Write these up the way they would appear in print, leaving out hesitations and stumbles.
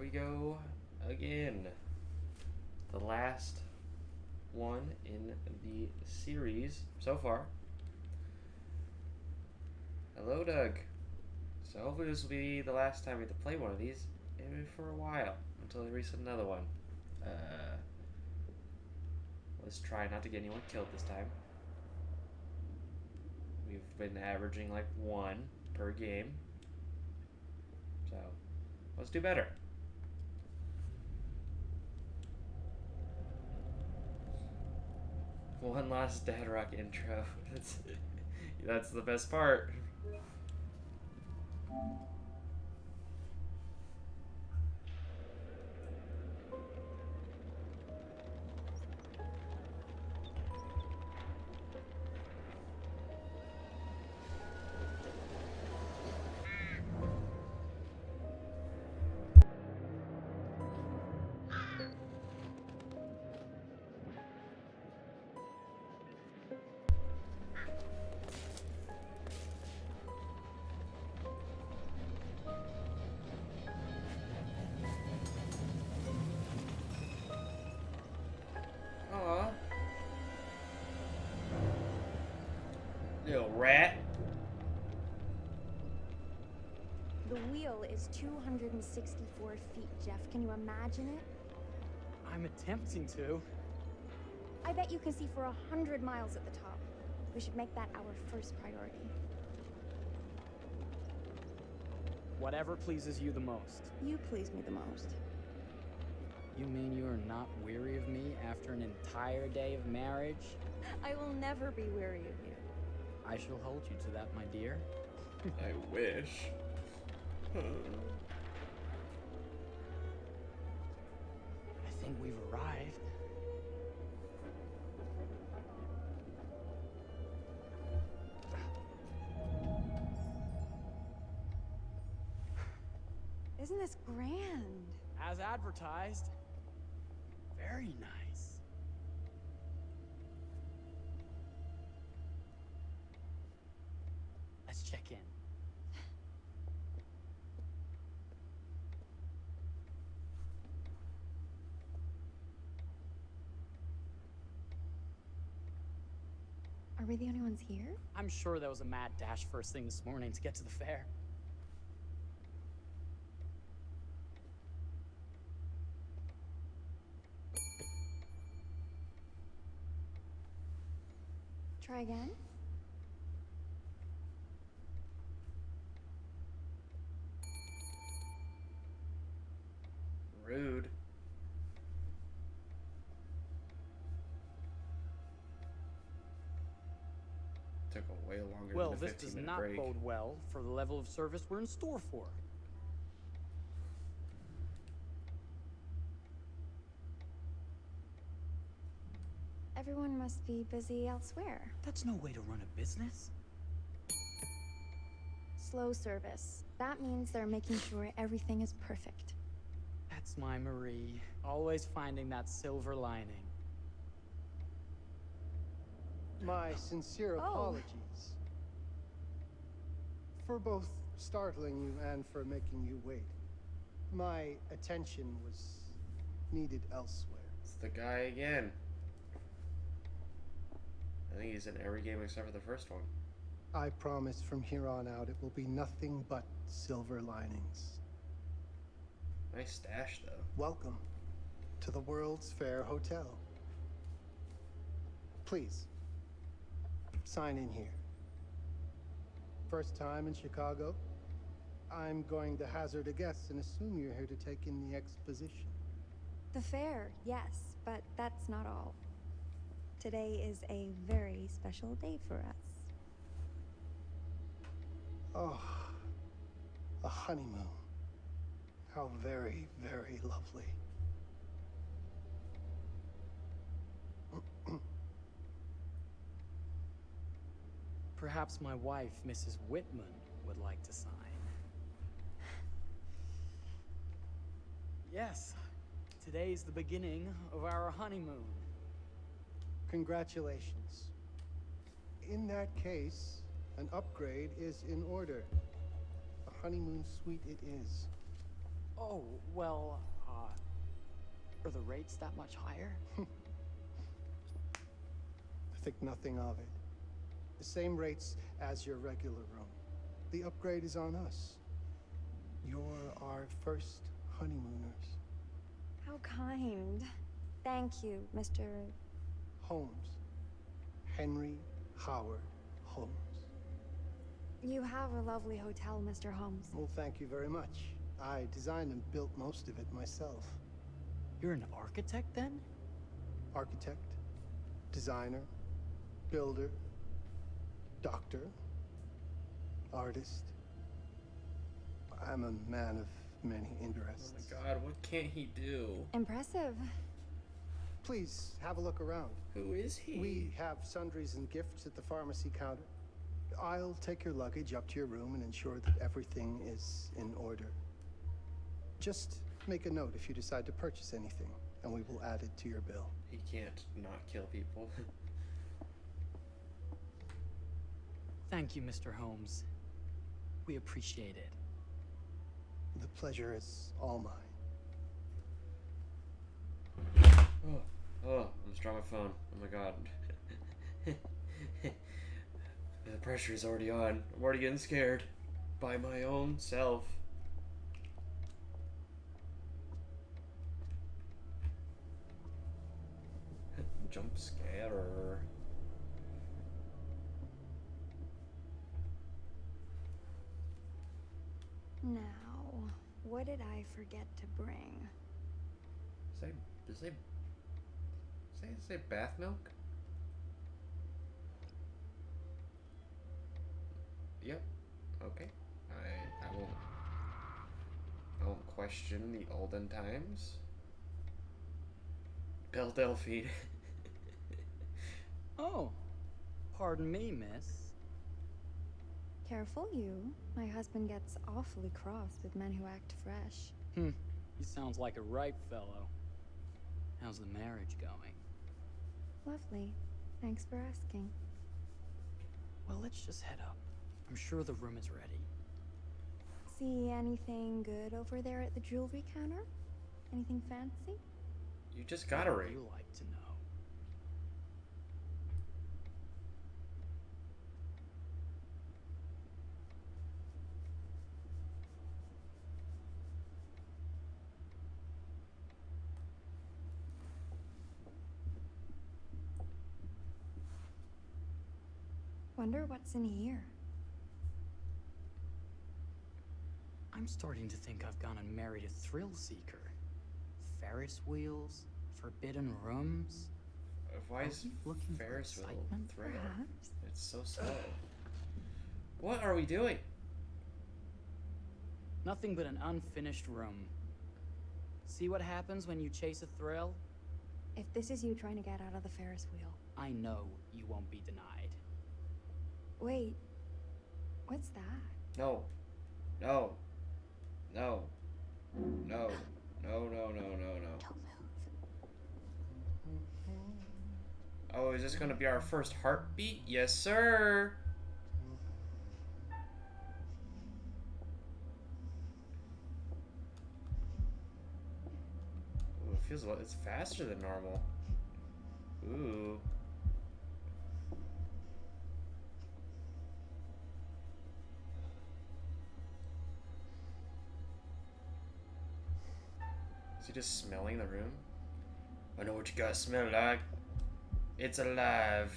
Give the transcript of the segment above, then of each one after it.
we go again. The last one in the series so far. Hello, Doug. So hopefully this will be the last time we have to play one of these, maybe for a while, until they release another one. Let's try not to get anyone killed this time. We've been averaging like 1 per game. So, let's do better. One last Dad Rock intro. That's the best part. Aw. Little rat. The wheel is 264 feet, Jeff. Can you imagine it? I'm attempting to. I bet you can see for 100 miles at the top. We should make that our first priority. Whatever pleases you the most. You please me the most. You mean you are not weary of me after an entire day of marriage? I will never be weary of you. I shall hold you to that, my dear. I wish. I think we've arrived. Isn't this grand? As advertised. Very nice. Let's check in. Are we the only ones here? I'm sure that was a mad dash first thing this morning to get to the fair. Try again? Rude. Took a way longer Well, than a this does 15-minute not break. bode well for the level of service we're in store for. Everyone must be busy elsewhere. That's no way to run a business. Slow service. That means they're making sure everything is perfect. That's my Marie. Always finding that silver lining. My sincere apologies for both startling you and for making you wait. My attention was needed elsewhere. It's the guy again. I think he's in every game except for the first one. I promise from here on out it will be nothing but silver linings. Nice stash, though. Welcome to the World's Fair Hotel. Please, sign in here. First time in Chicago? I'm going to hazard a guess and assume you're here to take in the exposition. The fair, yes, but that's not all. Today is a very special day for us. Oh, a honeymoon. How very, very lovely. Perhaps my wife, Mrs. Whitman, would like to sign. Yes, today's the beginning of our honeymoon. Congratulations. In that case, an upgrade is in order. A honeymoon suite it is. Oh, well, are the rates that much higher? Think nothing of it. The same rates as your regular room. The upgrade is on us. You're our first honeymooners. How kind. Thank you, Mr. Holmes. Henry Howard Holmes. You have a lovely hotel, Mr. Holmes. Well, thank you very much. I designed and built most of it myself. You're an architect then? Architect, designer, builder, doctor, artist. I'm a man of many interests. Oh my god, what can't he do? Impressive. Please have a look around. Who is he? We have sundries and gifts at the pharmacy counter. I'll take your luggage up to your room and ensure that everything is in order. Just make a note if you decide to purchase anything, and we will add it to your bill. He can't not kill people. Thank you, Mr. Holmes. We appreciate it. The pleasure is all mine. Oh, I'm just dropping my phone. Oh my god. The pressure is already on. I'm already getting scared by my own self. Jump scare. Now, what did I forget to bring? Say bath milk? Yep. Okay. I won't question the olden times. Belle Delphine. Oh, pardon me, miss. Careful, you. My husband gets awfully cross with men who act fresh. He sounds like a ripe fellow. How's the marriage going? Lovely. Thanks for asking. Well, let's just head up. I'm sure the room is ready. See anything good over there at the jewelry counter? Anything fancy? You just got a What would ring. you like to know? Wonder what's in here. I'm starting to think I've gone and married a thrill seeker. Ferris wheels, forbidden rooms. Why Are is we looking for Ferris wheel excitement, thrill? Perhaps. It's so slow. What are we doing? Nothing but an unfinished room. See what happens when you chase a thrill? If this is you trying to get out of the Ferris wheel. I know you won't be denied. Wait. What's that? No. No. No. No. No, no, no, no, no. Don't move. Oh, is this gonna be our first heartbeat? Yes, sir. Ooh, it feels it's faster than normal. Ooh. Is he just smelling the room? I know what you guys smell like. It's alive.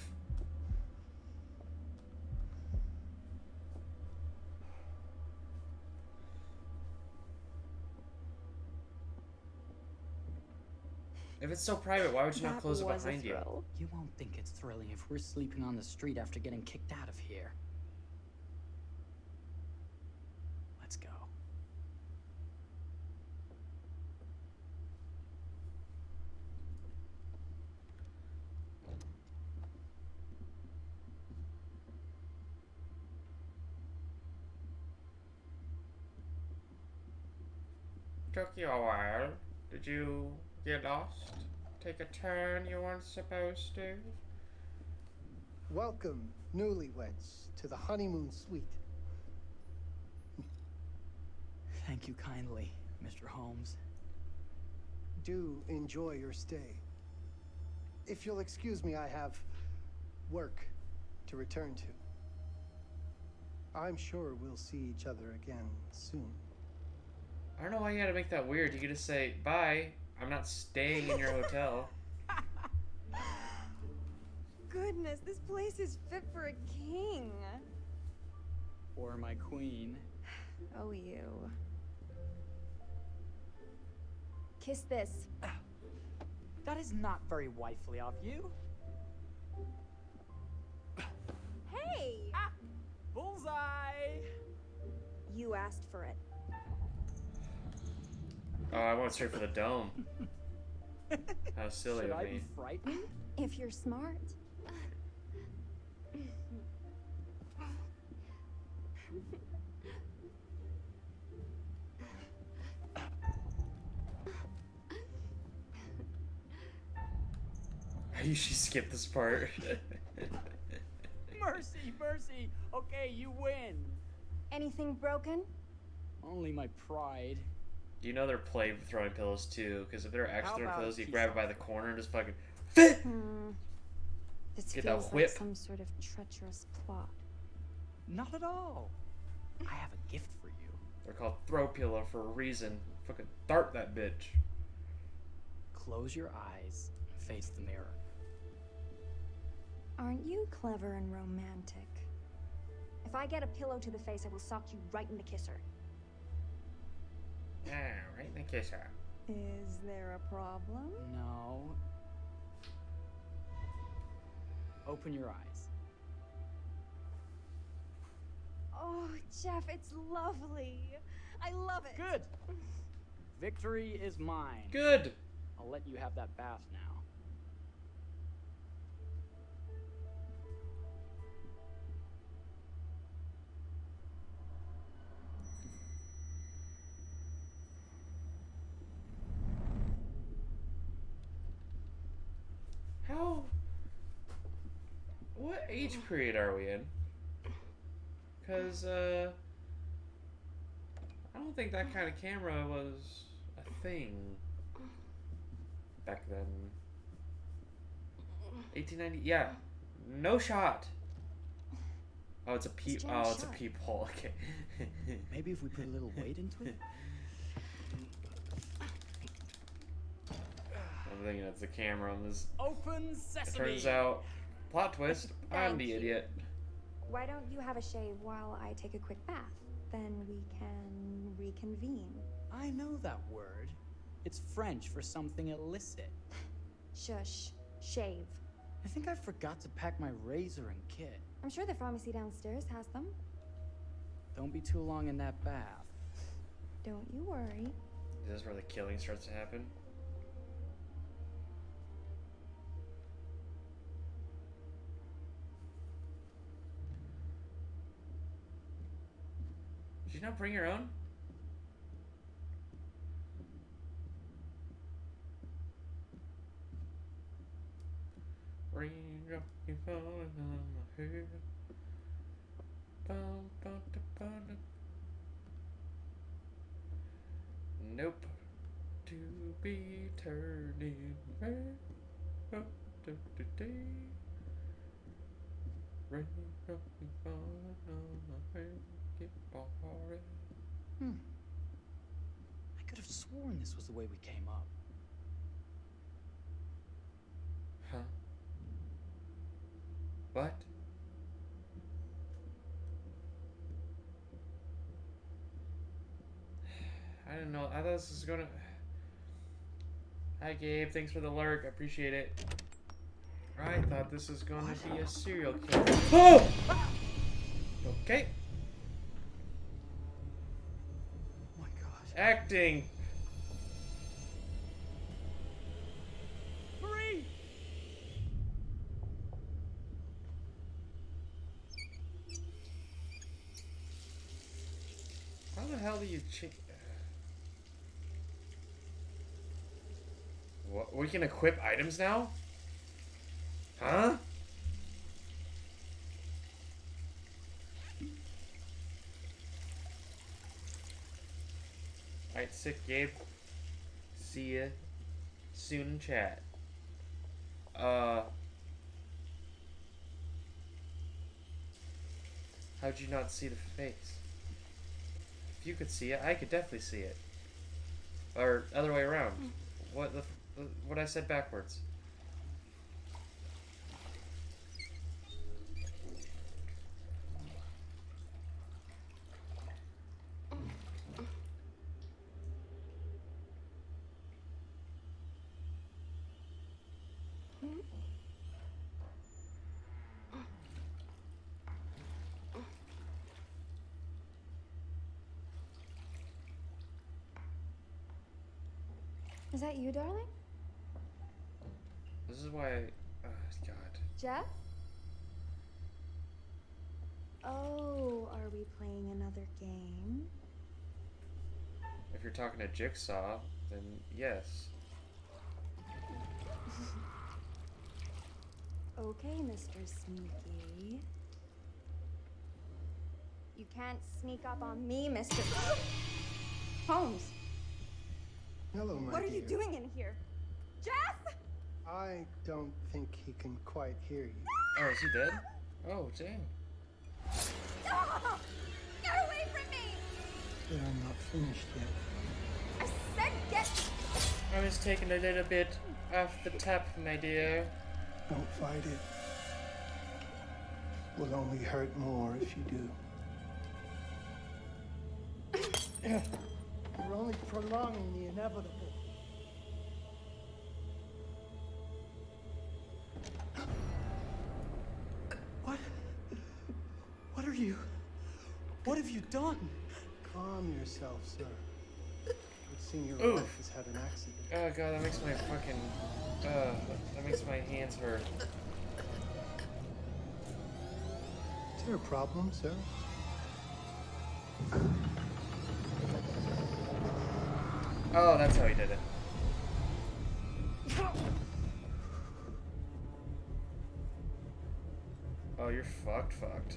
If it's so private, why would you not close it behind you? You won't think it's thrilling if we're sleeping on the street after getting kicked out of here. Let's go. Took you a while. Did you get lost? Take a turn you weren't supposed to? Welcome, newlyweds, to the honeymoon suite. Thank you kindly. Mr. Holmes. Do enjoy your stay. If you'll excuse me, I have work to return to. I'm sure we'll see each other again soon. I don't know why you gotta make that weird. You could just say, bye, I'm not staying in your hotel. Goodness, this place is fit for a king. Or my queen. Oh, you. Kiss this. That is not very wifely of you. Hey! Bullseye! You asked for it. Oh, I went straight for the dome. How silly Should of I me. be frightened? If you're smart. I usually skip this part. Mercy, mercy! Okay, you win. Anything broken? Only my pride. You know they're playing with throwing pillows too, because if they're How actually throwing about pillows, you peace grab it by out? the corner and just fucking. This Get that feels like whip. some sort of treacherous plot. Not at all. I have a gift for you. They're called throw pillow for a reason. Fucking dart that bitch. Close your eyes and face the mirror. Aren't you clever and romantic? If I get a pillow to the face, I will sock you right in the kisser. Yeah, right in the kisser. Is there a problem? No. Open your eyes. Oh, Jeff, it's lovely. I love it. Good. Victory is mine. Good. I'll let you have that bath now. How? What age period are we in? Because, I don't think that kind of camera was a thing back then. 1890? Yeah. No shot. Oh, it's a peep. It's Oh, it's a shot. peephole. Okay. Maybe if we put a little weight into it? I'm thinking it's the camera on this. Open It sesame! turns out, plot twist, I'm Thank the you. idiot. Why don't you have a shave while I take a quick bath? Then we can reconvene. I know that word. It's French for something illicit. Shush. Shave. I think I forgot to pack my razor and kit. I'm sure the pharmacy downstairs has them. Don't be too long in that bath. Don't you worry. Is this where the killing starts to happen? Did you not bring your own? Raindrop, you falling on my head. Bum, bum, da, bum, da. Nope. To be turning red. Oh, do, do, do. Raindrop, you falling on my head. Keep on falling. I could have sworn this was the way we came up. Huh? What? I didn't know. I thought this was gonna. Hi, Gabe. Thanks for the lurk. I appreciate it. I thought this was gonna be a serial killer. Oh! Okay. Oh my god. Acting. Marie! How the hell do you change? What? We can equip items now? Huh? I Alright, sick, Gabe. See ya soon in chat. How'd you not see the face? If you could see it, I could definitely see it. Or other way around. What I said backwards. Is that you, darling? This is why I... Oh, God. Jeff? Oh, are we playing another game? If you're talking to Jigsaw, then yes. Okay, Mr. Sneaky. You can't sneak up on me, Mr. Holmes. Hello, my What are dear. you doing in here? Jeff! I don't think he can quite hear you. Oh, is he dead? Oh, dang. Ah! Get away from me! But I'm not finished yet. I said get... I was taking a little bit off the top, my dear. Don't fight it. Will only hurt more if you do. You're only prolonging the inevitable. What are you? What have you done? Calm yourself, sir. It would seem your Oof. wife has had an accident. Oh god, that makes my fucking... that makes my hands hurt. Is there a problem, sir? Oh, that's how he did it. Oh, you're fucked.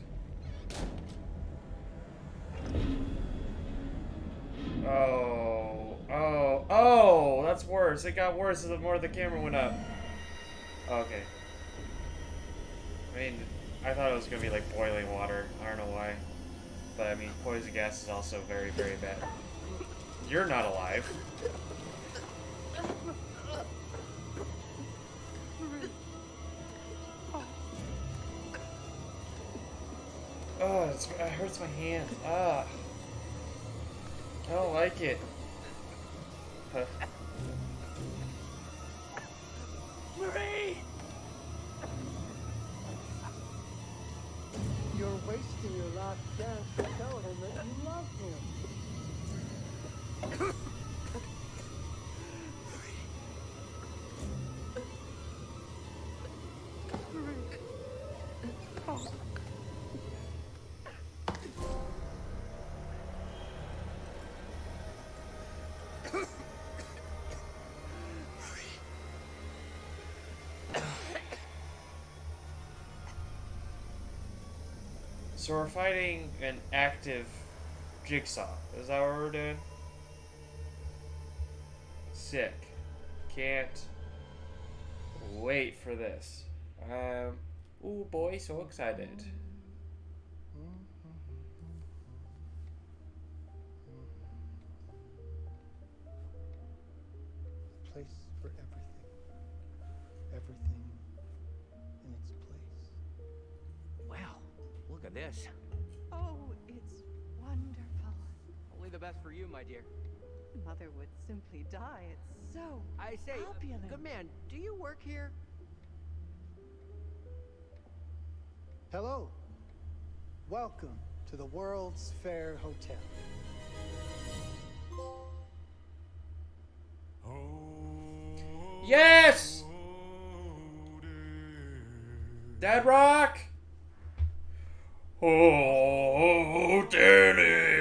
Oh, that's worse. It got worse the more the camera went up. Okay. I mean, I thought it was gonna be like boiling water. I don't know why. But I mean, poison gas is also very, very bad. You're not alive. Oh, it hurts my hand. Ah. I don't like it. Huh. Marie! You're wasting your last chance to tell him that you love him. So we're fighting an active Jigsaw. Is that what we're doing? Sick. Can't wait for this. Ooh boy, so excited. Place for everything. Everything in its place. Wow, look at this. Oh, it's wonderful. Only the best for you, my dear. Mother would simply die. It's so I say, opulent. good man, do you work here? Hello. Welcome to the World's Fair Hotel. Yes! Dead Rock! Oh, Danny!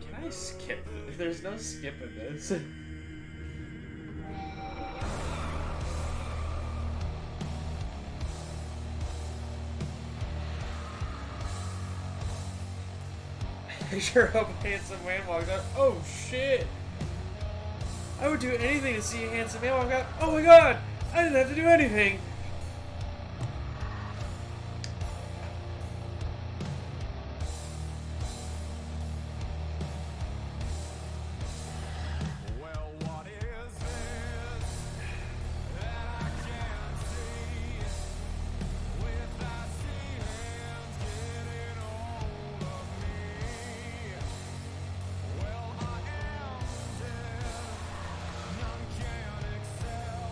Can I skip? There's no skip in this. sure hope a handsome man walks out. Oh shit! I would do anything to see a handsome man walk out. Oh my god! I didn't have to do anything! Well, what is this that I can't see? With icy hands getting hold of me. Well, I am the dead, none can excel.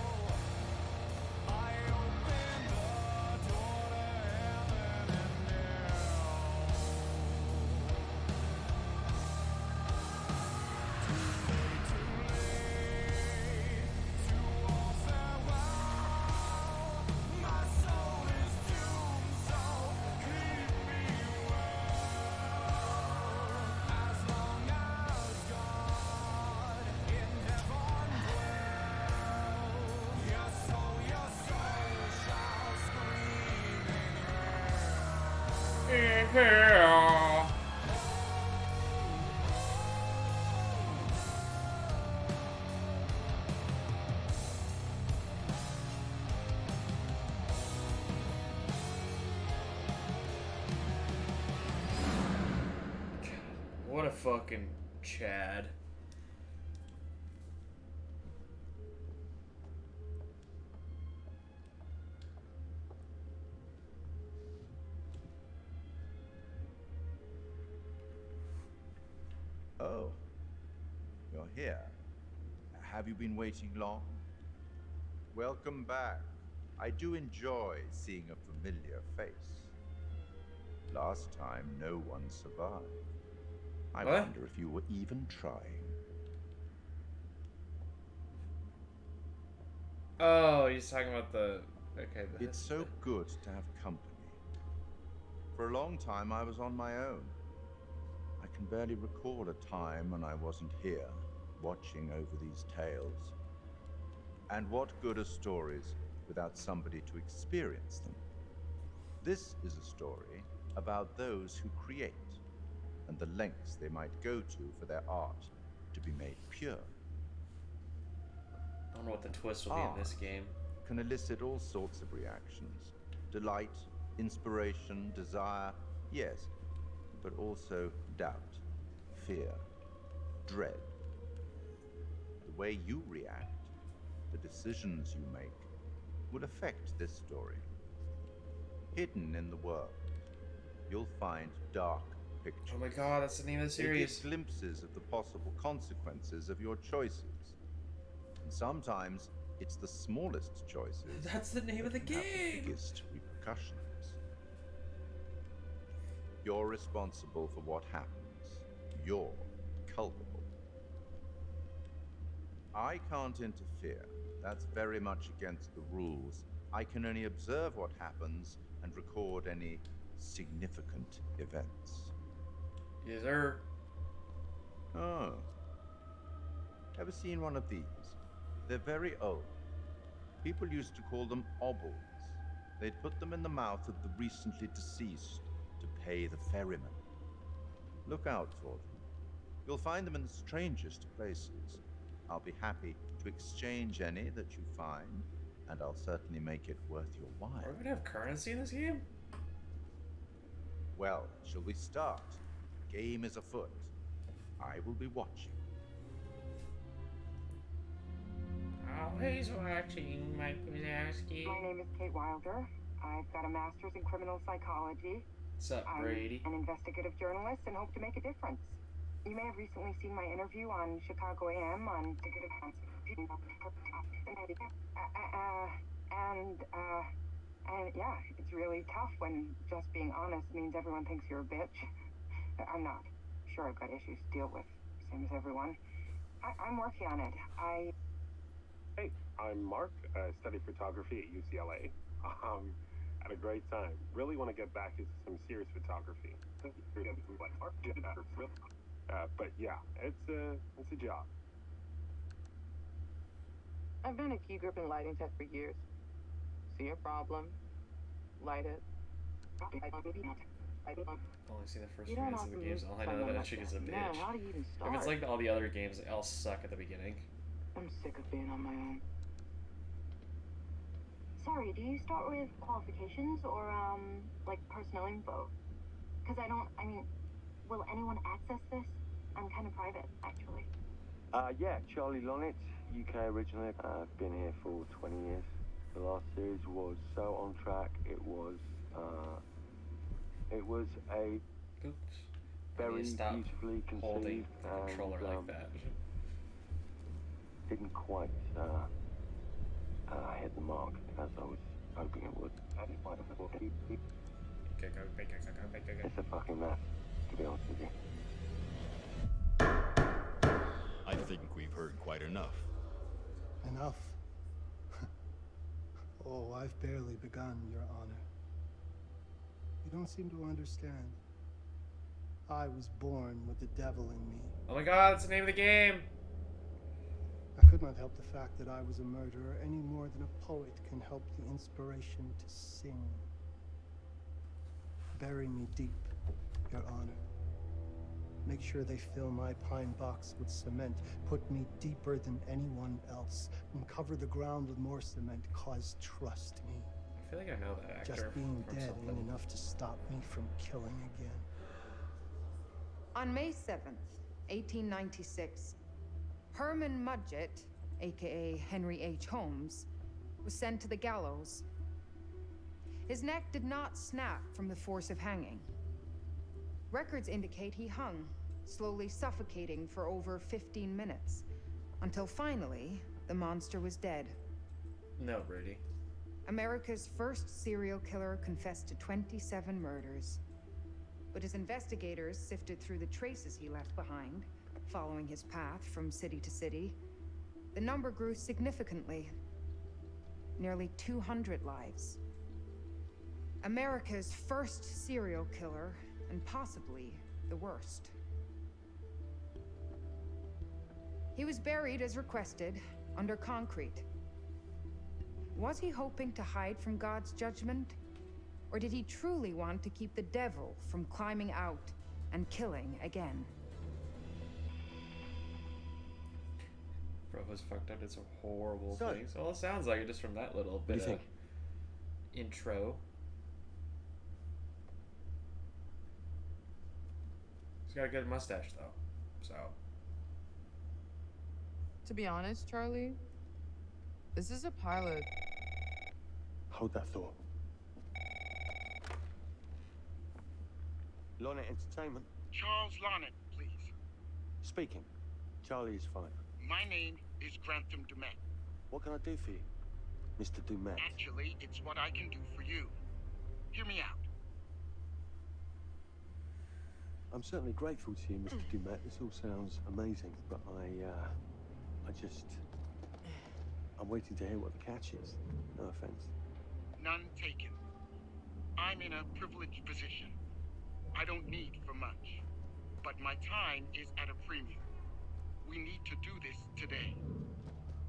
I open the door to heaven and hell. Too late to all farewell. My soul is doomed, so keep me well. As long as God in heaven dwells, your soul shall scream in Yeah. What a fucking Chad. Oh, you're here. Have you been waiting long? Welcome back. I do enjoy seeing a familiar face. Last time, no one survived. I What? wonder if you were even trying. Oh, he's talking about the. Okay. It's so good to have company. For a long time, I was on my own. I can barely recall a time when I wasn't here, watching over these tales. And what good are stories without somebody to experience them? This is a story about those who create, and the lengths they might go to for their art to be made pure. I don't know what the twist will be in this game. Can elicit all sorts of reactions. Delight, inspiration, desire, yes, but also doubt, fear, dread. The way you react, the decisions you make, will affect this story. Hidden in the world, you'll find dark pictures. Oh my god, that's the name of the They give series. glimpses of the possible consequences of your choices. And sometimes it's the smallest choices That's the name of the that can have the game. biggest repercussions. You're responsible for what happens. You're culpable. I can't interfere. That's very much against the rules. I can only observe what happens and record any significant events. Yes, sir. Oh. Ever seen one of these? They're very old. People used to call them obols. They'd put them in the mouth of the recently deceased to pay the ferryman. Look out for them. You'll find them in the strangest places. I'll be happy to exchange any that you find, and I'll certainly make it worth your Are while. we gonna have currency in this game? Well, shall we start? Game is afoot. I will be watching. Always watching, Mike Wazowski. My name is Kate Wilder. I've got a master's in criminal psychology. What's up, I'm Brady? an investigative journalist and hope to make a difference. You may have recently seen my interview on Chicago AM on and yeah, it's really tough when just being honest means everyone thinks you're a bitch. I'm not. Sure, I've got issues to deal with, same as everyone. I'm working on it. Hey, I'm Mark. I study photography at UCLA. Had a great time. Really want to get back into some serious photography. But yeah, it's a job. I've been a key grip and lighting tech for years. See a problem, light it. Only seen the first You few don't minutes of the often games. meet All I know someone that like chick that. is a Man, bitch. how do you even If start? it's like all the other games, they all suck at the beginning. I'm sick of being on my own. Sorry, do you start with qualifications or, like personnel info? Because I mean, will anyone access this? I'm kind of private, actually. Yeah, Charlie Lonnet, UK originally. I've been here for 20 years. The last series was so on track. It was a Oops. I very need to stop beautifully holding conceived the controller and like that. didn't quite hit the mark as I was hoping it would. It's a fucking mess, to be honest with you. I think we've heard quite enough. Enough. Oh, I've barely begun, Your Honor. You don't seem to understand. I was born with the devil in me. Oh my god, that's the name of the game! I could not help the fact that I was a murderer any more than a poet can help the inspiration to sing. Bury me deep, Your Honor. Make sure they fill my pine box with cement. Put me deeper than anyone else. And cover the ground with more cement, cause trust me. I feel like I know that actor. Just being from dead something. ain't enough to stop me from killing again. On May 7th, 1896, Herman Mudgett, aka Henry H. Holmes, was sent to the gallows. His neck did not snap from the force of hanging. Records indicate he hung, slowly suffocating for over 15 minutes, until finally, the monster was dead. No, Brady. America's first serial killer confessed to 27 murders. But as investigators sifted through the traces he left behind, following his path from city to city, the number grew significantly. Nearly 200 lives. America's first serial killer, and possibly the worst. He was buried as requested, under concrete. Was he hoping to hide from God's judgment? Or did he truly want to keep the devil from climbing out and killing again? Bro was fucked up, did some horrible So- things. Well, it sounds like it just from that little do you bit of think? intro. He's got a good mustache, though. So, To be honest, Charlie, this is a pilot. Hold that thought. Lonnet Entertainment. Charles Lonnet, please. Speaking. Charlie is fine. My name is Grantham Dumet. What can I do for you, Mr. Dumet? Actually, it's what I can do for you. Hear me out. I'm certainly grateful to you, Mr. Dumet. This all sounds amazing, but I'm waiting to hear what the catch is. No offense. None taken. I'm in a privileged position. I don't need for much. But my time is at a premium. We need to do this today.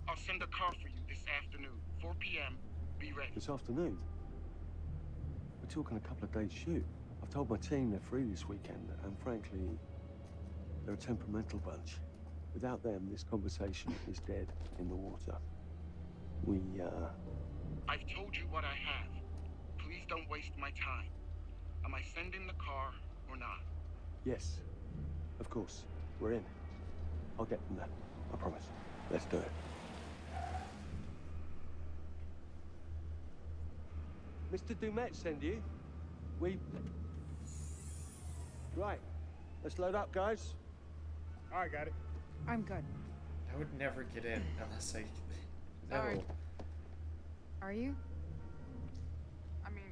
I'll send a car for you this afternoon. 4 p.m. Be ready. This afternoon? We're talking a couple of days shoot. I've told my team they're free this weekend, and frankly, they're a temperamental bunch. Without them, this conversation is dead in the water. I've told you what I have. Please don't waste my time. Am I sending the car or not? Yes, of course. We're in. I'll get them there. I promise. Let's do it. Mr. Dumet send you? Right. Let's load up, guys. All right, got it. I'm good. I would never get in unless I... Sorry. No. Are you? I mean,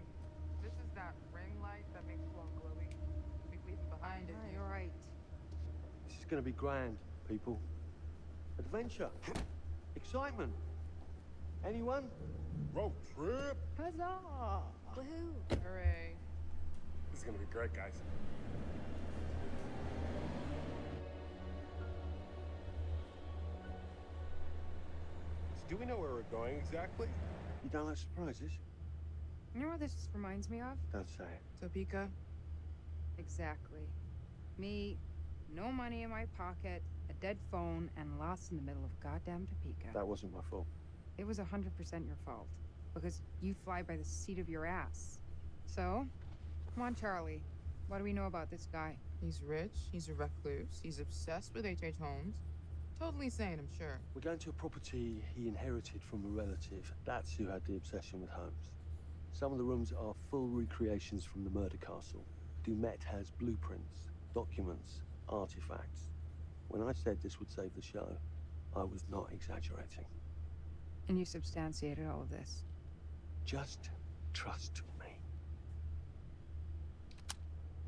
this is that ring light that makes you all glowy. We leave it behind if You're right. This is gonna be grand, people. Adventure. Excitement. Anyone? Road trip. Huzzah! Woohoo! Hooray. This is gonna be great, guys. So do we know where we're going exactly? You don't like surprises? You know what this reminds me of? Don't say it. Topeka, Exactly. Me, no money in my pocket, a dead phone, and lost in the middle of goddamn Topeka. That wasn't my fault. It was 100% your fault. Because you fly by the seat of your ass. So, come on, Charlie. What do we know about this guy? He's rich, he's a recluse, he's obsessed with H.H. Holmes. Totally sane, I'm sure. We're going to a property he inherited from a relative. That's who had the obsession with Holmes. Some of the rooms are full recreations from the murder castle. Dumet has blueprints, documents, artifacts. When I said this would save the show, I was not exaggerating. And you substantiated all of this. Just trust me.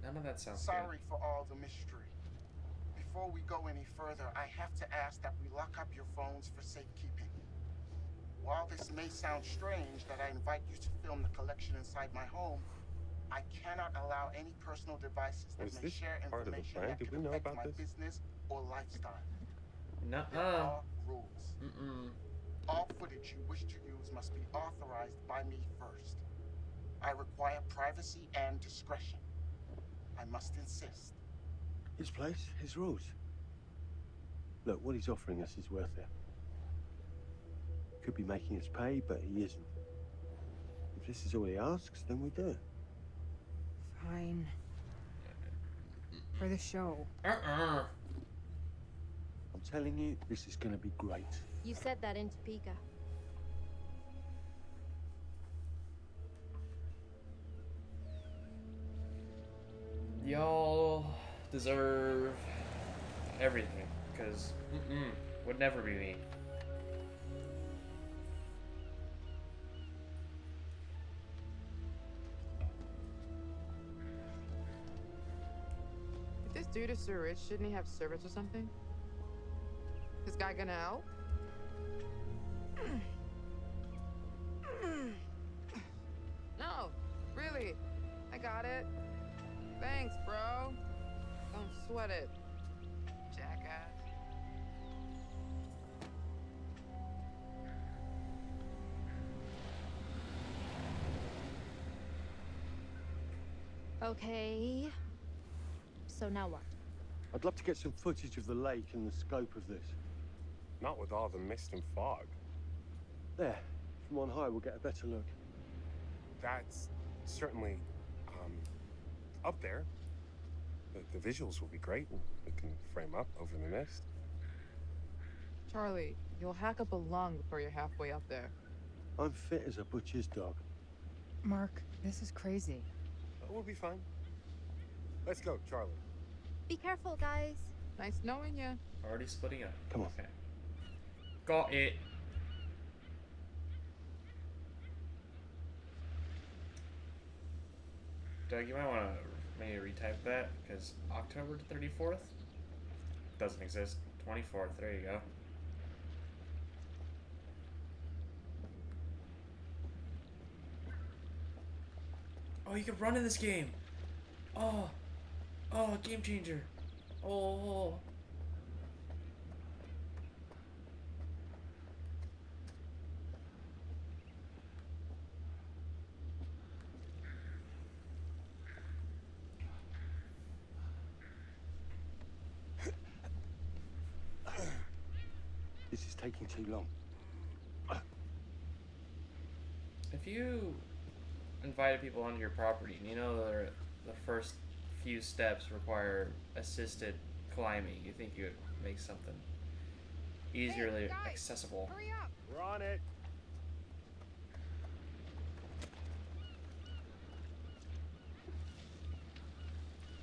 None of that sounds Sorry for all the mystery. Before we go any further, I have to ask that we lock up your phones for safekeeping. While this may sound strange that I invite you to film the collection inside my home, I cannot allow any personal devices that Was may this share part of the information plan? that Did could we know affect about my this? business or lifestyle. good. There Nuh-uh. are rules. All footage you wish to use must be authorized by me first. I require privacy and discretion. I must insist. His place, his rules. Look, what he's offering us is worth it. Could be making us pay, but he isn't. If this is all he asks, then we do it. Fine. For the show. Uh-uh. I'm telling you, this is gonna be great. You said that in Topeka. Y'all deserve everything, because would never be me. If this dude is so rich, shouldn't he have servants or something? This guy gonna help? No, really. I got it. Thanks, bro. Don't sweat it. Jackass. Okay. So now what? I'd love to get some footage of the lake and the scope of this. Not with all the mist and fog. There, from on high, we'll get a better look. That's certainly, up there. The visuals will be great. We can frame up over the mist. Charlie, you'll hack up a lung before you're halfway up there. I'm fit as a butcher's dog. Mark, this is crazy. We'll be fine. Let's go, Charlie. Be careful, guys. Nice knowing you. Already splitting up. Come on. Okay. Got it. Doug, you might want to maybe retype that, because October 34th doesn't exist. 24th, there you go. Oh, you can run in this game. Oh, game changer. Oh. This is taking too long. If you invited people onto your property and you know the first few steps require assisted climbing, you think you would make something easily accessible. Hurry up! We're on it.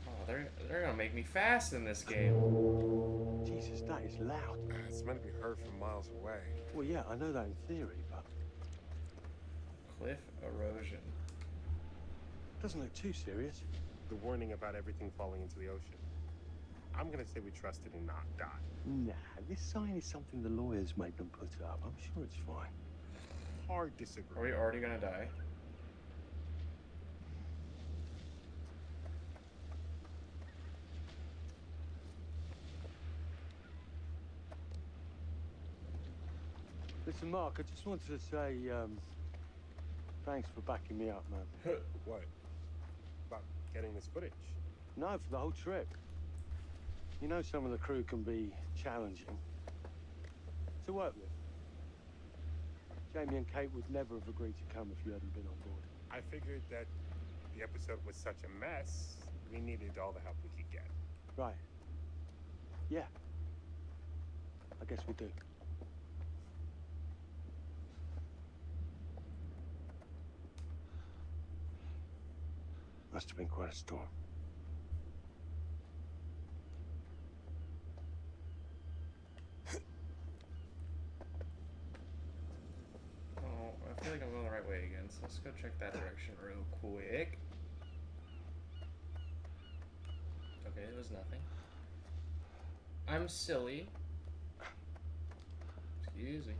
Oh, they're gonna make me fast in this game. Jesus, that is loud. It's meant to be heard from miles away. Well, yeah, I know that in theory, but Cliff erosion. doesn't look too serious. The warning about everything falling into the ocean. I'm gonna say we trust it and not die. Nah, this sign is something the lawyers made them put up. I'm sure it's fine. Hard disagree. Are we already gonna die? Listen, Mark, I just wanted to say, thanks for backing me up, man. What? About getting this footage? No, for the whole trip. You know some of the crew can be challenging to work with. Jamie and Kate would never have agreed to come if you hadn't been on board. I figured that the episode was such a mess, we needed all the help we could get. Right. Yeah. I guess we do. Must have been quite a storm. Oh, I feel like I'm going the right way again, so let's go check that direction real quick. Okay, it was nothing. I'm silly. Excuse me.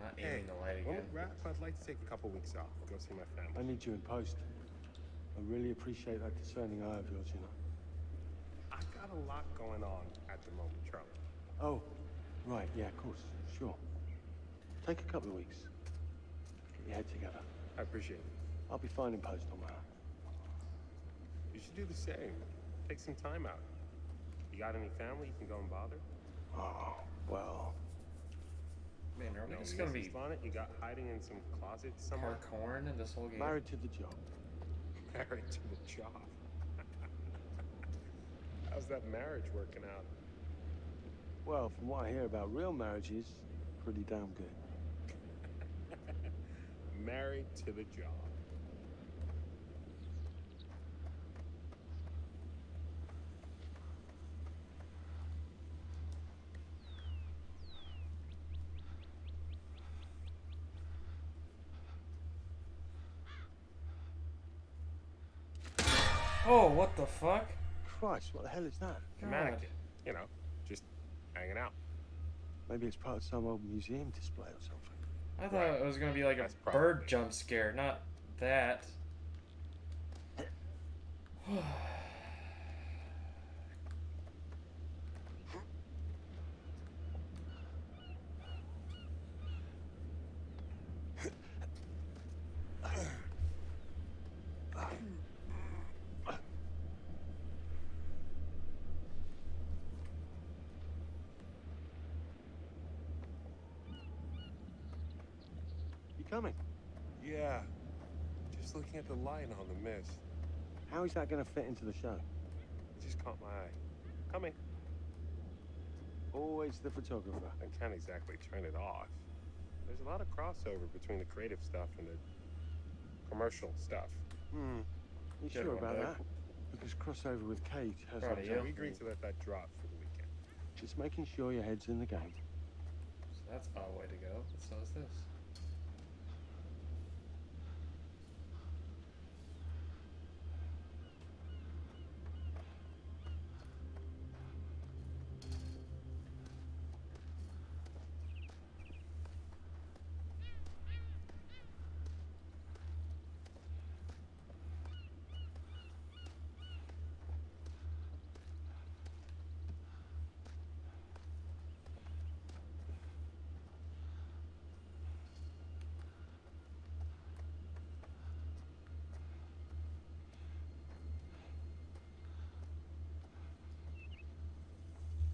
Not aiming the light When again. we wrap, I'd like to take a couple weeks off, go see my family. I need you in post. I really appreciate that discerning eye of yours, you know. I've got a lot going on at the moment, Charlie. Oh, right, yeah, of course, sure. Take a couple of weeks. Get your head together. I appreciate it. I'll be fine in post on my own. You should do the same. Take some time out. You got any family you can go and bother? Oh, well. Man, are we No, just gonna be Mrs. Bonnet, you got hiding in some closet somewhere? parkouring in this whole game? Married to the job. Married to the job. How's that marriage working out? Well, from what I hear about real marriages, pretty damn good. Married to the job. Oh, what the fuck? Christ, what the hell is that? Mannequin. You know, just hanging out. Maybe it's part of some old museum display or something. I thought it was gonna be like a bird jump scare, not that. You coming? Yeah. Just looking at the light on the mist. How is that going to fit into the show? It just caught my eye. Coming. Always the photographer. I can't exactly turn it off. There's a lot of crossover between the creative stuff and the commercial stuff. You Good sure one, about Doug. that? Because crossover with Kate has Proud of you. We agreed to let that drop for the weekend. Just making sure your head's in the game. So that's a way to go. So is this.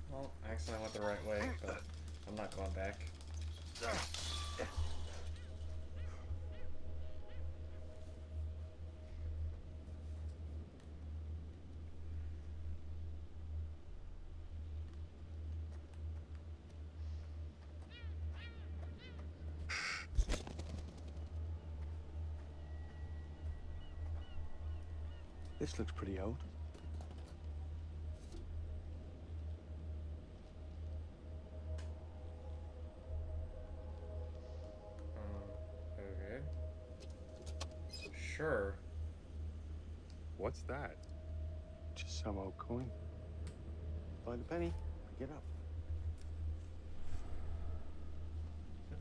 Well, I accidentally went the right way, but I'm not going back. This looks pretty old. sure. What's that? Just some old coin. Find a penny, pick it up.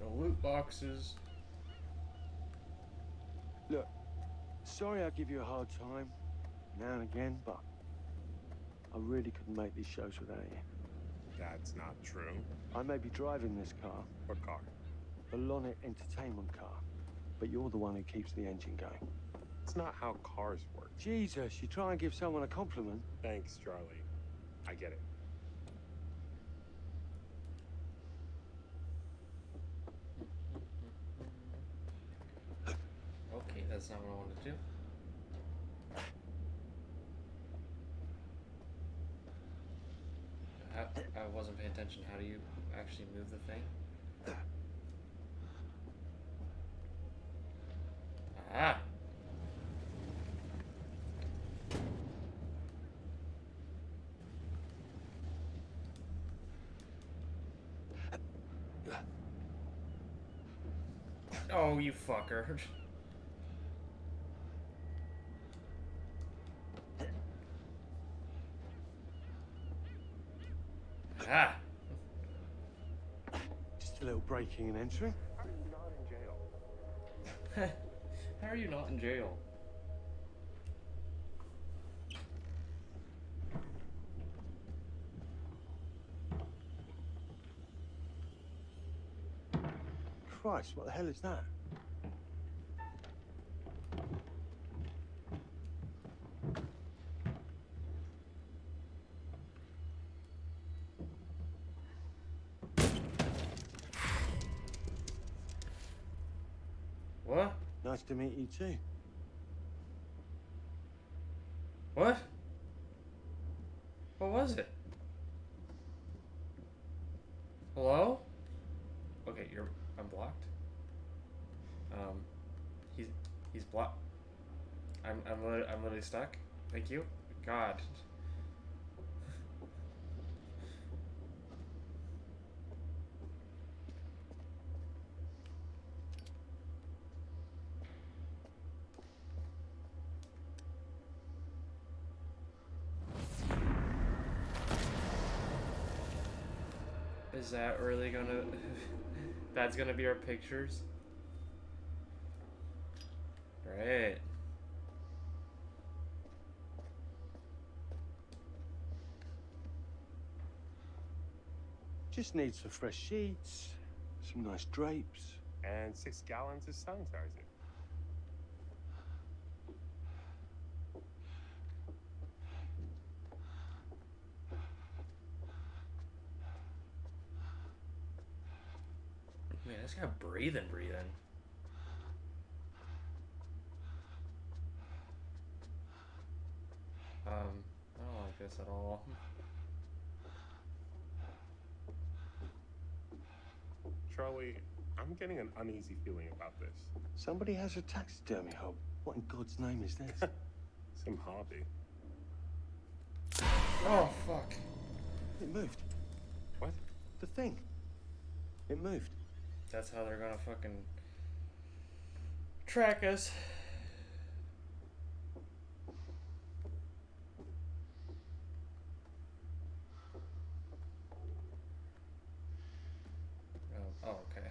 The loot boxes. Look, sorry I give you a hard time now and again, but I really couldn't make these shows without you. That's not true. I may be driving this car, What car? the Lonnet Entertainment car, but you're the one who keeps the engine going. It's not how cars work. Jesus, you try and give someone a compliment. Thanks, Charlie. I get it. Okay, that's not what I wanted to do. I wasn't paying attention. How do you actually move the thing? Ah! Oh, you fucker. Ah! Just a little breaking and entering. How are you not in jail? How are you not in jail? Christ, what the hell is that? What? Nice to meet you too. What? What was it? Hello? Okay, I'm blocked. He's blocked. I'm literally stuck. Thank you. God. Is that really gonna... That's gonna be our pictures? Great. Just need some fresh sheets, some nice drapes. And 6 gallons of sanitizer. Man, this guy breathing. I don't like this at all. Charlie, I'm getting an uneasy feeling about this. Somebody has a taxidermy hub. What in God's name is this? Some hobby. Oh, fuck. It moved. What? The thing. It moved. That's how they're gonna fucking track us. Oh, okay.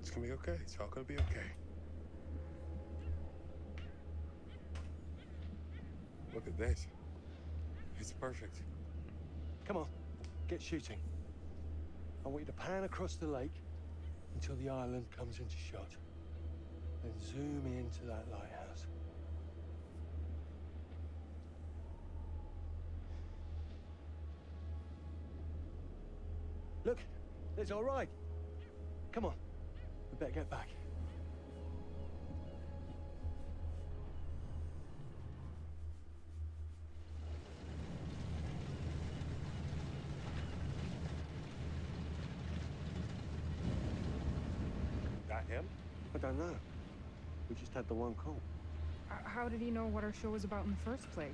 It's gonna be okay. It's all gonna be okay. Look at this. It's perfect. Come on, get shooting. I want you to pan across the lake until the island comes into shot. Then zoom into that lighthouse. Look, it's all right. Come on, we better get back. That him? I don't know. We just had the one call. How did he know what our show was about in the first place?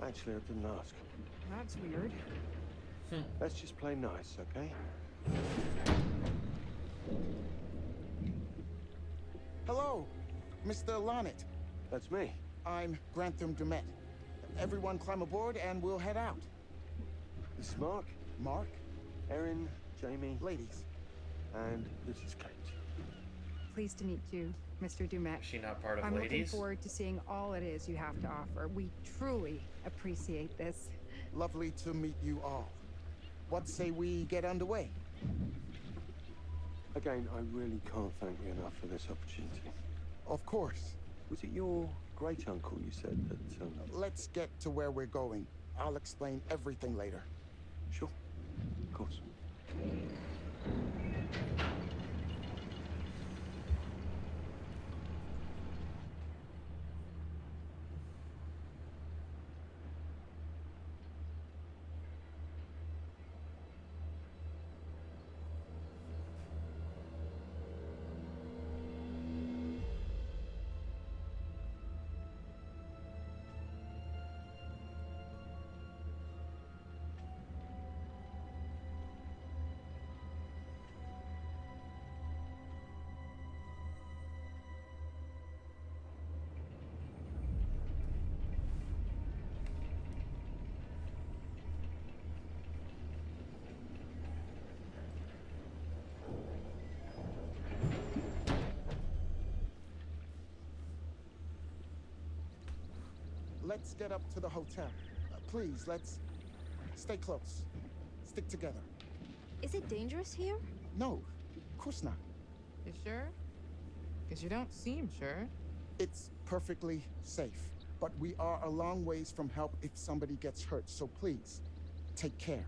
Actually, I didn't ask. That's weird. Let's just play nice, okay? Hello, Mr. Lonnet. That's me. I'm Grantham Dumet. Everyone climb aboard and we'll head out. This is Mark. Mark? Erin, Jamie. Ladies. And this is Kate. Pleased to meet you, Mr. Dumet. Is she not part of I'm looking ladies? forward to seeing all it is you have to offer. We truly appreciate this. Lovely to meet you all. What say we get underway? Again, I really can't thank you enough for this opportunity. Of course. Was it your great-uncle you said that, Let's get to where we're going. I'll explain everything later. Sure. Of course. Let's get up to the hotel. Please, let's stay close. Stick together. Is it dangerous here? No, of course not. You sure? Because you don't seem sure. It's perfectly safe. But we are a long ways from help if somebody gets hurt, so please, take care.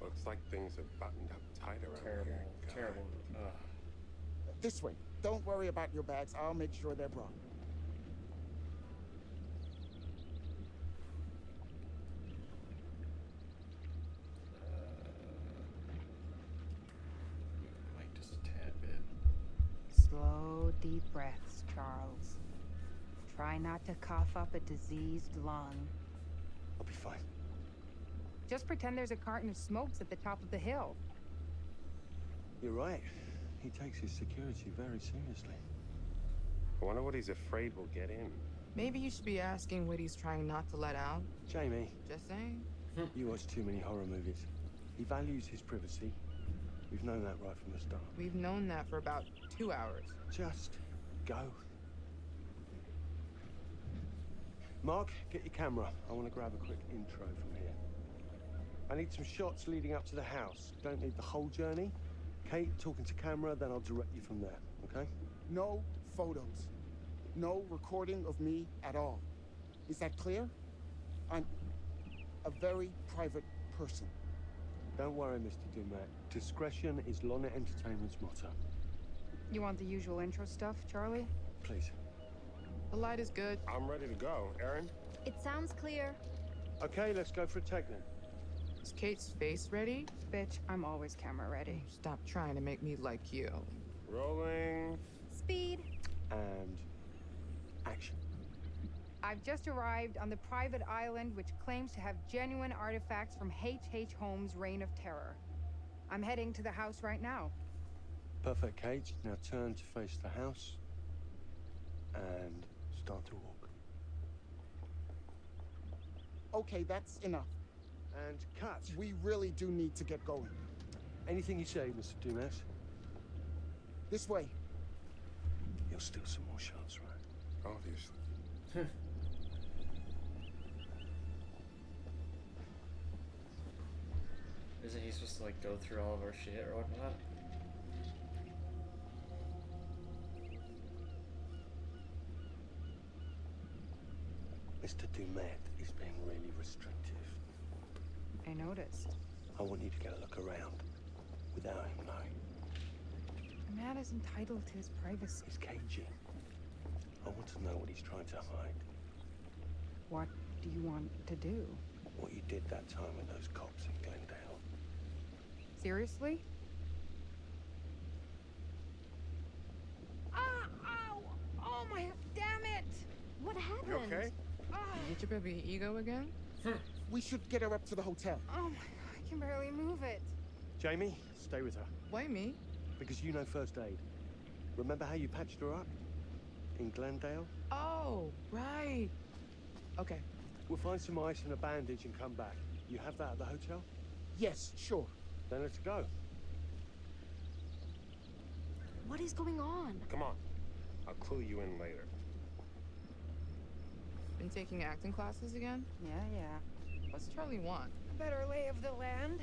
Looks like things have buttoned up tight around Terrible, here. terrible. Ugh. This way. Don't worry about your bags. I'll make sure they're brought. Like just a tad bit. Slow, deep breaths, Charles. Try not to cough up a diseased lung. I'll be fine. Just pretend there's a carton of smokes at the top of the hill. You're right. He takes his security very seriously. I wonder what he's afraid will get in. Maybe you should be asking what he's trying not to let out. Jamie, Just saying. you watch too many horror movies. He values his privacy. We've known that right from the start. We've known that for about 2 hours. Just go. Mark, get your camera. I want to grab a quick intro from here. I need some shots leading up to the house. Don't need the whole journey. Kate, talking to camera, then I'll direct you from there, okay? No photos. No recording of me at all. Is that clear? I'm a very private person. Don't worry, Mr. Dumet. Discretion is Lonnet Entertainment's motto. You want the usual intro stuff, Charlie? Please. The light is good. I'm ready to go. Erin? It sounds clear. Okay, let's go for a take then. Is Kate's face ready? Bitch, I'm always camera ready. Stop trying to make me like you. Rolling. Speed. And action. I've just arrived on the private island which claims to have genuine artifacts from H.H. Holmes' Reign of Terror. I'm heading to the house right now. Perfect, Kate. Now turn to face the house and start to walk. Okay, that's enough. And cut. We really do need to get going. Anything you say, Mr. Dumet. This way. You'll steal some more shots, right? Obviously. Isn't he supposed to like go through all of our shit or whatnot? Mr. Dumet is being really restrictive. I noticed. I want you to get a look around without him knowing. The man is entitled to his privacy. He's cagey. I want to know what he's trying to hide. What do you want to do? What you did that time with those cops in Glendale. Seriously? Ah! Ow! Oh my... Damn it! What happened? You okay? You hit your baby ego again? We should get her up to the hotel. Oh my god, I can barely move it. Jamie, stay with her. Why me? Because you know first aid. Remember how you patched her up? In Glendale? Oh, right. Okay. We'll find some ice and a bandage and come back. You have that at the hotel? Yes, sure. Then let's go. What is going on? Come on. I'll clue you in later. Been taking acting classes again? Yeah. What's Charlie want? A better lay of the land.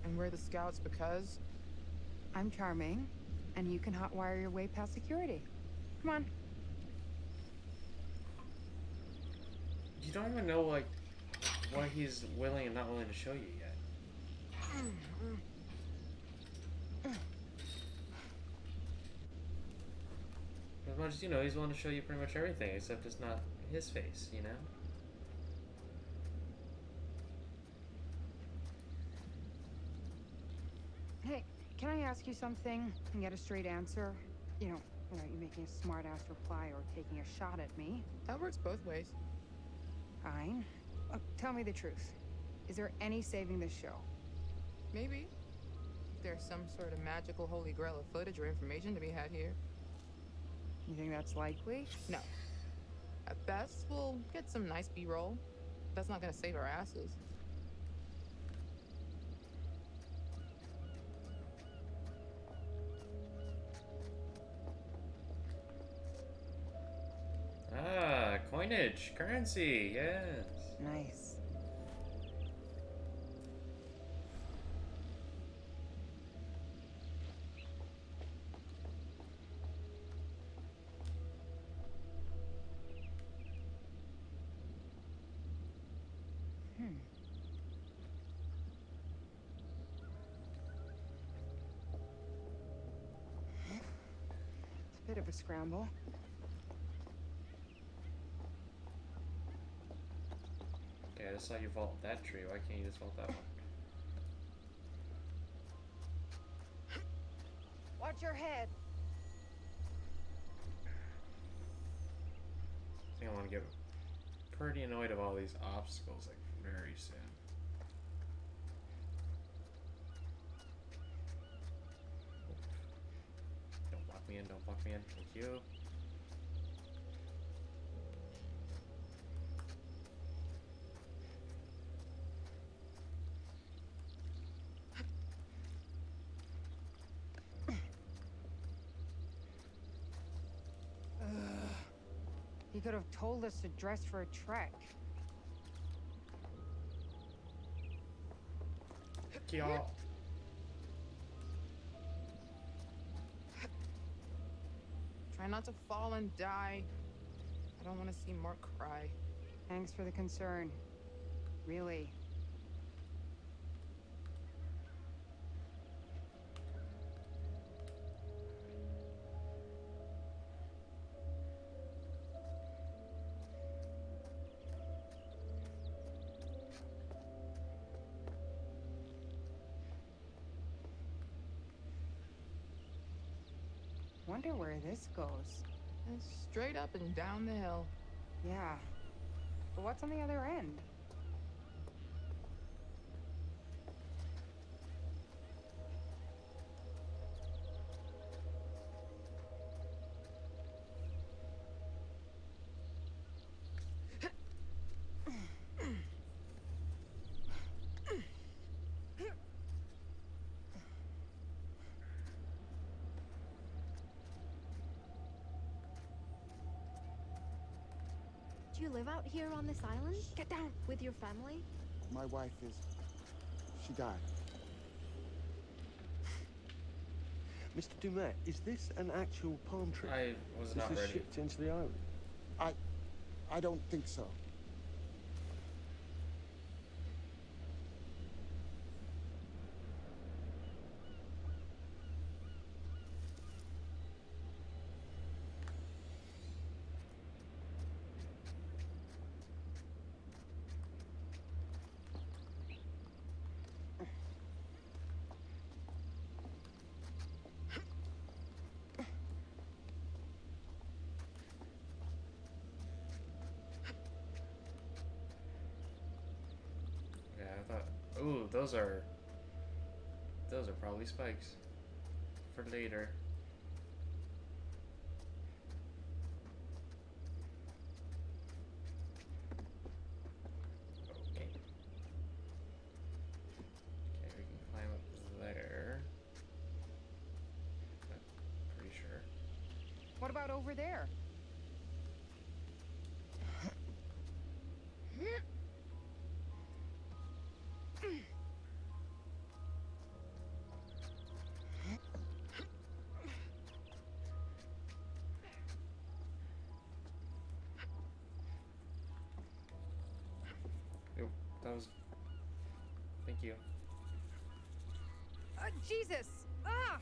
And we're the scouts because? I'm charming, and you can hotwire your way past security. Come on. You don't even know, like, what he's willing and not willing to show you yet. As much as you know, he's willing to show you pretty much everything, except it's not his face, you know? Hey, can I ask you something and get a straight answer? You know, without you making a smart-ass reply or taking a shot at me. That works both ways. Fine. Tell me the truth. Is there any saving this show? Maybe. If there's some sort of magical holy grail of footage or information to be had here. You think that's likely? No. At best, we'll get some nice B-roll. That's not gonna save our asses. Ah, coinage, currency, yes. Nice. It's a bit of a scramble. Okay, I just saw you vault that tree. Why can't you just vault that one? Watch your head. I think I want to get pretty annoyed of all these obstacles, like, very soon. Don't block me in, don't block me in. Thank you. He could have told us to dress for a trek. Y'all. Try not to fall and die. I don't want to see Mark cry. Thanks for the concern. Really. Wonder where this goes. It's straight up and down the hill. Yeah. But what's on the other end? Do you live out here on this island? Get down! With your family? My wife is... she died. Mr. Dumet, is this an actual palm tree? I was not Is this ready. shipped into the island? I don't think so. I thought. Ooh, those are probably spikes for later. Okay. Okay, we can climb up there. I'm pretty sure. What about over there? Yep, that was. Thank you. Jesus! Ah!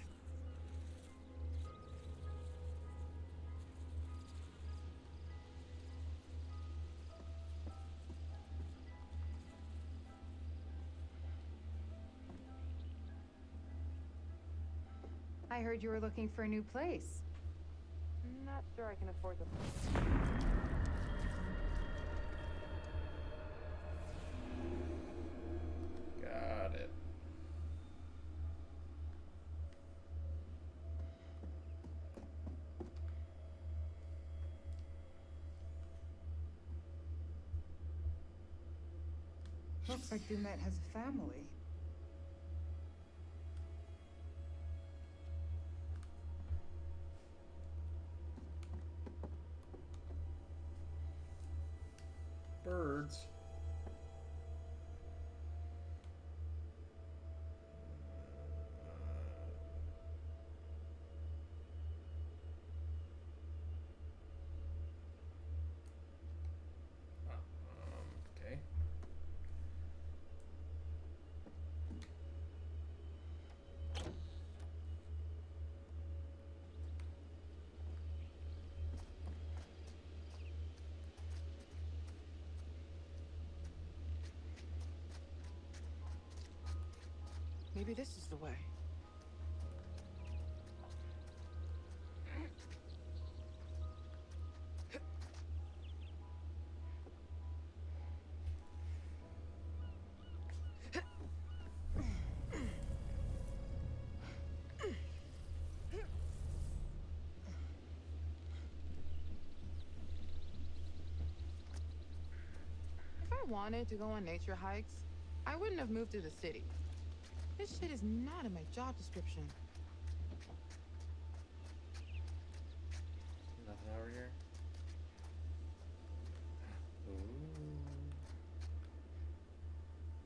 I heard you were looking for a new place. Not sure I can afford the. Got it. Looks like Dumet has a family. Birds. Okay. Maybe this is the way. If I wanted to go on nature hikes, I wouldn't have moved to the city. This shit is not in my job description. Nothing over here. Ooh.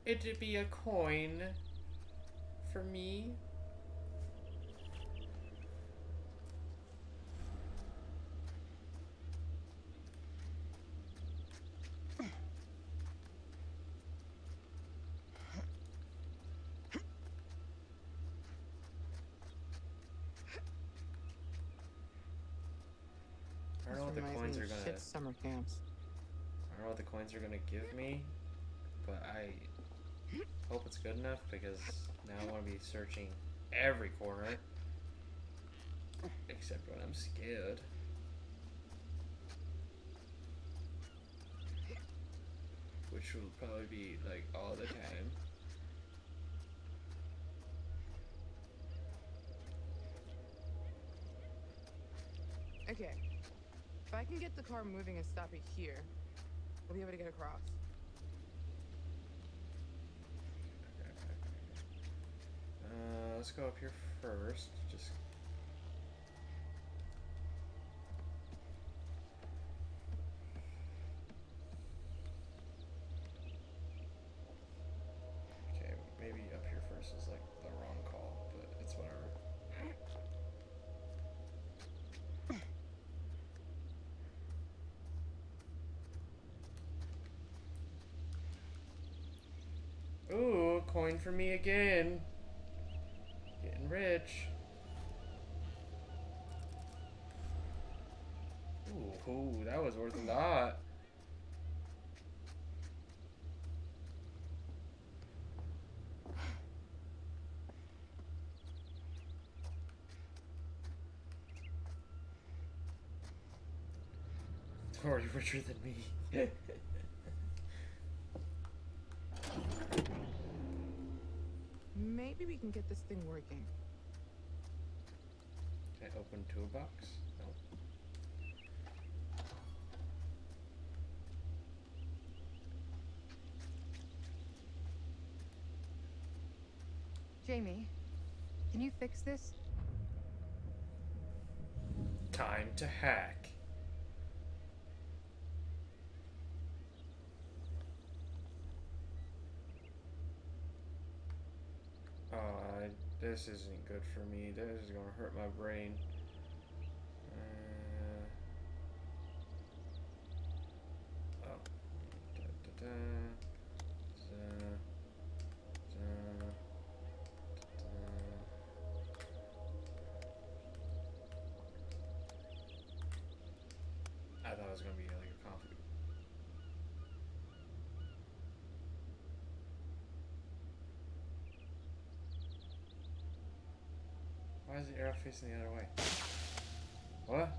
It'd be a coin for me. I don't know what the coins are gonna. Shit summer camps. I don't know what the coins are gonna give me, but I hope it's good enough because now I want to be searching every corner, except when I'm scared. Which will probably be like all the time. Okay. If I can get the car moving and stop it here, we'll be able to get across. Let's go up here first. Just. Okay, maybe up here first is like the wrong call, but it's whatever. Ooh, coin for me again. Getting rich. Ooh, that was worth a lot. It's already richer than me. Maybe we can get this thing working. Can I open toolbox? No. Jamie, can you fix this? Time to hack. Oh, this isn't good for me. This is gonna hurt my brain. Oh. Da, da, da. I thought it was gonna be like a conflict. Why is the arrow facing the other way? What?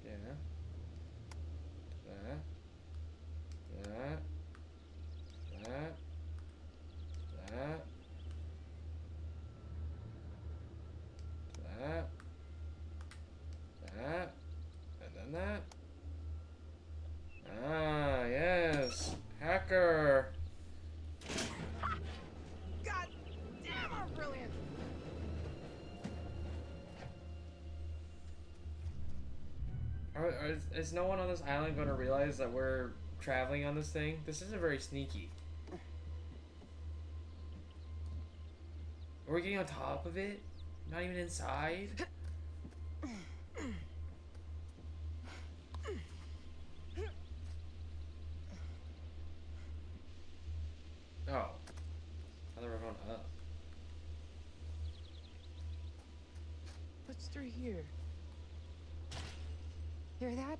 Yeah. That. That. That. That. That. That. And then that. Ah, yes. Hacker. God damn, I'm brilliant. Is no one on this island going to realize that we're traveling on this thing? This isn't very sneaky. Are we getting on top of it? Not even inside? Oh. I thought we were going up. What's through here? Hear that?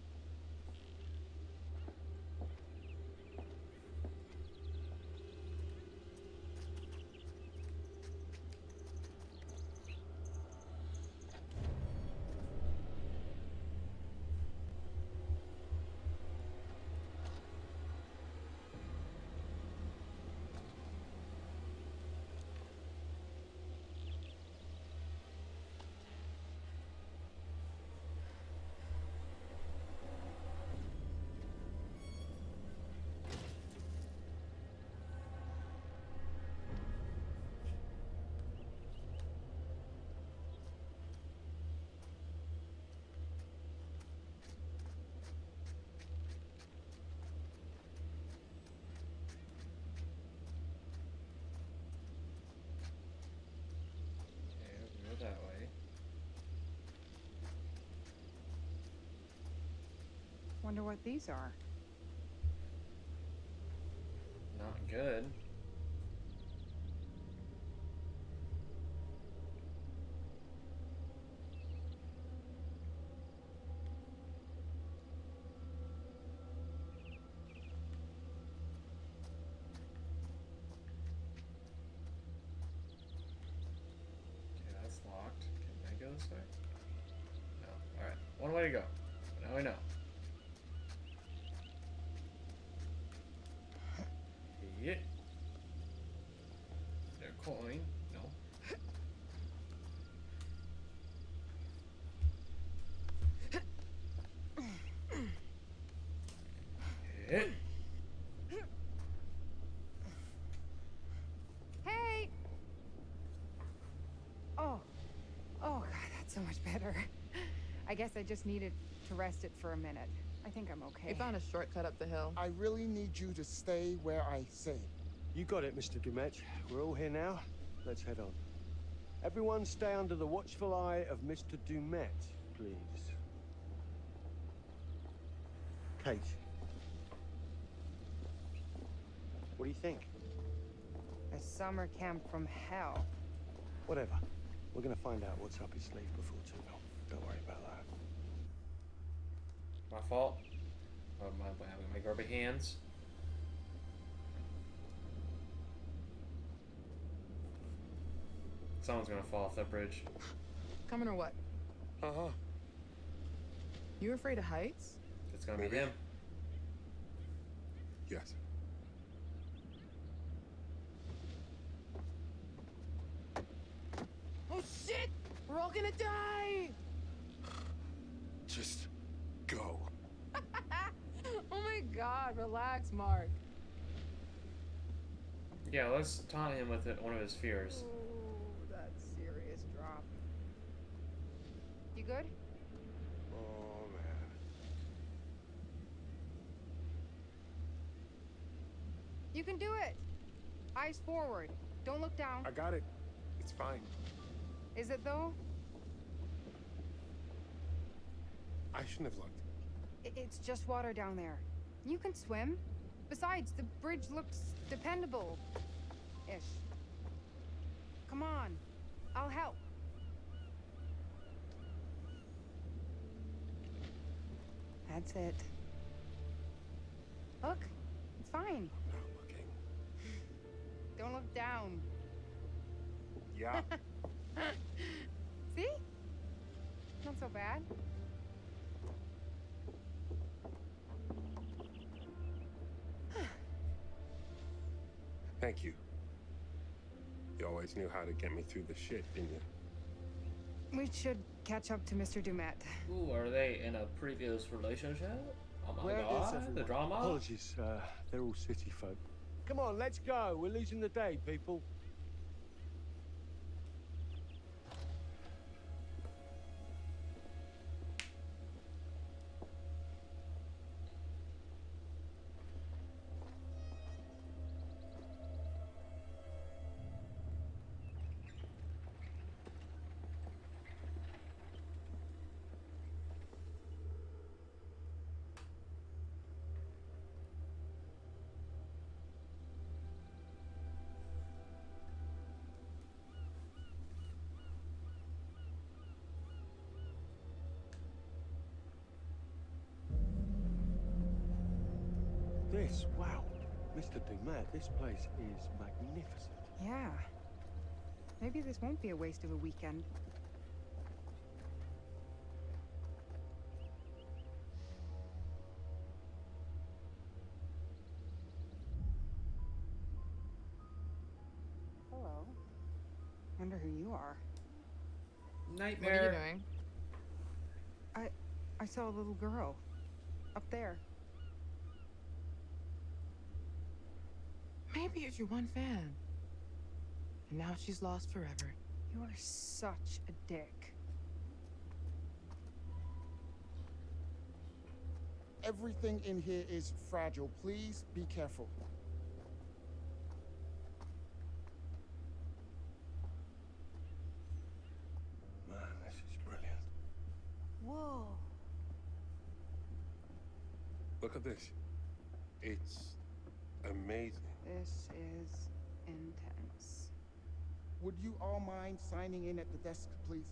That way. Wonder what these are. Not good. Locked. Can I go this way? No. Alright. One way to go. Now we know. Yeah. Their coin. No. Hit. Hey! Oh. Oh, God, that's so much better. I guess I just needed to rest it for a minute. I think I'm okay. We found a shortcut up the hill. I really need you to stay where I say. You got it, Mr. Dumet. We're all here now. Let's head on. Everyone stay under the watchful eye of Mr. Dumet, please. Kate. What do you think? A summer camp from hell. Whatever. We're gonna find out what's up his sleeve before too long. Don't worry about that. My fault. Oh, my grubby hands. Someone's gonna fall off that bridge. Coming or what? Uh-huh. You afraid of heights? It's gonna be Maybe. him. Yes. Oh shit! We're all gonna die! Just go. Oh my god, relax, Mark. Yeah, let's taunt him with one of his fears. Oh, that's serious drop. You good? Oh, man. You can do it. Eyes forward. Don't look down. I got it. It's fine. Is it though? I shouldn't have looked. It's just water down there. You can swim. Besides, the bridge looks dependable-ish. Come on. I'll help. That's it. Look. It's fine. I'm not looking. Don't look down. Yeah. See? Not so bad. Thank you. You always knew how to get me through the shit, didn't you? We should catch up to Mr. Dumet. Ooh, are they in a previous relationship? Oh my Where is god, everyone? the drama? Apologies, they're all city folk. Come on, let's go. We're losing the day, people. This, wow. Mr. Dumet, this place is magnificent. Yeah. Maybe this won't be a waste of a weekend. Hello. Wonder who you are. Nightmare. What are you doing? I saw a little girl. Up there. Maybe it's your one fan. And now she's lost forever. You are such a dick. Everything in here is fragile. Please be careful. Man, this is brilliant. Whoa. Look at this. It's amazing. This is intense. Would you all mind signing in at the desk, please?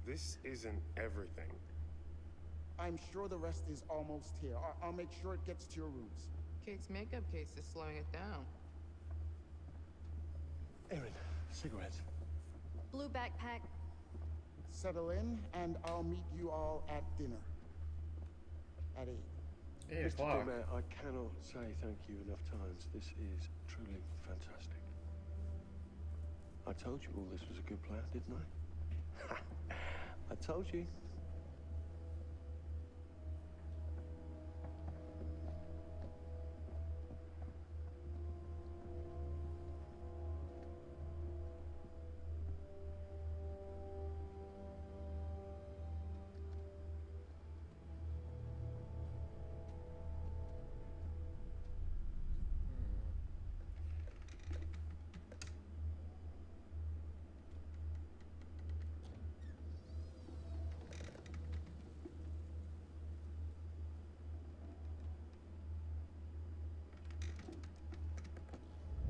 This isn't everything. I'm sure the rest is almost here. I'll make sure it gets to your rooms. Kate's makeup case is slowing it down. Erin, cigarettes. Blue backpack. Settle in, and I'll meet you all at dinner. At 8. 8 Mr. o'clock. Dumet, I cannot say thank you enough times. This is truly fantastic. I told you all this was a good plan, didn't I? I told you.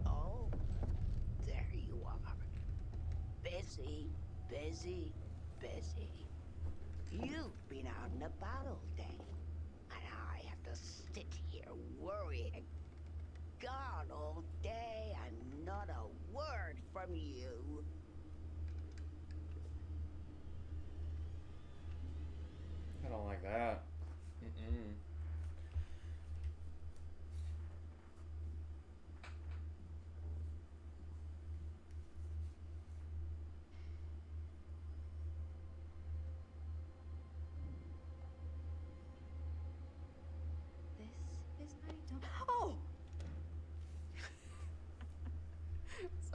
Oh, there you are. Busy, busy, busy. You've been out and about all day, and I have to sit here worrying. Gone all day and not a word from you.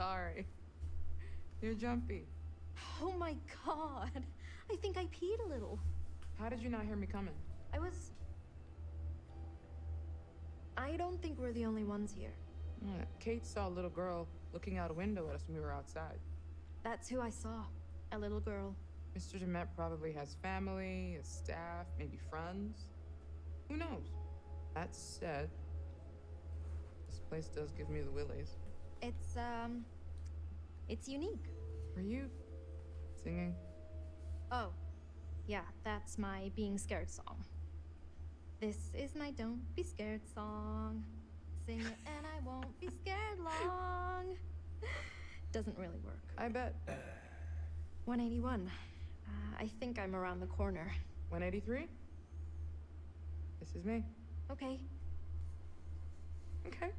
Sorry. You're jumpy. Oh my god. I think I peed a little. How did you not hear me coming? I don't think we're the only ones here. Kate saw a little girl looking out a window at us when we were outside. That's who I saw. A little girl. Mr. Demet probably has family, a staff, maybe friends. Who knows? That said, this place does give me the willies. It's unique. Were you singing? Oh, yeah, that's my being scared song. This is my don't be scared song. Sing it and I won't be scared long. Doesn't really work. I bet. 181. I think I'm around the corner. 183? This is me. Okay. Okay.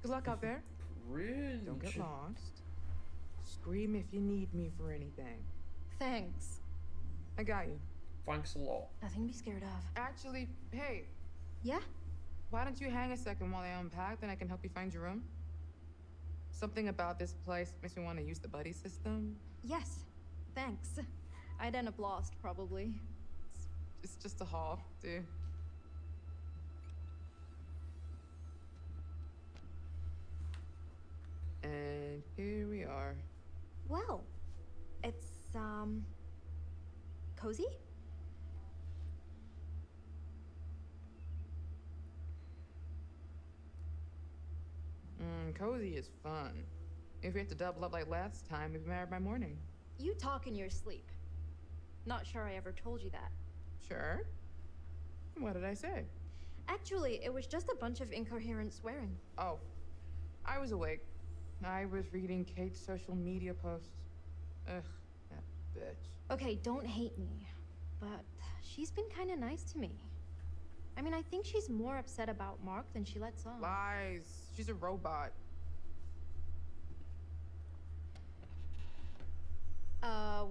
Good luck out there. Cringe. Don't get lost. Scream if you need me for anything. Thanks. I got you. Thanks a lot. Nothing to be scared of. Actually, hey. Yeah? Why don't you hang a second while I unpack, then I can help you find your room? Something about this place makes me want to use the buddy system. Yes. Thanks. I'd end up lost, probably. It's just a hall, dude. And here we are. Well, it's, cozy? Cozy is fun. If we have to double up like last time, we'd be married by morning. You talk in your sleep. Not sure I ever told you that. Sure. What did I say? Actually, it was just a bunch of incoherent swearing. Oh, I was awake. I was reading Kate's social media posts. Ugh, that bitch. Okay, don't hate me, but she's been kind of nice to me. I mean, I think she's more upset about Mark than she lets on. Lies. She's a robot.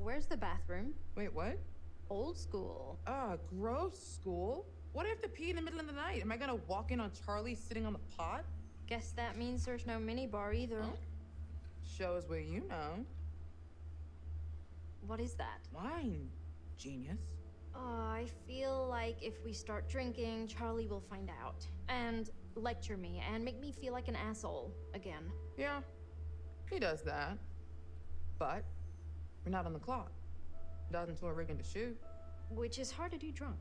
Where's the bathroom? Wait, what? Old school. Gross school? What if I have to pee in the middle of the night? Am I gonna walk in on Charlie sitting on the pot? Guess that means there's no minibar either. Huh? Shows what you know. What is that? Wine, genius. I feel like if we start drinking, Charlie will find out. And lecture me and make me feel like an asshole again. Yeah, he does that. But we're not on the clock. Not until we're rigging to shoot. Which is hard to do drunk.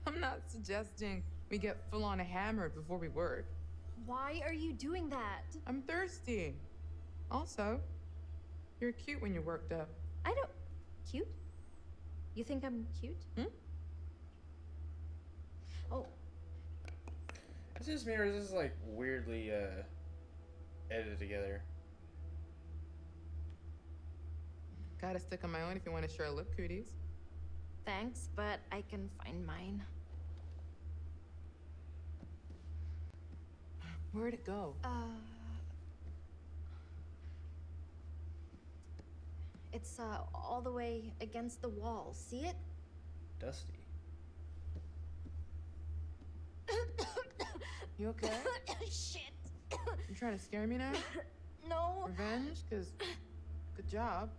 I'm not suggesting we get full-on hammered before we work. Why are you doing that? I'm thirsty. Also, you're cute when you're worked up. I don't... Cute? You think I'm cute? Oh. Is this me or is this like weirdly edited together? Gotta stick on my own if you want to share lip cooties. Thanks, but I can find mine. Where'd it go? It's all the way against the wall. See it? Dusty. You okay? Shit. You trying to scare me now? No. Revenge? Cause good job.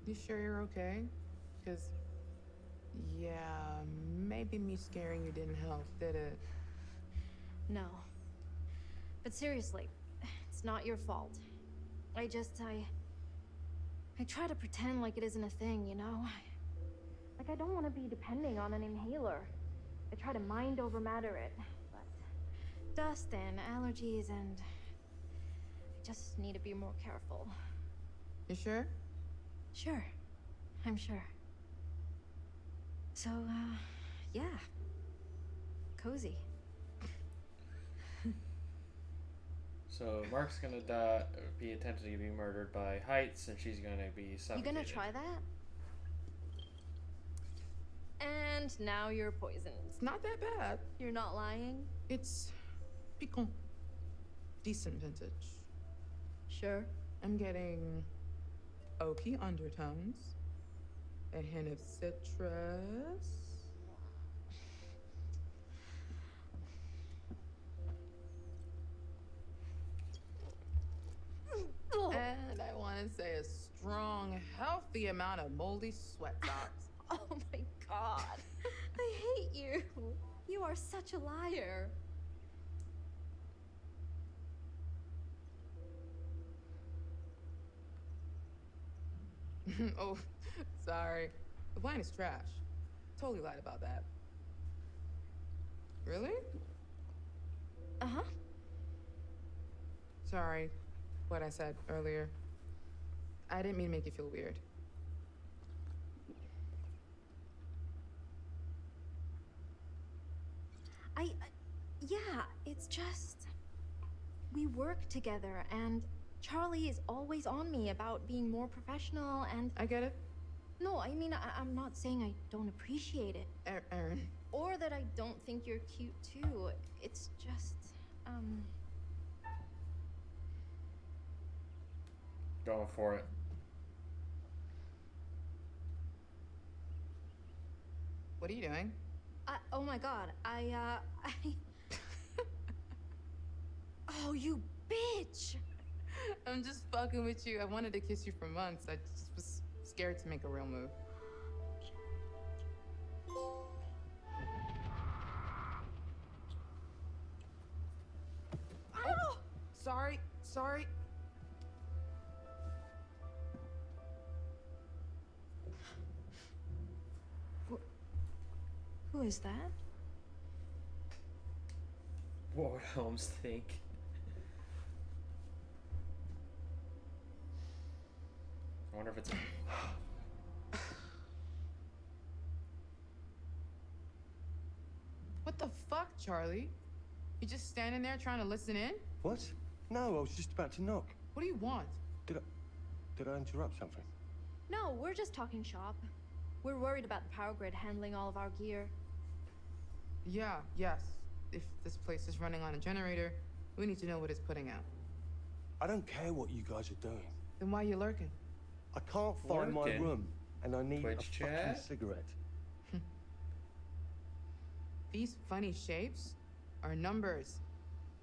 You sure you're okay? Cause yeah, maybe me scaring you didn't help, did it? No. But seriously, it's not your fault. I try to pretend like it isn't a thing, you know? Like, I don't want to be depending on an inhaler. I try to mind over matter it, but dust and allergies and I just need to be more careful. You sure? Sure. I'm sure. So, yeah. Cozy. So Mark's gonna be attempted to be murdered by Heights, and she's gonna be suffocated. You gonna try that? And now you're poisoned. It's not that bad. You're not lying? It's piquant. Decent vintage. Sure. I'm getting oaky undertones, a hint of citrus. And I want to say a strong, healthy amount of moldy sweat socks. Oh my god. I hate you. You are such a liar. Oh, sorry. The wine is trash. Totally lied about that. Really? Uh-huh. Sorry, what I said earlier. I didn't mean to make you feel weird. Yeah, it's just... We work together, and Charlie is always on me about being more professional, and... I get it. No, I mean, I'm not saying I don't appreciate it. Erin. Or that I don't think you're cute, too. It's just, Going for it. What are you doing? Oh my god, Oh, you bitch! I'm just fucking with you. I wanted to kiss you for months. I just was scared to make a real move. Oh! Sorry. Who is that? What would Holmes think? I wonder if it's a... What the fuck, Charlie? You just standing there trying to listen in? What? No, I was just about to knock. What do you want? Did I interrupt something? No, we're just talking shop. We're worried about the power grid handling all of our gear. Yes. If this place is running on a generator, we need to know what it's putting out. I don't care what you guys are doing. Then why are you lurking? I can't find my Lurking? room, and I need Twitch a fucking chat? cigarette. These funny shapes are numbers.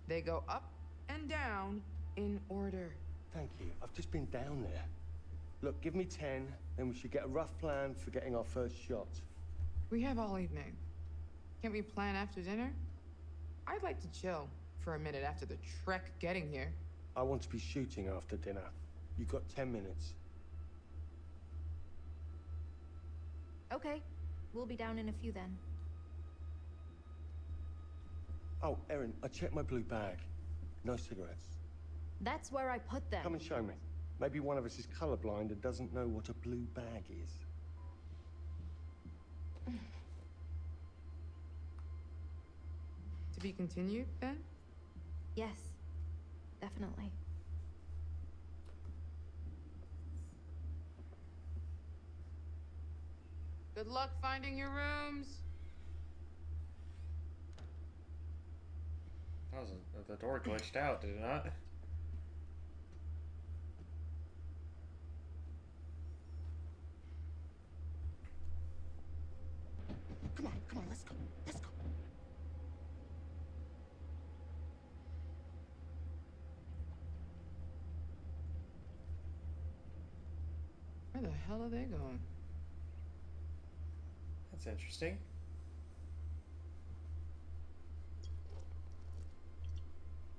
They go up and down in order. Thank you. I've just been down there. Look, give me 10, then we should get a rough plan for getting our first shot. We have all evening. Can't we plan after dinner? I'd like to chill for a minute after the trek getting here. I want to be shooting after dinner. You've got 10 minutes. Okay, we'll be down in a few then. Oh, Erin, I checked my blue bag. No cigarettes. That's where I put them. Come and show me. Maybe one of us is colorblind and doesn't know what a blue bag is. To be continued, then? Yes, definitely. Good luck finding your rooms. That was the door glitched out, did it not? Come on, let's go. Where the hell are they going? That's interesting.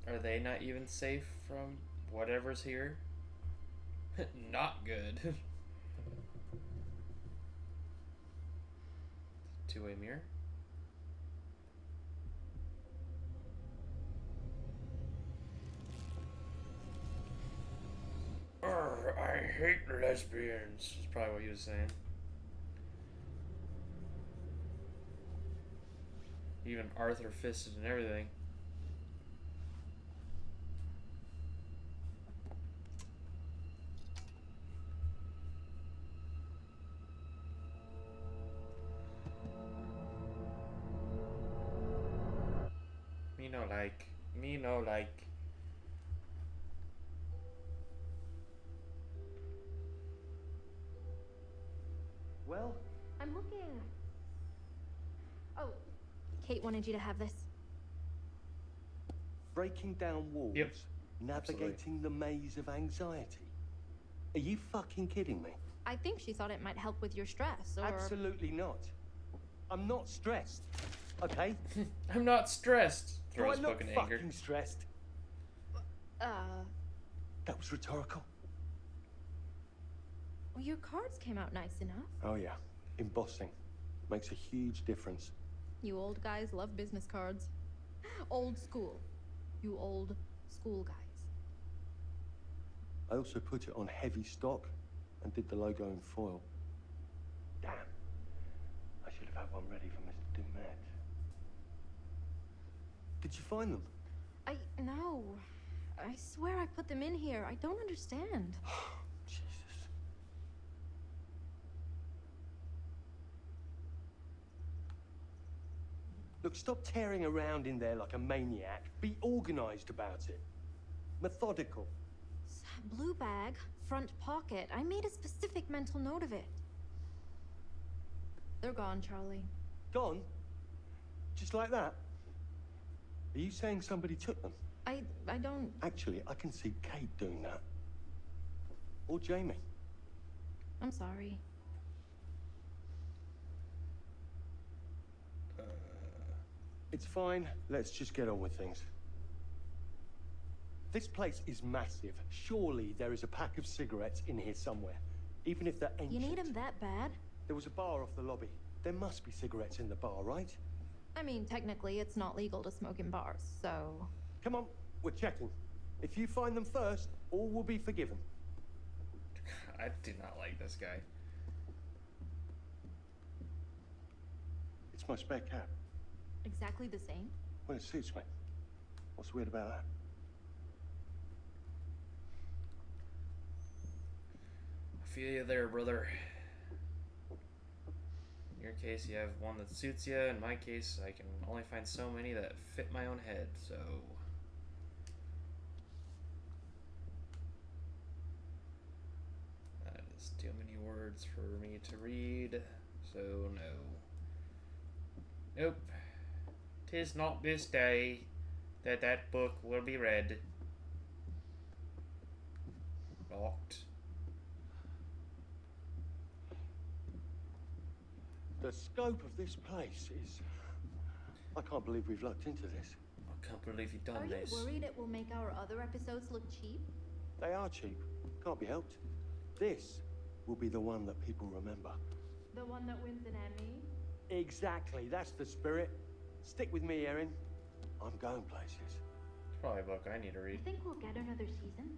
Are they not even safe from whatever's here? Not good. Two-way mirror. I hate lesbians. Is probably what he was saying. Even Arthur fisted and everything. You know, like Me no like. Well, I'm looking. Oh, Kate wanted you to have this. breaking down walls, Yep. navigating the maze of anxiety. Are you fucking kidding me? I think she thought it might help with your stress, or... Absolutely not. I'm not stressed, okay? I'm not stressed. Do Throws I book look in anger. fucking stressed? That was rhetorical. Well, your cards came out nice enough. Oh yeah, embossing. Makes a huge difference. You old guys love business cards. Old school. You old school guys. I also put it on heavy stock and did the logo in foil. Damn. I should have had one ready for Mr. Dumet. Did you find them? No. I swear I put them in here. I don't understand. Jesus. Look, stop tearing around in there like a maniac. Be organized about it. Methodical. Blue bag, front pocket. I made a specific mental note of it. They're gone, Charlie. Gone? Just like that? Are you saying somebody took them? I don't... Actually, I can see Kate doing that. Or Jamie. I'm sorry. It's fine. Let's just get on with things. This place is massive. Surely there is a pack of cigarettes in here somewhere. Even if they're ancient. You need them that bad? There was a bar off the lobby. There must be cigarettes in the bar, right? I mean, technically, it's not legal to smoke in bars, so... Come on, we're checking. If you find them first, all will be forgiven. I do not like this guy. It's my spare cap. Exactly the same? Well, it suits me. What's weird about that? I feel you there, brother. In your case, you have one that suits you. In my case, I can only find so many that fit my own head, so... That is too many words for me to read, so no. Nope. 'Tis not this day that that book will be read. Locked. The scope of this place is... I can't believe we've looked into this. I can't believe you've done Are this. you worried it will make our other episodes look cheap? They are cheap. Can't be helped. This will be the one that people remember. The one that wins an Emmy? Exactly. That's the spirit. Stick with me, Erin. I'm going places. It's probably a book I need to read. You think we'll get another season?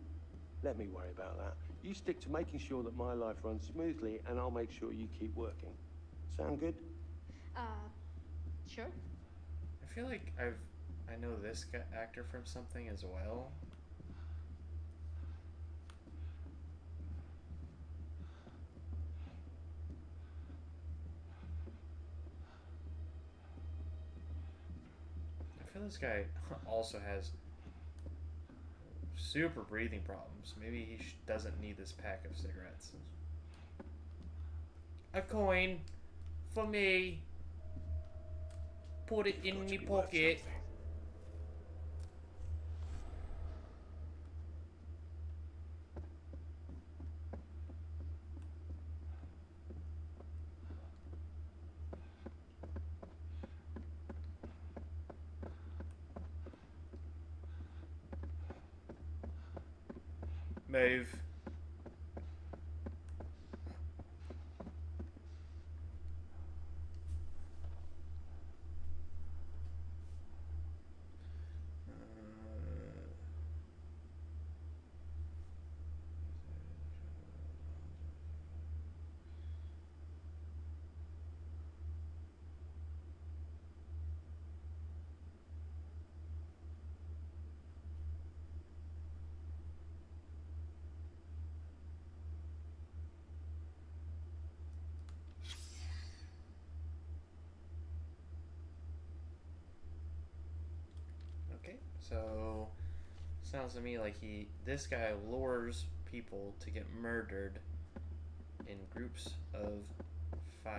Let me worry about that. You stick to making sure that my life runs smoothly, and I'll make sure you keep working. Sound good? Sure. I feel like I know this actor from something as well. I feel this guy also has super breathing problems. Maybe he doesn't need this pack of cigarettes. A coin for me. Put it in me pocket. Move. So, sounds to me like this guy lures people to get murdered in groups of 5.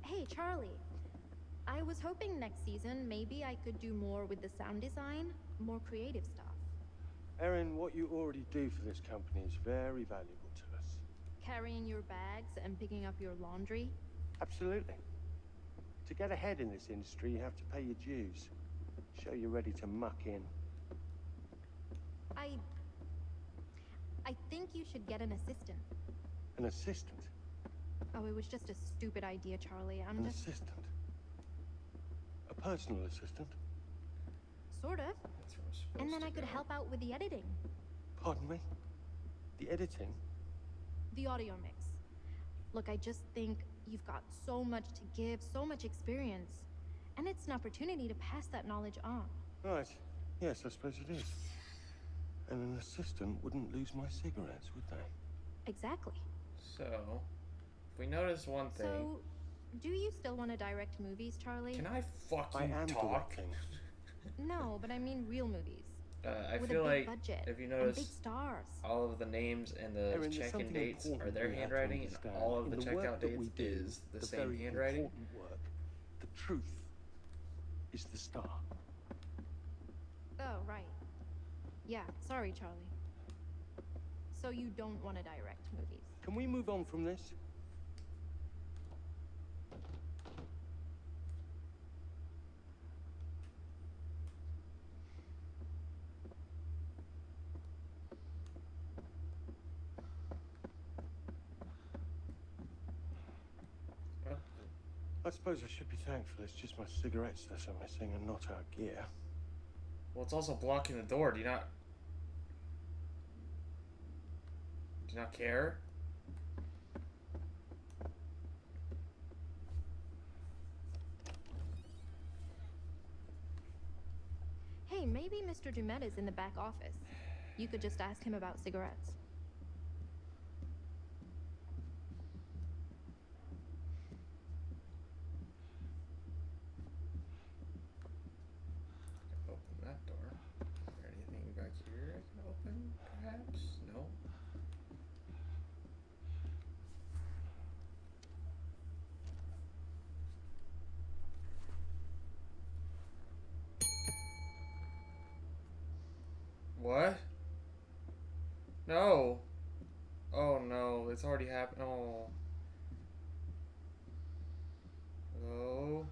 Hey, Charlie. I was hoping next season maybe I could do more with the sound design, more creative stuff. Erin, what you already do for this company is very valuable to us. Carrying your bags and picking up your laundry. Absolutely. To get ahead in this industry, you have to pay your dues. Show you're ready to muck in. I think you should get an assistant. An assistant? Oh, it was just a stupid idea, Charlie. An assistant? A personal assistant? Sort of. That's where I'm supposed And then to I could go. help out with the editing. Pardon me? The editing? The audio mix. Look, I just think you've got so much to give, so much experience. And it's an opportunity to pass that knowledge on. Right. Yes, I suppose it is. And an assistant wouldn't lose my cigarettes, would they? Exactly. So, if we notice one thing. So, do you still want to direct movies, Charlie? Can I fucking I am talk? directing. No, but I mean real movies. I with feel a big like budget if you and big notice, stars. all of the names and the Erin, there's check-in something dates are important their we have to handwriting, and understand. all of In the the work checkout that we dates do, is the same very handwriting. important work, the truth is the star. Oh, right. Yeah, sorry, Charlie. So you don't want to direct movies? Can we move on from this? I suppose I should be thankful it's just my cigarettes that are missing and not our gear. Well, it's also blocking the door. Do you not care? Hey, maybe Mr. Dumet is in the back office. You could just ask him about cigarettes. Open that door. Is there anything back here I can open, perhaps? No. What? No. Oh no, it's already happened. Oh. Hello?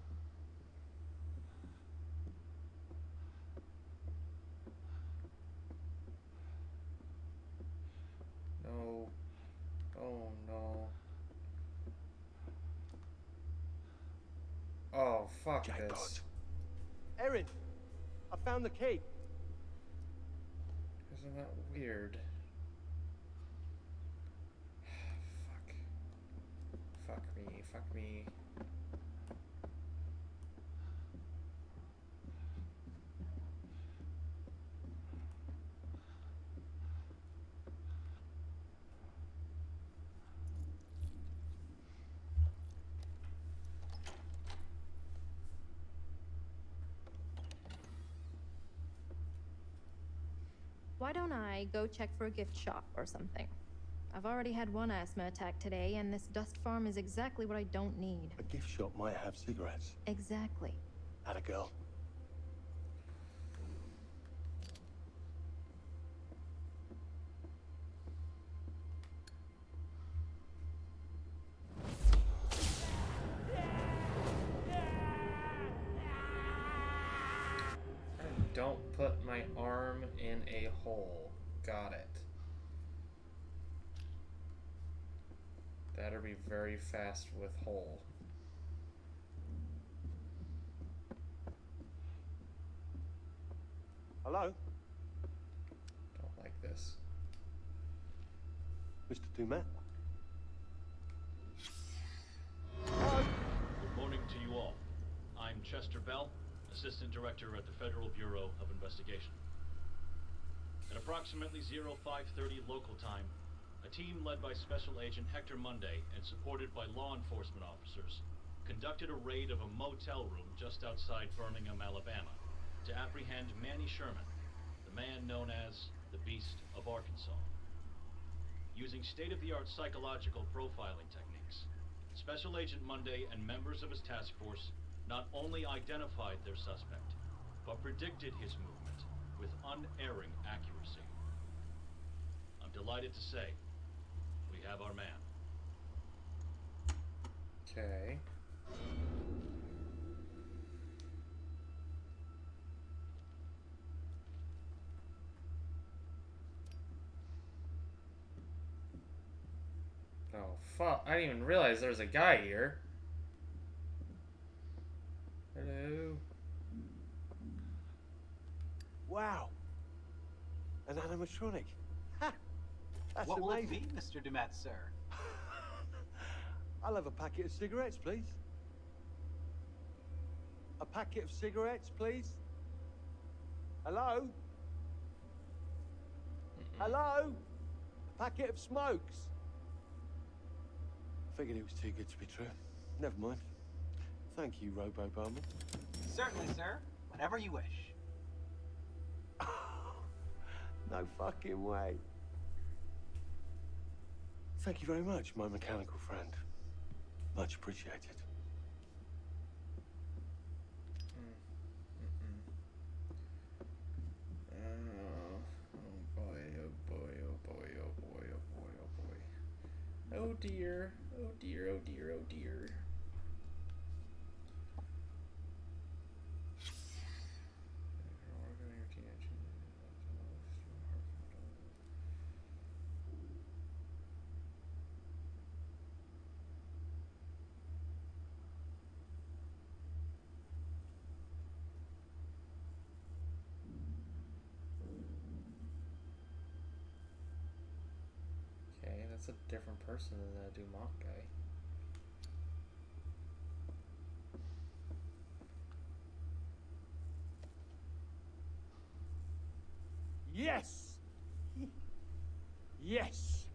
No. Oh no. Oh, fuck this. Erin, I found the key. Isn't that weird? Fuck. Fuck me. Fuck me. Why don't I go check for a gift shop or something? I've already had one asthma attack today, and this dust farm is exactly what I don't need. A gift shop might have cigarettes. Exactly. Atta girl. Don't put my arm in a hole. Got it. That'll be very fast with hole. Hello? Don't like this. Mr. Dumet? Good morning to you all. I'm Chester Bell, Assistant Director at the Federal Bureau of Investigation. At approximately 0530 local time, a team led by Special Agent Hector Monday and supported by law enforcement officers conducted a raid of a motel room just outside Birmingham, Alabama, to apprehend Manny Sherman, the man known as the Beast of Arkansas. Using state-of-the-art psychological profiling techniques, Special Agent Monday and members of his task force not only identified their suspect, but predicted his movement with unerring accuracy. I'm delighted to say, we have our man. Okay. Oh, fuck. I didn't even realize there was a guy here. Hello. Wow. An animatronic. Ha! That's What will it amazing. be, Mr. Dumet, sir? I'll have a packet of cigarettes, please. A packet of cigarettes, please. Hello? Hello? A packet of smokes. Figured it was too good to be true. Never mind. Thank you, Robo Barman. Certainly, sir. Whenever you wish. No fucking way. Thank you very much, my mechanical friend. Much appreciated. Oh boy, oh boy, oh boy, oh boy, oh boy, oh boy. Oh dear, oh dear, oh dear, oh dear. Okay, that's a different person than that Dumont guy. Yes! Yes!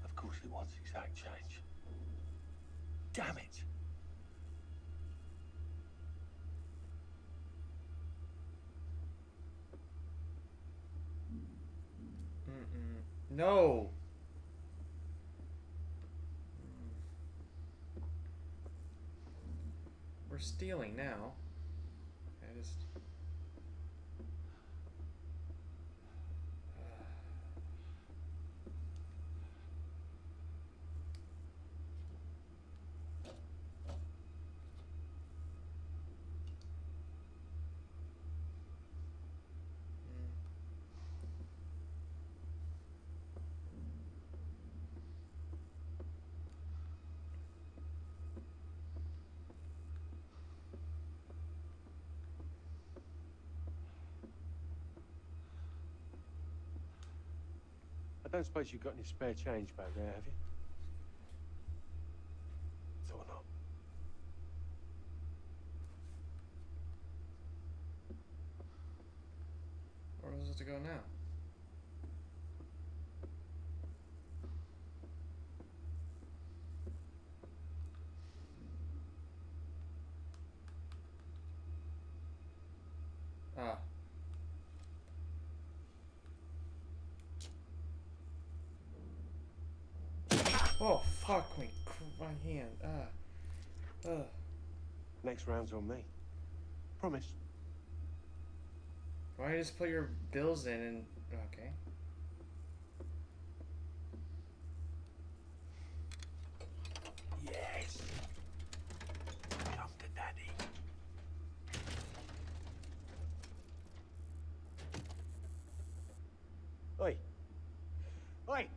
Of course it wants exact change. Damn it! No! We're stealing now. I just... I don't suppose you've got any spare change back there, have you? Thought not. Where was it to go now? Ah. Oh, fuck me. My hand. Next round's on me. Promise. Why don't you just put your bills in and... Okay. Yes. Come to daddy. Oi. Oi.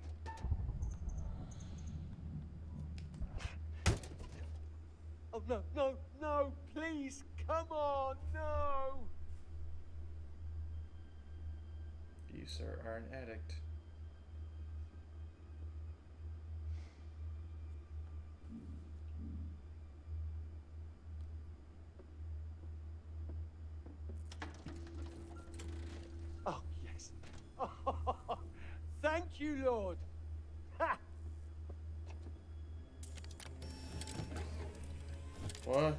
Oh, no, no, no, please, come on, no! You, sir, are an addict. Oh, yes. Oh, thank you, Lord. Ha! What?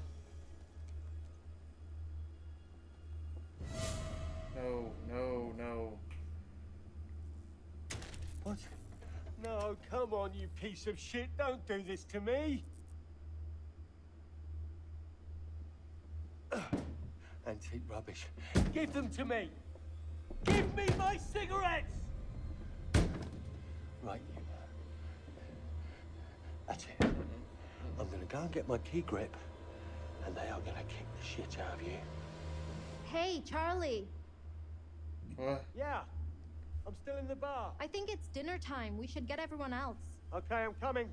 No, no, no. What? No, come on, you piece of shit. Don't do this to me. Antique rubbish. Give them to me. Give me my cigarettes! Right, you. That's it. I'm gonna go and get my key grip, and they are gonna kick the shit out of you. Hey, Charlie. What? Yeah, I'm still in the bar. I think it's dinner time. We should get everyone else. Okay, I'm coming.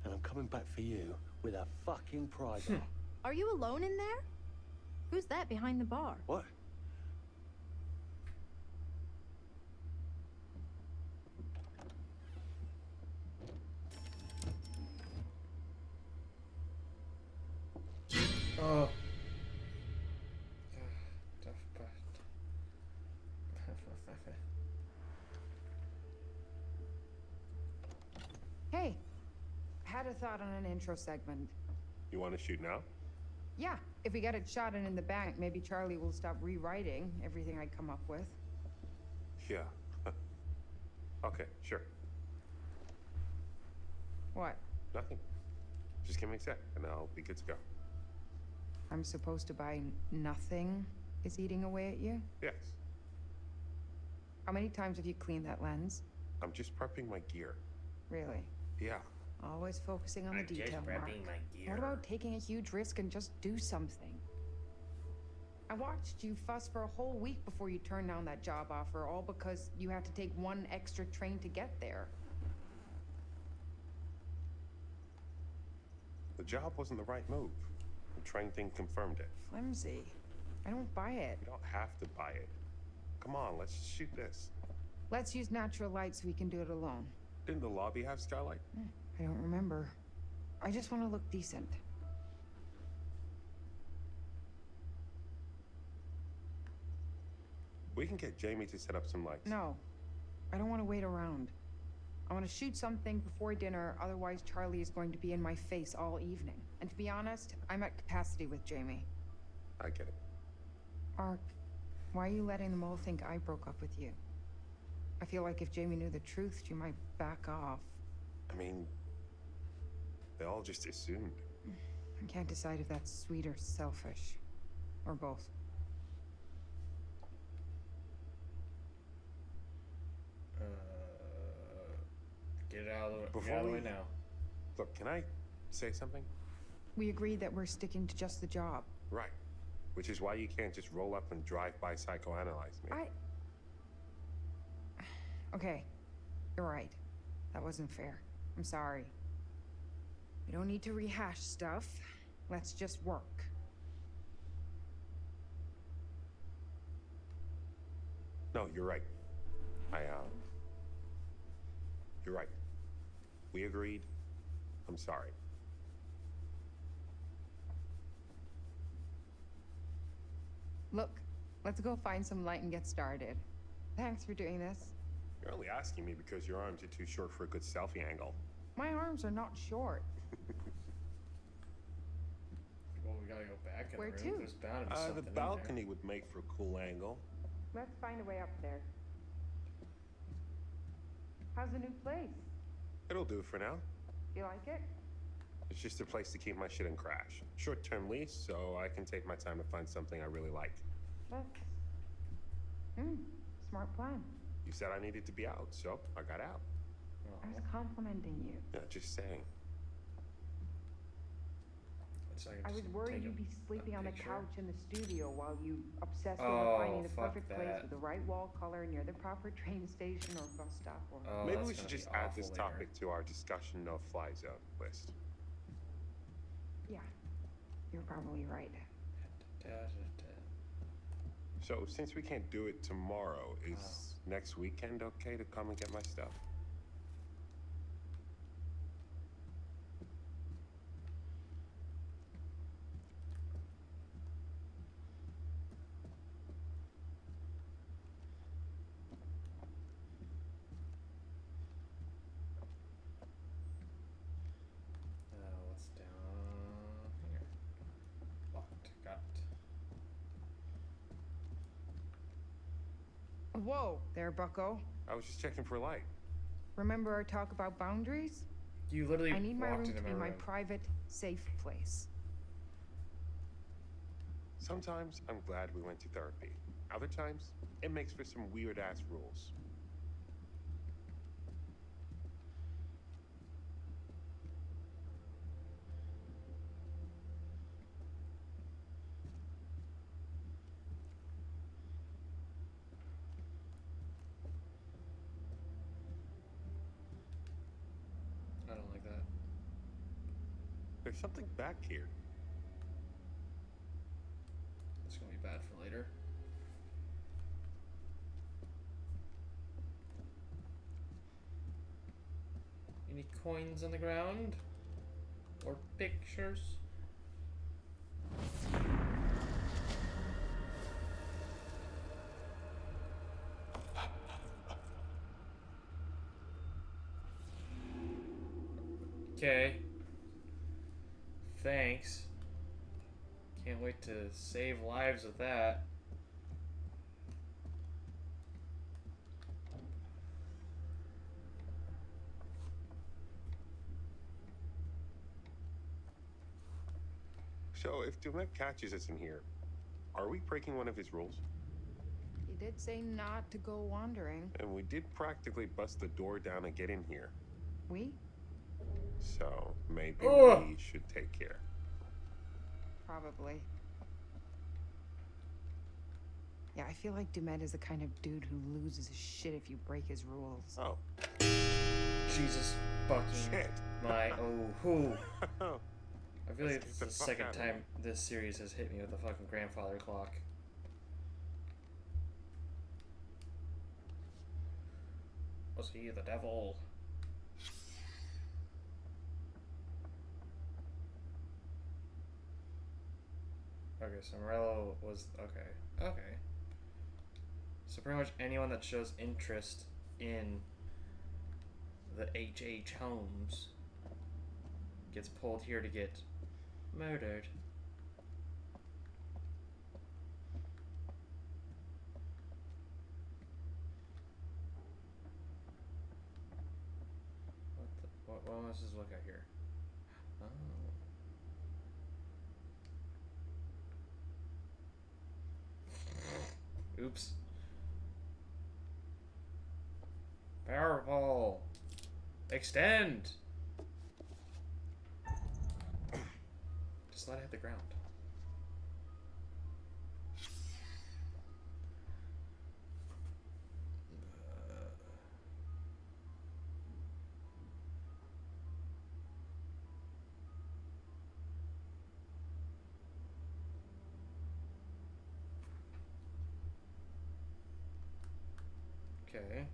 And I'm coming back for you with a fucking private. Are you alone in there? Who's that behind the bar? What? Oh. Hey, had a thought on an intro segment. You want to shoot now? Yeah, if we get it shot and in the bank, maybe Charlie will stop rewriting everything I come up with. Yeah. Okay, sure. What? Nothing. Just give me a sec, and I'll be good to go. I'm supposed to buy nothing is eating away at you? Yes. How many times have you cleaned that lens? I'm just prepping my gear. Really? Yeah. Always focusing on the detail, Mark. What about taking a huge risk and just do something? I watched you fuss for a whole week before you turned down that job offer, all because you had to take one extra train to get there. The job wasn't the right move. The train thing confirmed it. Flimsy. I don't buy it. You don't have to buy it. Come on, let's just shoot this. Let's use natural light so we can do it alone. Didn't the lobby have skylight? I don't remember. I just want to look decent. We can get Jamie to set up some lights. No. I don't want to wait around. I want to shoot something before dinner, otherwise Charlie is going to be in my face all evening. And to be honest, I'm at capacity with Jamie. I get it. Ark, why are you letting them all think I broke up with you? I feel like if Jamie knew the truth, she might back off. I mean, they all just assumed. I can't decide if that's sweet or selfish. Or both. Get it out of the way now. Look, can I say something? We agreed that we're sticking to just the job. Right. Which is why you can't just roll up and drive-by psychoanalyze me. Okay. You're right. That wasn't fair. I'm sorry. We don't need to rehash stuff. Let's just work. No, you're right. You're right. We agreed. I'm sorry. Look, let's go find some light and get started. Thanks for doing this. You're only asking me because your arms are too short for a good selfie angle. My arms are not short. Well, we gotta go back in Where the room. to? There's bound to be something The in balcony would make for a cool angle. Let's find a way up there. How's the new place? It'll do for now. You like it? It's just a place to keep my shit in crash. Short-term lease, so I can take my time to find something I really like. That's... smart plan. You said I needed to be out, so I got out. I was complimenting you. Yeah, just saying. I was worried you'd be sleeping on the picture. couch in the studio while you obsessed Oh, over finding the fuck perfect place that. with the right wall color near the proper train station or bus stop or... Oh, Maybe that's we gonna should be just add awful this later. topic to our discussion no-fly zone list. Yeah, you're probably right. So, since we can't do it tomorrow, is Oh. next weekend okay to come and get my stuff? What's down here? Whoa there, bucko. I was just checking for a light. Remember our talk about boundaries? You literally I need my walked room into to my be my room. private, safe place. Sometimes I'm glad we went to therapy. Other times, it makes for some weird-ass rules. I don't like that. There's something back here. It's gonna be bad for later. Any coins on the ground? Or pictures? Okay. Thanks. Can't wait to save lives with that. So, if Dumet catches us in here, are we breaking one of his rules? He did say not to go wandering. And we did practically bust the door down and get in here. We? So, maybe Ugh. we should take care. Probably. Yeah, I feel like Dumet is the kind of dude who loses his shit if you break his rules. Oh. Jesus fucking Shit. my oh. I feel like Let's it's get the the fuck second outta time here. this series has hit me with a fucking grandfather clock. Was he the devil? Okay, so Morello was okay. Okay. So pretty much anyone that shows interest in the H.H. Holmes gets pulled here to get murdered. What must this look at here? Oh. Oops. Powerball. Extend. Just let it hit the ground. Okay.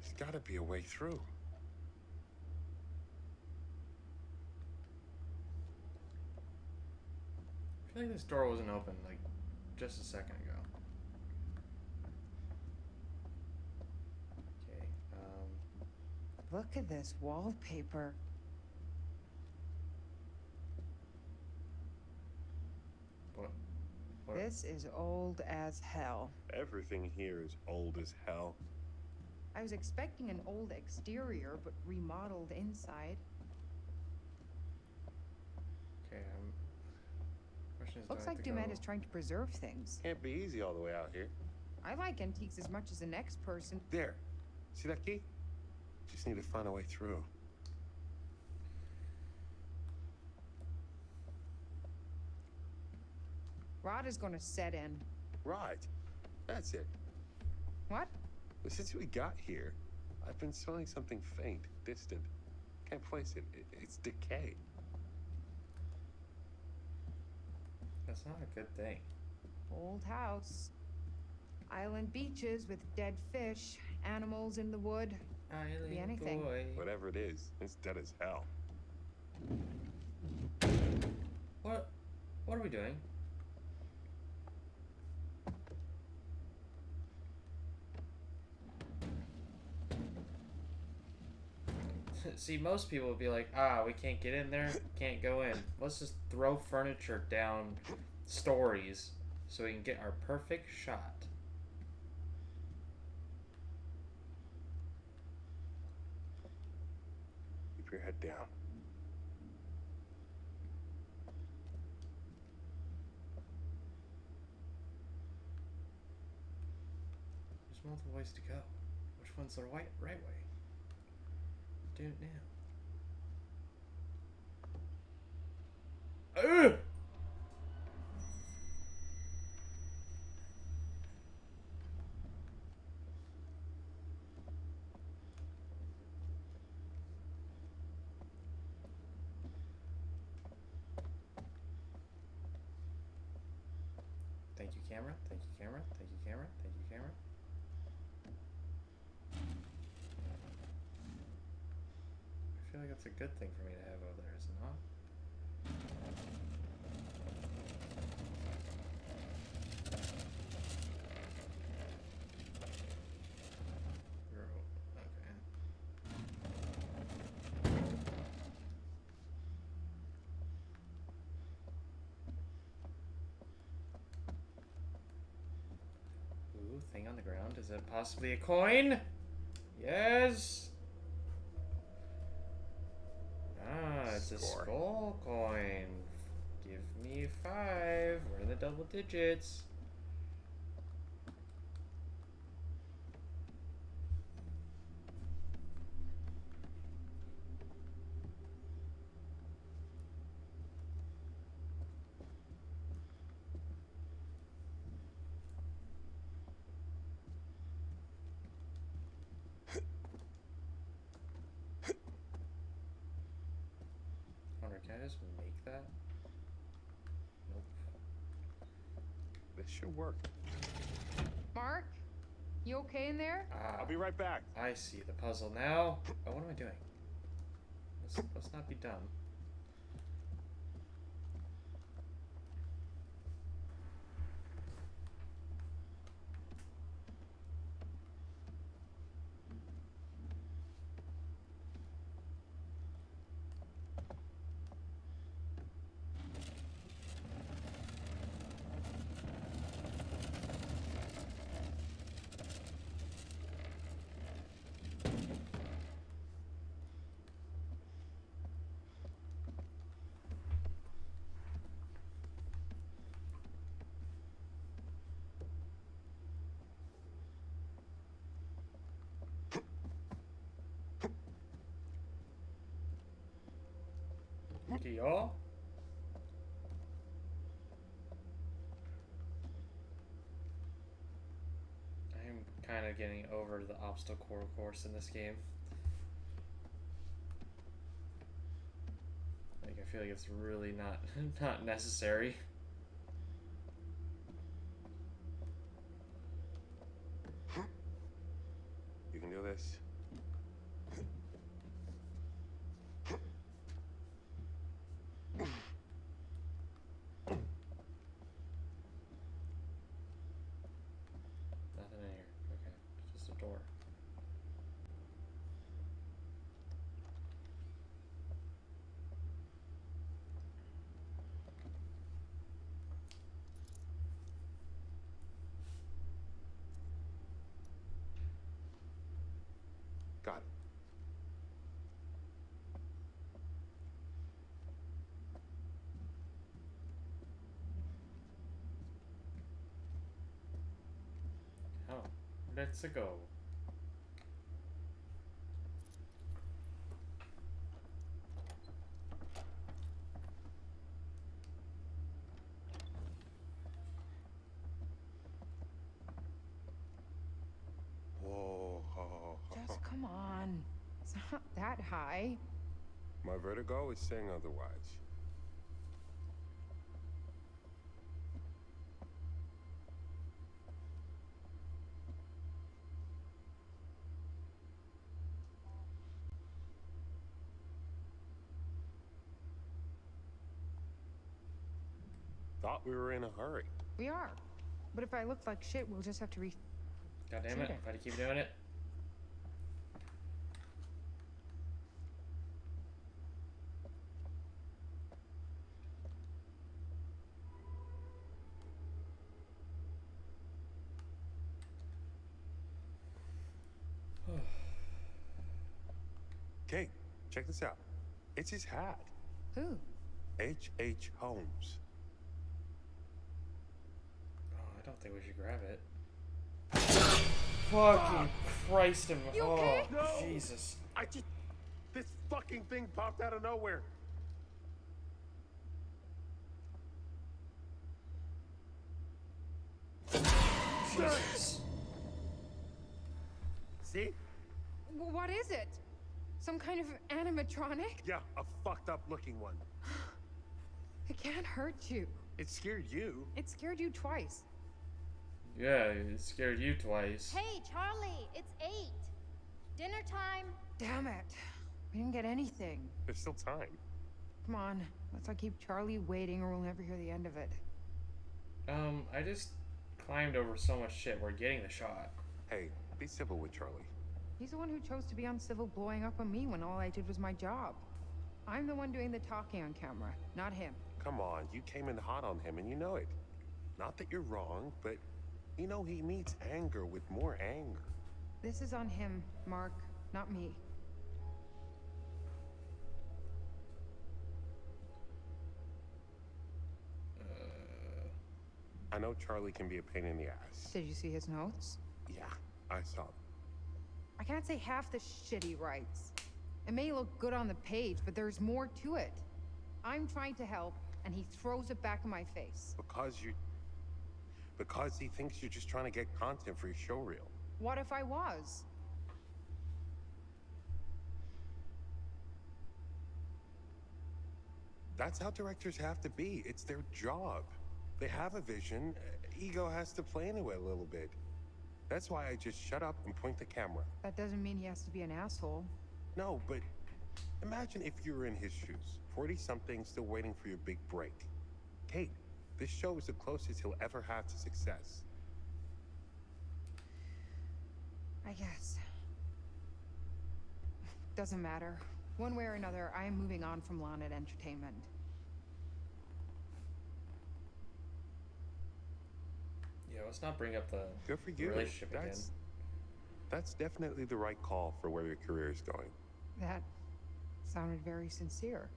There's gotta be a way through. I feel like this door wasn't open like just a second ago. Okay. Look at this wallpaper. What? This is old as hell. Everything here is old as hell. I was expecting an old exterior, but remodeled inside. Okay. Question is, Looks do I like have to Dumet go- is trying to preserve things. Can't be easy all the way out here. I like antiques as much as the next person. There. See that key? Just need to find a way through. Rod is gonna set in. Right. That's it. What? But since we got here, I've been smelling something faint, distant. Can't place it. It's decay. That's not a good thing. Old house. Island beaches with dead fish, animals in the wood. Could be anything. Whatever it is, it's dead as hell. What are we doing? See, most people would be like, ah, we can't get in there, can't go in. Let's just throw furniture down stories so we can get our perfect shot. Keep your head down. There's multiple ways to go. Which one's the right way? Do it now. Ugh! Thank you, camera. Thank you, camera. Thank you, camera. Thank you, camera. I feel like that's a good thing for me to have over there, is it not? Ooh, thing on the ground. Is it possibly a coin? Yes! Ah, it's a skull coin. Give me 5. We're in the double digits. Can I just make that? Nope. This should work. Mark? You okay in there? I'll be right back. I see the puzzle now. Oh, what am I doing? Let's not be dumb. Y'all? I'm kind of getting over the obstacle course in this game. Like, I feel like it's really not not necessary. You can do this. Nothing in here. Okay, just a door. Got it. Oh, let's go. Whoa. Just come on. It's not that high. My vertigo is saying otherwise. Thought we were in a hurry. We are. But if I look like shit, we'll just have to God damn it! Try to keep doing it. Kate, check this out. It's his hat. Who? H.H. Holmes. Oh, I don't think we should grab it. Fucking Christ him. You Oh, okay? No. Jesus. This fucking thing popped out of nowhere. Jesus. See? What is it? Some kind of animatronic? Yeah, a fucked up looking one. It can't hurt you. It scared you. It scared you twice. Yeah, it scared you twice. Hey, Charlie, it's 8. Dinner time. Damn it. We didn't get anything. There's still time. Come on, let's not keep Charlie waiting or we'll never hear the end of it. I just climbed over so much shit. We're getting the shot. Hey, be civil with Charlie. He's the one who chose to be uncivil blowing up on me when all I did was my job. I'm the one doing the talking on camera, not him. Come on, you came in hot on him and you know it. Not that you're wrong, but you know he meets anger with more anger. This is on him, Mark, not me. I know Charlie can be a pain in the ass. Did you see his notes? Yeah, I saw them. I can't say half the shit he writes. It may look good on the page, but there's more to it. I'm trying to help, and he throws it back in my face. Because he thinks you're just trying to get content for your show reel. What if I was? That's how directors have to be. It's their job. They have a vision. Ego has to play into it a little bit. That's why I just shut up and point the camera. That doesn't mean he has to be an asshole. No, but imagine if you were in his shoes, 40-something, still waiting for your big break. Kate, this show is the closest he'll ever have to success. I guess. Doesn't matter. One way or another, I am moving on from Lonnet Entertainment. Yeah, let's not bring up the Good for you. relationship again. That's definitely the right call for where your career is going. That sounded very sincere.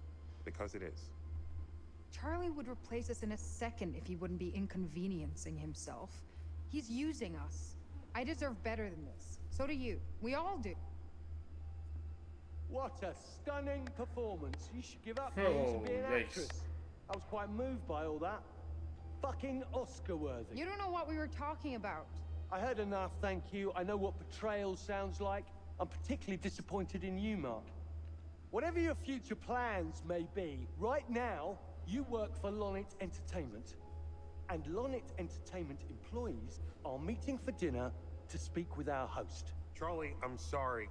Because it is. Charlie would replace us in a second if he wouldn't be inconveniencing himself. He's using us. I deserve better than this. So do you. We all do. What a stunning performance. You should give up Oh, dreams of being an yikes. actress. I was quite moved by all that. Fucking Oscar-worthy. You don't know what we were talking about. I heard enough, thank you. I know what betrayal sounds like. I'm particularly disappointed in you, Mark. Whatever your future plans may be, right now, you work for Lonnet Entertainment. And Lonnet Entertainment employees are meeting for dinner to speak with our host. Charlie, I'm sorry.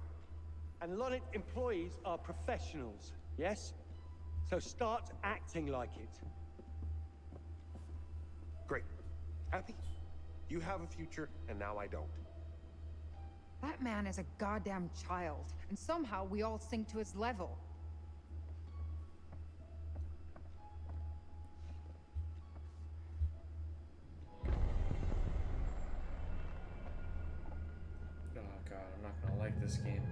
And Lonnet employees are professionals, yes? So start acting like it. Great. Happy? You have a future, and now I don't. That man is a goddamn child, and somehow we all sink to his level. Oh god, I'm not gonna like this game.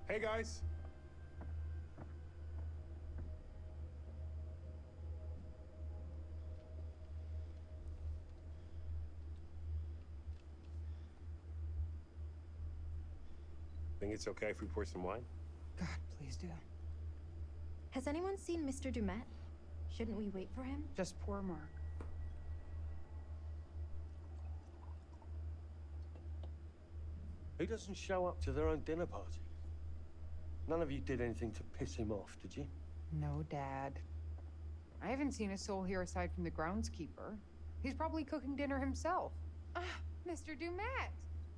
Hey, guys. Think it's okay if we pour some wine? God, please do. Has anyone seen Mr. Dumet? Shouldn't we wait for him? Just poor Mark. Who doesn't show up to their own dinner party? None of you did anything to piss him off, did you? No, Dad. I haven't seen a soul here aside from the groundskeeper. He's probably cooking dinner himself. Ah, Mr. Dumet!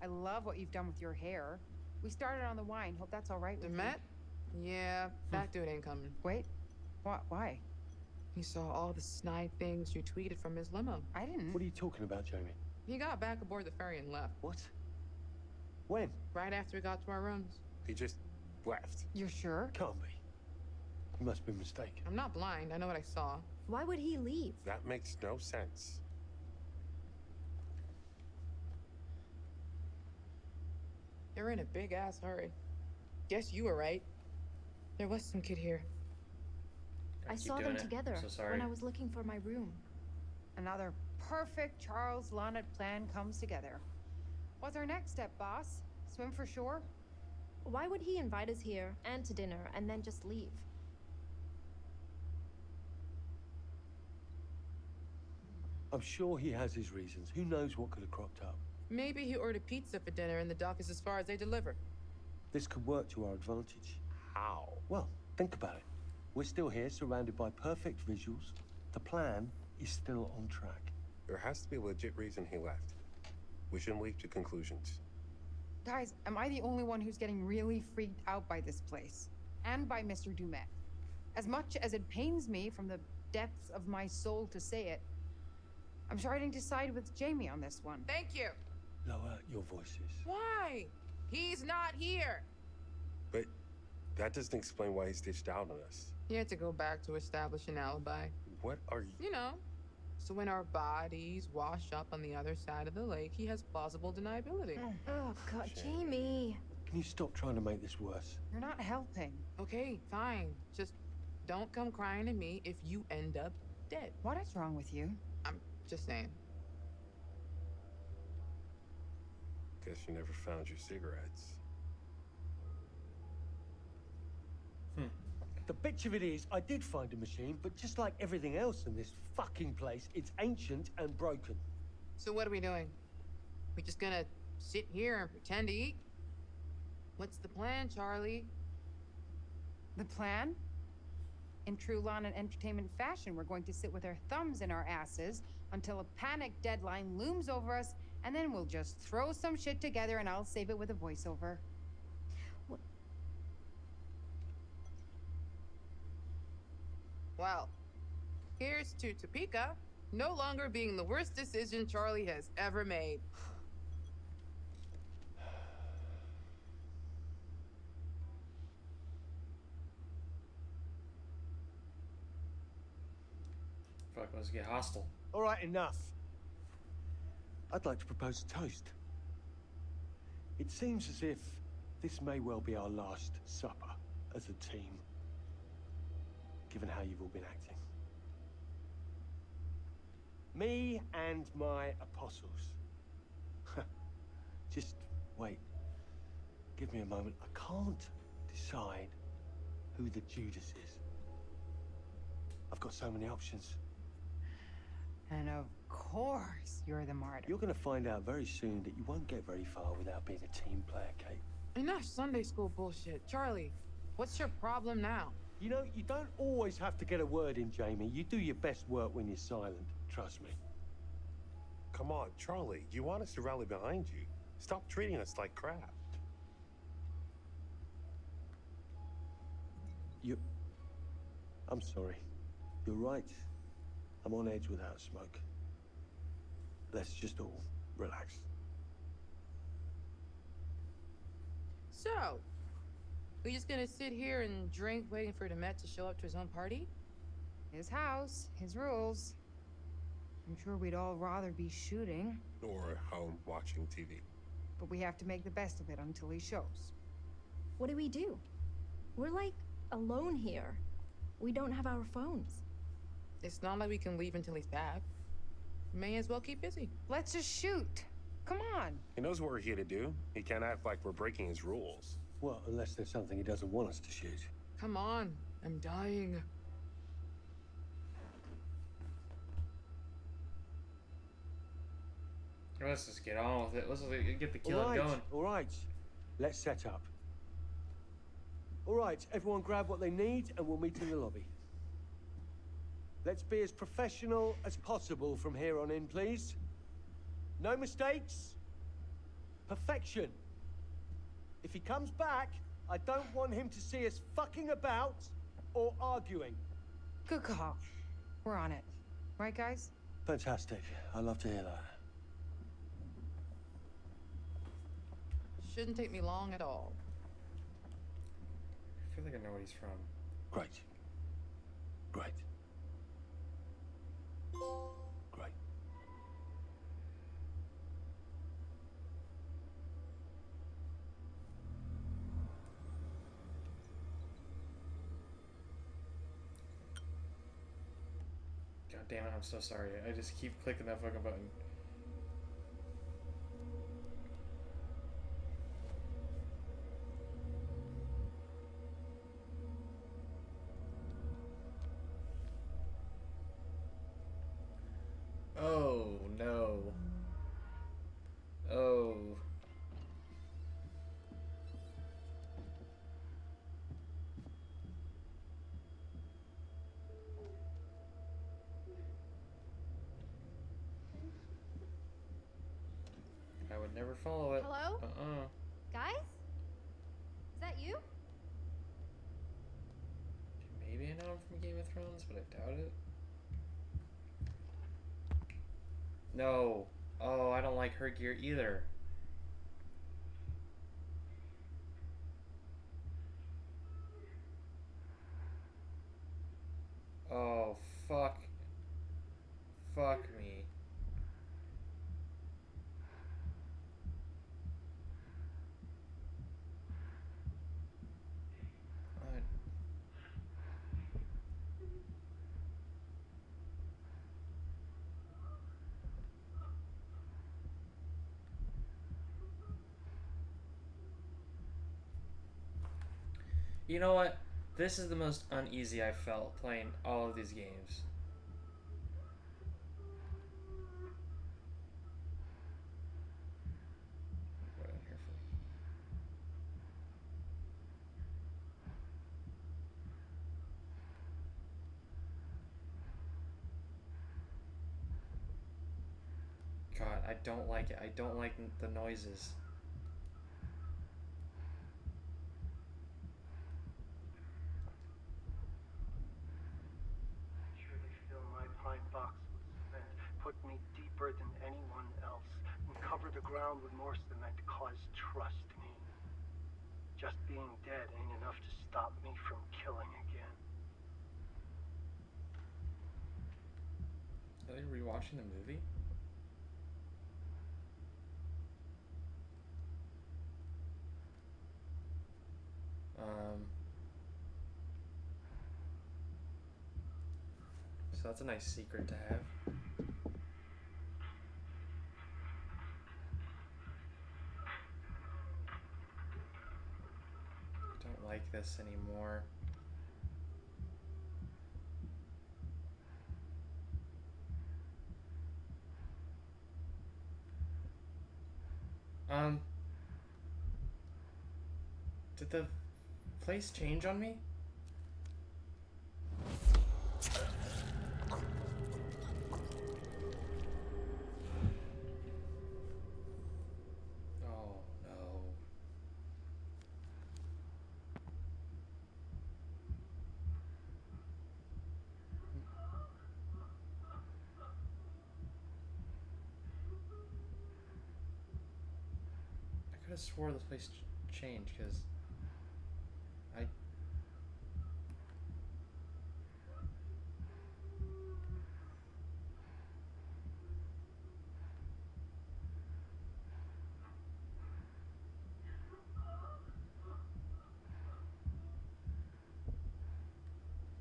I love what you've done with your hair. We started on the wine. Hope that's all right with Dumet? Yeah, that dude ain't coming. Wait, why? He saw all the snide things you tweeted from his limo. I didn't. What are you talking about, Jamie? He got back aboard the ferry and left. What? When? Right after we got to our rooms. He just left. You're sure? Can't be. You must be mistaken. I'm not blind. I know what I saw. Why would he leave? That makes no sense. They were in a big-ass hurry. Guess you were right. There was some kid here. I saw them together when I was looking for my room. Another perfect Charles Lonnet plan comes together. What's our next step, boss? Swim for shore? Why would he invite us here and to dinner and then just leave? I'm sure he has his reasons. Who knows what could have cropped up? Maybe he ordered pizza for dinner and the dock is as far as they deliver. This could work to our advantage. How? Well, think about it. We're still here, surrounded by perfect visuals. The plan is still on track. There has to be a legit reason he left. We shouldn't leap to conclusions. Guys, am I the only one who's getting really freaked out by this place? And by Mr. Dumet? As much as it pains me from the depths of my soul to say it, I'm starting to side with Jamie on this one. Thank you. Lower your voices. Why? He's not here. But that doesn't explain why he stitched out on us. He had to go back to establish an alibi. What are you? You know, so when our bodies wash up on the other side of the lake, he has plausible deniability. Oh, God, Jamie. Can you stop trying to make this worse? You're not helping. Okay, fine. Just don't come crying to me if you end up dead. What is wrong with you? I'm just saying. Guess you never found your cigarettes. The bitch of it is, I did find a machine, but just like everything else in this fucking place, it's ancient and broken. So what are we doing? We just gonna sit here and pretend to eat? What's the plan, Charlie? The plan? In true Lonnet Entertainment fashion, we're going to sit with our thumbs in our asses until a panic deadline looms over us, and then we'll just throw some shit together and I'll save it with a voiceover. Well, here's to Topeka no longer being the worst decision Charlie has ever made. Fuck, let's get hostile. All right, enough. I'd like to propose a toast. It seems as if this may well be our last supper as a team, given how you've all been acting. Me and my apostles. Just wait. Give me a moment. I can't decide who the Judas is. I've got so many options. And of course, you're the martyr. You're going to find out very soon that you won't get very far without being a team player, Kate. Enough Sunday school bullshit. Charlie, what's your problem now? You know, you don't always have to get a word in, Jamie. You do your best work when you're silent. Trust me. Come on, Charlie. You want us to rally behind you. Stop treating us like crap. I'm sorry. You're right. I'm on edge without smoke. Let's just all relax. So, we just gonna sit here and drink waiting for Demet to show up to his own party? His house, his rules. I'm sure we'd all rather be shooting. Or home watching TV. But we have to make the best of it until he shows. What do we do? We're like alone here. We don't have our phones. It's not like we can leave until he's back. May as well keep busy. Let's just shoot. Come on. He knows what we're here to do. He can't act like we're breaking his rules. Well, unless there's something he doesn't want us to shoot. Come on, I'm dying. Let's just get on with it. Let's just get the killing going. All right. Let's set up. All right, everyone grab what they need and we'll meet in the lobby. Let's be as professional as possible from here on in, please. No mistakes. Perfection. If he comes back, I don't want him to see us fucking about or arguing. Good call. We're on it. Right, guys? Fantastic. I love to hear that. Shouldn't take me long at all. I feel like I know what he's from. Great. Great. Great. God damn it, I'm so sorry. I just keep clicking that fucking button. Oh, no. Oh. I would never follow it. Hello? Uh-uh. Guys? Is that you? Maybe I know him from Game of Thrones, but I doubt it. No. Oh, I don't like her gear either. Oh, fuck. Fuck me. You know what? This is the most uneasy I've felt playing all of these games. What am I here for? God, I don't like it. I don't like the noises. Surely fill my pine box with cement, put me deeper than anyone else, and cover the ground with more cement, cause trust me. Just being dead ain't enough to stop me from killing again. Are they rewatching the movie? So that's a nice secret to have. I don't like this anymore. Did the place change on me? Oh, no. I could have swore the place changed, because I...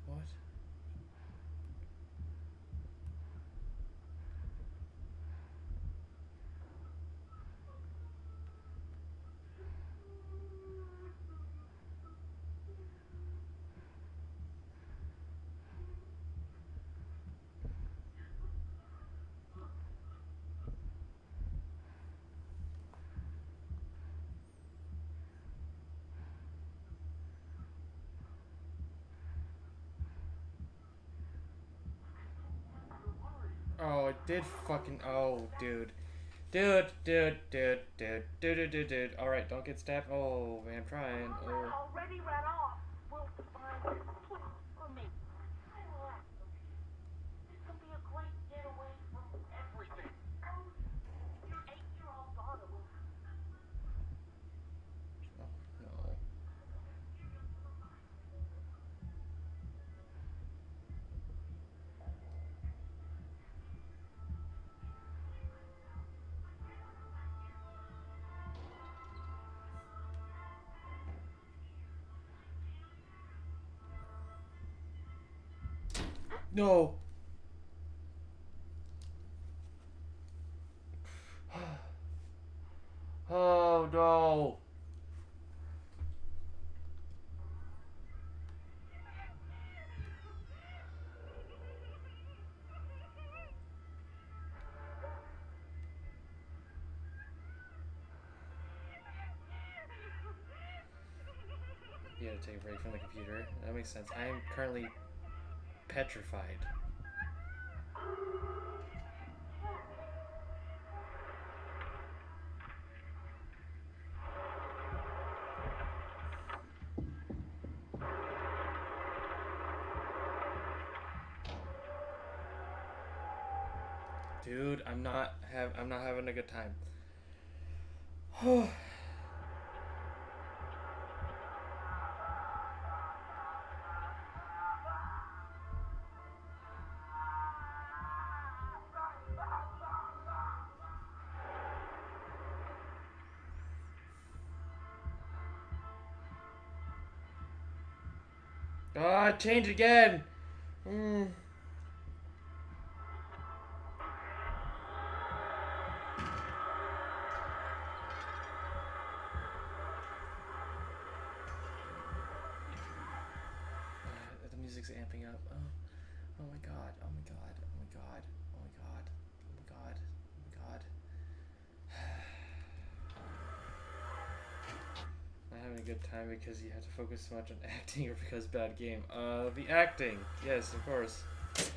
What? Oh, it did fucking... Oh, dude. Dude. Alright, don't get stabbed. Oh, man, I'm trying. Oh. Already ran off. We'll find this place for me. No. Oh no. You gotta take a break from the computer. That makes sense. I am currently petrified. Dude, I'm not having a good time. Ah, change again. The music's amping up. Oh, oh my god. Oh my god. Oh my god. Oh my god. Oh my god. Oh my god. Not having a good time because you have to focus so much on acting or because bad game. The acting. Yes, of course. This is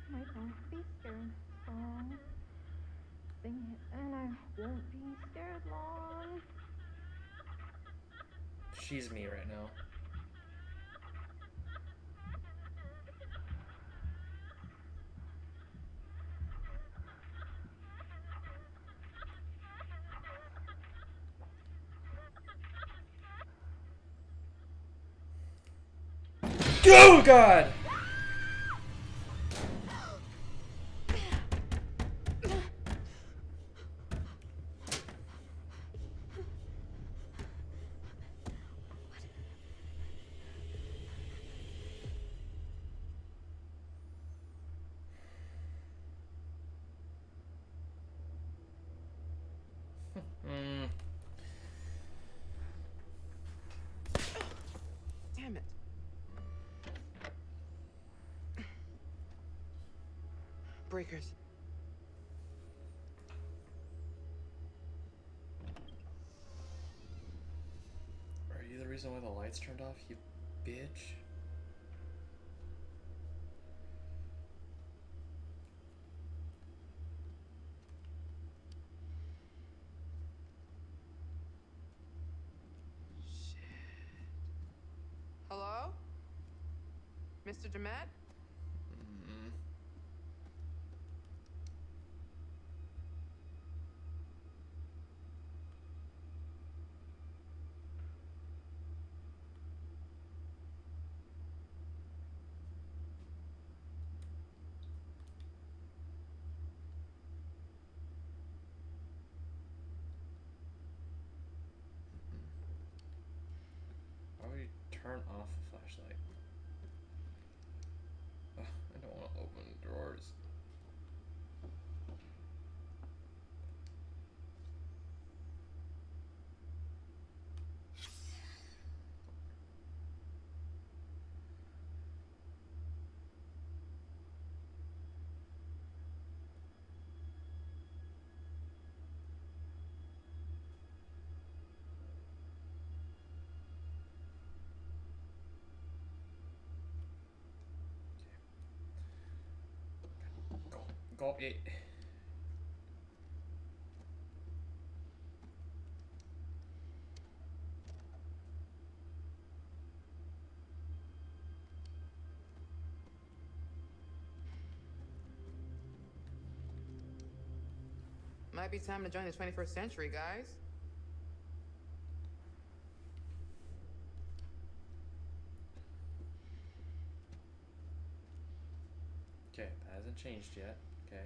my don't be scared song. Sing it and I won't be scared long. She's me right now. Oh god! Damn it. Breakers. Are you the reason why the lights turned off, you bitch? Hello? Mr. Demet? Why would you turn off the flashlight? Ugh, I don't want to open drawers. Got it. Might be time to join the 21st century, guys. Okay, that hasn't changed yet. Okay.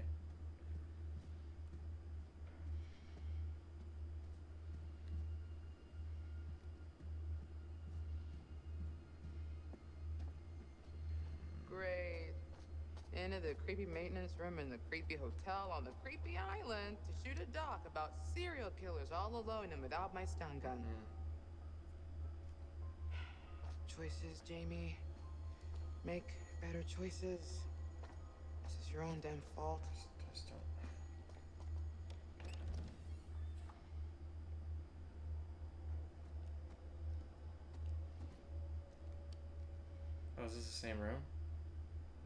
into the creepy maintenance room in the creepy hotel on the creepy island to shoot a doc about serial killers all alone and without my stun gun. Choices, Jamie. Make better choices. This is your own damn fault. Just don't. Oh, is this the same room?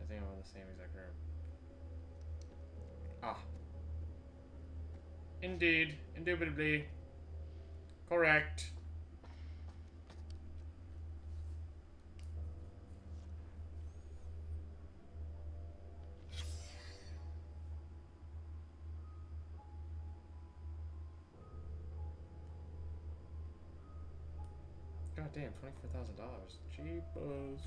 I think I'm in the same exact room. Ah. Indeed. Indubitably. Correct. God damn, $24,000. Cheapos.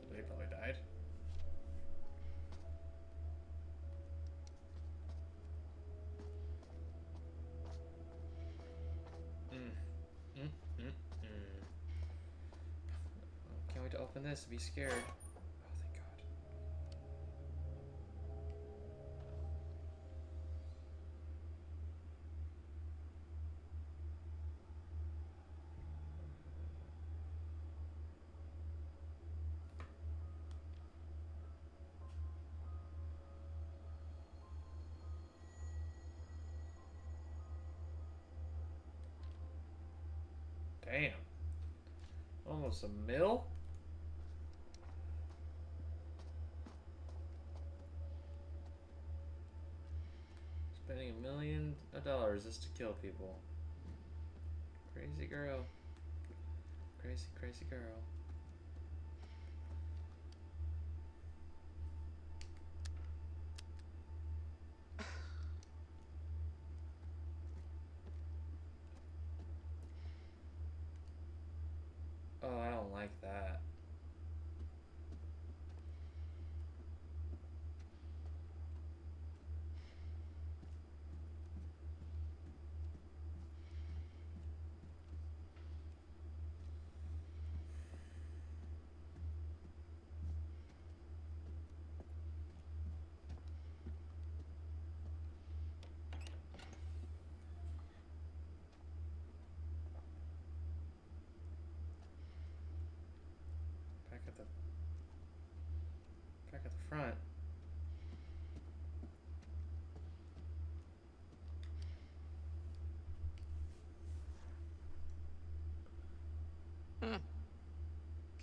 So they probably died. Can't wait to open this and be scared. Oh, thank God. Damn. Almost a mil? Spending $1 million just to kill people. Crazy girl. Crazy, crazy girl. Oh, I don't like that. Back at the front. Huh.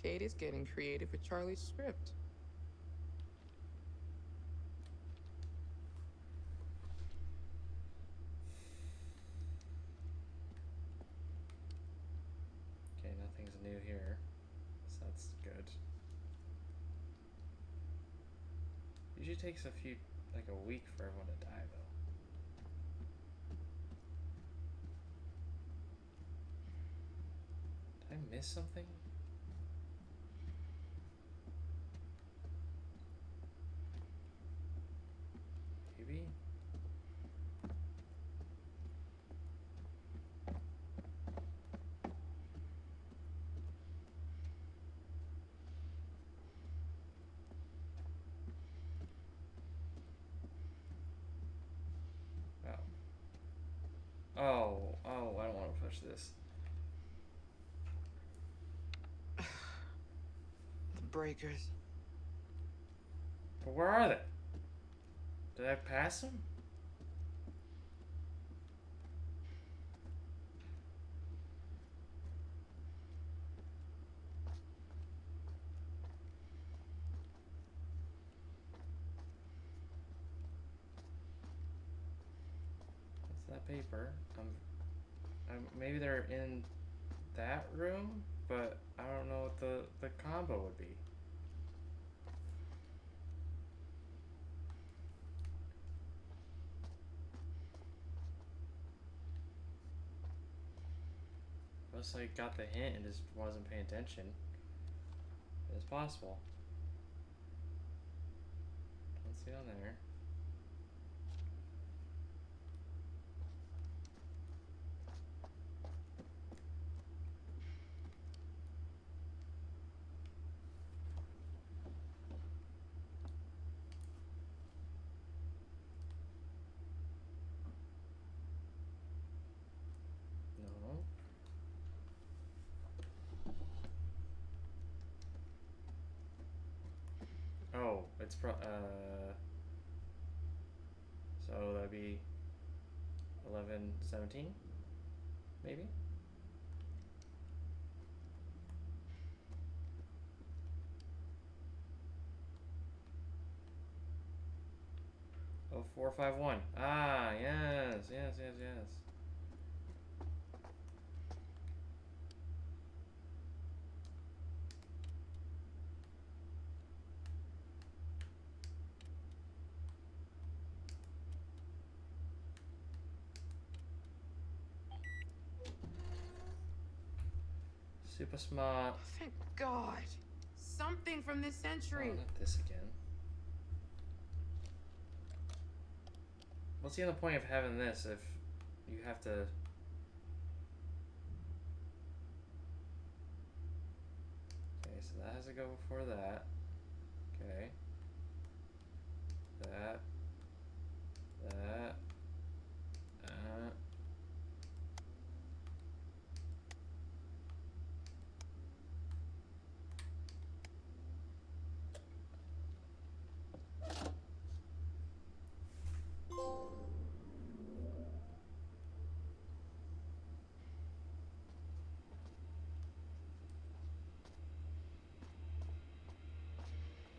Katie's getting creative with Charlie's script. Okay, nothing's new here. So that's good. Usually takes like a week for everyone to die, though. Did I miss something? Maybe? Oh, I don't want to push this. The breakers. But where are they? Did I pass them? What's that paper? Maybe they're in that room, but I don't know what the combo would be. Unless I got the hint and just wasn't paying attention. It's possible. Don't see it on there. No. Oh, it's so that'd be 11:17, maybe. Oh, 451. Ah, yes, yes, yes, yes. Super smart. Thank God. Something from this century. Oh, not this again. What's the other point of having this if you have to... Okay, so that has to go before that. Okay. That. That.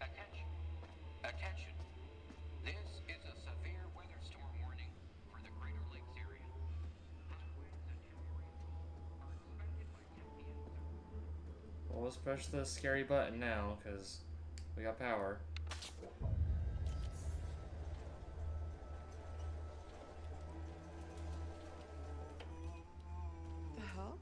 Attention. Attention. This is a severe weather storm warning for the Greater Lakes area. Hot winds and heavy rainfall are expected by 10 p.m. Well, let's push the scary button now, because we got power. The hell?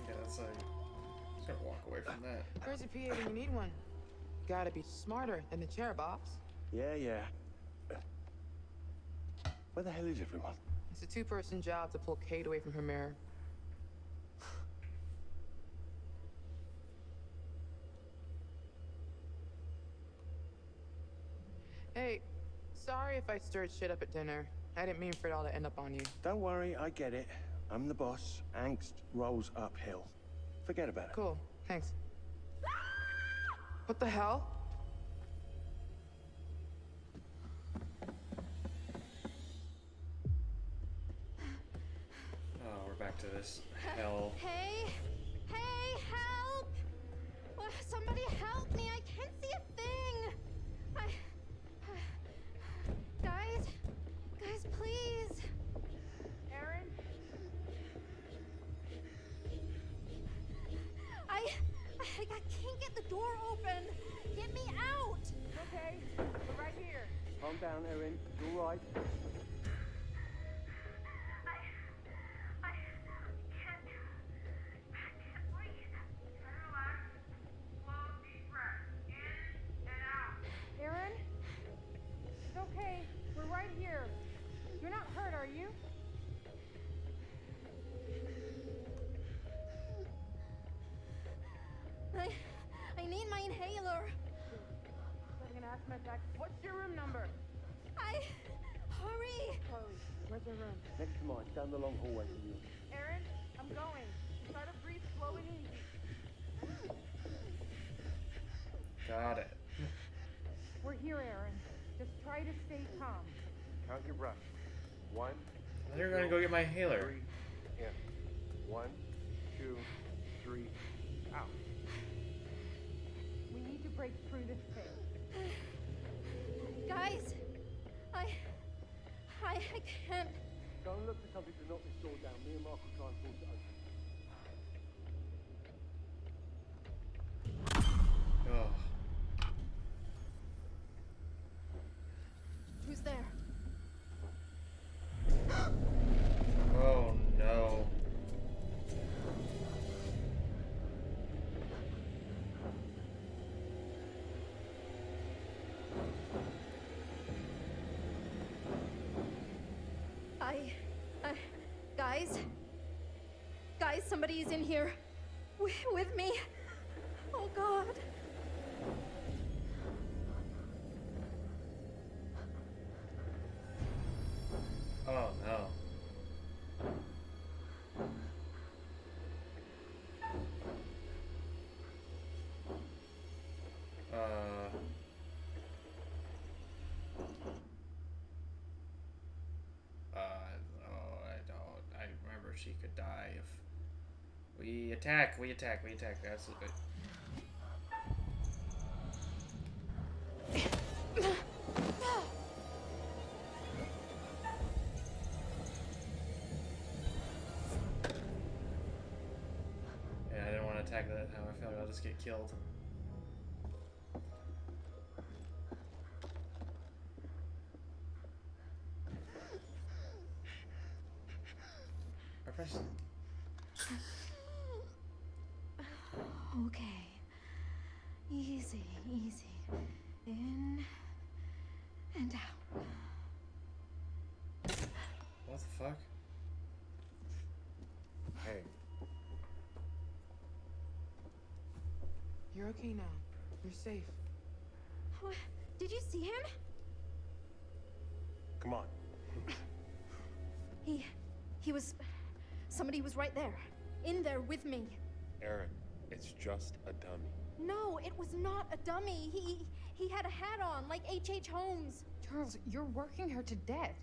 Yeah, that's like... Just gonna walk away from that. Where's a PA when you need one? Gotta be smarter than the cherub ops. Yeah, yeah. Where the hell is everyone? It's a two-person job to pull Kate away from her mirror. Hey, sorry if I stirred shit up at dinner. I didn't mean for it all to end up on you. Don't worry, I get it. I'm the boss. Angst rolls uphill. Forget about it. Cool, thanks. What the hell? Oh, we're back to this hell. Hey! Hey, help! Somebody help me! I can't see a thing! Guys? Guys, please! Aaron? I can't get the door open! Get me out! Okay, we're right here. Calm down, Erin. You're right. I can't breathe. Try to relax. Slow, deep breath. In and out. Aaron? It's okay. We're right here. You're not hurt, are you? I need my inhaler. Setting an asthma attack. What's your room number? Hurry! Chloe, where's your room? Next to mine, down the long hallway from you. Aaron, I'm going. Try to breathe slow and easy. Got it. We're here, Aaron. Just try to stay calm. Count your breath. 1. Then you're gonna go get my inhaler. 3. In. 1, 2, 3. Out. We need to break through this thing. Guys, I can't. Go and look for something to knock this door down. Me and Mark will try and force it open. Oh. Who's there? Oh no. Guys, somebody is in here. With me. Oh, God. Oh no. I remember she could die if we attack. That's it. Yeah, I didn't want to attack that time. I feel like I'll just get killed. Okay. Easy. In and out. What the fuck? Hey. You're okay now. You're safe. What? Did you see him? Come on. He was... Somebody was right there. In there with me. Aaron, it's just a dummy. No, it was not a dummy. He had a hat on, like H.H. Holmes. Charles, you're working her to death.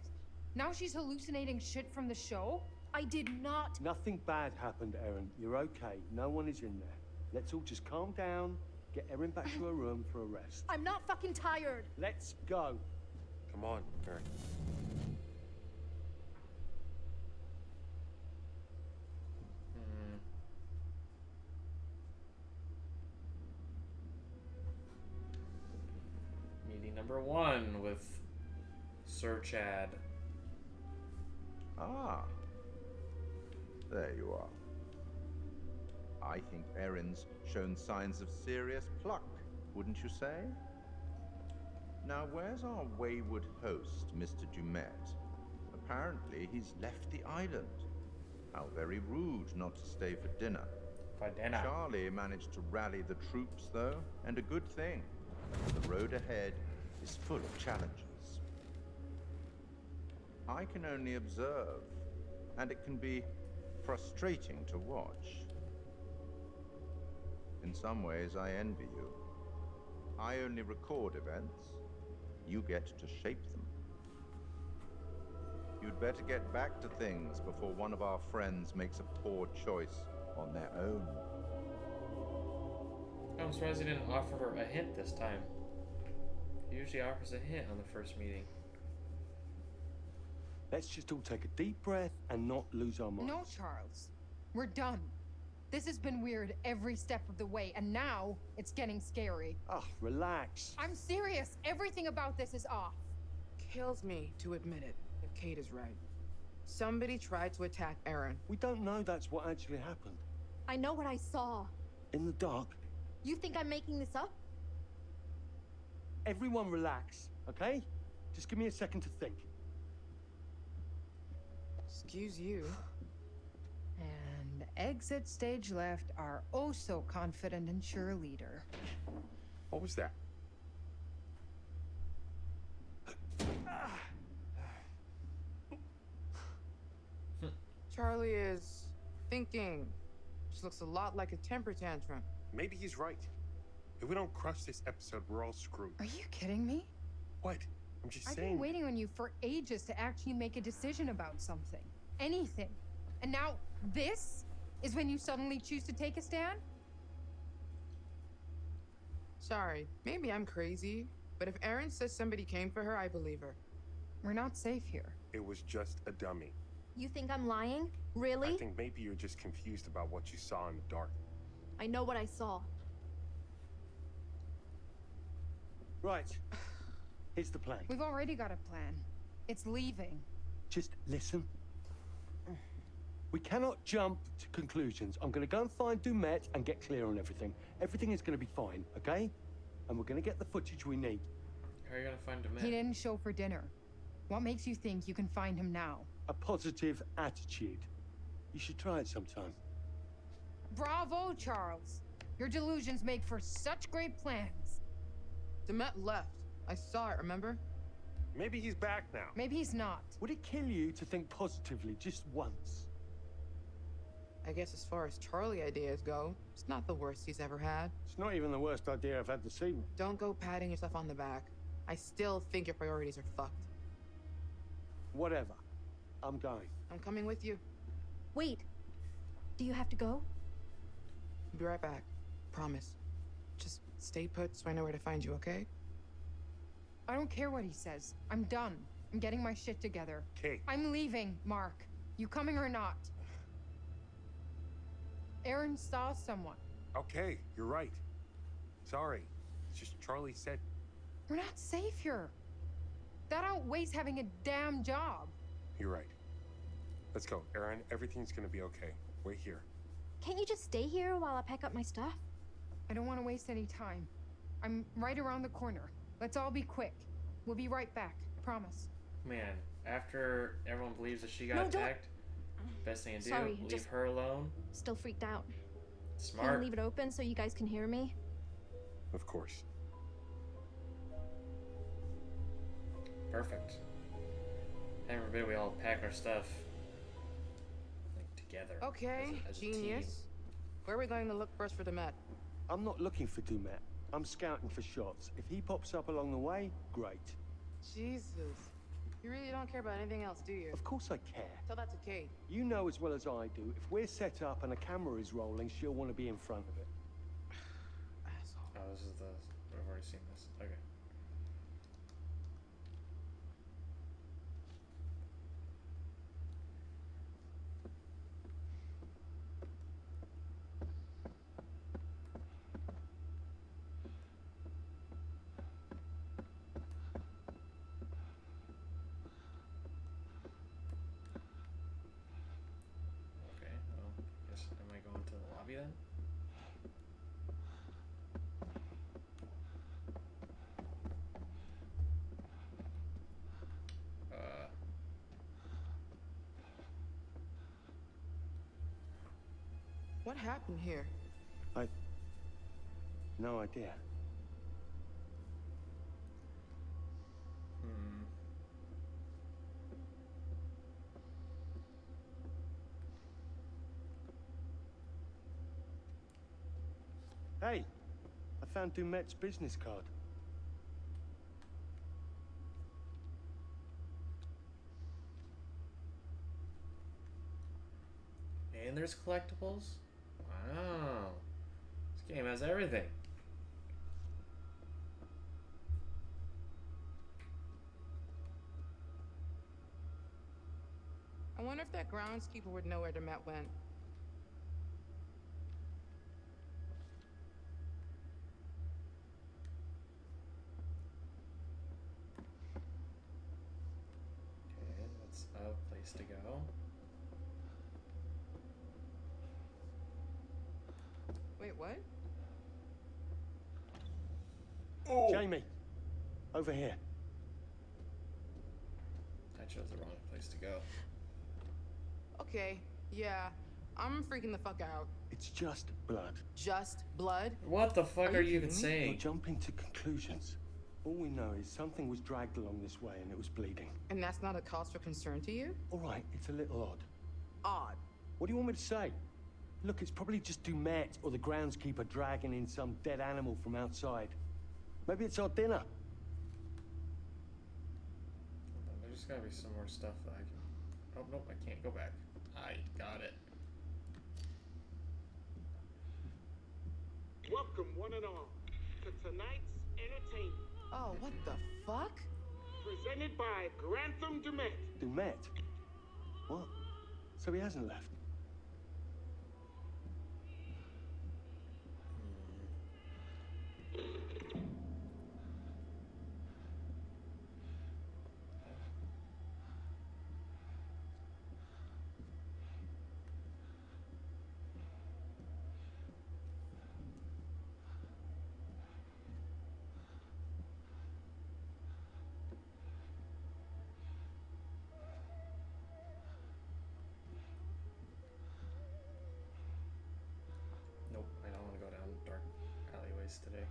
Now she's hallucinating shit from the show? I did not. Nothing bad happened, Erin. You're okay. No one is in there. Let's all just calm down, get Erin back to her room for a rest. I'm not fucking tired. Let's go. Come on, Aaron. Meeting number 1 with Sir Chad. Ah. There you are. I think Erin's shown signs of serious pluck, wouldn't you say? Now, where's our wayward host, Mr. Dumet? Apparently, he's left the island. How very rude not to stay for dinner. Charlie managed to rally the troops, though, and a good thing. The road ahead is full of challenges. I can only observe, and it can be frustrating to watch. In some ways, I envy you. I only record events. You get to shape them. You'd better get back to things before one of our friends makes a poor choice on their own. I'm surprised he didn't offer her a hint this time. He usually offers a hint on the first meeting. Let's just all take a deep breath and not lose our minds. No, Charles. We're done. This has been weird every step of the way, and now it's getting scary. Oh, relax. I'm serious. Everything about this is off. Kills me to admit it, if Kate is right. Somebody tried to attack Aaron. We don't know that's what actually happened. I know what I saw. In the dark. You think I'm making this up? Everyone relax, okay? Just give me a second to think. Excuse you. And exit stage left, our oh so confident and sure leader. What was that? Charlie is thinking. Which looks a lot like a temper tantrum. Maybe he's right. If we don't crush this episode, we're all screwed. Are you kidding me? What? I'm just I've saying. been waiting on you for ages to actually make a decision about something. Anything. And now this is when you suddenly choose to take a stand? Sorry, maybe I'm crazy, but if Erin says somebody came for her, I believe her. We're not safe here. It was just a dummy. You think I'm lying? Really? I think maybe you're just confused about what you saw in the dark. I know what I saw. Right. Here's the plan. We've already got a plan. It's leaving. Just listen. We cannot jump to conclusions. I'm going to go and find Dumet and get clear on everything. Everything is going to be fine, okay? And we're going to get the footage we need. How are you going to find Dumet? He didn't show for dinner. What makes you think you can find him now? A positive attitude. You should try it sometime. Bravo, Charles. Your delusions make for such great plans. Demet left. I saw it, remember? Maybe he's back now. Maybe he's not. Would it kill you to think positively just once? I guess as far as Charlie ideas go, it's not the worst he's ever had. It's not even the worst idea I've had this evening. Don't go patting yourself on the back. I still think your priorities are fucked. Whatever. I'm going. I'm coming with you. Wait. Do you have to go? I'll be right back. Promise. Just stay put so I know where to find you, okay? I don't care what he says. I'm done. I'm getting my shit together. Kate. I'm leaving, Mark. You coming or not? Aaron saw someone. Okay, you're right. Sorry. It's just Charlie said... We're not safe here. That outweighs having a damn job. You're right. Let's go. Aaron, everything's gonna be okay. Wait here. Can't you just stay here while I pack up my stuff? I don't want to waste any time. I'm right around the corner. Let's all be quick. We'll be right back. Promise. Man, after everyone believes that she got No, don't- attacked, best thing to do, Sorry, leave just- her alone. Still freaked out. Can Smart. you leave it open so you guys can hear me? Of course. Perfect. Heaven forbid we all pack our stuff like together. Okay, as a genius. team. Where are we going to look first for Demet? I'm not looking for Dumet. I'm scouting for shots. If he pops up along the way, great. Jesus. You really don't care about anything else, do you? Of course I care. Tell that to Kate. You know as well as I do, if we're set up and a camera is rolling, she'll want to be in front of it. Asshole. Oh, this is the... I've already seen this. Okay. Okay, well, guess, am I going to the lobby then? What happened here? No idea. Hey, I found Dumet's business card. And there's collectibles? Wow. This game has everything. I wonder if that groundskeeper would know where Demet went. Okay, that's a place to go. Wait, what? Oh! Jamie, over here. I chose the wrong place to go. Okay, yeah. I'm freaking the fuck out. It's just blood. Just blood? What the fuck are you even You're saying? jumping to conclusions. All we know is something was dragged along this way and it was bleeding. And that's not a cause for concern to you? All right, it's a little odd. Odd. What do you want me to say? Look, it's probably just Dumet or the groundskeeper dragging in some dead animal from outside. Maybe it's our dinner. There's gotta be some more stuff that I can... Oh, nope, I can't go back. I got it. Welcome, one and all, to tonight's entertainment. Oh, what the fuck? presented by Grantham Demet. Dumet? What? So he hasn't left? Nope, I don't want to go down dark alleyways today.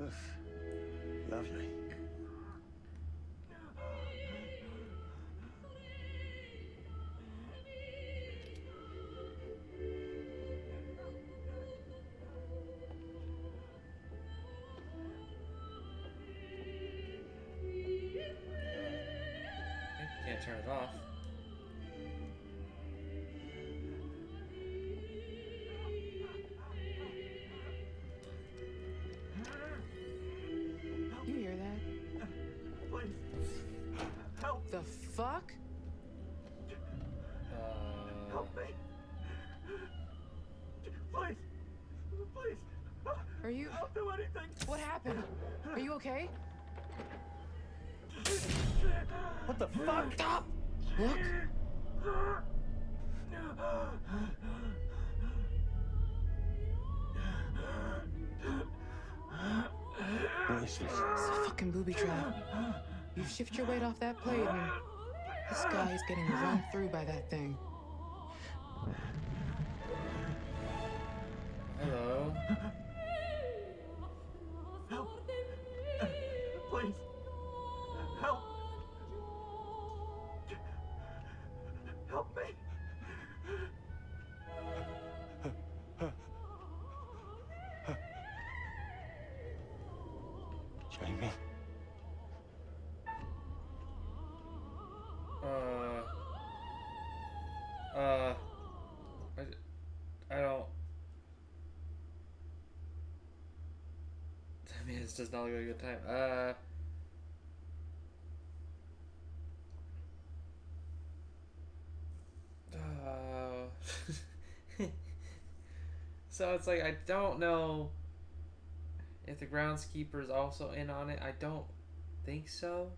Ugh, lovely. Can't turn it off. You hear that? Please. Help. The fuck? Help me. Please. Please. Are you? I'll do anything. What happened? Are you okay? What the fuck? Stop! Look. What is this? It's a fucking booby trap. You shift your weight off that plate and this guy is getting run through by that thing. Hello. Help. Please. Help. Help me. Jamie. I don't. I mean, this does not look like a good time. So it's like, I don't know if the groundskeeper is also in on it. I don't think so.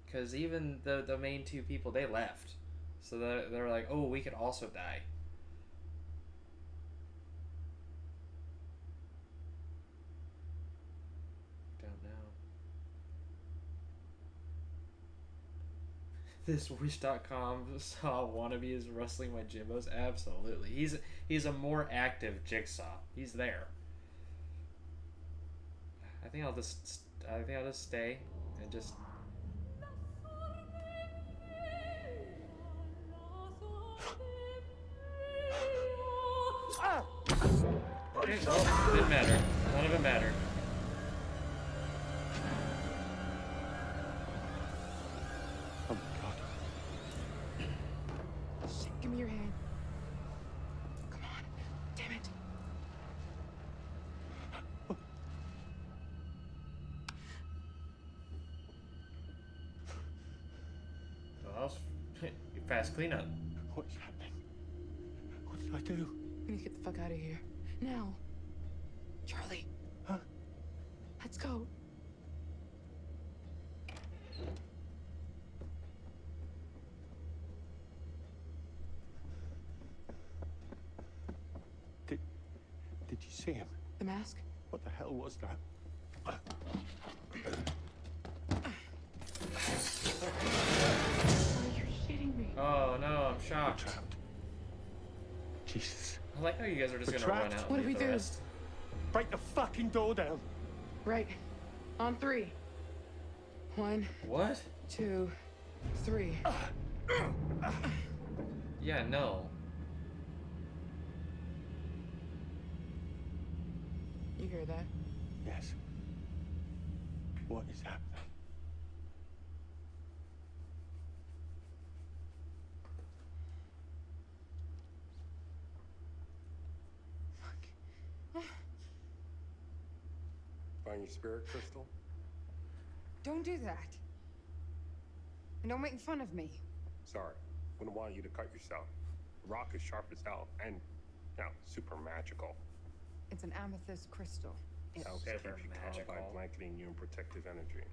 Because even the main two people, they left. So they're like, oh, we could also die. Don't know. This Wish.com saw wannabe is wrestling my Jimbos. Absolutely. He's a more active Jigsaw. He's there. I think I'll just stay and just. Okay, well, didn't matter. None of it mattered. Oh my god. Shit, give me your hand. Come on. Damn it. Well, that was fast cleanup. What's happening? What did I do? We need to get the fuck out of here. Now. Charlie. Huh? Let's go. Did you see him? The mask? What the hell was that? You're shitting me. Oh no, I'm shocked. Trapped. Jesus. I like how you guys are just We're gonna run trapped. out What and do leave we the do? rest. Break the fucking door down. Right. On 3. 1, What? 2, 3. Yeah, no. You hear that? Yes. What is happening? Find your spirit crystal? Don't do that. And don't make fun of me. Sorry. Wouldn't want you to cut yourself. The rock is sharp as hell and, you know, super magical. It's an amethyst crystal. Helps keep you calm by blanketing you in protective energy.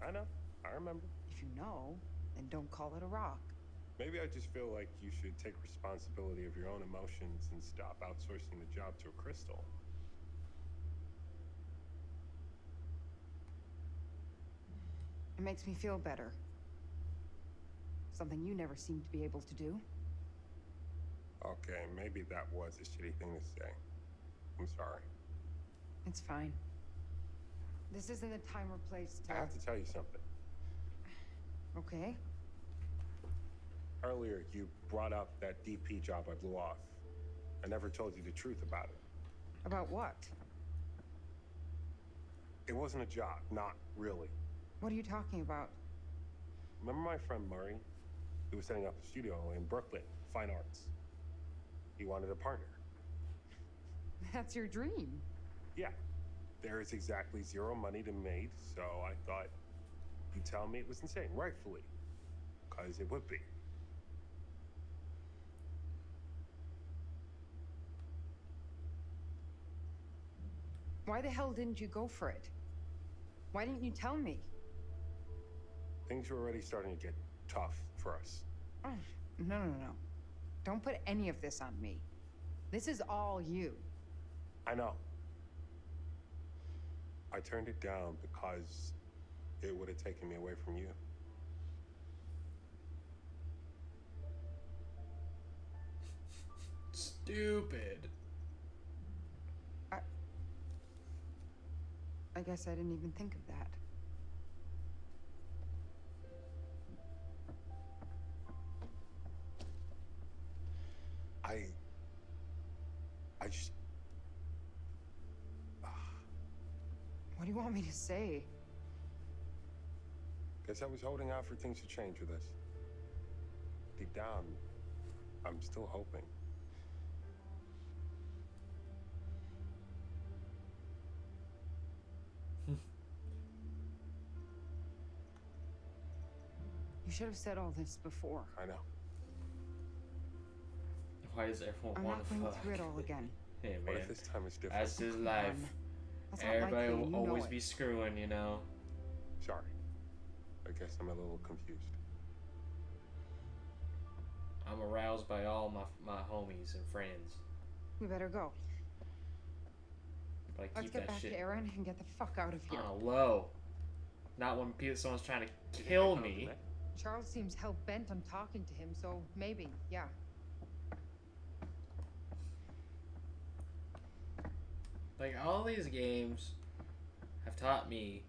I know. I remember. If you know, then don't call it a rock. Maybe I just feel like you should take responsibility of your own emotions and stop outsourcing the job to a crystal. It makes me feel better. Something you never seem to be able to do. Okay, maybe that was a shitty thing to say. I'm sorry. It's fine. This isn't the time or place to... I have to tell you something. Okay. Earlier, you brought up that DP job I blew off. I never told you the truth about it. About what? It wasn't a job, not really. What are you talking about? Remember my friend Murray? He was setting up a studio in Brooklyn, fine arts. He wanted a partner. That's your dream. Yeah. There is exactly zero money to be made, so I thought you'd tell me it was insane, rightfully. Because it would be. Why the hell didn't you go for it? Why didn't you tell me? Things were already starting to get tough for us. Oh, no. Don't put any of this on me. This is all you. I know. I turned it down because it would have taken me away from you. Stupid. I guess I didn't even think of that. I just... What do you want me to say? Guess I was holding out for things to change with us. Deep down, I'm still hoping. You should have said all this before. I know. Why does everyone I'm want not to going fuck? through it all again. Hey What man, if this time is different? that's his life. That's not Everybody likely, will and you know always it. be screwing, you know. Sorry. I guess I'm a little confused. I'm aroused by all my homies and friends. We better go. But I Let's keep get that back shit to Aaron and get the fuck out of here. on a low. Not when someone's trying to kill me. Charles seems hell-bent on talking to him, so maybe, yeah. Like, all these games have taught me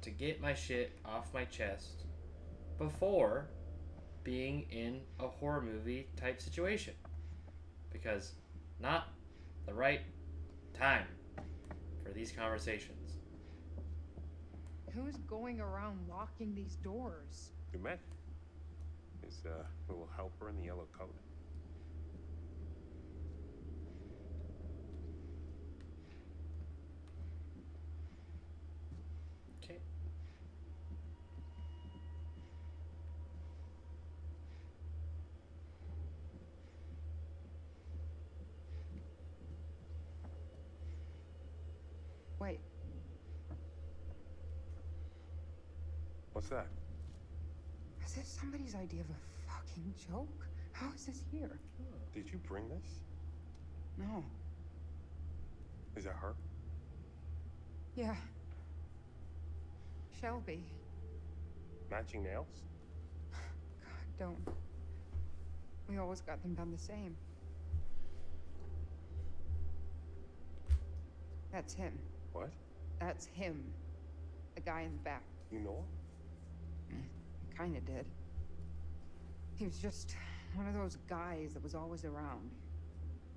to get my shit off my chest before being in a horror movie type situation. Because not the right time for these conversations. Who's going around locking these doors? You met his little helper in the yellow coat. Okay. Wait, What's that? is this somebody's idea of a fucking joke? How is this here? Did you bring this? No. Is that her? Yeah. Shelby. Matching nails? God, don't. We always got them done the same. That's him. What? That's him. The guy in the back. You know him? Kinda did. He was just one of those guys that was always around.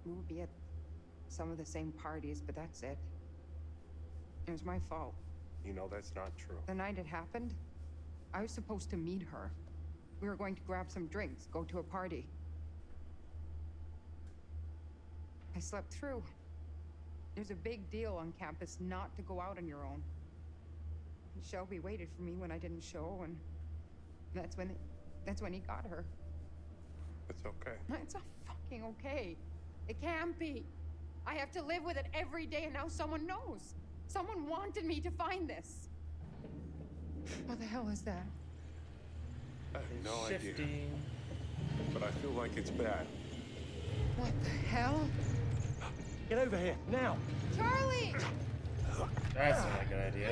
We would be at some of the same parties, but that's it. It was my fault. You know that's not true. The night it happened, I was supposed to meet her. We were going to grab some drinks, go to a party. I slept through. There's a big deal on campus not to go out on your own. Shelby waited for me when I didn't show, and that's when he got her. It's okay. It's not fucking okay. It can't be. I have to live with it every day, and now someone knows. Someone wanted me to find this. What the hell is that? I have no idea. Shifting. But I feel like it's bad. What the hell? Get over here, now! Charlie! That's not a good idea.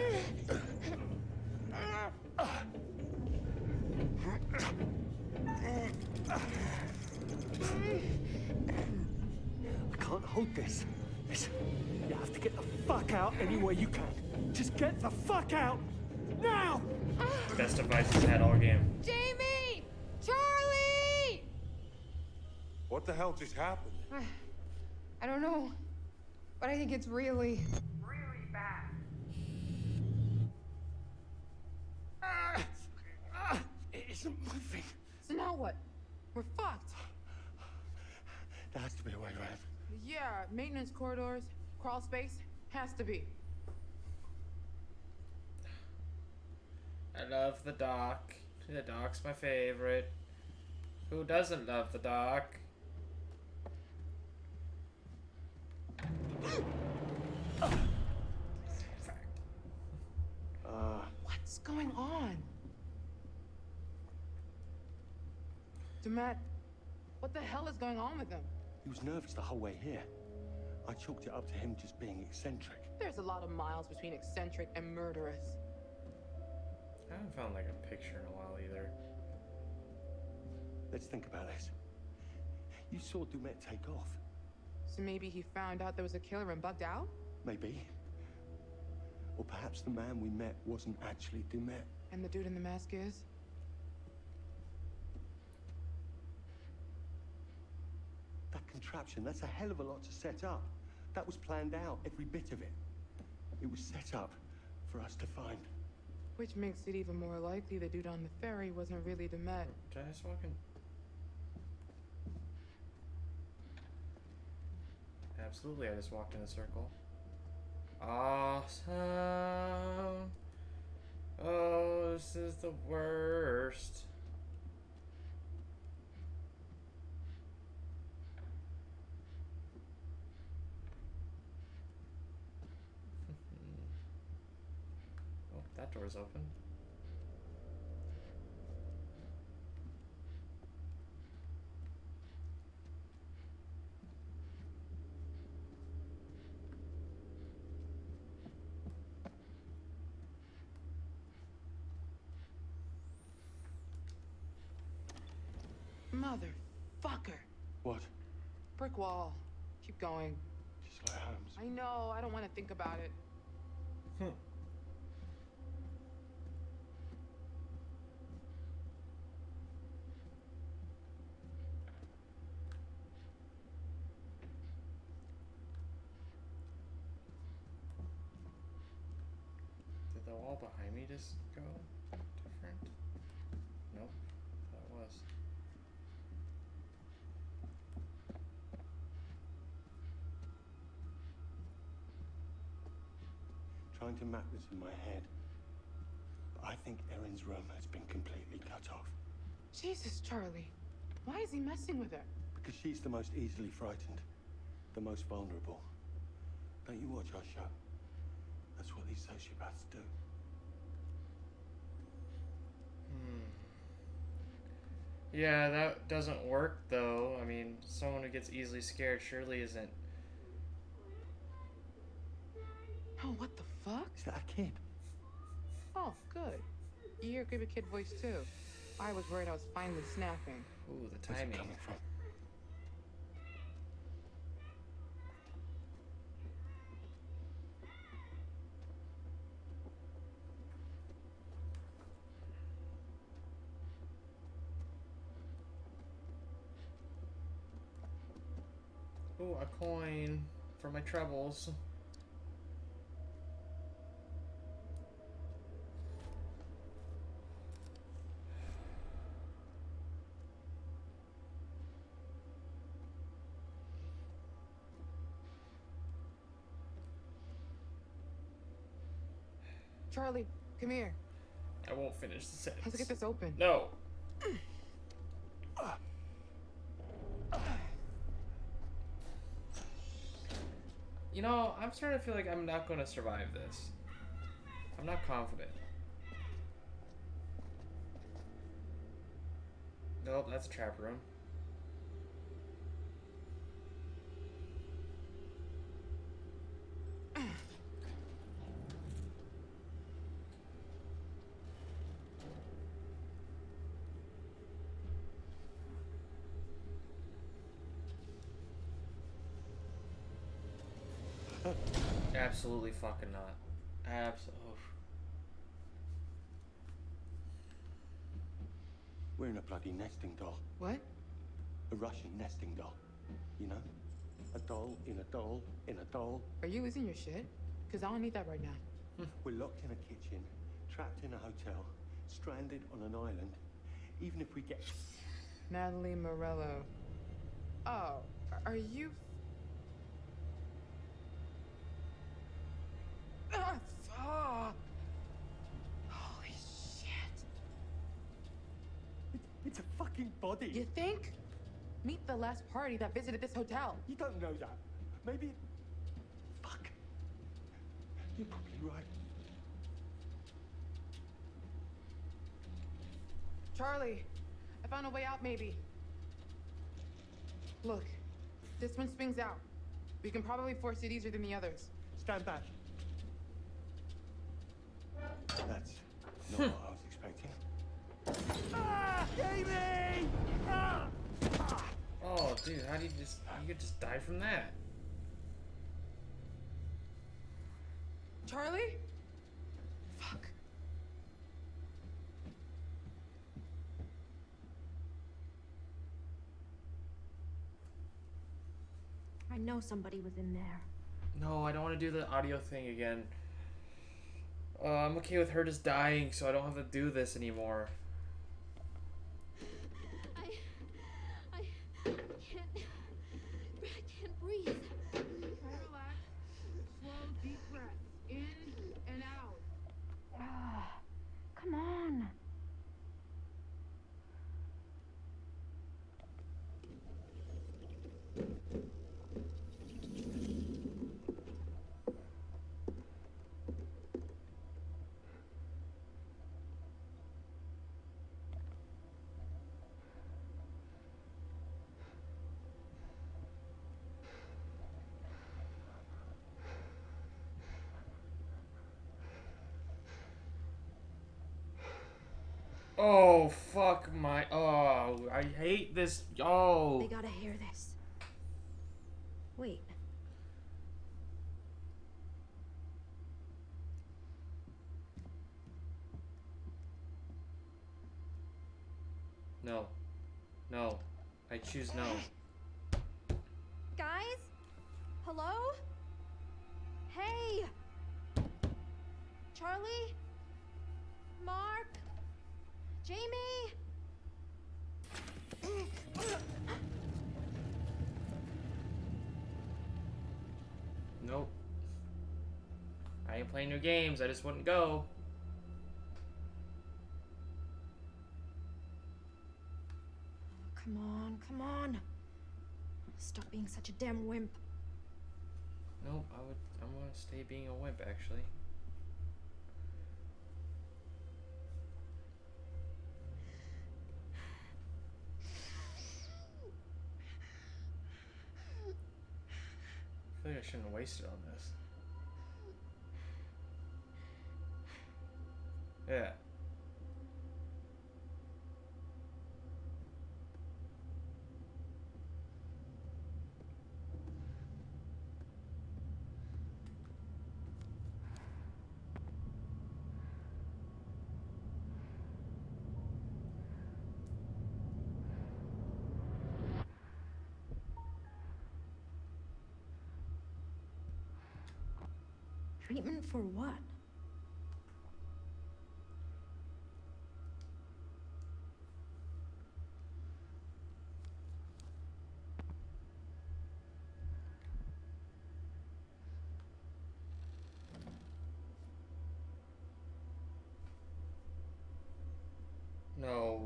I can't hold this. Listen, you have to get the fuck out any way you can. Just get the fuck out! Now! Best advice he's had all game. Jamie! Charlie! What the hell just happened? I don't know, but I think it's really bad. It isn't moving. So now what? We're fucked. There has to be a way around. Yeah, maintenance corridors, crawl space, has to be. I love the dock. The dock's my favorite. Who doesn't love the dock? What's going on? Demet, what the hell is going on with him? He was nervous the whole way here. I chalked it up to him just being eccentric. There's a lot of miles between eccentric and murderous. I haven't found like a picture in a while either. Let's think about this. You saw Dumet take off. So maybe he found out there was a killer and bugged out? Maybe. Or perhaps the man we met wasn't actually Dumet. And the dude in the mask is? That contraption, that's a hell of a lot to set up. That was planned out, every bit of it. It was set up for us to find. Which makes it even more likely the dude on the ferry wasn't really Demet. Did I just walk in? Absolutely, I just walked in a circle. Awesome. Oh, this is the worst. Oh, that door's open. Motherfucker. What? Brick wall. Keep going. Just like Holmes. I know, I don't want to think about it. Did the wall behind me just go different? Nope, that was. Trying to map this in my head. But I think Erin's room has been completely cut off. Jesus, Charlie. Why is he messing with her? Because she's the most easily frightened. The most vulnerable. Don't you watch our show? That's what these sociopaths do. Yeah, that doesn't work though. I mean, someone who gets easily scared surely isn't. Oh, what the fuck? Is that a kid? Oh, good. You hear a creepy kid voice too. I was worried I was finally snapping. Ooh, the Where's it timing. coming from? Ooh, a coin for my troubles. Charlie, come here. I won't finish the sentence. Let's get this open. No. You know, I'm starting to feel like I'm not going to survive this. I'm not confident. Nope, that's a trap room. Absolutely fucking not. We're in a bloody nesting doll. What? A Russian nesting doll. You know? A doll in a doll in a doll. Are you losing your shit? Because I don't need that right now. We're locked in a kitchen, trapped in a hotel, stranded on an island. Even if we get... Natalie Morello. Oh, are you... Ah, fuck! Holy shit. It's a fucking body. You think? Meet the last party that visited this hotel. You don't know that. Maybe... Fuck. You're probably right. Charlie, I found a way out, maybe. Look, this one swings out. We can probably force it easier than the others. Stand back. That's not what I was expecting. Ah! Jamie! Ah! Oh, dude, how do you just... You could just die from that. Charlie? Fuck. I know somebody was in there. No, I don't want to do the audio thing again. I'm okay with her just dying, so I don't have to do this anymore. I can't breathe. Try to relax. Slow, deep breaths. In and out. Come on. Oh, fuck my... Oh, I hate this... Oh. They gotta hear this. Wait. No. No. I choose no. Guys? Hello? Hey! Charlie? Mark? Jamie? Nope. I ain't playing new games. I just wouldn't go. Come on, come on. Stop being such a damn wimp. Nope, I'm gonna stay being a wimp, actually. I feel like I shouldn't have wasted on this. Yeah. Treatment for what? No.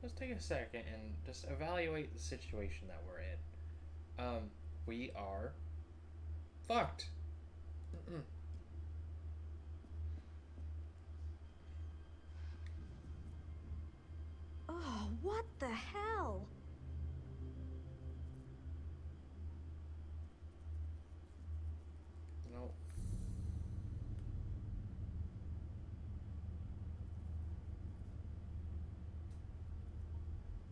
Let's take a second and just evaluate the situation that we're in. We are fucked. Oh, what the hell? No.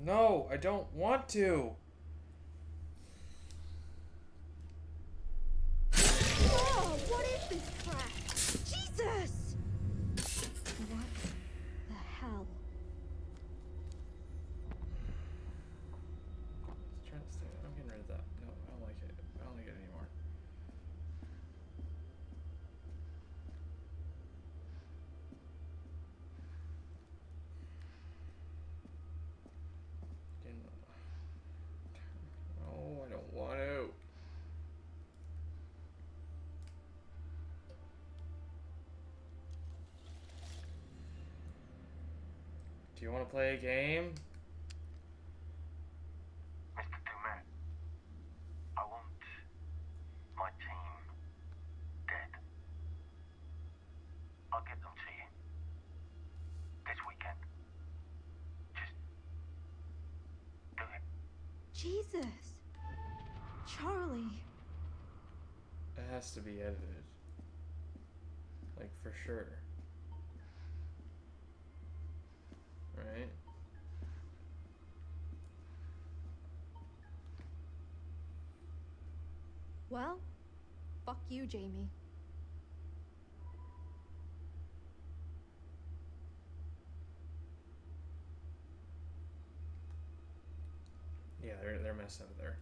No, I don't want to. Oh, what is this crap? Jesus! What the hell? Let's try this thing. I'm getting rid of that. No, I don't like it. I don't like it anymore. No, I don't want to. Do you want to play a game? Mr. Dumet, I want my team dead. I'll get them to you this weekend. Just do it. Jesus. Charlie. It has to be edited. Like, for sure. Right? Well, fuck you, Jamie. Yeah, they're messed up there.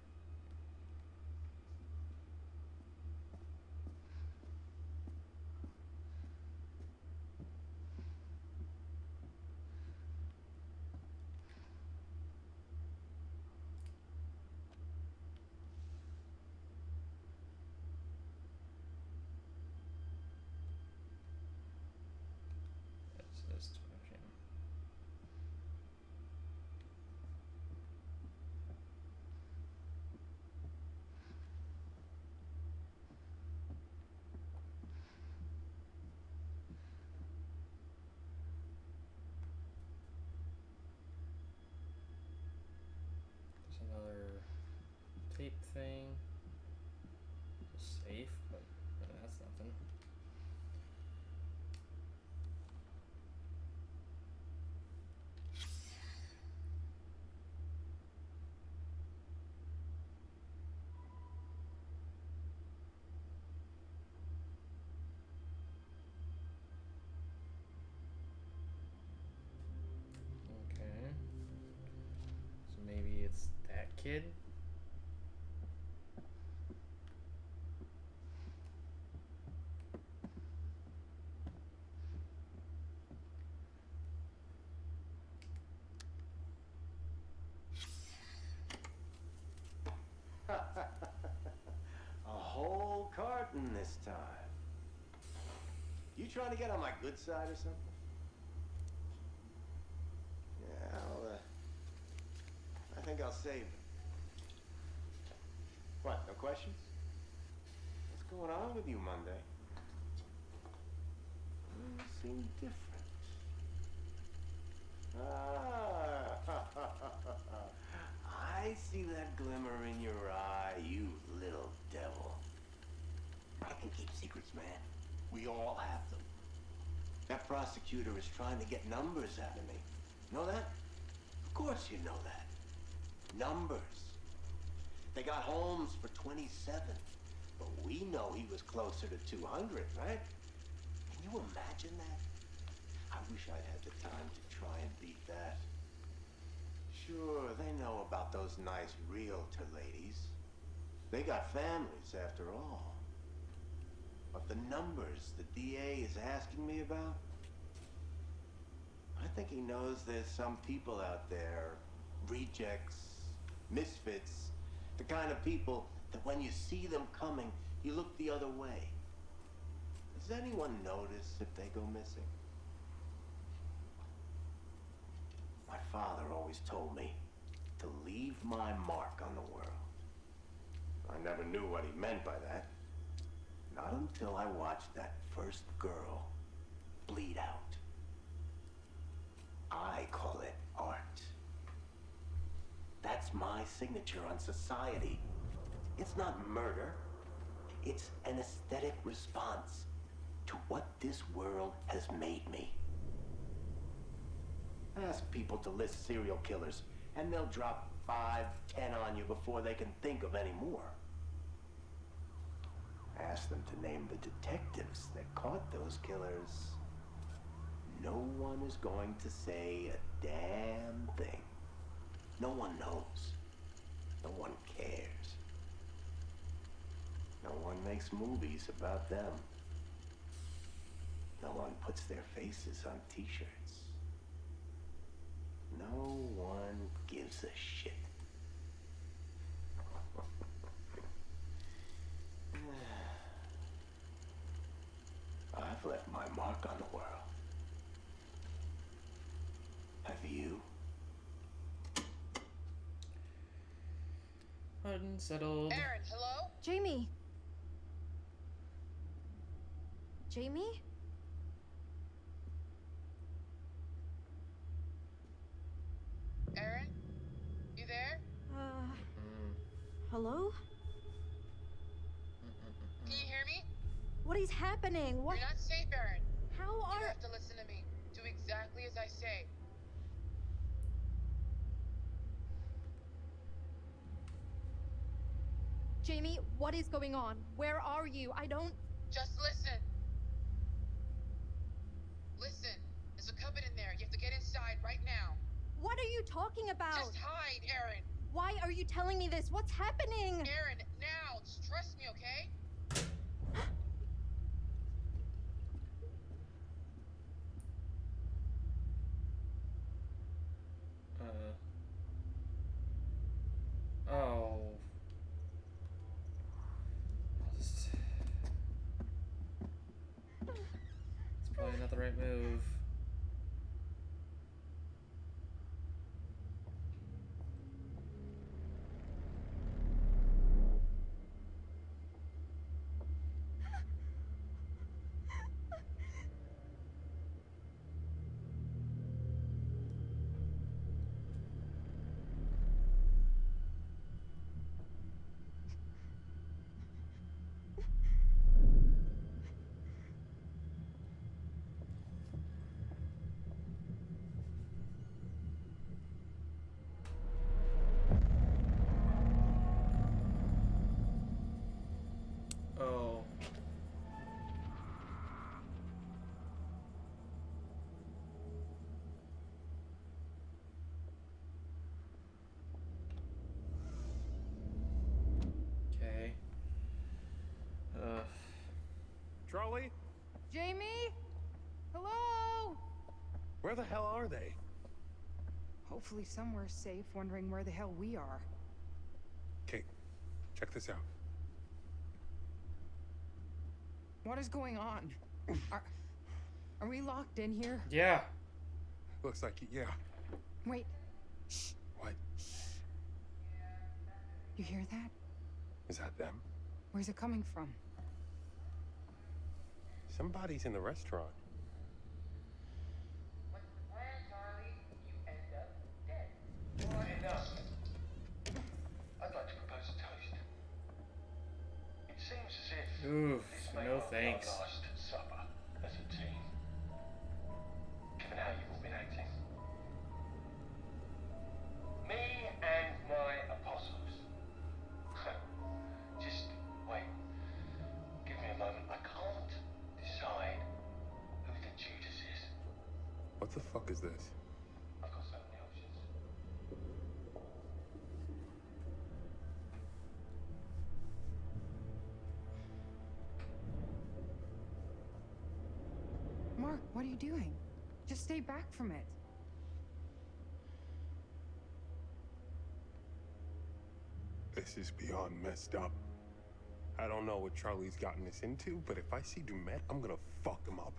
That's too much, yeah. There's another tape thing. Safe, but that's nothing. Okay. So maybe it's that kid? A whole carton this time. You trying to get on my good side or something? Yeah, I think I'll save them. What, no questions? What's going on with you, Monday? You seem different. I see that glimmer in your eye, you little devil. I can keep secrets, man. We all have them. That prosecutor is trying to get numbers out of me. Know that? Of course you know that. Numbers. They got Holmes for 27. But we know he was closer to 200, right? Can you imagine that? I wish I'd had the time to try and beat that. Sure, they know about those nice realtor ladies. They got families, after all. But the numbers the DA is asking me about? I think he knows there's some people out there, rejects, misfits, the kind of people that when you see them coming, you look the other way. Does anyone notice if they go missing? My father always told me to leave my mark on the world. I never knew what he meant by that. Not until I watched that first girl bleed out. I call it art. That's my signature on society. It's not murder. It's an aesthetic response to what this world has made me. Ask people to list serial killers, and they'll drop 5, 10 on you before they can think of any more. Ask them to name the detectives that caught those killers. No one is going to say a damn thing. No one knows. No one cares. No one makes movies about them. No one puts their faces on t-shirts. No one gives a shit. I've left my mark on the world. Have you? Unsettled. Aaron, hello? Jamie! Jamie? Aaron? You there? Hello? Can you hear me? What is happening? What? You're not safe, Aaron. How You are... have to listen to me. Do exactly as I say. Jamie, what is going on? Where are you? I don't... Just listen. Listen. There's a cupboard in there. You have to get inside right now. What are you talking about? Just hide, Aaron. Why are you telling me this? What's happening? Aaron, now. Just trust me, okay? Oh. It's probably not the right move. Oh. Okay. Charlie? Jamie? Hello? Where the hell are they? Hopefully somewhere safe, wondering where the hell we are. Kate, check this out. What is going on? Are we locked in here? Yeah. Looks like it, yeah. Wait. Shh. What? You hear that? Is that them? Where's it coming from? Somebody's in the restaurant. What's the plan, Charlie? You end up dead. Right enough. I'd like to propose a toast. It seems as if Oof, this may no not be our thanks. last supper as a team. Given how you've all been acting. Me and my apostles. What the fuck is this? I've got so many options. Mark, what are you doing? Just stay back from it. This is beyond messed up. I don't know what Charlie's gotten us into, but if I see Dumet, I'm gonna fuck him up.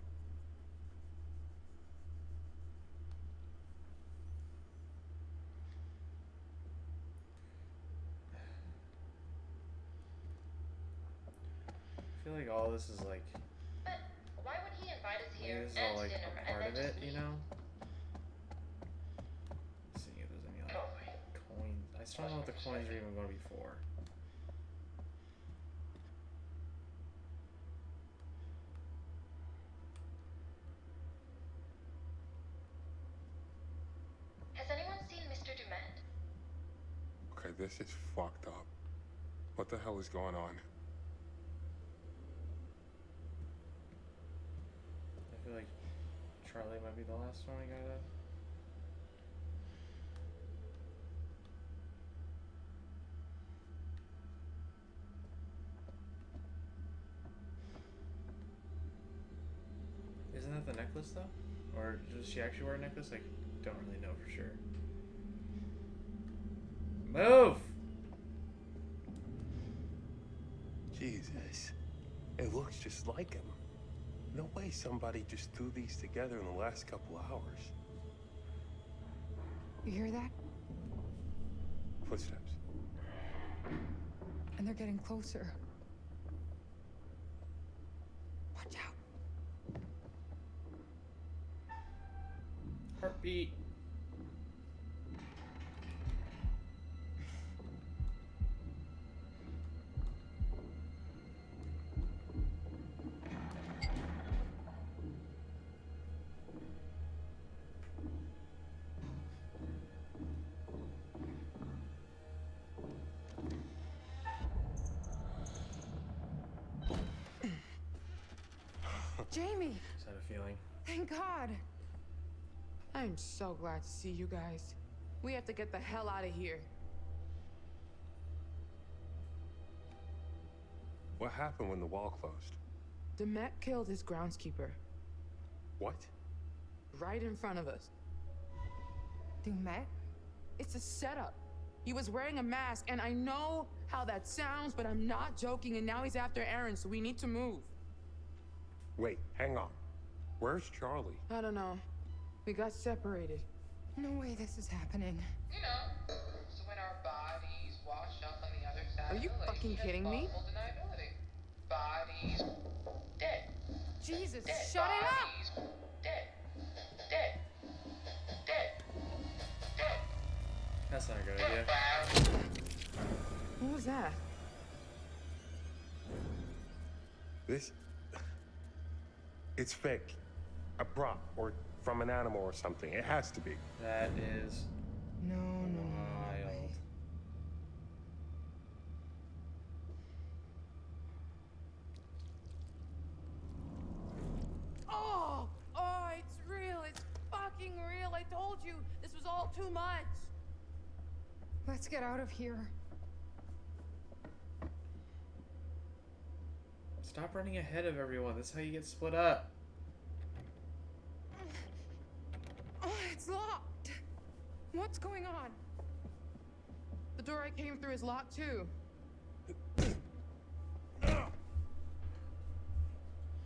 I feel like all this is like. But why would he invite us Maybe here this is and all to like dinner a and part then of just it, you leave? know? Seeing if there's any like coins. I still don't know what the coins are even going to be for. Has anyone seen Mr. Dumont? Okay, this is fucked up. What the hell is going on? I feel like Charlie might be the last one I gotta. Isn't that the necklace though? Or does she actually wear a necklace? I don't really know for sure. Move! Jesus. It looks just like him. No way somebody just threw these together in the last couple hours. You hear that? Footsteps. And they're getting closer. Watch out. Heartbeat. Jamie! Just had a feeling. Thank God. I'm so glad to see you guys. We have to get the hell out of here. What happened when the wall closed? Demet killed his groundskeeper. What? Right in front of us. Dumet? It's a setup. He was wearing a mask, and I know how that sounds, but I'm not joking, and now he's after Aaron, so we need to move. Wait, hang on. Where's Charlie? I don't know. We got separated. No way this is happening. You know, so when our bodies wash up on the other side Are of you the lake, fucking there's kidding me? plausible deniability. Bodies dead. Jesus, Dead. shut it up! Bodies dead. Dead. Dead. Dead. That's not a good idea. What was that? This... It's fake. A prop, or from an animal or something. It has to be. That is No. wild. Oh, it's real. It's fucking real. I told you. This was all too much. Let's get out of here. Stop running ahead of everyone. That's how you get split up. Oh, it's locked. What's going on? The door I came through is locked too.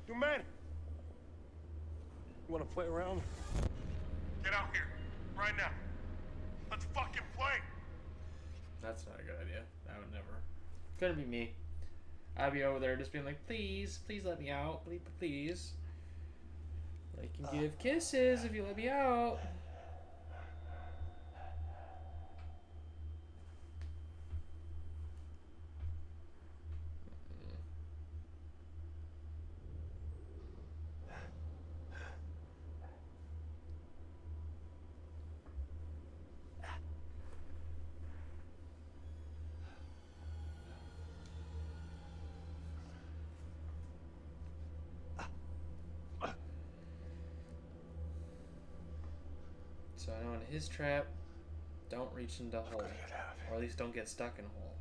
You man! You wanna play around? Get out here, right now. Let's fucking play! That's not a good idea. I would never. Couldn't be me. I'd be over there just being like, please, please let me out. Please, please. I can give kisses if you let me out. So I know in his trap, don't reach into hole. Or at least don't get stuck in hole.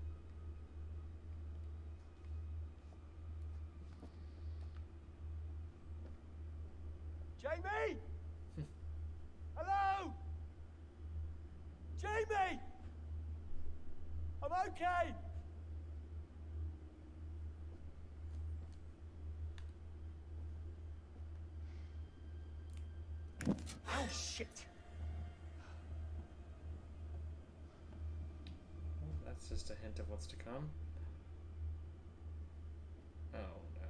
Jamie! Hello? Jamie! I'm okay! Oh, shit! Well, that's just a hint of what's to come. Oh, no.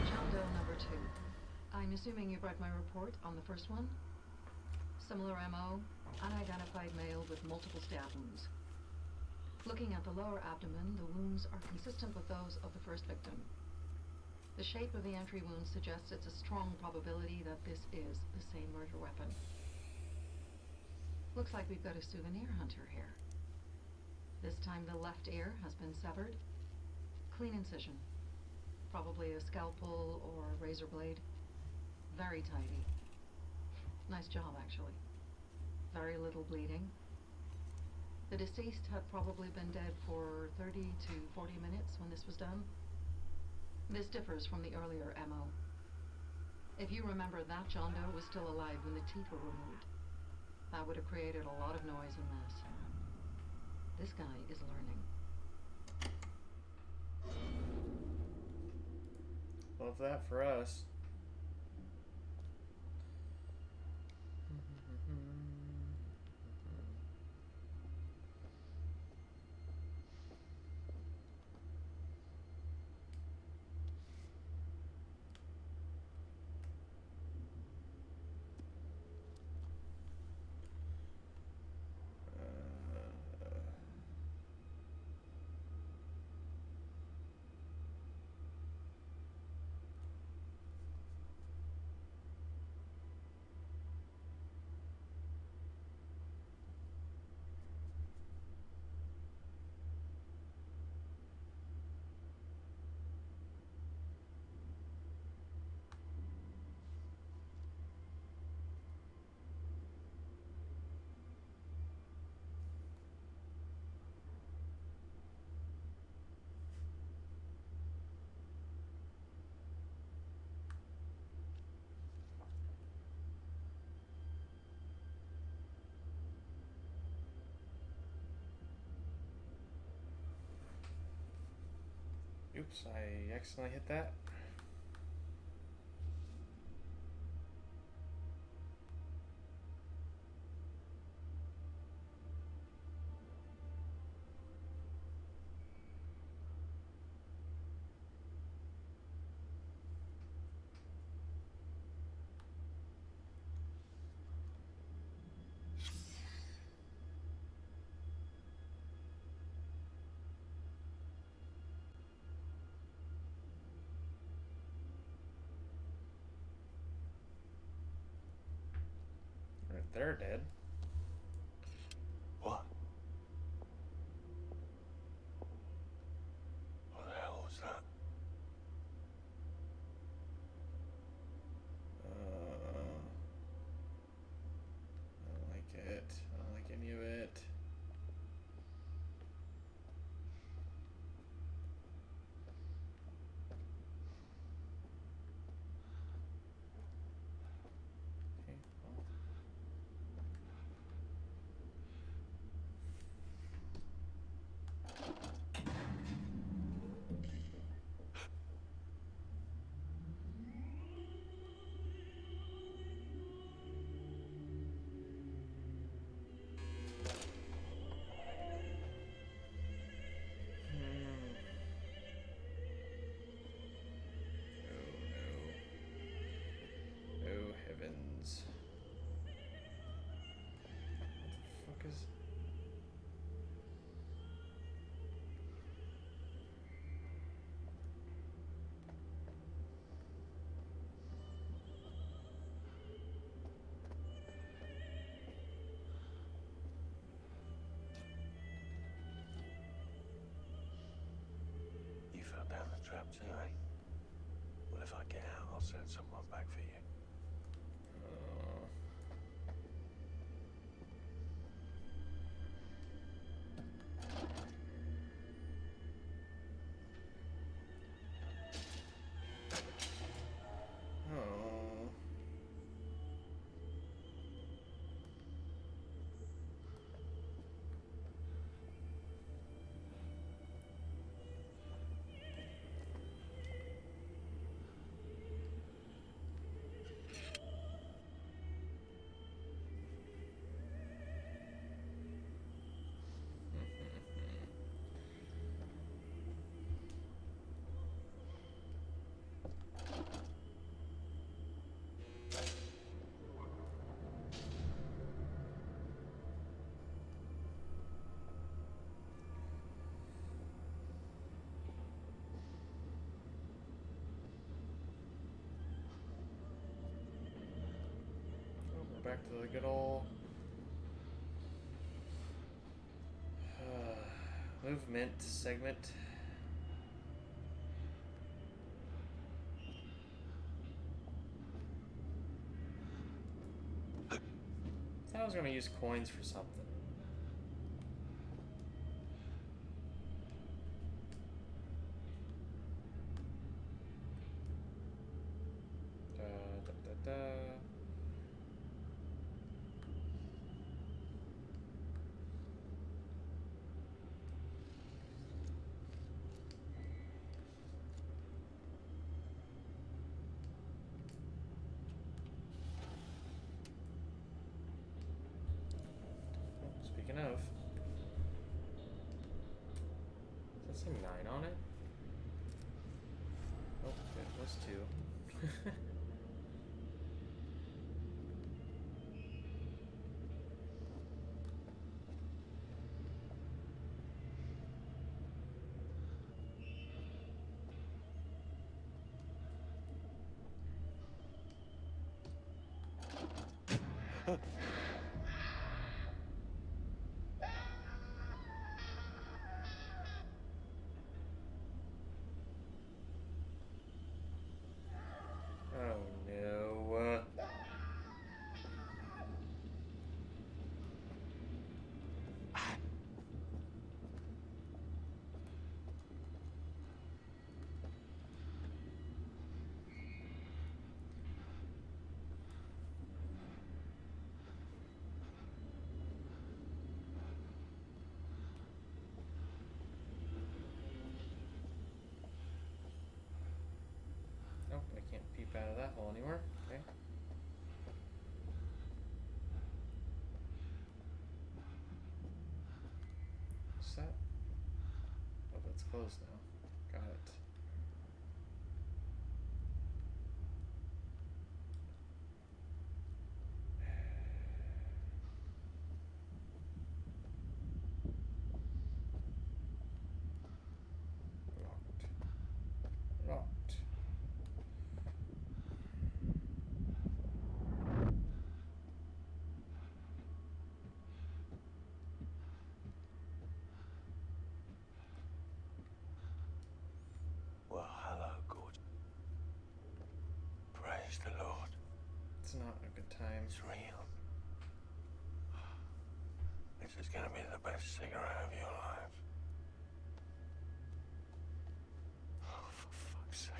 John Doe number 2. I'm assuming you've read my report on the first one? Similar MO, unidentified male with multiple stab wounds. Looking at the lower abdomen, the wounds are consistent with those of the first victim. The shape of the entry wound suggests it's a strong probability that this is the same murder weapon. Looks like we've got a souvenir hunter here. This time the left ear has been severed. Clean incision. Probably a scalpel or a razor blade. Very tidy. Nice job, actually. Very little bleeding. The deceased had probably been dead for 30 to 40 minutes when this was done. This differs from the earlier MO. If you remember, that John Doe was still alive when the teeth were removed. That would have created a lot of noise and mess. This guy is learning. Love that for us. Oops, I accidentally hit that. They're dead. What? What the hell was that? I don't like it. I don't like any of it. Okay, well. weapons. What the fuck is... You fell down the trap too, eh? Well, if I get out, I'll send someone back for you. Oh. We're back to the good old movement segment. I thought I was gonna use coins for something. Da, da, da, da. Speaking of, does that say 9 on it? Oh, it was 2. Oh no. Nope, I can't peep out of that hole anymore. Okay. What's that? Oh, that's closed now. Got it. Locked. Locked. Well, hello, gorgeous. Praise the Lord. It's not a good time. It's real. This is gonna be the best cigarette of your life. Oh, for fuck's sake.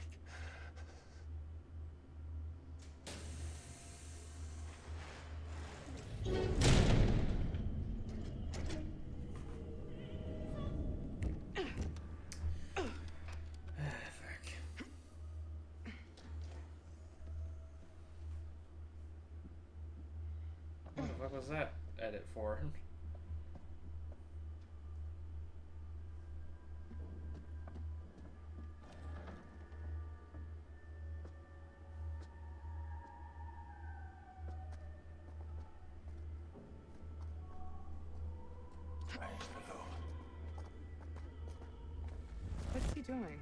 What the fuck was that edit for? doing?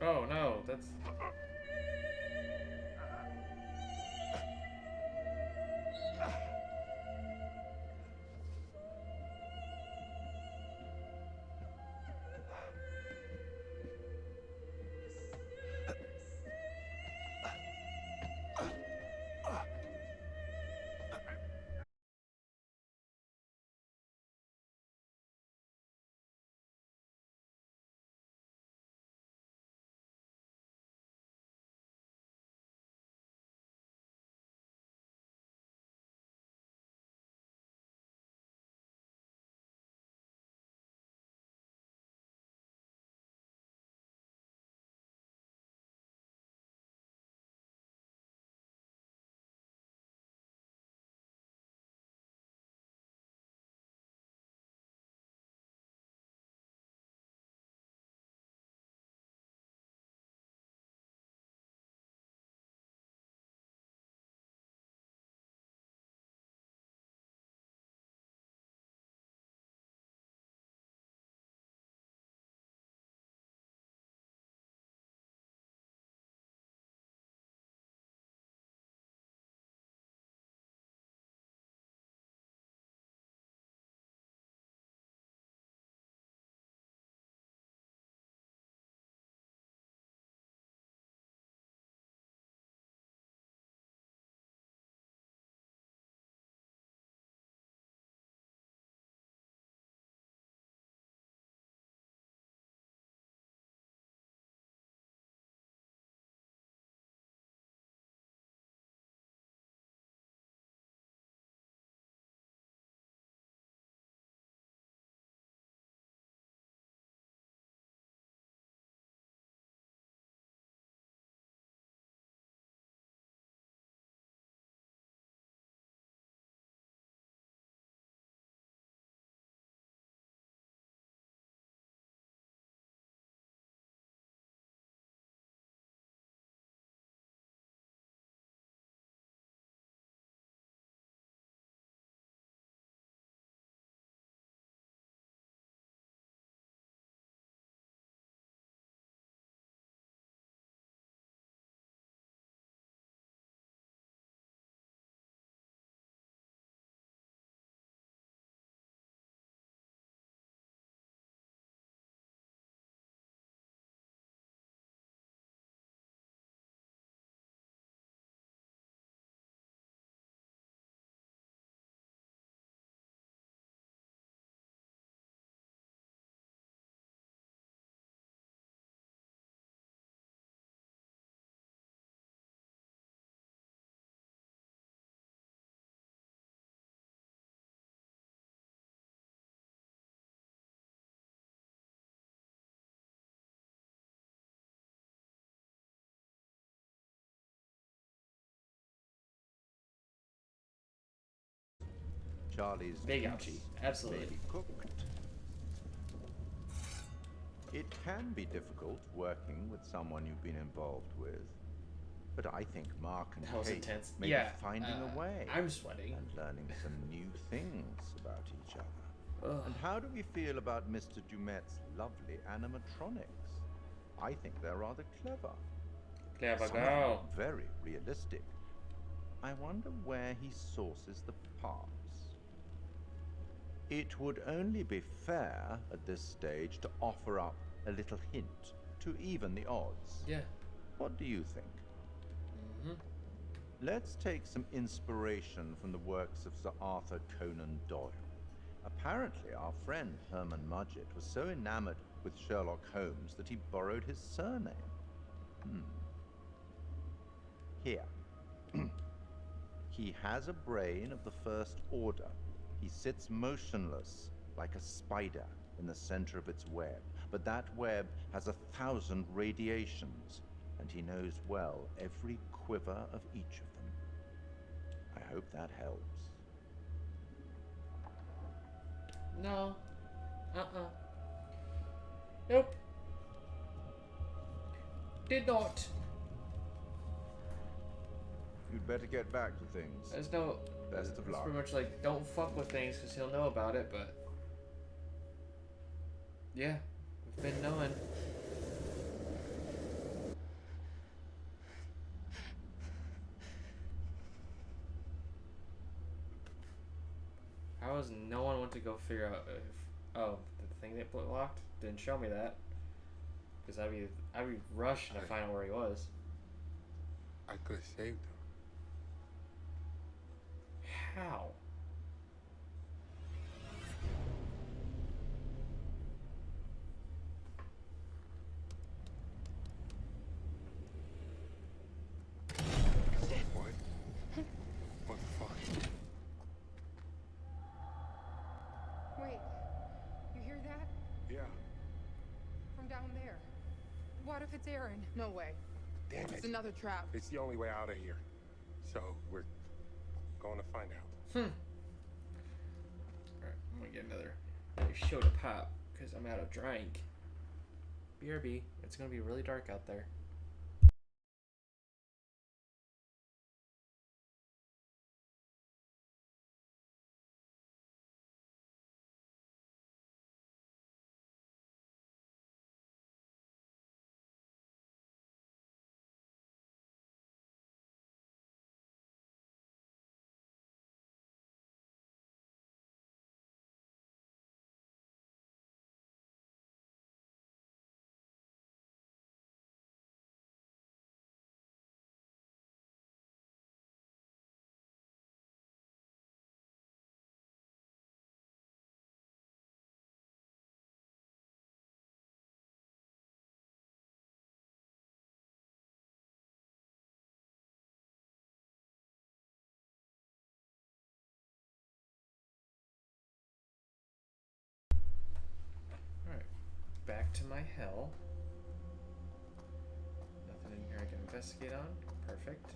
Oh no, that's. Charlie's Big goose ouchie. Absolutely. may be cooked. It can be difficult working with someone you've been involved with, but I think Mark and That was Kate intense. may Yeah, be finding a way. I'm sweating. And learning some new things about each other. Ugh. And how do we feel about Mr. Dumet's lovely animatronics? I think they're rather clever. Clever Some of them girl. look very realistic. I wonder where he sources the parts. It would only be fair at this stage to offer up a little hint to even the odds. Yeah. What do you think? Let's take some inspiration from the works of Sir Arthur Conan Doyle. Apparently, our friend Herman Mudgett was so enamored with Sherlock Holmes that he borrowed his surname. Here. He has a brain of the first order. He sits motionless, like a spider, in the center of its web. But that web has 1,000 radiations, and he knows well every quiver of each of them. I hope that helps. No. Nope. Did not. You'd better get back to things. There's no. Best of It's luck. pretty much like don't fuck with things because he'll know about it, but yeah, we've been knowing. How does no one want to go figure out if the thing that locked didn't show me that because I'd be rushing to find out where he was. I could have saved him. How? What? What the fuck? Wait, you hear that? Yeah. From down there. What if it's Aaron? No way. Damn It's it. another trap. It's the only way out of here. So we're going to find out. Alright, I'm gonna get another show to pop because I'm out of drink. BRB, it's gonna be really dark out there. Alright, back to my hell. Nothing in here I can investigate on. Perfect.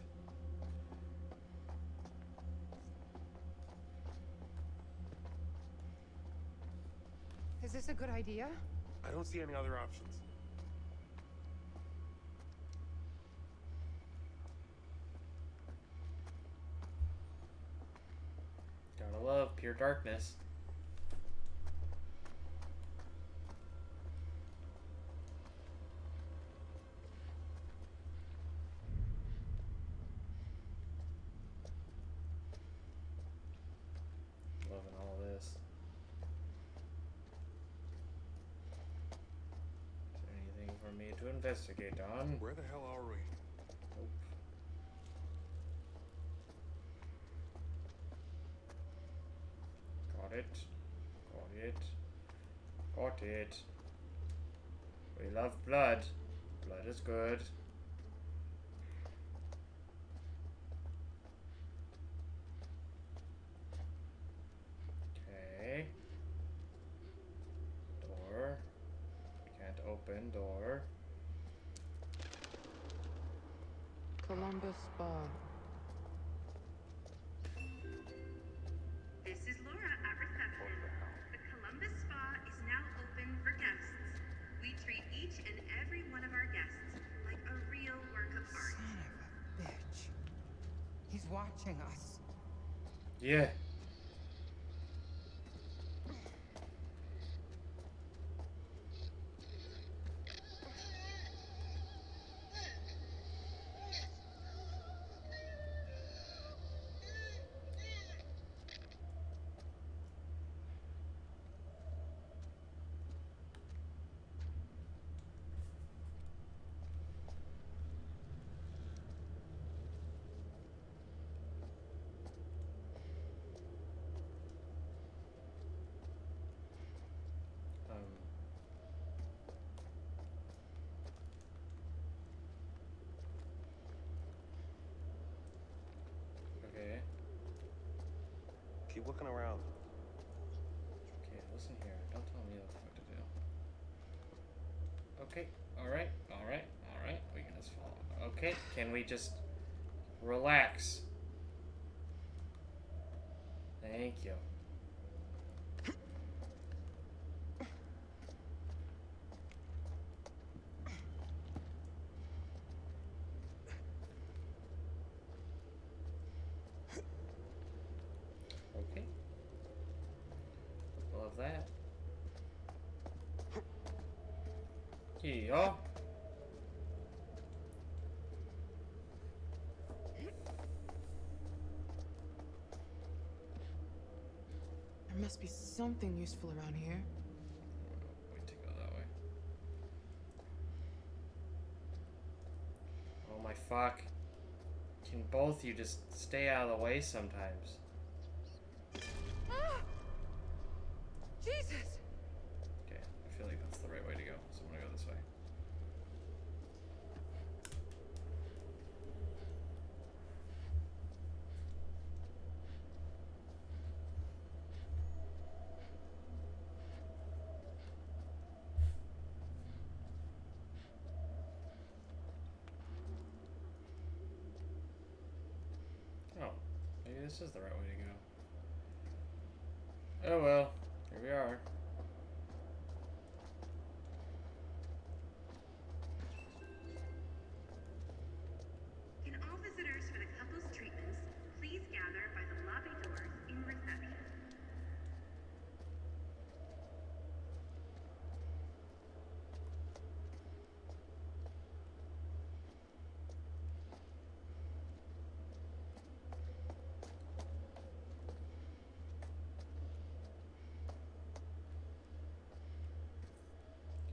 Is this a good idea? I don't see any other options. Gotta love pure darkness. Loving all this. Is there anything for me to investigate on? Where the hell are we? Nope. Got it. Got it. Got it. We love blood. Blood is good. Okay. Door. Can't open door. Columbus Spa. This is Laura at reception. The Columbus Spa is now open for guests. We treat each and every one of our guests like a real work of art. Son of a bitch. He's watching us. Yeah. Okay. Keep looking around. Okay, listen here. Don't tell me what the fuck to do. Okay. Alright. Alright. Alright. We can just follow. Okay. Can we just relax? Thank you. Okay. Love that. Yeah. There must be something useful around here. Wait to go that way. Oh my fuck. Can both you just stay out of the way sometimes? Ah! Jesus! Okay, I feel like that's the right way to go, so I'm gonna go this way. Oh, maybe this is the right way to go. Oh well, here we are. Can all visitors for the couple's treatments please gather by the lobby doors in reception?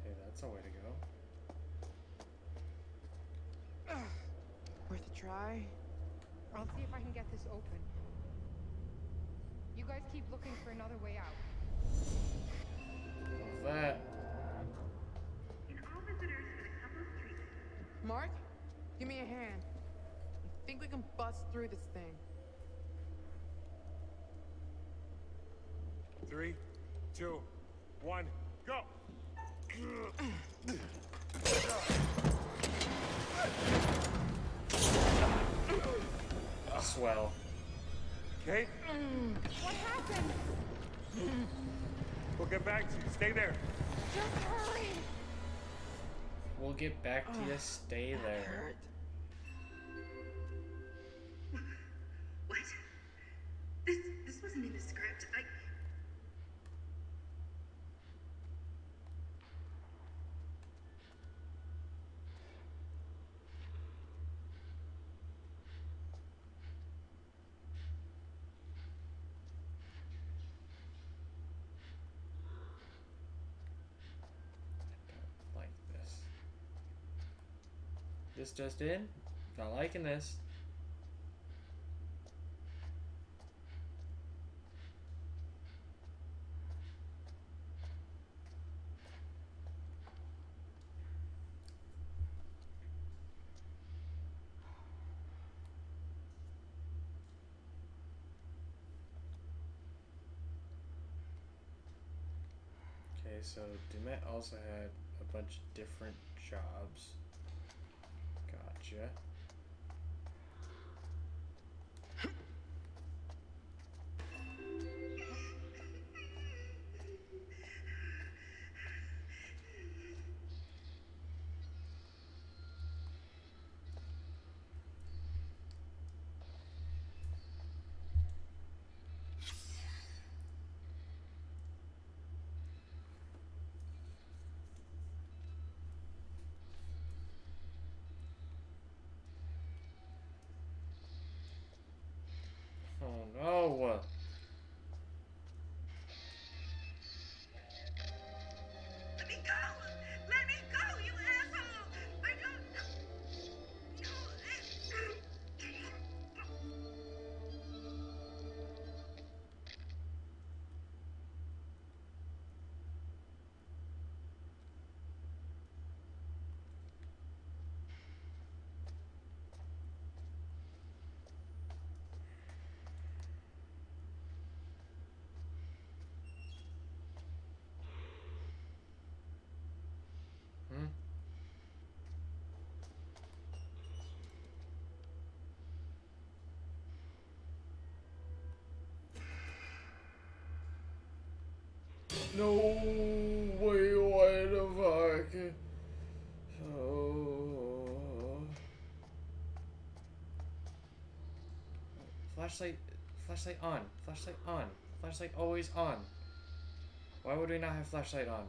Okay, that's a way to go. Worth a try. I'll see if I can get this open. You guys keep looking for another way out. Love that. Can all visitors for the couple's treatments? Mark, give me a hand. I think we can bust through this thing. 3, 2, 1, go! Swell. Okay, What happened? we'll get back to you. Stay there. Just hurry. We'll get back to you. Stay there. What? This wasn't in the script. Like this. This just in? Not liking this. Okay, so Dumet also had a bunch of different jobs. Gotcha. Oh no! Let me go! Let me go, you asshole! I don't know. Hmm? No way, what the fuck? Oh. Flashlight Flashlight on. Flashlight on. Flashlight always on. Why would we not have flashlight on?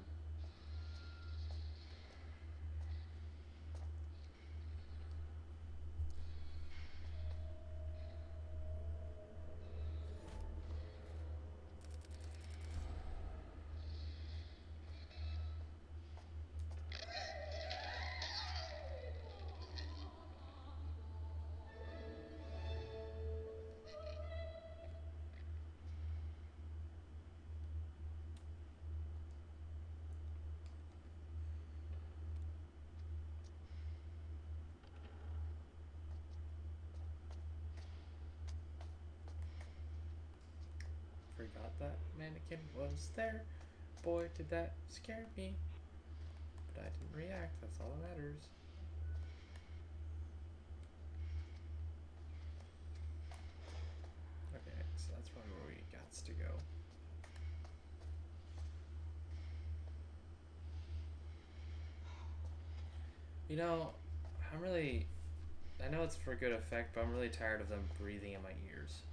Forgot that mannequin was there. Boy, did that scare me. But I didn't react, that's all that matters. Okay, so that's probably where we got to go. You know, I know it's for good effect, but I'm really tired of them breathing in my ears.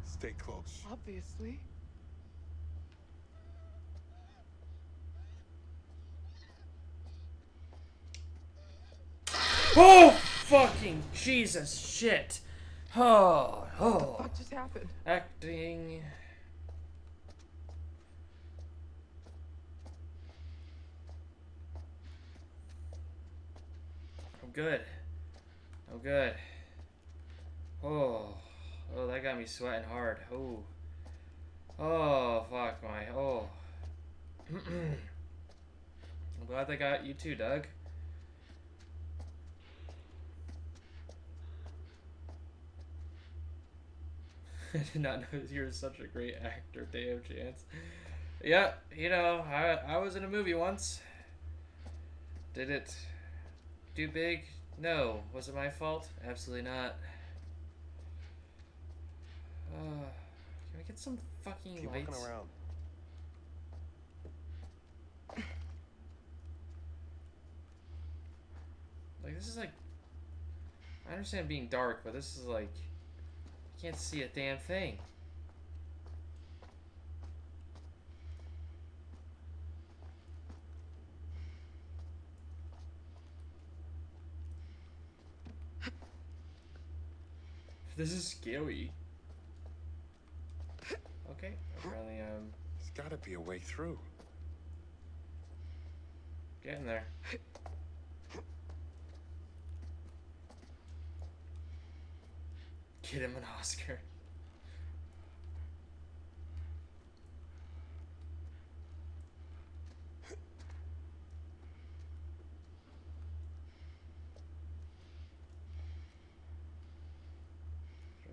Stay close. Obviously. Oh, fucking Jesus shit. Oh. What the fuck just happened? Acting. I'm good. I'm good. Oh, that got me sweating hard. Oh, fuck my. I'm glad they got you too, Doug. I did not know you were such a great actor, damn chance. Yeah, you know, I was in a movie once. Did it do big? No. Was it my fault? Absolutely not. Can I get some fucking Keep lights? looking around. Like, this is like... I understand being dark, but this is like... I can't see a damn thing. This is scary. Okay, apparently There's gotta be a way through. getting there. Get him an Oscar.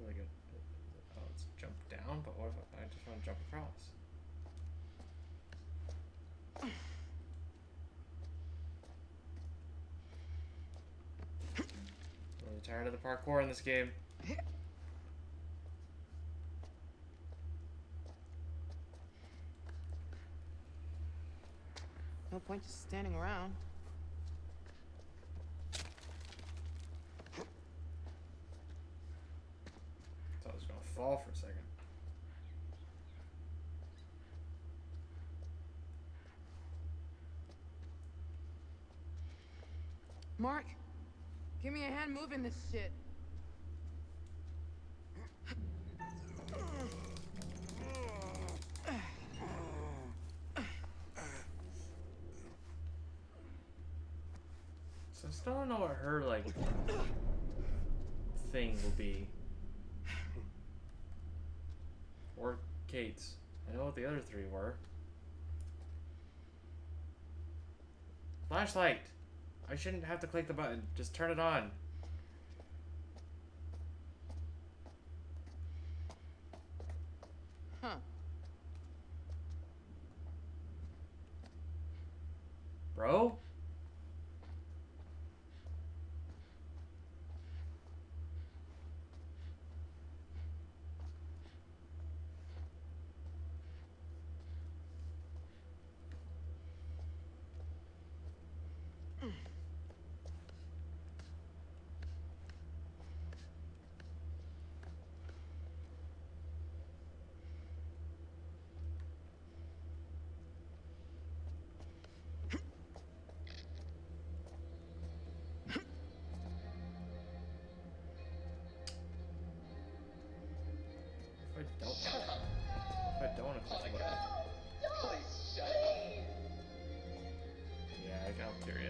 Really good. Oh, let's jump down, but what if I just want to jump across? Really tired of the parkour in this game. No point just standing around. Thought I was gonna fall for a second. Mark, give me a hand moving this shit. So I still don't know what her, like, thing will be. Or Kate's. I know what the other three were. Flashlight! I shouldn't have to click the button. Just turn it on. Huh. Bro?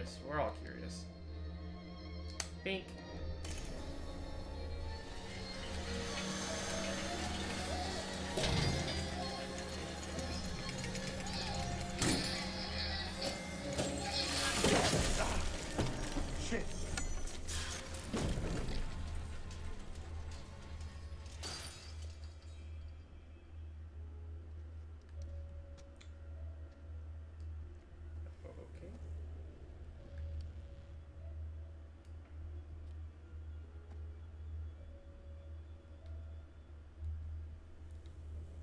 curious. We're all curious. Pink. Shit. Okay.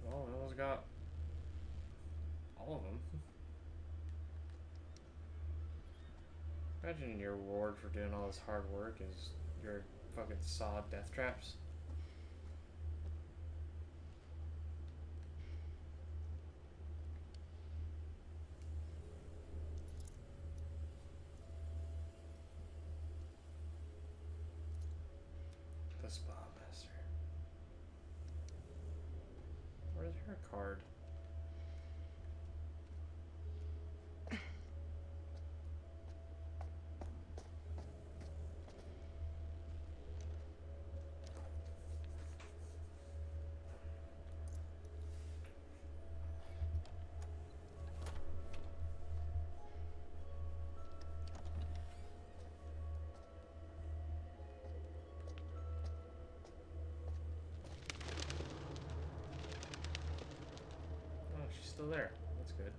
Well, we almost got all of them. Imagine your reward for doing all this hard work is your fucking sawed death traps. The Spa Master. Where's her card? Oh, she's still there. That's good.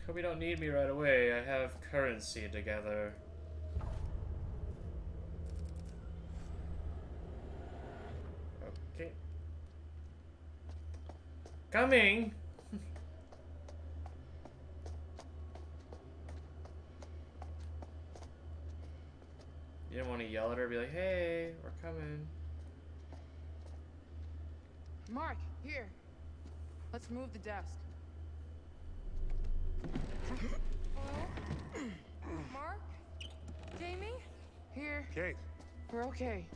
Hope you don't need me right away. I have currency together. Okay. Coming! You didn't want to yell at her, be like, hey, we're coming. Mark, here. Let's move the desk. Hello? Mark? Jamie? Here. Kate, We're okay.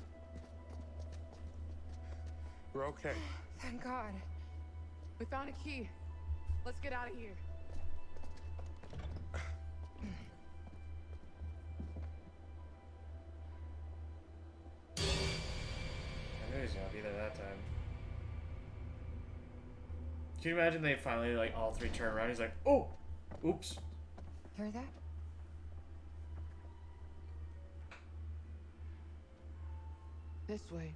we're okay. Thank God. We found a key. Let's get out of here. I knew he was gonna be there that time. Can you imagine they finally, like, all three turn around? He's like, oh! Oops. Hear that? This way.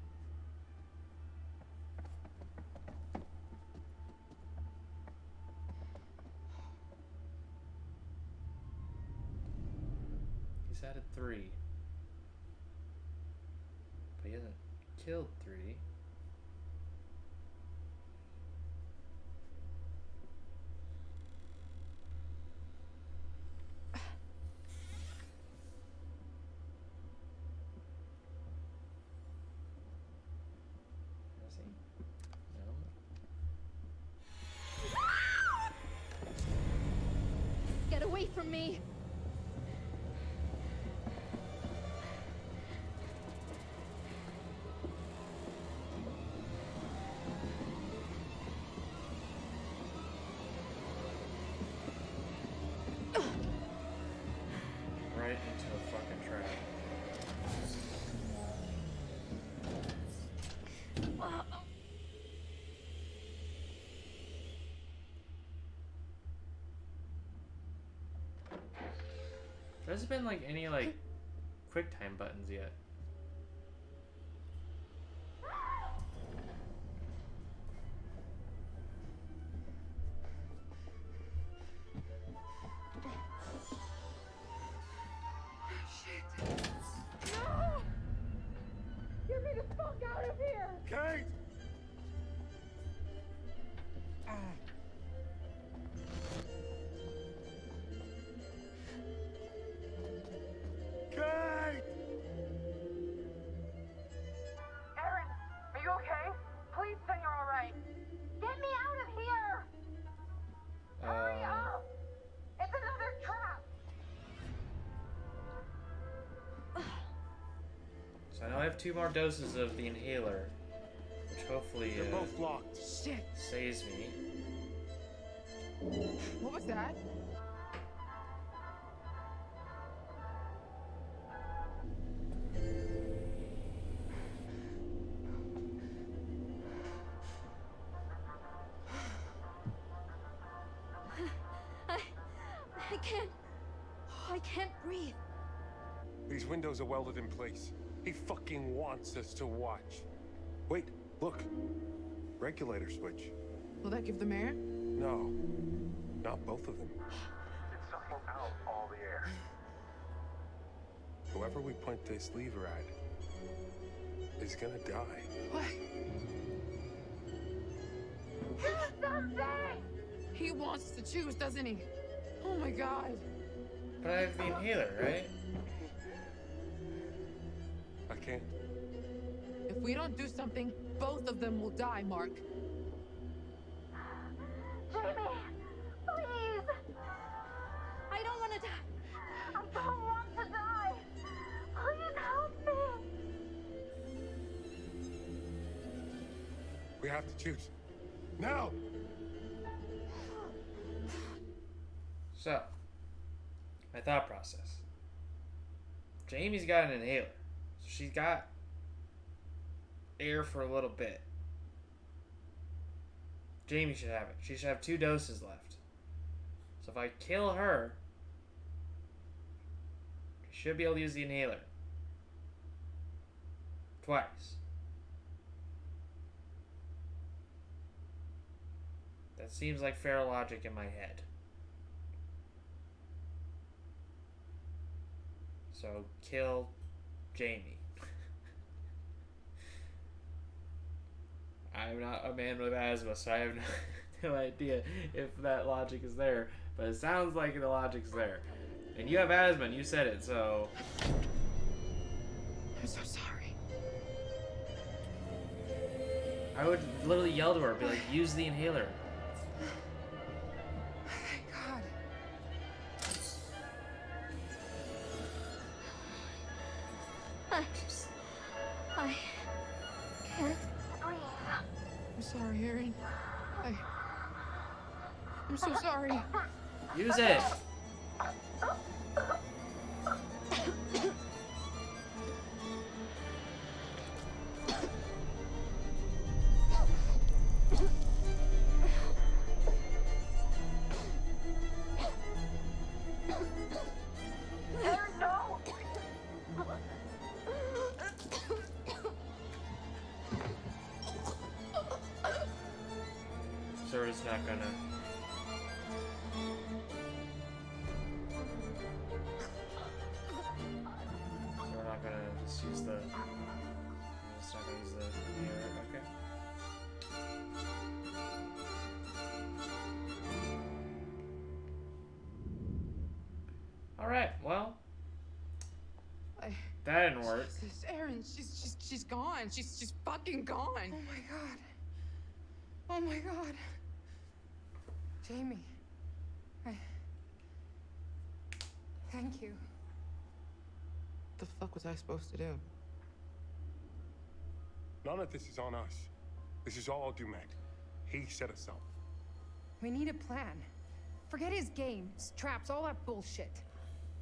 He's added 3. But he hasn't killed 3. Has he? No. Get away from me! Right into a fucking trap. There hasn't been, like, any, like, quick time buttons yet. No! Get me the fuck out of here! Kate! Kate! Erin, are you okay? Please say you're alright. Get me out of here! Hurry up! It's another trap! So I know I have 2 more doses of the inhaler, which hopefully They're both locked. Shit. saves me. What was that? I can't breathe. These windows are welded in place. He fucking wants us to watch. Wait, look. Regulator switch. Will that give them air? No, not both of them. It's sucking out all the air. Whoever we point this lever at is gonna die. What? Something! He wants to choose, doesn't he? Oh my god. But I have the inhaler, right? I can't. If we don't do something, both of them will die, Mark. Jamie, please! I don't want to die. I don't want to die. Please help me. We have to choose. Now! So, my thought process. Jamie's got an inhaler. So she's got air for a little bit. Jamie should have it. She should have 2 doses left. So if I kill her, she should be able to use the inhaler. Twice. That seems like fair logic in my head. So kill Jamie. I'm not a man with asthma, so I have no idea if that logic is there. But it sounds like the logic's there. And you have asthma, and you said it, so... I'm so sorry. I would literally yell to her, be like, use the inhaler. Thank God. I can't breathe. I'm sorry, Erin. I'm so sorry. Use it. Aaron, no! So we're just not gonna... So we're not gonna just use the... We're just not gonna use the inhaler, okay. Alright, well... That didn't work. Jesus, Erin, she's gone. She's fucking gone. Oh my god. Oh my god. Jamie. Thank you. What the fuck was I supposed to do? None of this is on us. This is all Dumet. He set us up. We need a plan. Forget his games, traps, all that bullshit.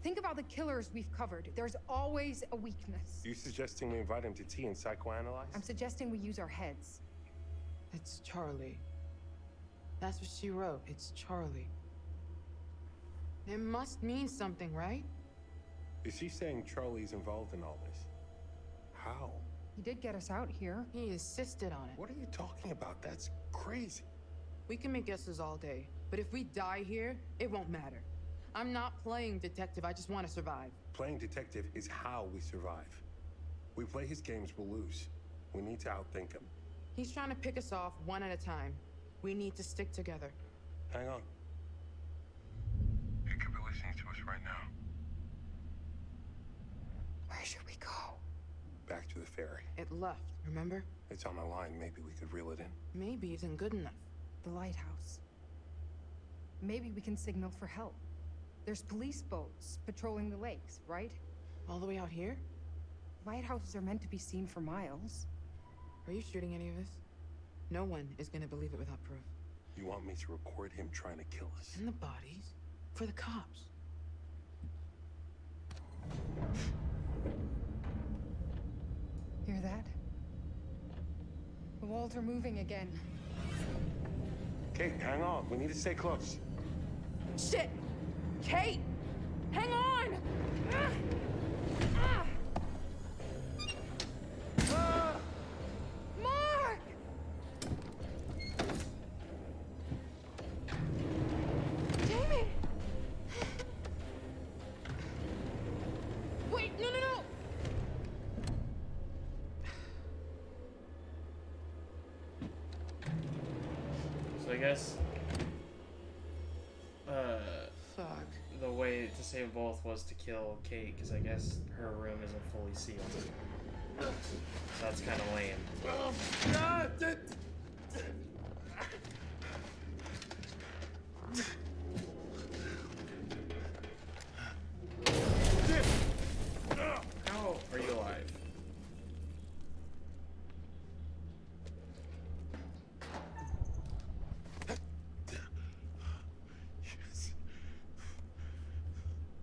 Think about the killers we've covered. There's always a weakness. You suggesting we invite him to tea and psychoanalyze? I'm suggesting we use our heads. It's Charlie. That's what she wrote. It's Charlie. It must mean something, right? Is she saying Charlie's involved in all this? How? He did get us out here. He insisted on it. What are you talking about? That's crazy. We can make guesses all day, but if we die here, it won't matter. I'm not playing detective, I just want to survive. Playing detective is how we survive. We play his games, we'll lose. We need to outthink him. He's trying to pick us off one at a time. We need to stick together. Hang on. He could be listening to us right now. Where should we go? Back to the ferry. It left, remember? It's on a line. Maybe we could reel it in. Maybe it isn't good enough. The lighthouse. Maybe we can signal for help. There's police boats patrolling the lakes, right? All the way out here? Lighthouses are meant to be seen for miles. Are you shooting any of this? No one is gonna believe it without proof. You want me to record him trying to kill us? And the bodies for the cops. Hear that? The walls are moving again. Kate, hang on. We need to stay close. Shit! Kate! Hang on! Ah! Ah! Mark! Damon! Wait, no, no, no! So I guess Fuck. the way to save them both was to kill Kate, because I guess her room isn't fully sealed. So that's kind of lame. How are you alive?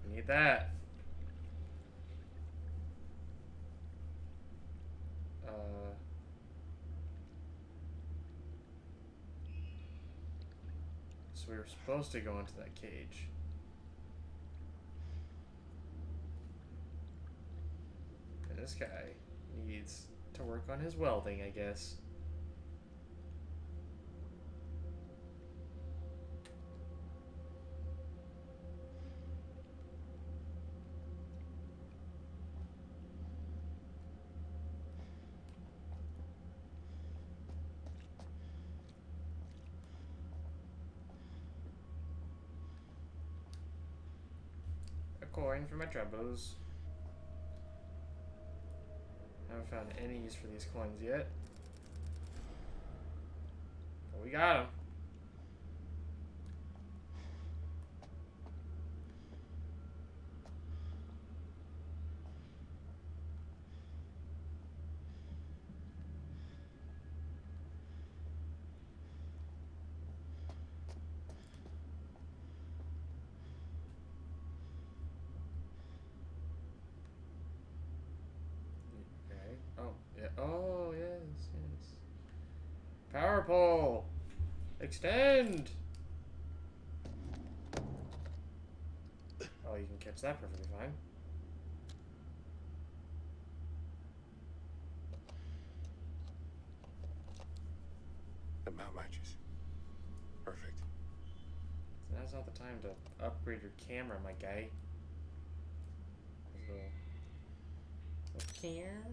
I need that. So we were supposed to go into that cage. And this guy needs to work on his welding, I guess. Coin for my troubles. Haven't found any use for these coins yet. But we got them. Oh, yeah. Oh, yes, yes. Power pole! Extend! Oh, you can catch that perfectly fine. The mount matches. Perfect. Now's not the time to upgrade your camera, my guy. Here.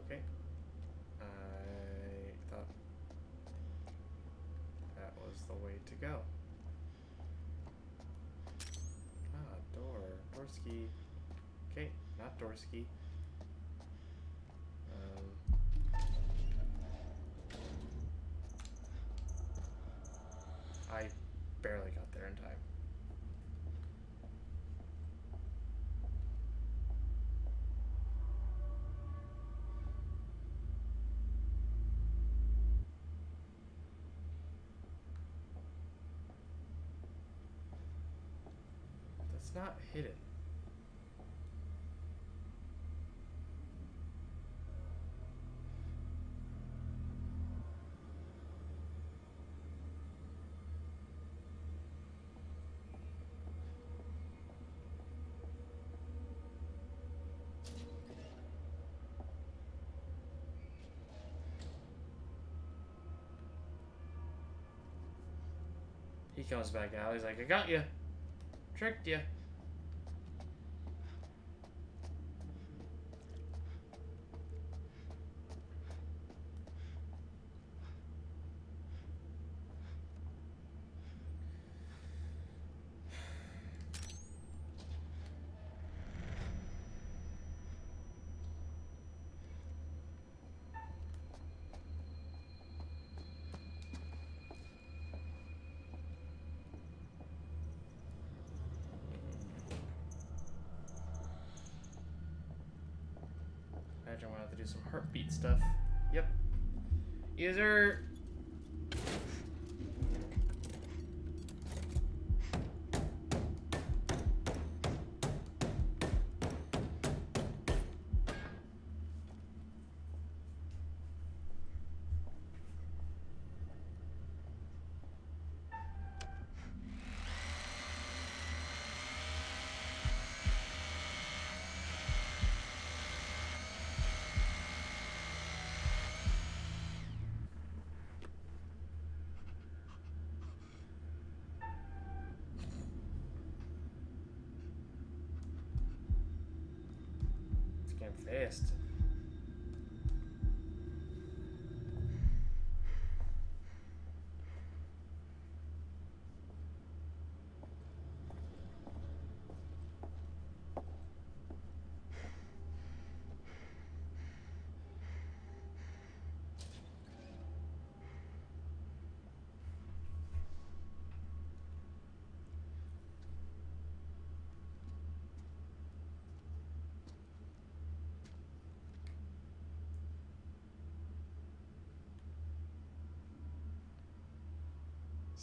Okay. I thought that was the way to go. Ah, door. Doorski. Okay, not Doorski. I barely got there in time. That's not hidden. He comes back out. He's like, I got you. Tricked you. do some heartbeat stuff. Yep. User. It's getting fast.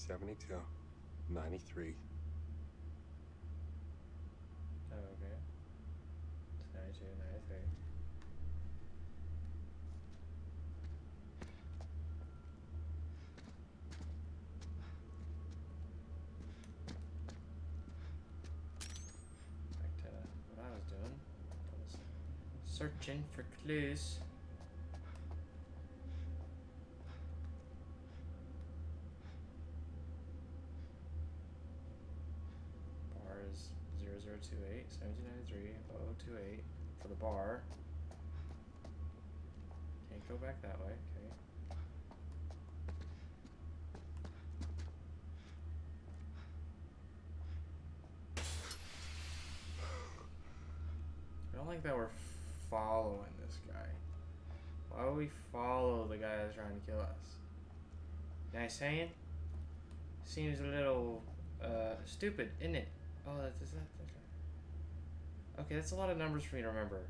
$72, $93. Oh, okay. It's 92, 93. Back to what I was doing. I was searching for clues. Bar is 0028 1793 0028 for the bar. Can't go back that way. Okay. I don't like that we're following this guy. Why would we follow the guy that's trying to kill us? You know what I'm saying? Seems a little stupid, isn't it? Oh, that's that. Okay, that's a lot of numbers for me to remember.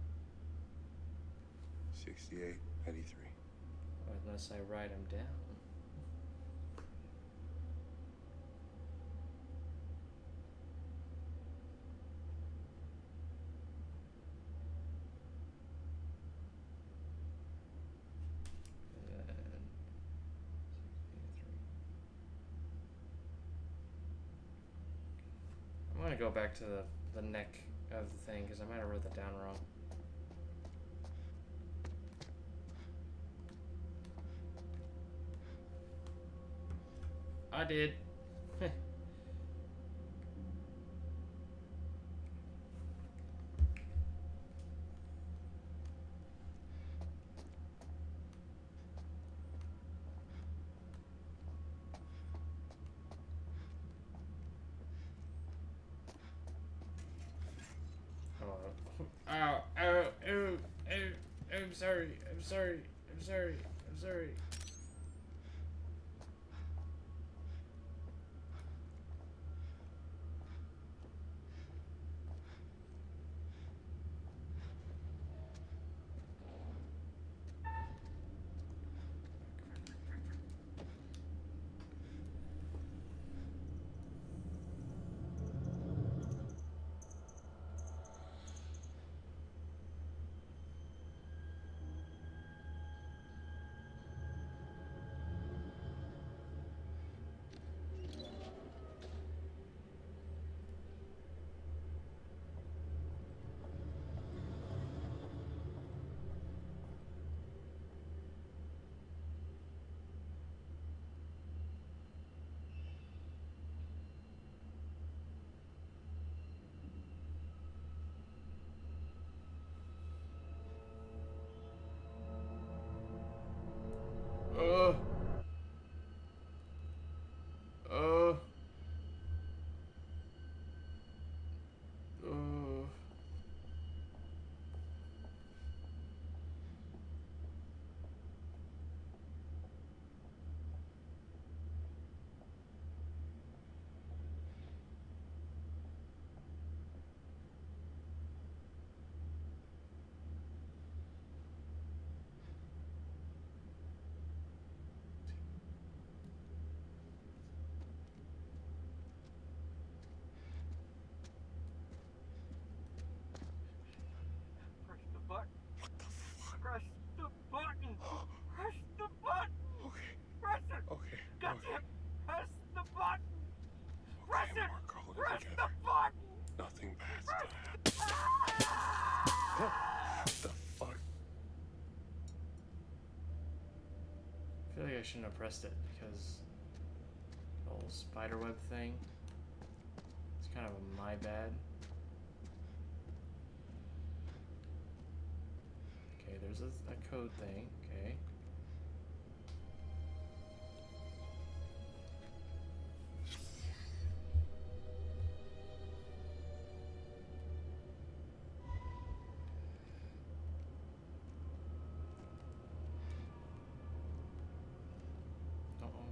68, 93. Unless I write them down. I'm gonna go back to the neck of the thing because I might have wrote that down wrong. I did. Ow, ow, ow, I'm sorry, I'm sorry, I'm sorry, I'm sorry. feel like I shouldn't have pressed it because the whole spiderweb thing. It's kind of my bad. Okay, there's a code thing. Okay.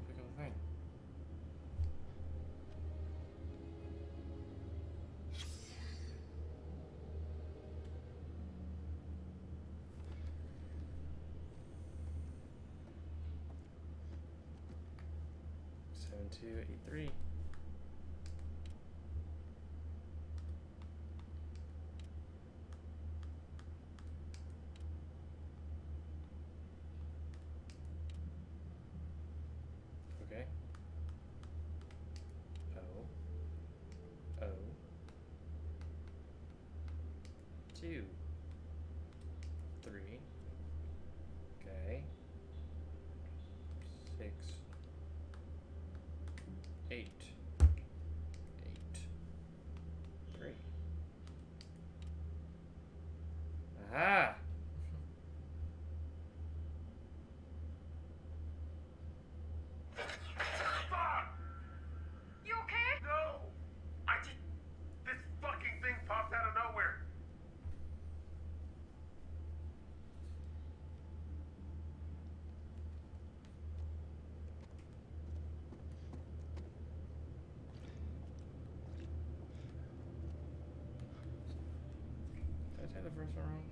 Pick up the thing. Seven, 2, 8, 3. Okay. O 2 3. Okay. 6 8 8 3. Aha! You okay? No! This fucking thing popped out of nowhere! Did I type the first one wrong?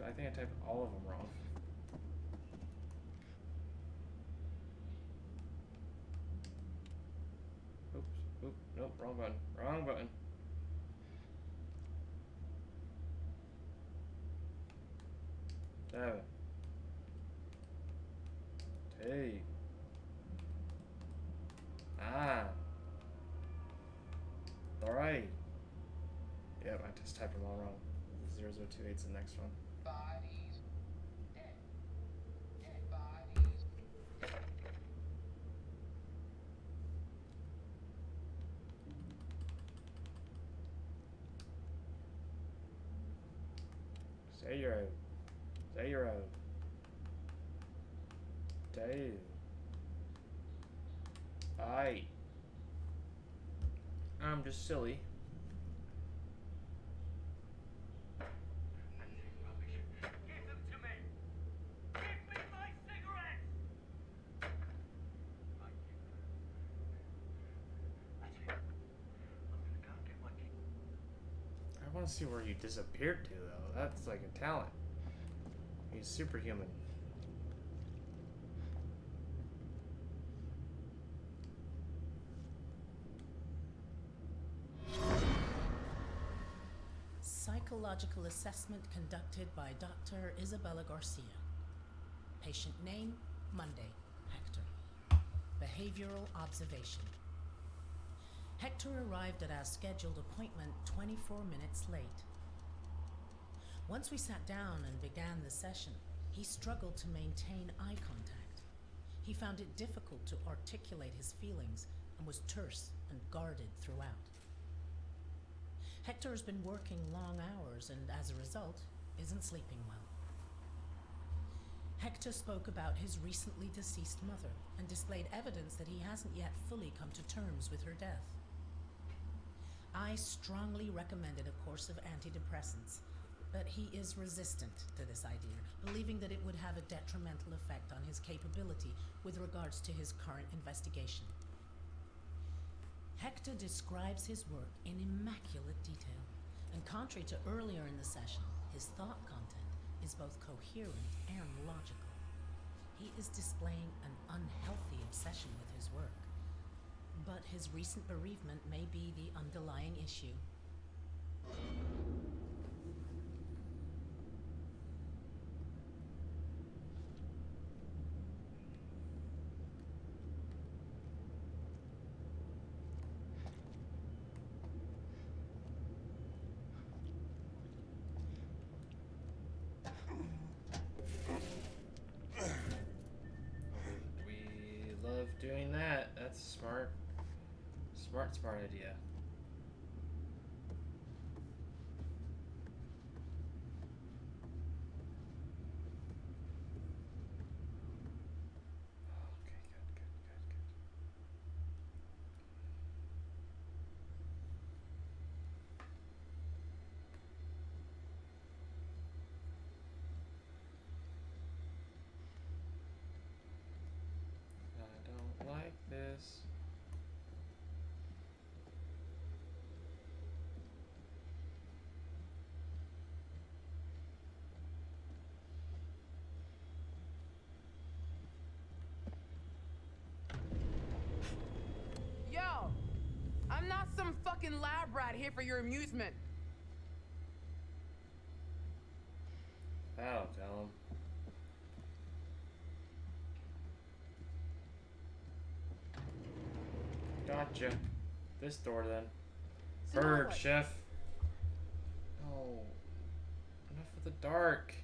I think I typed all of them wrong. Oops. Oop. Nope. Wrong button. Wrong button. Seven. Hey. Ah. Alright. Yep, I just typed them all wrong. 0028's the next one. Bodies. Dead. Dead bodies. Zero. Zero. Two. Aye. I'm just silly. Give them to me! Give me my cigarettes! That's it. I'm gonna go get my key. I want to see where he disappeared to, though. That's like a talent. He's superhuman. Psychological assessment conducted by Dr. Isabella Garcia. Patient name, Monday, Hector. Behavioral observation. Hector arrived at our scheduled appointment 24 minutes late. Once we sat down and began the session, he struggled to maintain eye contact. He found it difficult to articulate his feelings and was terse and guarded throughout. Hector has been working long hours and, as a result, isn't sleeping well. Hector spoke about his recently deceased mother and displayed evidence that he hasn't yet fully come to terms with her death. I strongly recommended a course of antidepressants, but he is resistant to this idea, believing that it would have a detrimental effect on his capability with regards to his current investigation. Hector describes his work in immaculate detail, and contrary to earlier in the session, his thought content is both coherent and logical. He is displaying an unhealthy obsession with his work, but his recent bereavement may be the underlying issue. Smart idea. Okay, good. I don't like this. Yo! I'm not some fucking lab rat here for your amusement. That'll tell him. Gotcha. This door then. So now Bird, what? chef. Oh. Enough of the dark.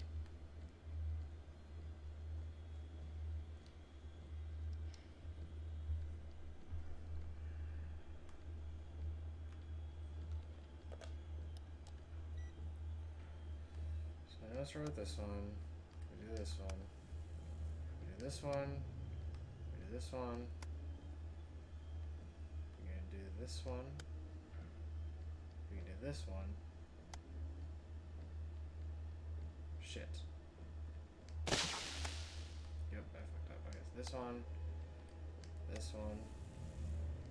So let's start with this one. We do this one. We do this one. We do this one. We're gonna do this one. We can do this one. Shit. Yep, I fucked up. Okay, so this one. This one.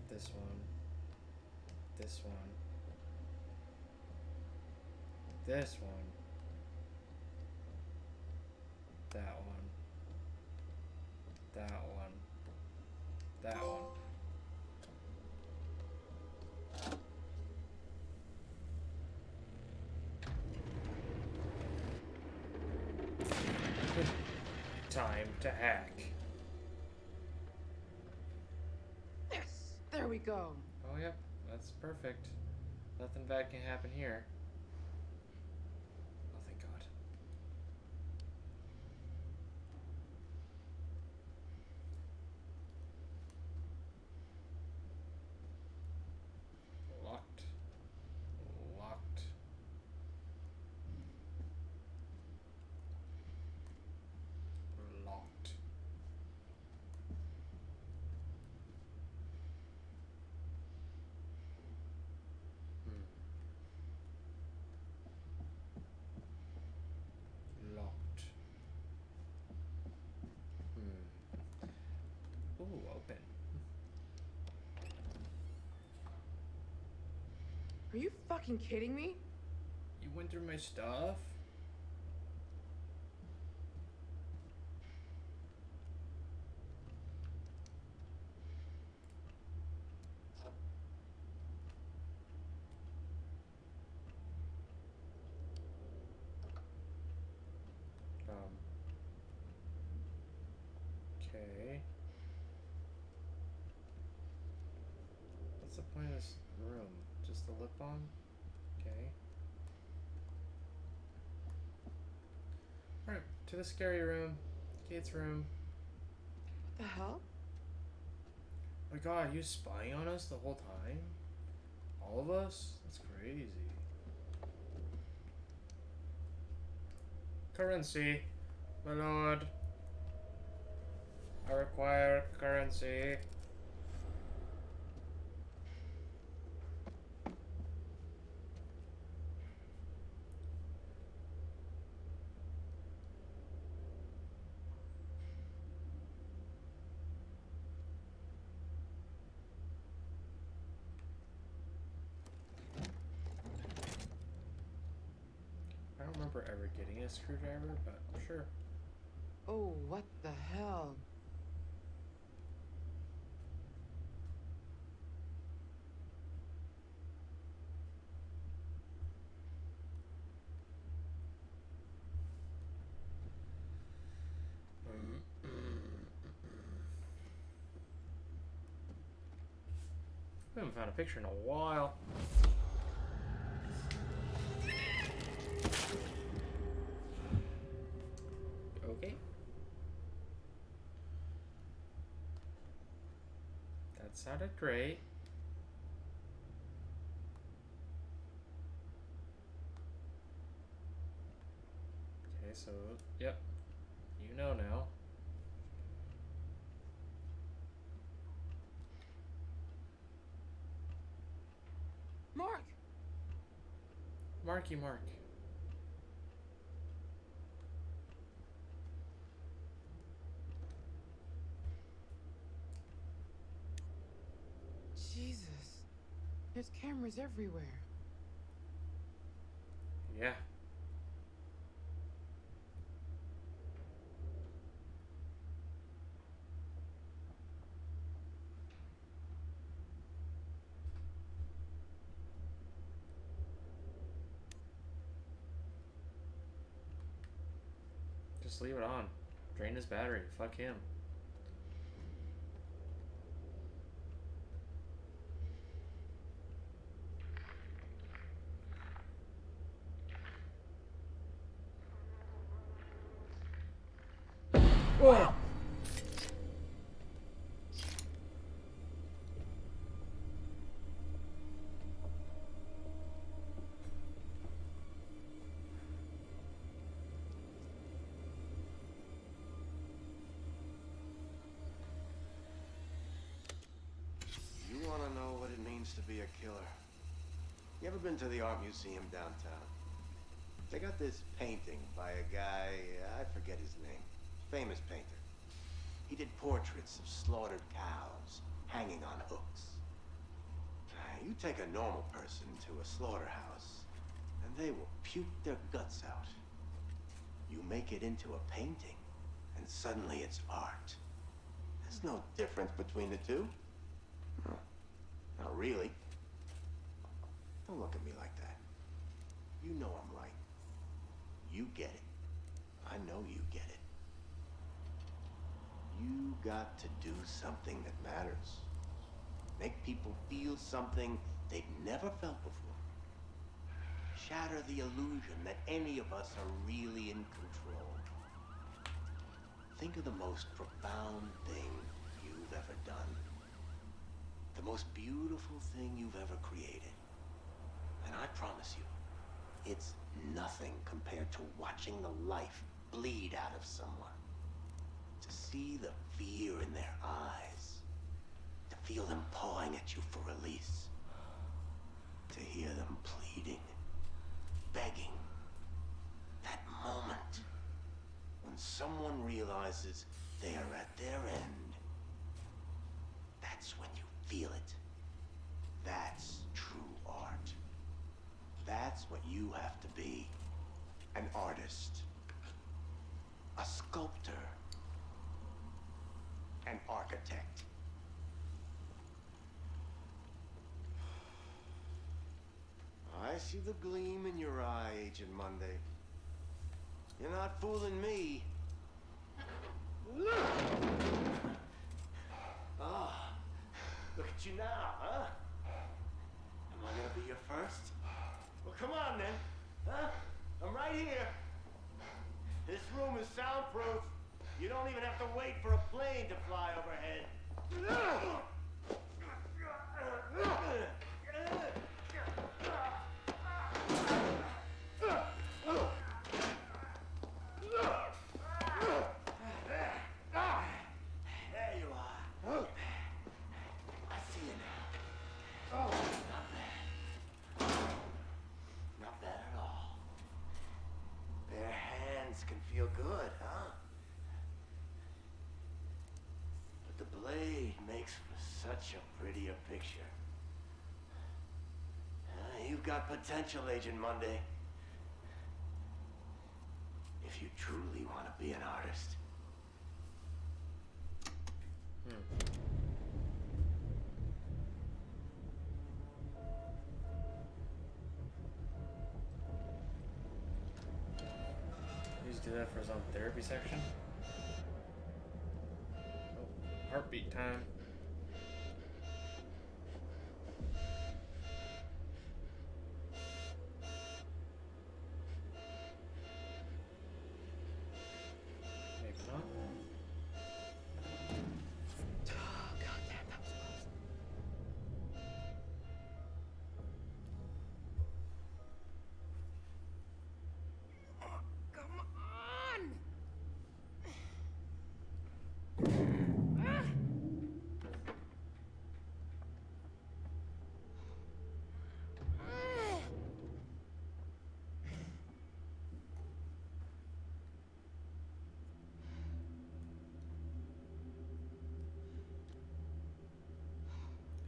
This one. This one. This one. That one. That one. That one. Time to hack. Yes! There we go. Oh, yep. That's perfect. Nothing bad can happen here. Oh, thank God. Locked. Locked. Locked. Locked. Ooh, open. Are you fucking kidding me? You went through my stuff? Okay. What's the point of this room? Just the lip balm? Okay. Alright, to the scary room. Kate's room. What the hell? Oh my God, you spying on us the whole time? All of us? That's crazy. Currency, my lord. I require currency. I don't remember ever getting a screwdriver, but sure. Oh, what the hell? I haven't found a picture in a while. Okay. That sounded great. so, yep. You know now. Mark! Marky Mark. Jesus. There's cameras everywhere. Yeah. Just leave it on. Drain his battery. Fuck him. Whoa! You want to know what it means to be a killer? You ever been to the art museum downtown? They got this painting by a guy, I forget his name. Famous painter. He did portraits of slaughtered cows hanging on hooks. You take a normal person to a slaughterhouse, and they will puke their guts out. You make it into a painting, and suddenly it's art. There's no difference between the two. No, not really. Don't look at me like that. You know I'm right. You get it. I know you get it. You got to do something that matters. Make people feel something they've never felt before. Shatter the illusion that any of us are really in control. Think of the most profound thing you've ever done. The most beautiful thing you've ever created. And I promise you, it's nothing compared to watching the life bleed out of someone. To see the fear in their eyes. To feel them pawing at you for release. To hear them pleading, begging. That moment when someone realizes they are at their end. That's when you feel it. That's true art. That's what you have to be. An artist. A sculptor. An architect. I see the gleam in your eye, Agent Monday. You're not fooling me. Ah, look at you now, huh? Am I gonna be your first? Well, come on then, huh? I'm right here. This room is soundproof. You don't even have to wait for a plane to fly overhead. There you are. I see you now. Oh, not bad. Not bad at all. Bare hands can feel good, huh? But the blade makes for such a prettier picture. You've got potential, Agent Monday. If you truly want to be an artist. He used to do that for his own therapy section. Oh, heartbeat time. Maybe not. God damn, that was close. Come on.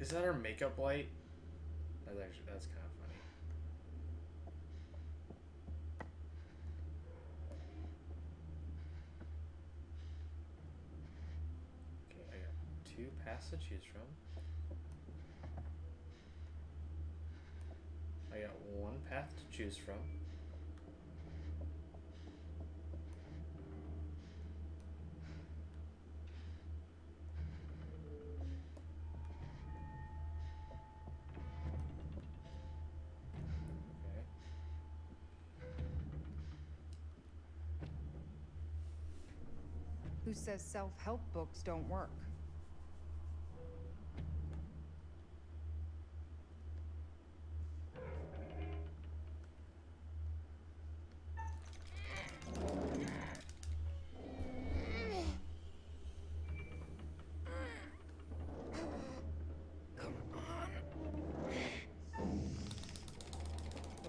Is that her makeup light? That's kind of funny. Okay, I got 2 paths to choose from. I got 1 path to choose from. Who says self-help books don't work?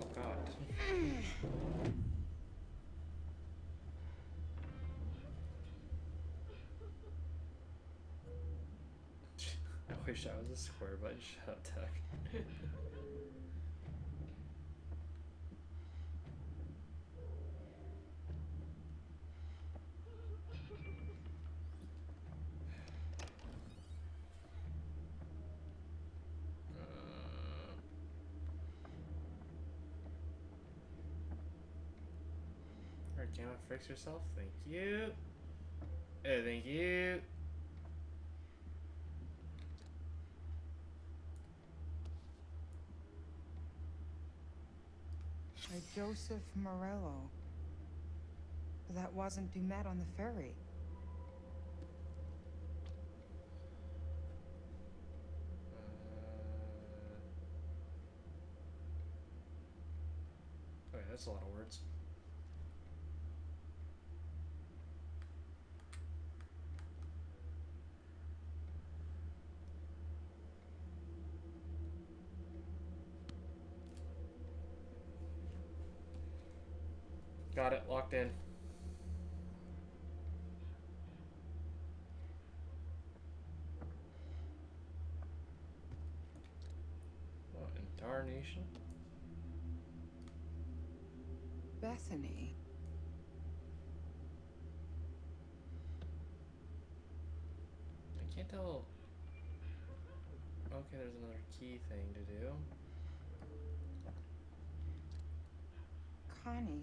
Oh God. I wish I was a square button. Shut up, Tuck. Alright, Gamma, fix yourself. Thank you. Thank you. By Joseph Morello. That wasn't Dumet on the ferry. Okay, that's a lot of words. Got it, locked in. What in tarnation? Bethany. I can't tell. Okay, there's another key thing to do. Connie.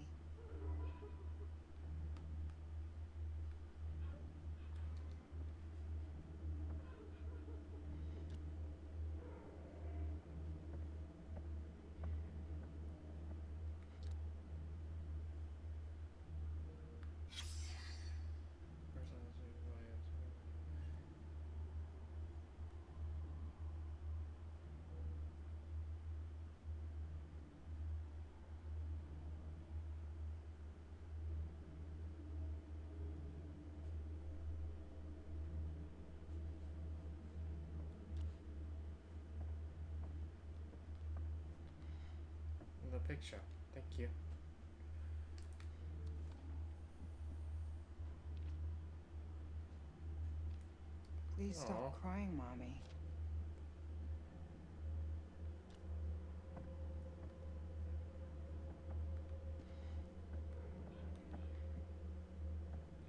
The picture. Thank you. Please Aw. stop crying, Mommy.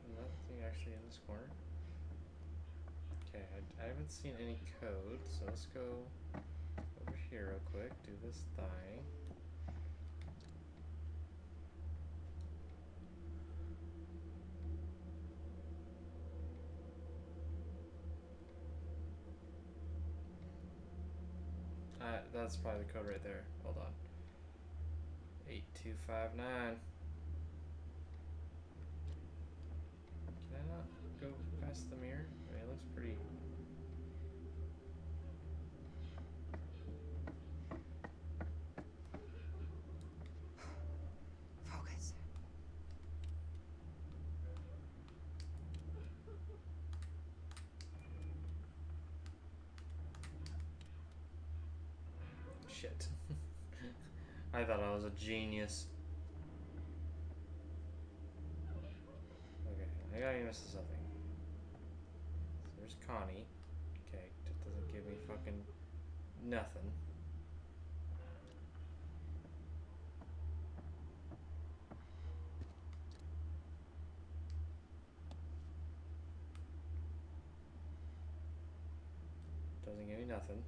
Is that thing actually in this corner? Okay, I haven't seen any code, so let's go over here real quick, do this thing. That's probably the code right there. Hold on. 8259. Can I not go past the mirror? I mean, it looks pretty. Focus. Shit. I thought I was a genius. Okay, I gotta miss something. So there's Connie. Okay, that doesn't give me fucking Nothing. Doesn't give me nothing.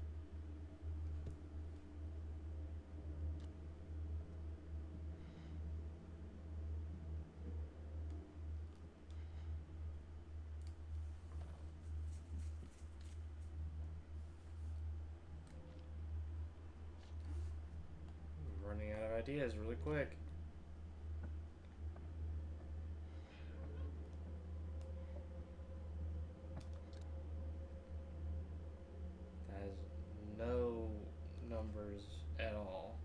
I'm running out of ideas really quick. That has no numbers at all.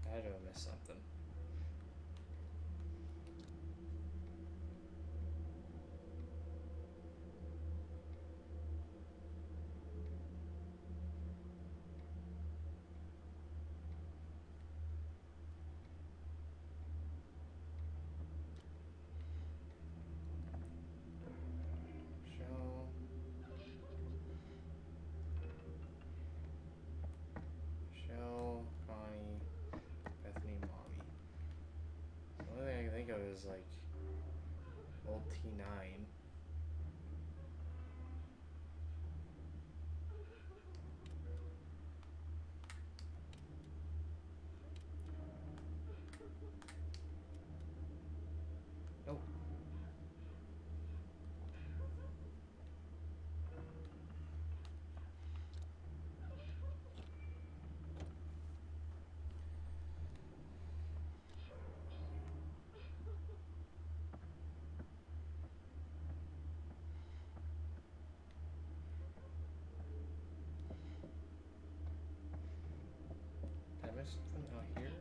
I had to have missed something. Michelle. Michelle, Connie, Bethany, Mommy. The only thing I can think of is like old T9. Nope. Did I miss something out here?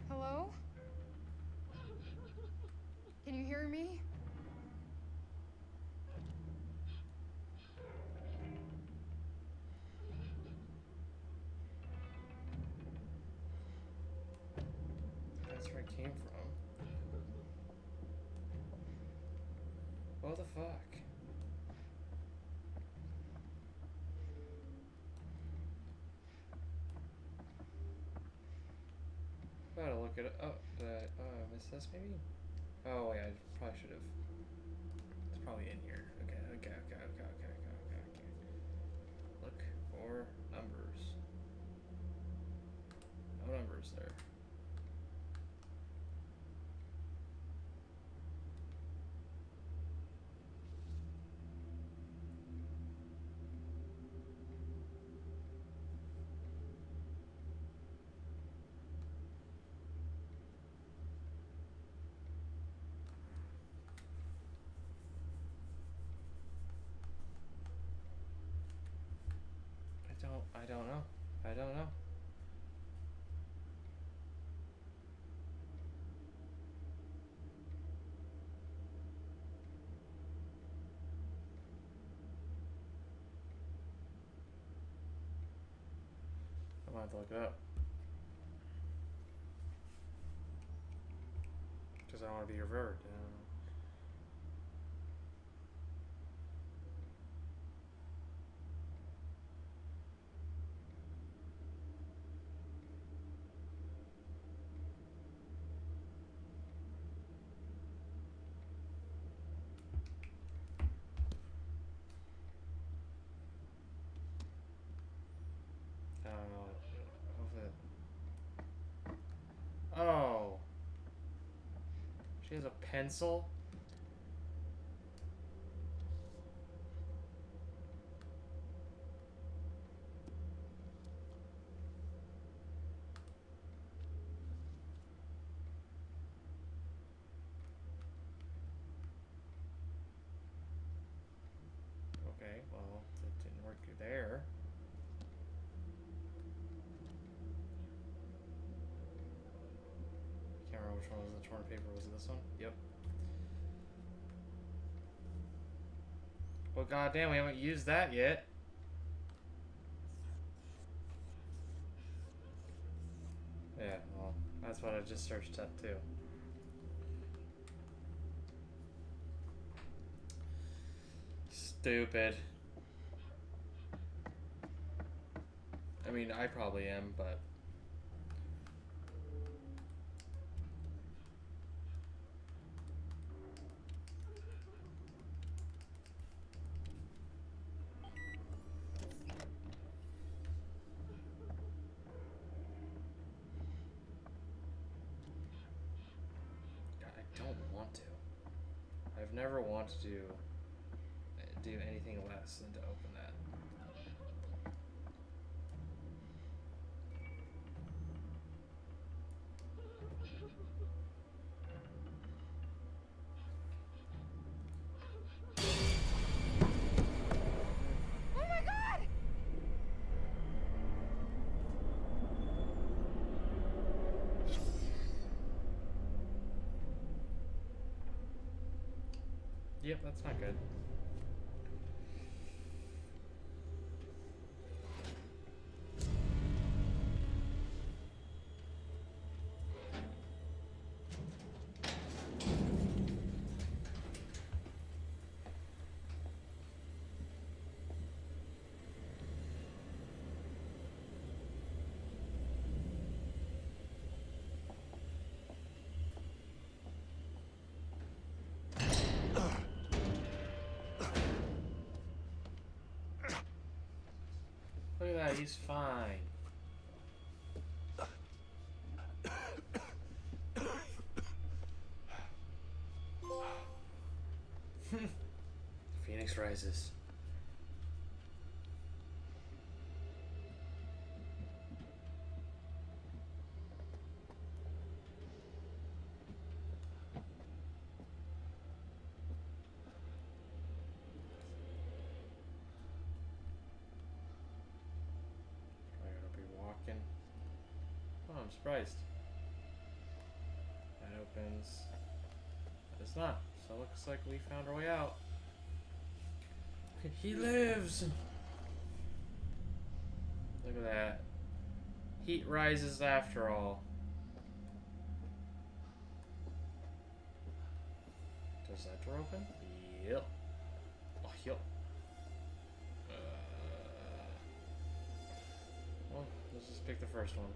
Hello? Can you hear me? That's where I came from. What the fuck? Gotta look it up. Did I miss this maybe? Oh yeah, I probably should have. It's probably in here. Okay. Look for numbers. No numbers there. I don't know. I don't know. I'm gonna have to look it up. Because I want to be revered. Oh. She has a pencil? Okay, well, it didn't work there. Can't remember which one was the torn paper. Was it this one? Yep. Well, goddamn, we haven't used that yet. just searched up too. Stupid. I mean, I probably am, but... I don't want to. I've never wanted to do anything less than to open that. Oh my god! Yep, that's not good. Look at that, he's fine. Phoenix rises. Oh, I'm surprised. That opens. That is not. So it looks like we found our way out. He lives! Look at that. Heat rises after all. Does that door open? Yep. Oh, yep. Well, let's just pick the first one.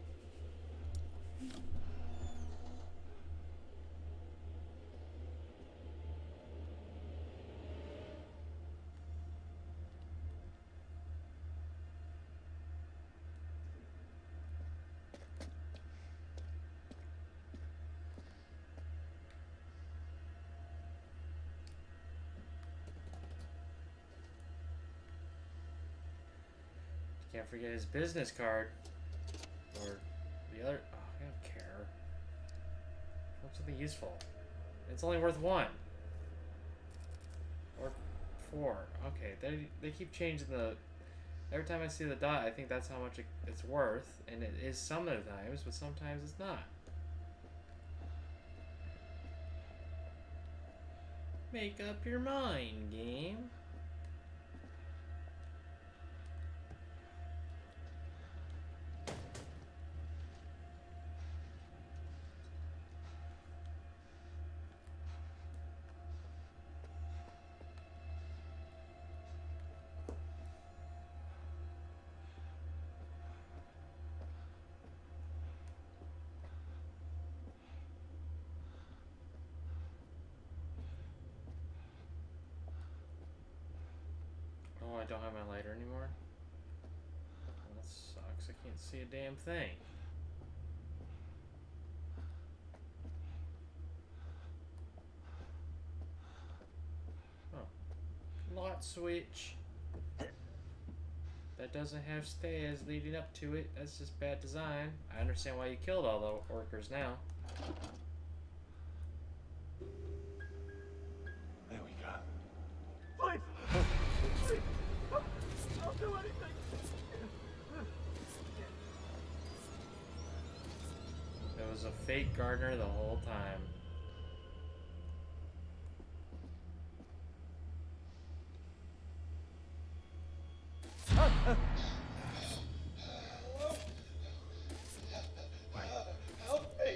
Can't forget his business card. Or the other. Oh, I don't care. What's something useful? It's only worth 1. Or 4. Okay, they keep changing the. Every time I see the dot, I think that's how much it's worth. And it is some of the times, but sometimes it's not. Make up your mind, game. Oh, I don't have my lighter anymore? Well, that sucks. I can't see a damn thing. Oh. Light switch. That doesn't have stairs leading up to it. That's just bad design. I understand why you killed all the workers now. There we go. Please! Please! Don't do anything! It was a fake gardener the whole time. Help me!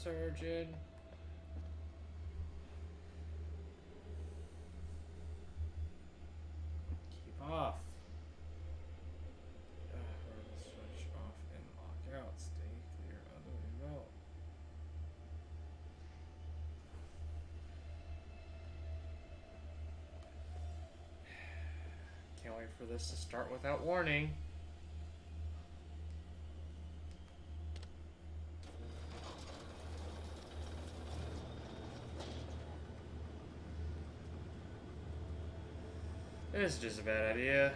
surgeon. Keep off. Switch off and lock out. Stay clear of the remote. Can't wait for this to start without warning. This is just a bad idea.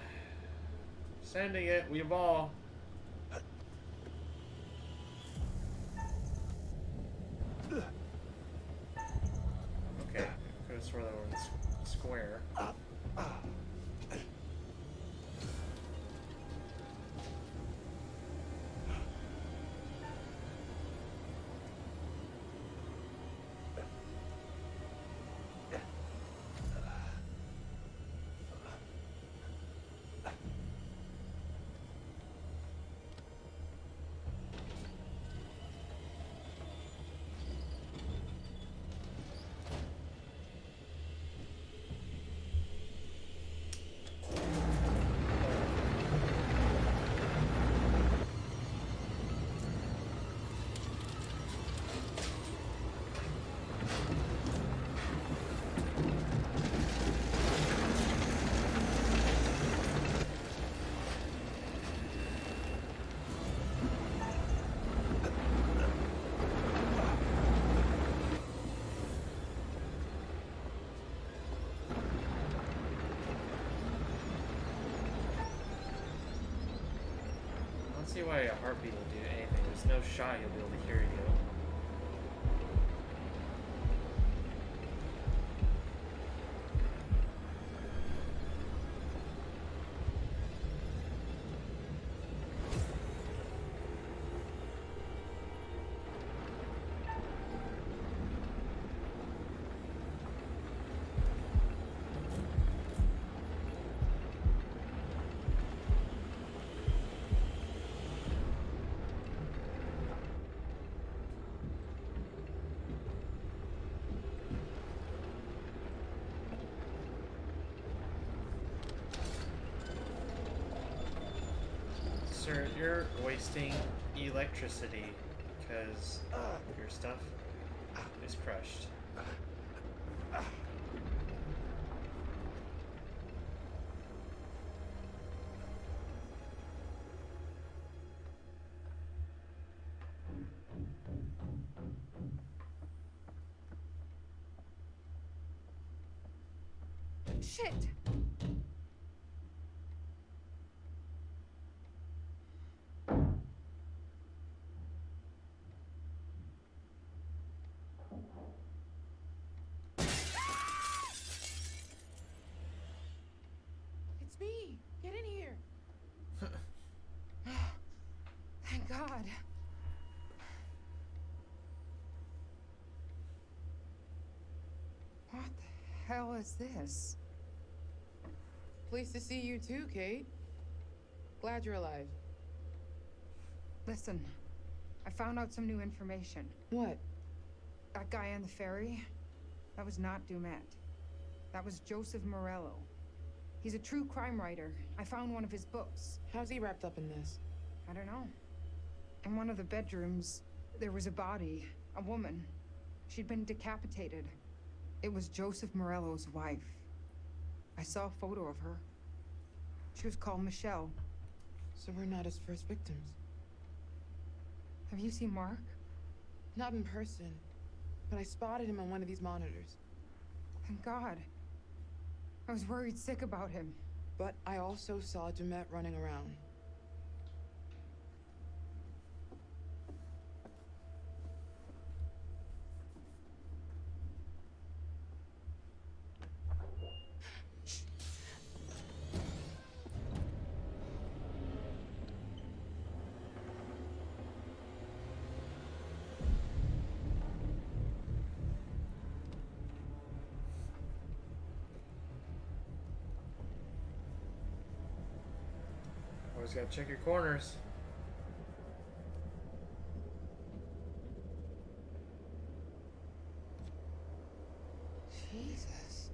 Sending it, we ball. Okay, could have sworn that was square. I don't see why a heartbeat will do anything. There's no shot you'll be able to hear you. Sir, you're wasting electricity because your stuff is crushed. Shit! It's me! Get in here! Thank God. What the hell is this? Pleased to see you too, Kate. Glad you're alive. Listen, I found out some new information. What? That guy on the ferry, that was not Dumet. That was Joseph Morello. He's a true crime writer. I found one of his books. How's he wrapped up in this? I don't know. In one of the bedrooms, there was a body, a woman. She'd been decapitated. It was Joseph Morello's wife. I saw a photo of her. She was called Michelle. So we're not his first victims. Have you seen Mark? Not in person, but I spotted him on one of these monitors. Thank God. I was worried sick about him. But I also saw Dumet running around. Always gotta check your corners. Jesus.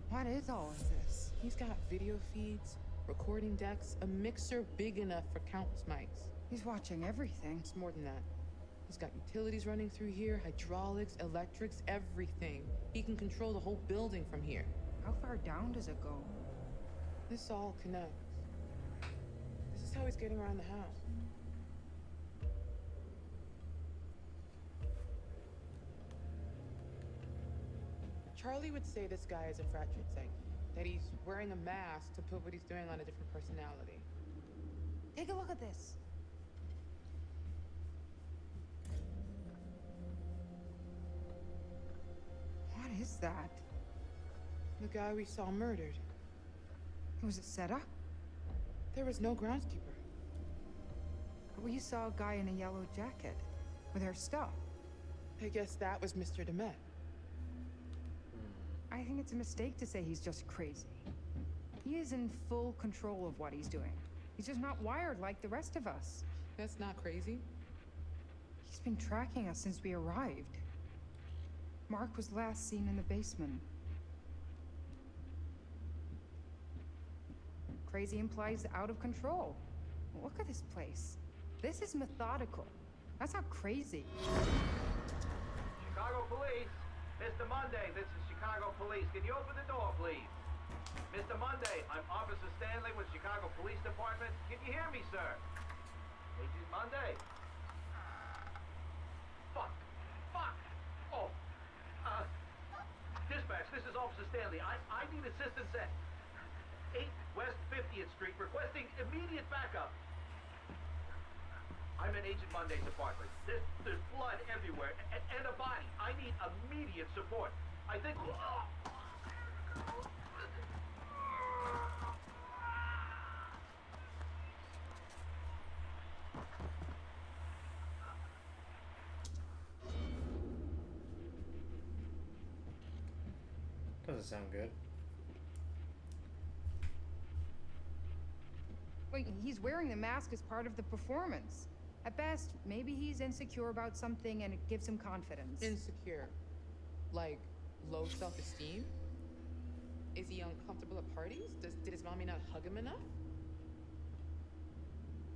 What is all of this? He's got video feeds, recording decks, a mixer big enough for countless mics. He's watching everything. It's more than that. He's got utilities running through here, hydraulics, electrics, everything. He can control the whole building from here. How far down does it go? This all connects. This is how he's getting around the house. Charlie would say this guy is a fractured psyche, that he's wearing a mask to put what he's doing on a different personality. Take a look at this. What is that? The guy we saw murdered. Was it set up? There was no groundskeeper. We saw a guy in a yellow jacket with her stuff. I guess that was Mr. Demet. I think it's a mistake to say he's just crazy. He is in full control of what he's doing. He's just not wired like the rest of us. That's not crazy. He's been tracking us since we arrived. Mark was last seen in the basement. Crazy implies out of control. Look at this place. This is methodical. That's not crazy. Chicago Police, Mr. Monday, this is Chicago Police. Can you open the door, please? Mr. Monday, I'm Officer Stanley with Chicago Police Department. Can you hear me, sir? Agent Monday? Fuck. Oh. Dispatch, this is Officer Stanley. I need assistance at 8 West 50th Street, requesting immediate backup. I'm in Agent Monday's apartment. There's blood everywhere and a body. I need immediate support. I think... Doesn't sound good. Wait, he's wearing the mask as part of the performance. At best, maybe he's insecure about something and it gives him confidence. Insecure? Like low self-esteem? Is he uncomfortable at parties? Did his mommy not hug him enough?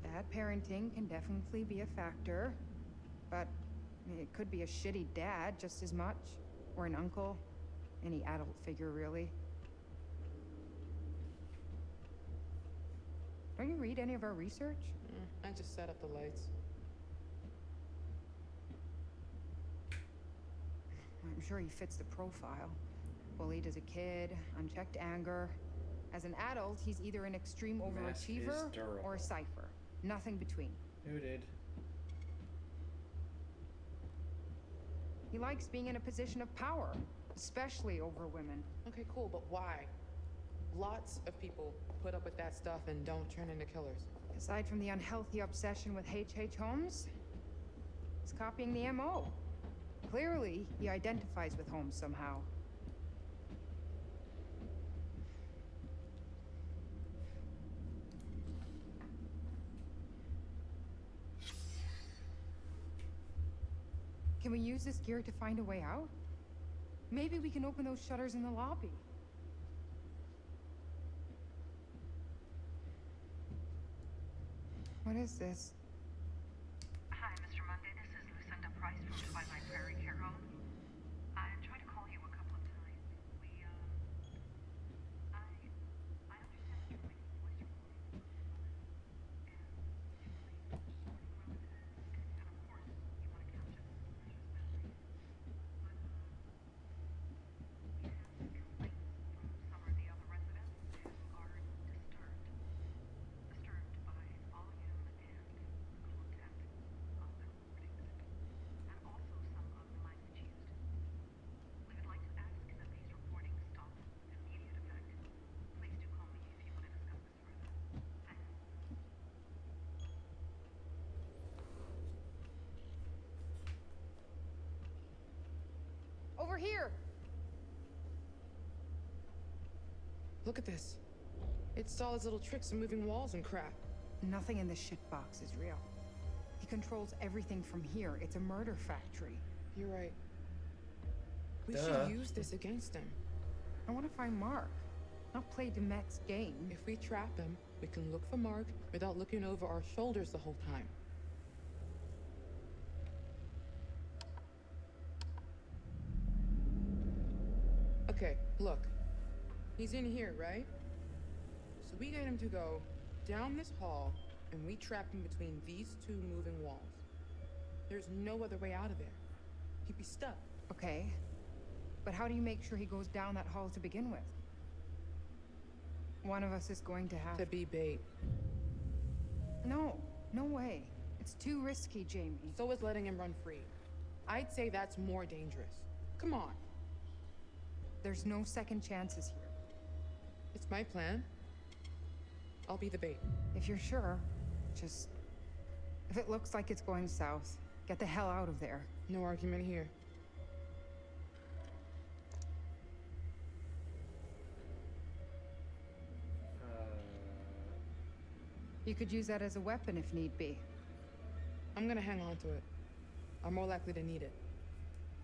Bad parenting can definitely be a factor, but it could be a shitty dad just as much, or an uncle, any adult figure really. Don't you read any of our research? I just set up the lights. I'm sure he fits the profile. Bullied as a kid, unchecked anger. As an adult, he's either an extreme overachiever or a cipher. Nothing between. Noted. He likes being in a position of power, especially over women. Okay, cool, but why? Lots of people put up with that stuff and don't turn into killers. Aside from the unhealthy obsession with H.H. Holmes, he's copying the M.O. Clearly, he identifies with Holmes somehow. Can we use this gear to find a way out? Maybe we can open those shutters in the lobby. What is this? Hi, Mr. Monday. This is Lucinda Price from Twilight Prairie Care Home. I tried to call you a couple of times. I understand that you're making voice recordings. And of course, you want to capture this precious memory. But we have complaints from some of the other residents who are disturbed by volume and content of the recordings, and also some of the language used. We would like to ask that these recordings stop with immediate effect. Please do call me if you want to discuss this further. Thanks. Over here! Look at this. It's all his little tricks of moving walls and crap. Nothing in this shitbox is real. He controls everything from here. It's a murder factory. You're right. We Duh. should use this against him. I want to find Mark, not play Demet's game. If we trap him, we can look for Mark without looking over our shoulders the whole time. Okay, look. He's in here, right? So we get him to go down this hall, and we trap him between these two moving walls. There's no other way out of there. He'd be stuck. Okay. But how do you make sure he goes down that hall to begin with? One of us is going to have to be bait. No, no way. It's too risky, Jamie. So is letting him run free. I'd say that's more dangerous. Come on. There's no second chances here. It's my plan. I'll be the bait. If you're sure, just... If it looks like it's going south, get the hell out of there. No argument here. You could use that as a weapon if need be. I'm gonna hang on to it. I'm more likely to need it.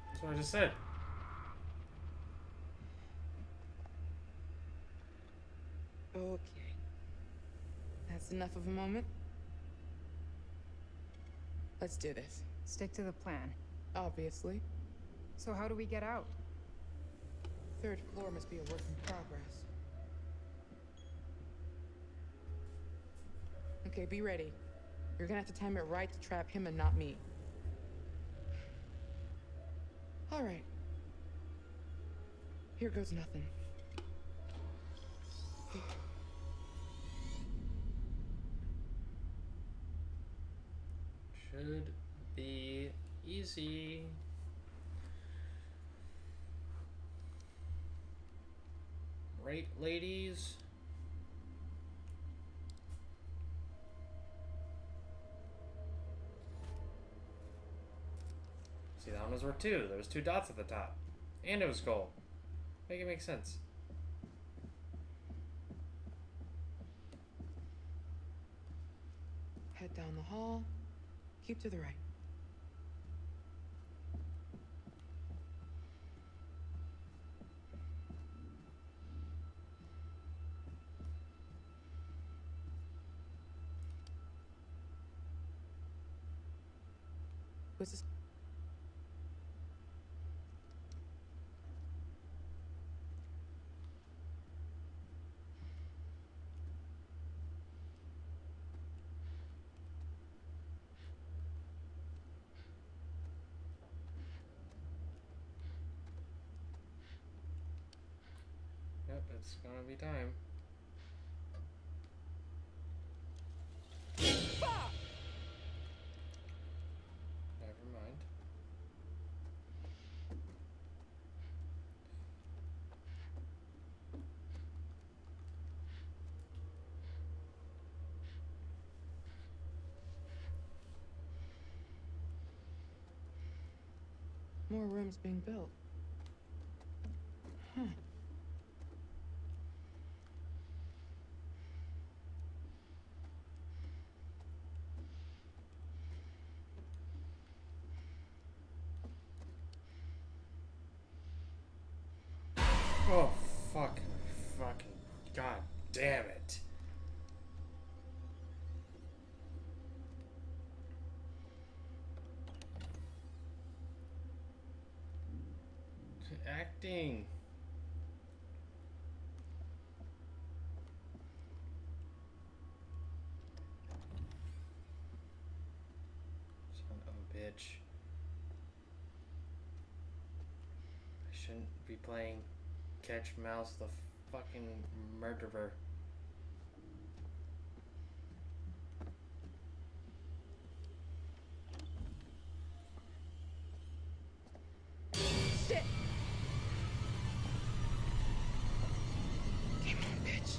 That's what I just said. Okay. That's enough of a moment. Let's do this. Stick to the plan. Obviously. So how do we get out? Third floor must be a work in progress. Okay, be ready. You're gonna have to time it right to trap him and not me. All right. Here goes nothing. Should be easy. Right, ladies? See, that one was worth 2. There was 2 dots at the top. And it was gold. Make it make sense. Head down the hall. Keep to the right. What's this? Yep, it's gonna be time. Never mind. More rooms being built. Huh. Oh, fuck. Fucking god damn it. Acting. Son of a bitch. I shouldn't be playing Catch Mouse the fucking murderer. Shit! Come on, bitch.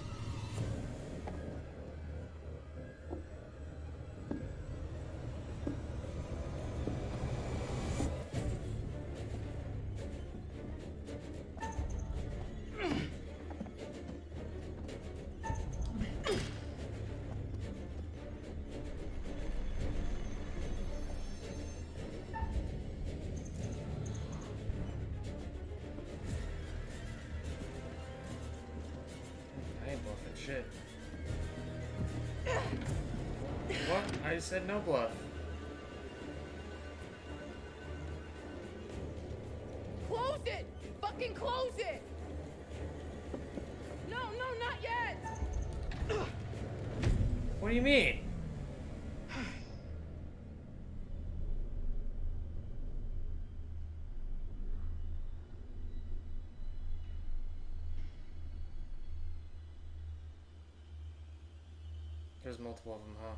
shit. What? I said no bluff. Close it! Fucking close it! No, not yet! What do you mean? There's multiple of them, huh?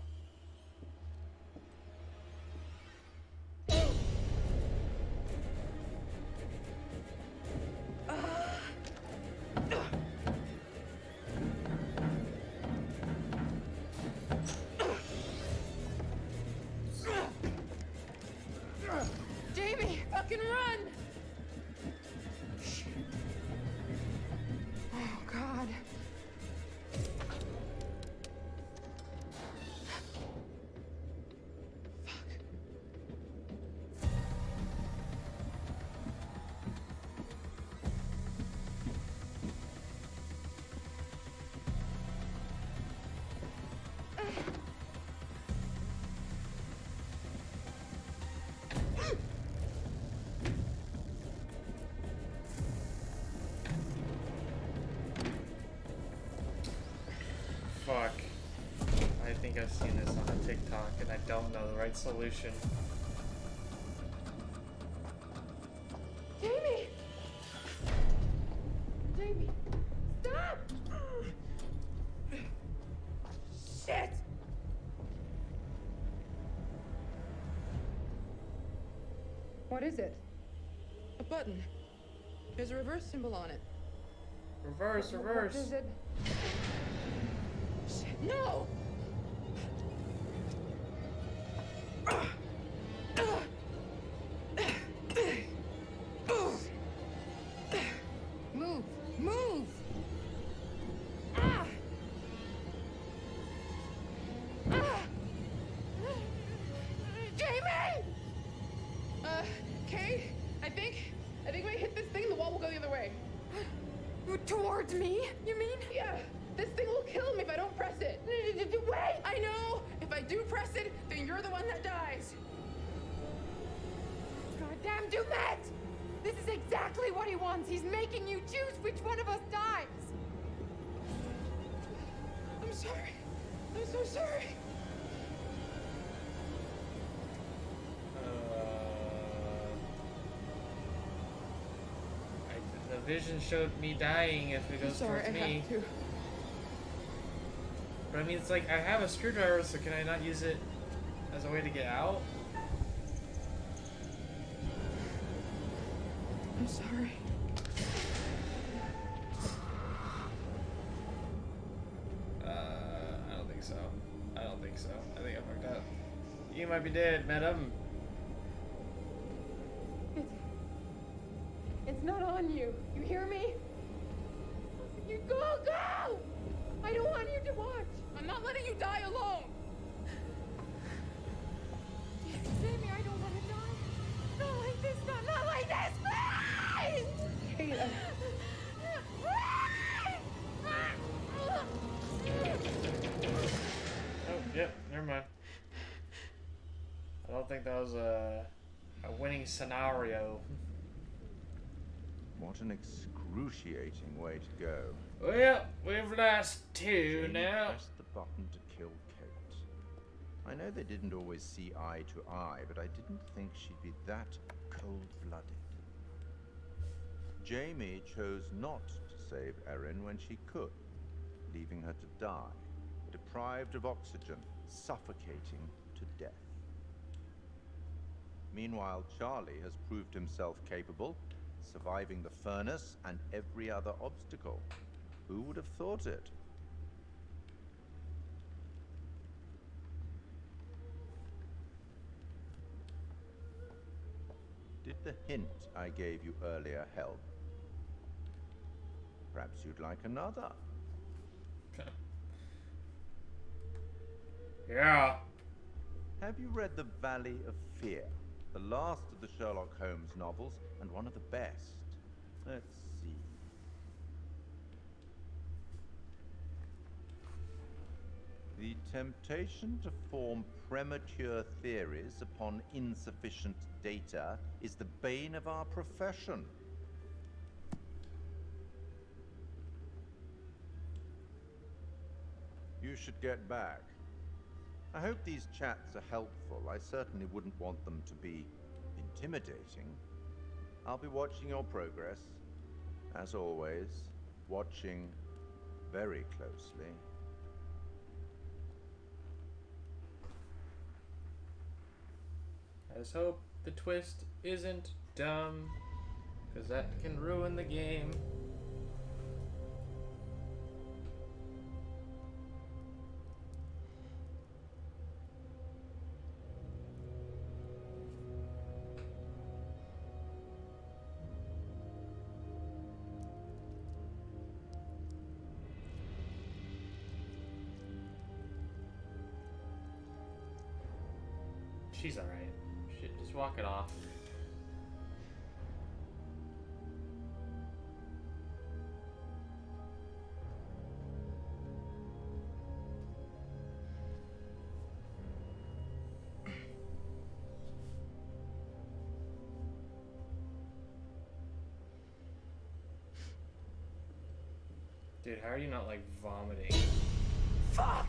Jamie, fucking run! Oh, God. Fuck. I think I've seen this on a TikTok and I don't know the right solution. Jamie! Jamie, stop! Shit! What is it? A button. There's a reverse symbol on it. Reverse, What reverse. is it? Shit, no! Move! Move! Ah! Ah! Jamie! Kay, I think when I hit this thing, the wall will go the other way. Towards me, you mean? Yeah, this thing will kill me if I don't press it. Wait! I know! If I do press it, then you're the one that dies. Goddamn Dumet! This is exactly what he wants. He's making you choose which one of us dies. I'm sorry. I'm so sorry. The vision showed me dying if it goes Sorry, towards I me. have to. But I mean, it's like I have a screwdriver, so can I not use it as a way to get out? I'm sorry. I don't think so. I don't think so. I think I fucked up. You might be dead, madam. It's not on you. You hear me? You go! I don't want you to watch. I'm not letting you die alone. Jamie, I don't want to die. Not like this, not like this, please! Kayla. Oh, yep, never mind. I don't think that was a winning scenario. What an excruciating way to go. Well, we've lost two Jamie now. pressed the button to kill Kate. I know they didn't always see eye to eye, but I didn't think she'd be that cold-blooded. Jamie chose not to save Erin when she could, leaving her to die, deprived of oxygen, suffocating to death. Meanwhile, Charlie has proved himself capable, surviving the furnace and every other obstacle. Who would have thought it? Did the hint I gave you earlier help? Perhaps you'd like another? Yeah. Have you read The Valley of Fear? The last of the Sherlock Holmes novels, and one of the best. Let's see. The temptation to form premature theories upon insufficient data is the bane of our profession. You should get back. I hope these chats are helpful. I certainly wouldn't want them to be intimidating. I'll be watching your progress. As always, watching very closely. I just hope the twist isn't dumb, because that can ruin the game. She's alright. Shit, just walk it off. Dude, how are you not like vomiting? Fuck!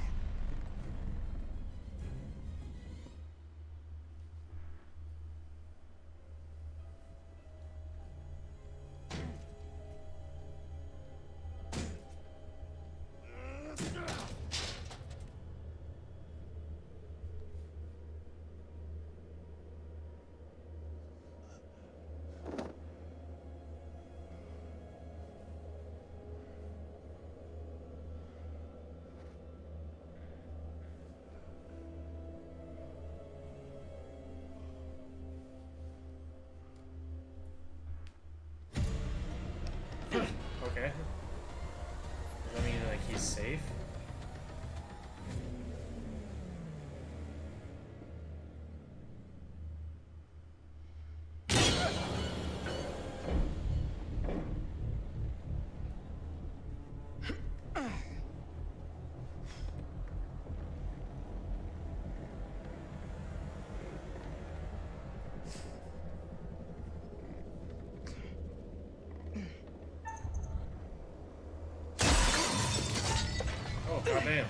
Okay. Does that mean like he's safe? Oh, goddamn.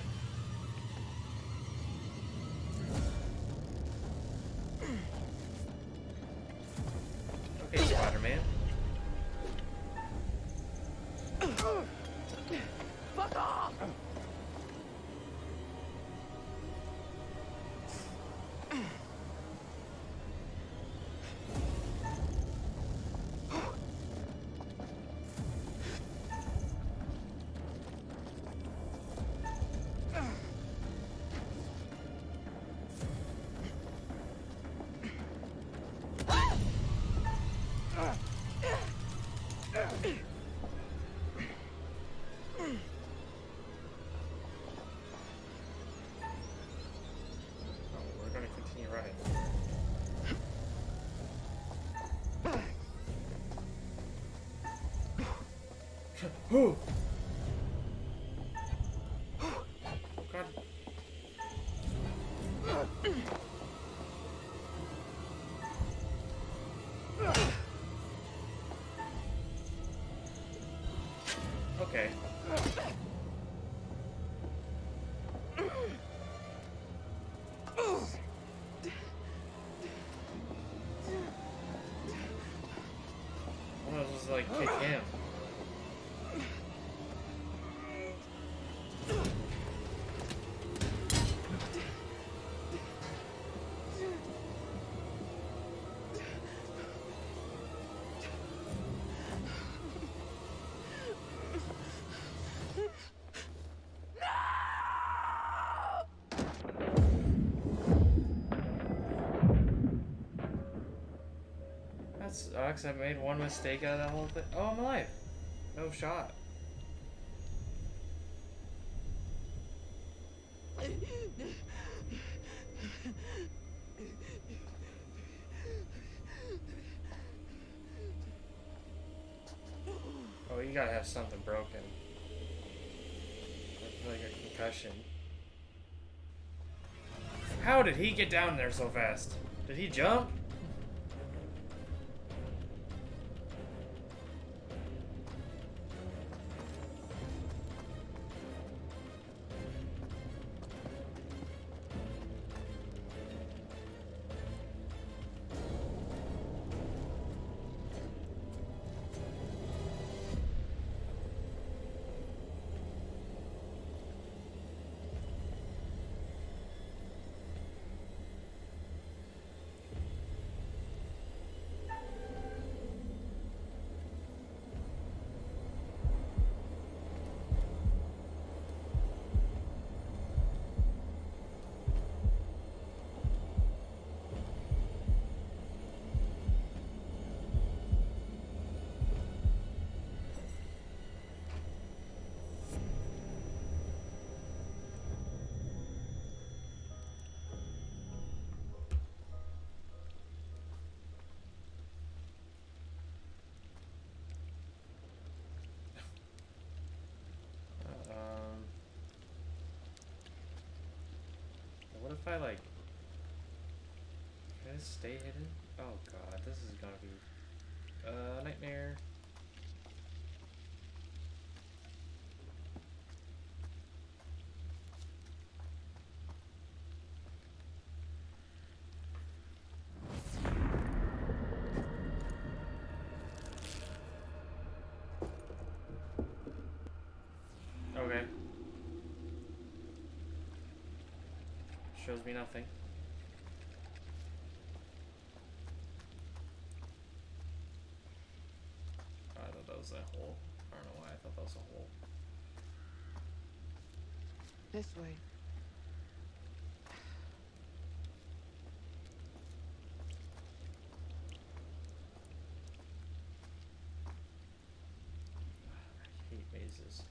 Okay, Spider-Man. Fuck off! Oh, we're gonna continue running. Oh! God. Okay. Well, I'll just like kick him. That sucks. I made one mistake out of that whole thing. Oh, I'm alive. No shot. Oh, you gotta have something broken. Like a concussion. How did he get down there so fast? Did he jump? What if I like? Can I stay hidden? Oh god, this is gonna be nightmare. Okay. Shows me nothing. Oh, I thought that was a hole. I don't know why I thought that was a hole. This way. I hate mazes.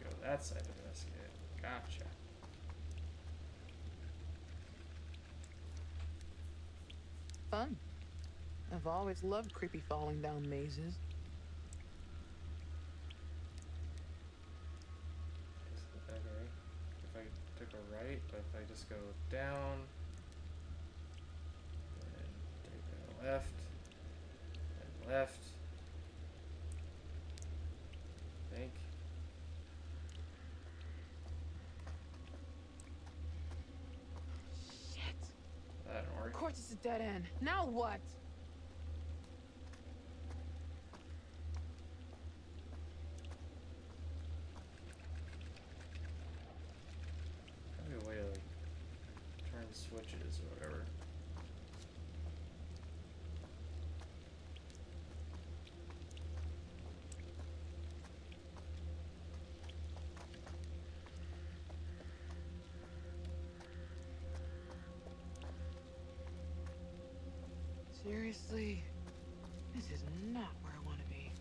Go that side to investigate. Gotcha. Fun. I've always loved creepy falling down mazes. Okay. If I took a right, but if I just go down, and take a left, and left, I think. Shit. That didn't work. Of course it's a dead end. Now what? Maybe a way to like turn switches or whatever. Seriously? This is not where I want to be.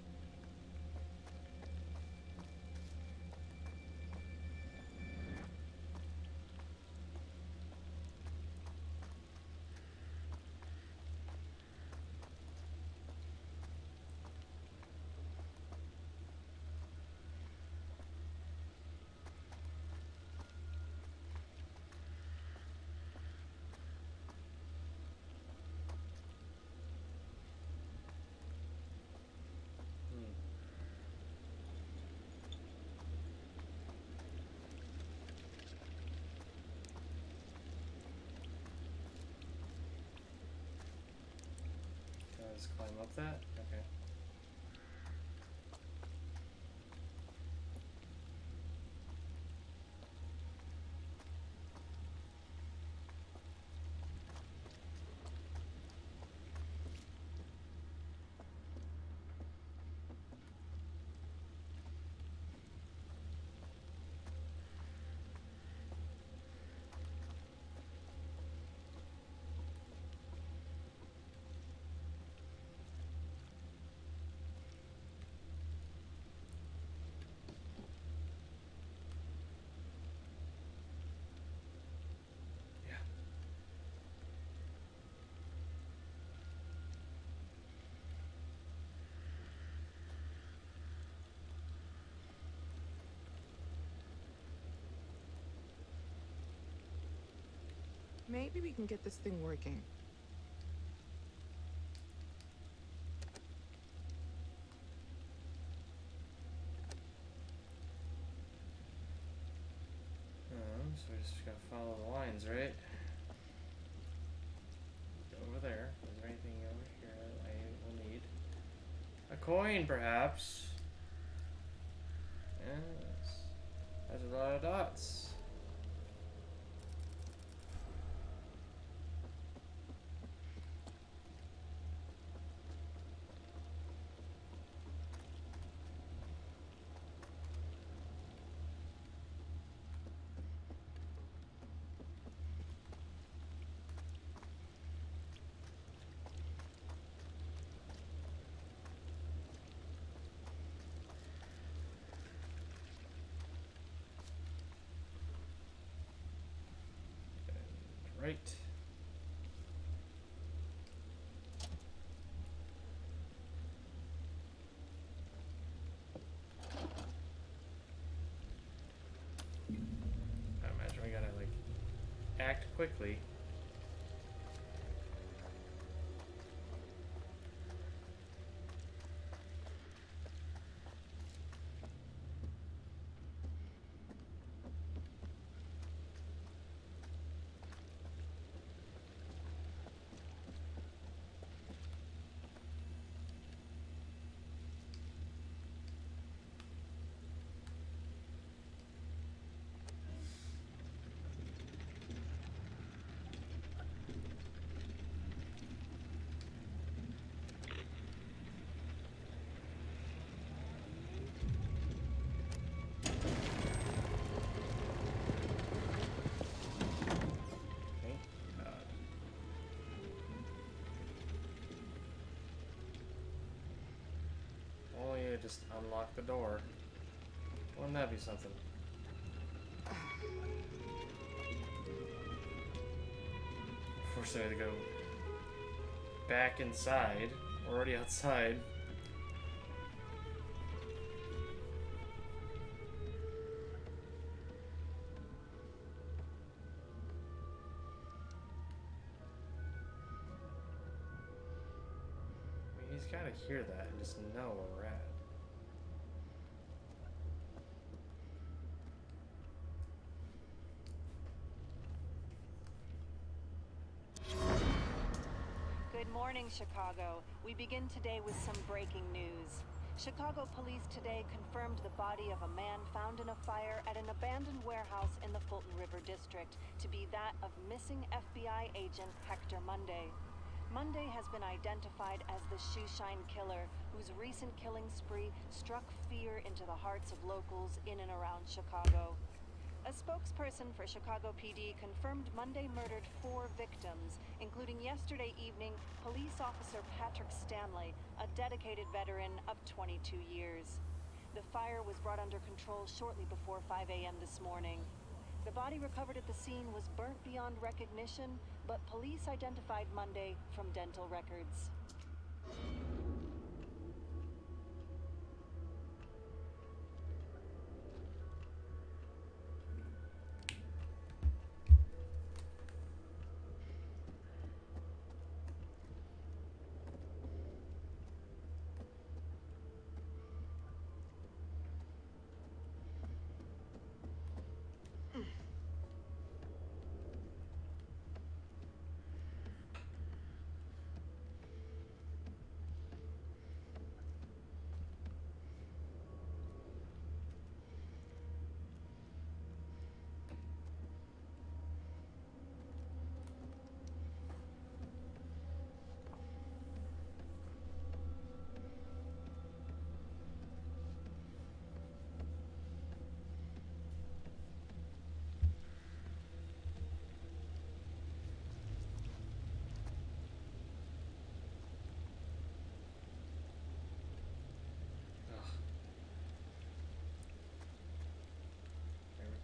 Can I just climb up that? Okay. Maybe we can get this thing working. So we just gotta follow the lines, right? Over there. Is there anything over here I will need? A coin, perhaps. Yes. There's a lot of dots. Right. I imagine we gotta like act quickly. Just unlock the door. Wouldn't that be something? Fortunately, to go back inside. We're already outside. I mean, he's gotta hear that and just know where we're at. Good morning, Chicago. We begin today with some breaking news. Chicago police today confirmed the body of a man found in a fire at an abandoned warehouse in the Fulton River District to be that of missing FBI agent Hector Monday. Monday has been identified as the shoeshine killer, whose recent killing spree struck fear into the hearts of locals in and around Chicago. A spokesperson for Chicago PD confirmed Monday murdered 4 victims, including yesterday evening police officer Patrick Stanley, a dedicated veteran of 22 years. The fire was brought under control shortly before 5 a.m. this morning. The body recovered at the scene was burnt beyond recognition, but police identified Monday from dental records.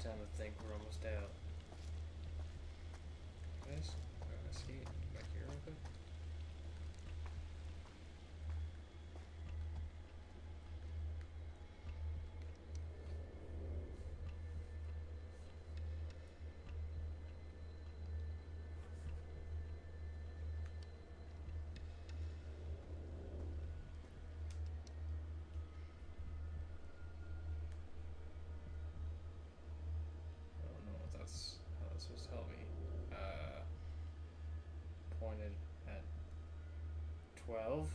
Time to think we're almost out. Guys, escape back here real quick. pointed at 12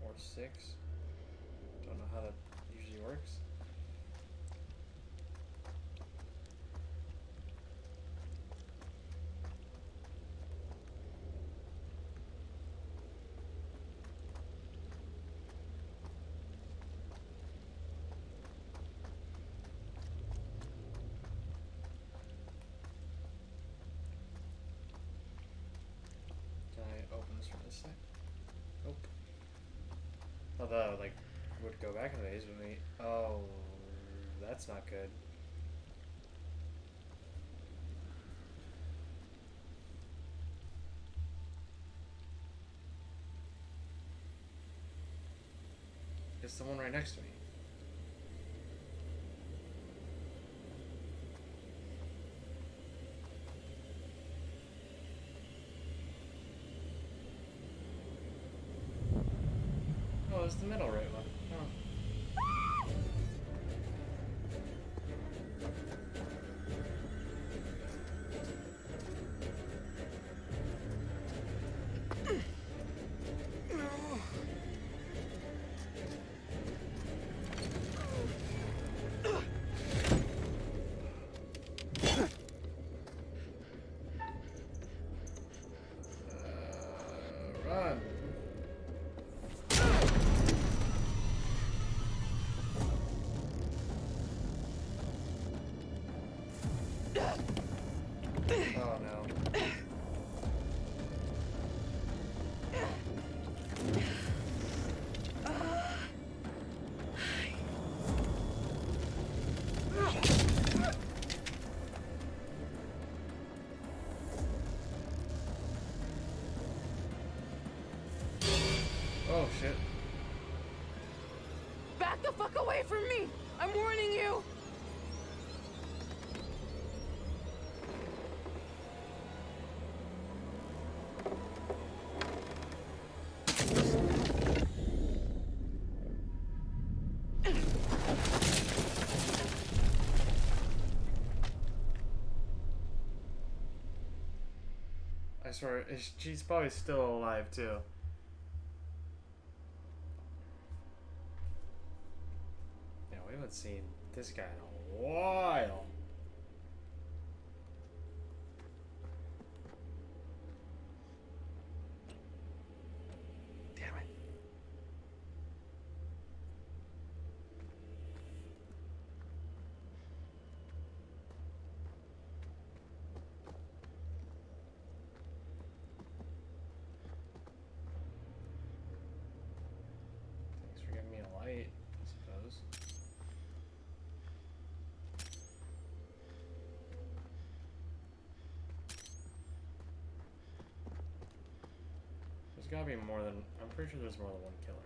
or 6. Don't know how that usually works. Can I open this from this side? Nope. Although, like, would go back in the days with me. Oh, that's not good. There's someone right next to me. Oh, it's the middle right one. Oh. Run. Oh no. Oh shit. Back the fuck away from me! I'm warning you! I swear, she's probably still alive too. Yeah, we haven't seen this guy in a while. Damn it. Thanks for giving me a light, I suppose. There's gotta be more than... I'm pretty sure there's more than one killer.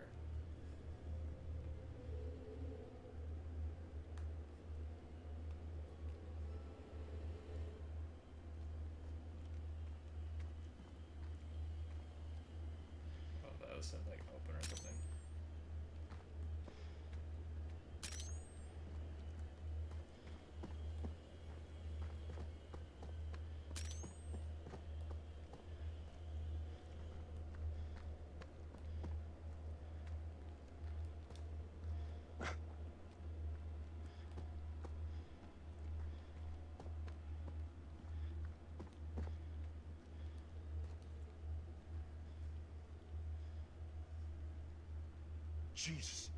Oh, that was like open or something. Jesus.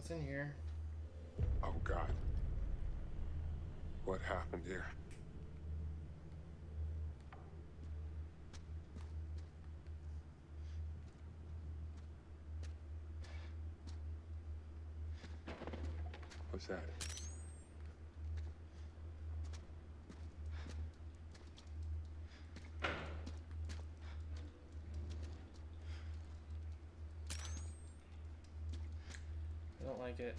What's in here? Oh, God. What happened here? What's that? I don't like it.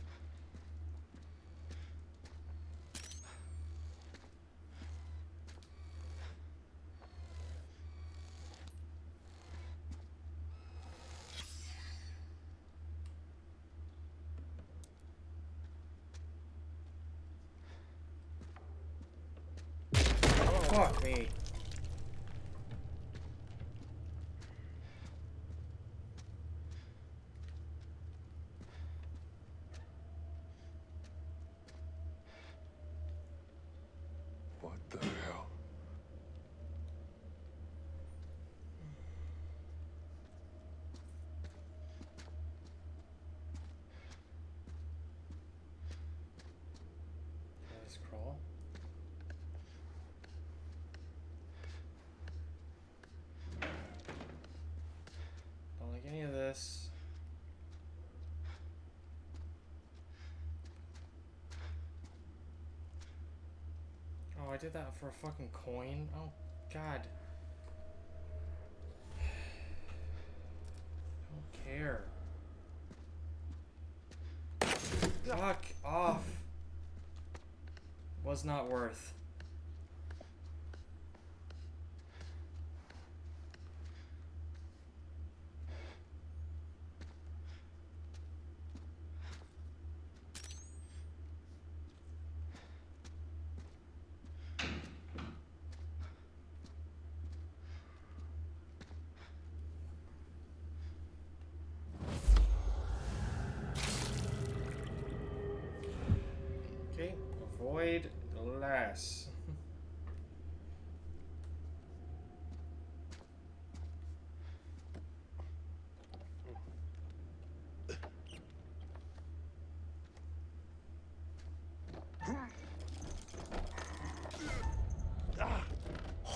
Fuck me. What the hell? Let's crawl. Don't like any of this. Oh, I did that for a fucking coin? Oh, God. Don't care. Fuck off. Was not worth. Okay, avoid less.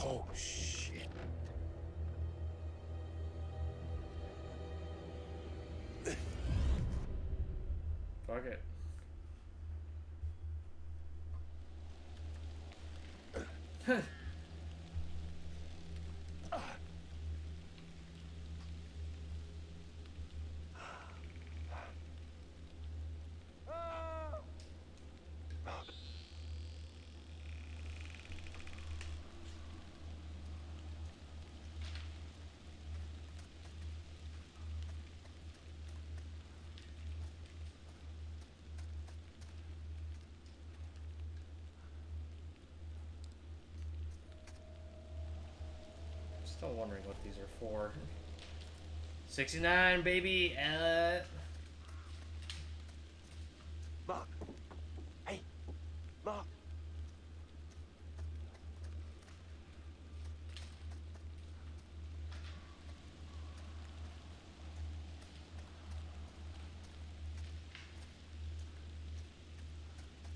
Oh, shit. Fuck it. Still wondering what these are for. 69, baby. Mark. Hey, Mark.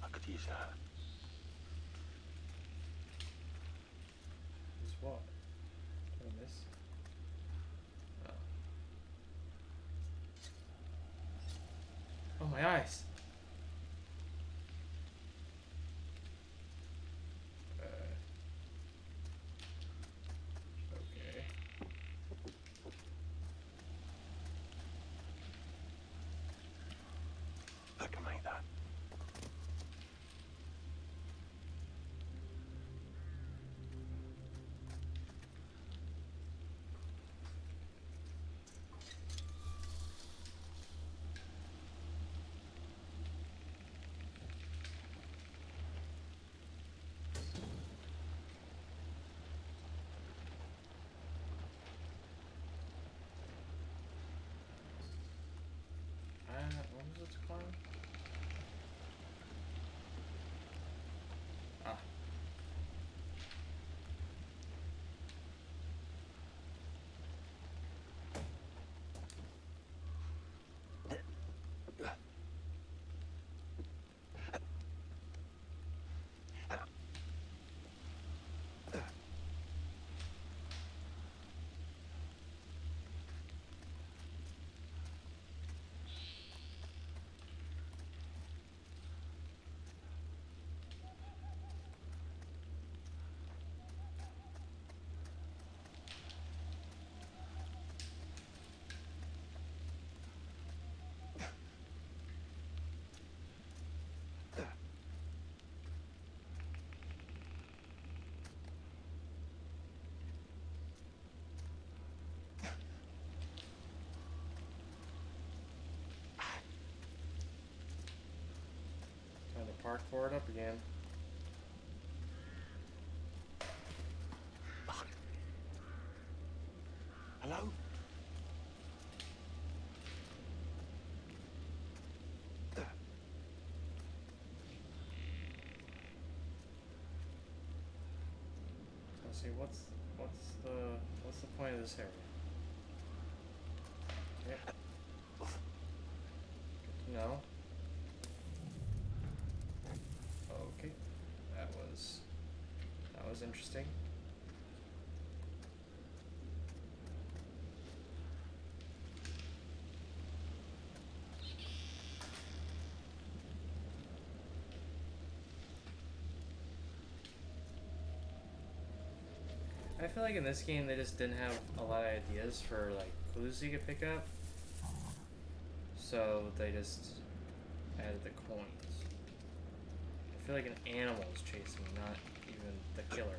I could use that. Is what? What I miss? Oh, my eyes. Okay. I can make that. What was it called? Ah. parkour it up again. Hello? Let's see, what's the point of this area? Okay. Good to know. Okay. That was interesting. I feel like in this game they just didn't have a lot of ideas for like clues you could pick up, so they just added the coins. I feel like an animal is chasing me, not even the killer.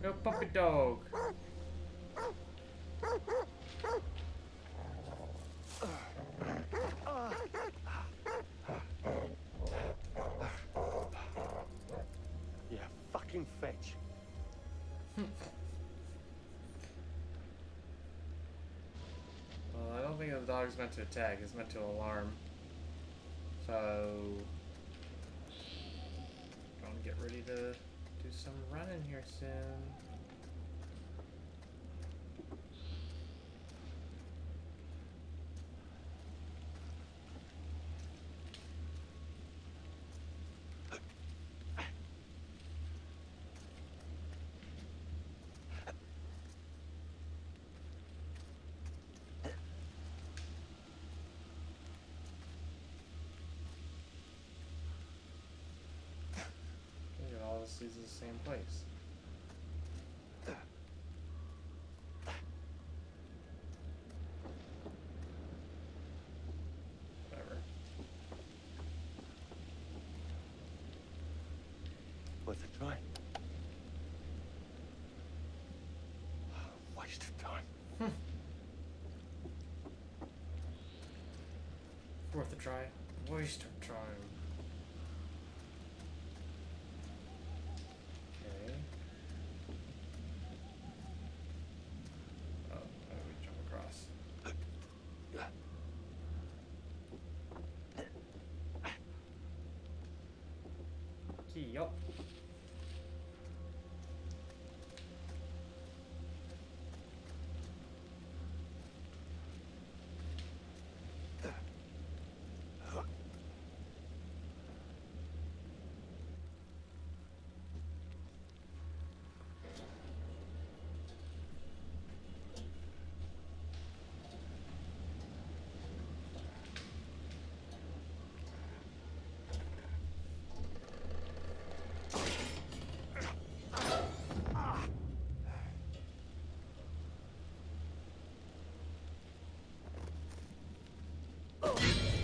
No puppy dog. Yeah, fucking fetch. Well, I don't think the dog's meant to attack, it's meant to alarm. So, gonna get ready to do some running here soon. Look at all this leads to the same place. Whatever. Worth a try. Waste of time. Worth a try. Waste of time. Okay. Oh, how do we jump across? Key up.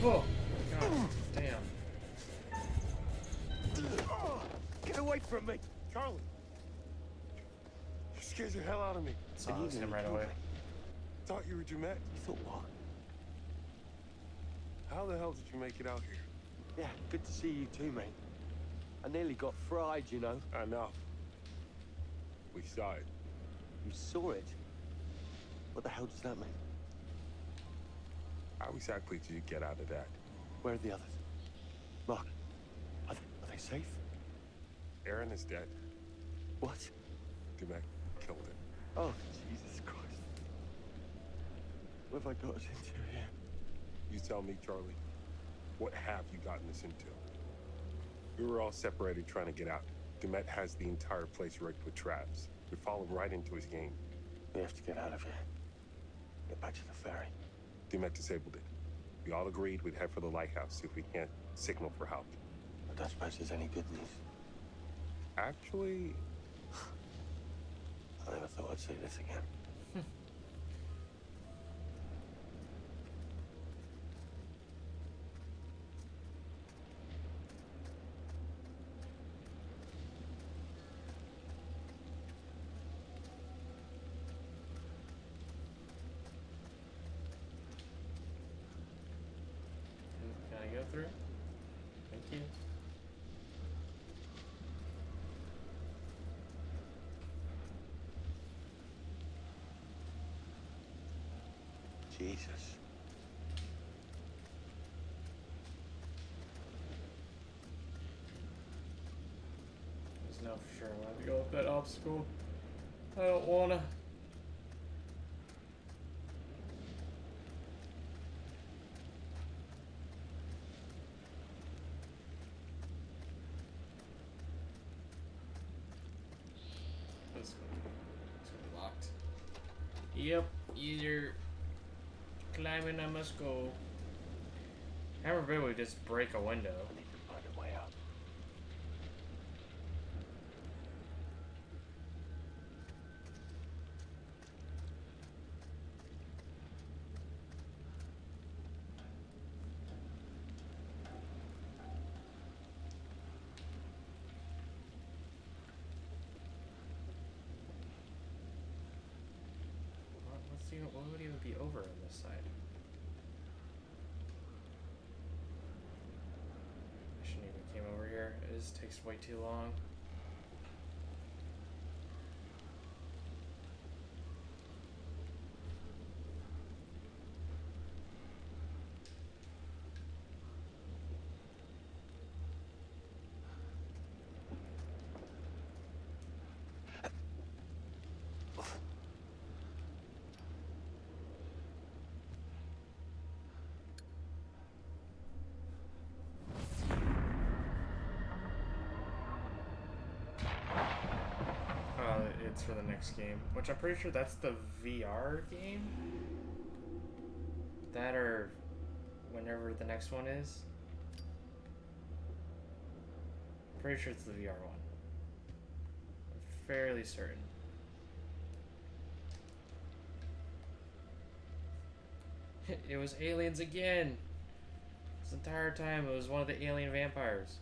Oh, God damn. Get away from me! Charlie! You scared the hell out of me. Saw him right away. Thought you were Dumet. You thought what? How the hell did you make it out here? Yeah, good to see you too, mate. I nearly got fried, you know. I know. We saw it. You saw it? What the hell does that mean? How exactly did you get out of that? Where are the others? Mark, are they safe? Aaron is dead. What? Dumet killed him. Oh, Jesus Christ. What have I got us into here? You tell me, Charlie. What have you gotten us into? We were all separated trying to get out. Dumet has the entire place rigged with traps. We followed right into his game. We have to get out of here. Get back to the ferry. Dumet disabled it. We all agreed we'd head for the lighthouse, see if we can't signal for help. I don't suppose there's any good news. Actually, I never thought I'd see this again. Can I go through? Thank you. Jesus. There's no for sure I'm gonna have to go up that obstacle. I don't wanna. It's gonna be locked. Yep, either climbing I must go. Never been we just break a window. I need to find a way out. What would even be over on this side? I shouldn't even came over here. It just takes way too long. It's for the next game, which I'm pretty sure that's the VR game. That or whenever the next one is. Pretty sure it's the VR one. I'm fairly certain. It was aliens again. This entire time it was one of the alien vampires.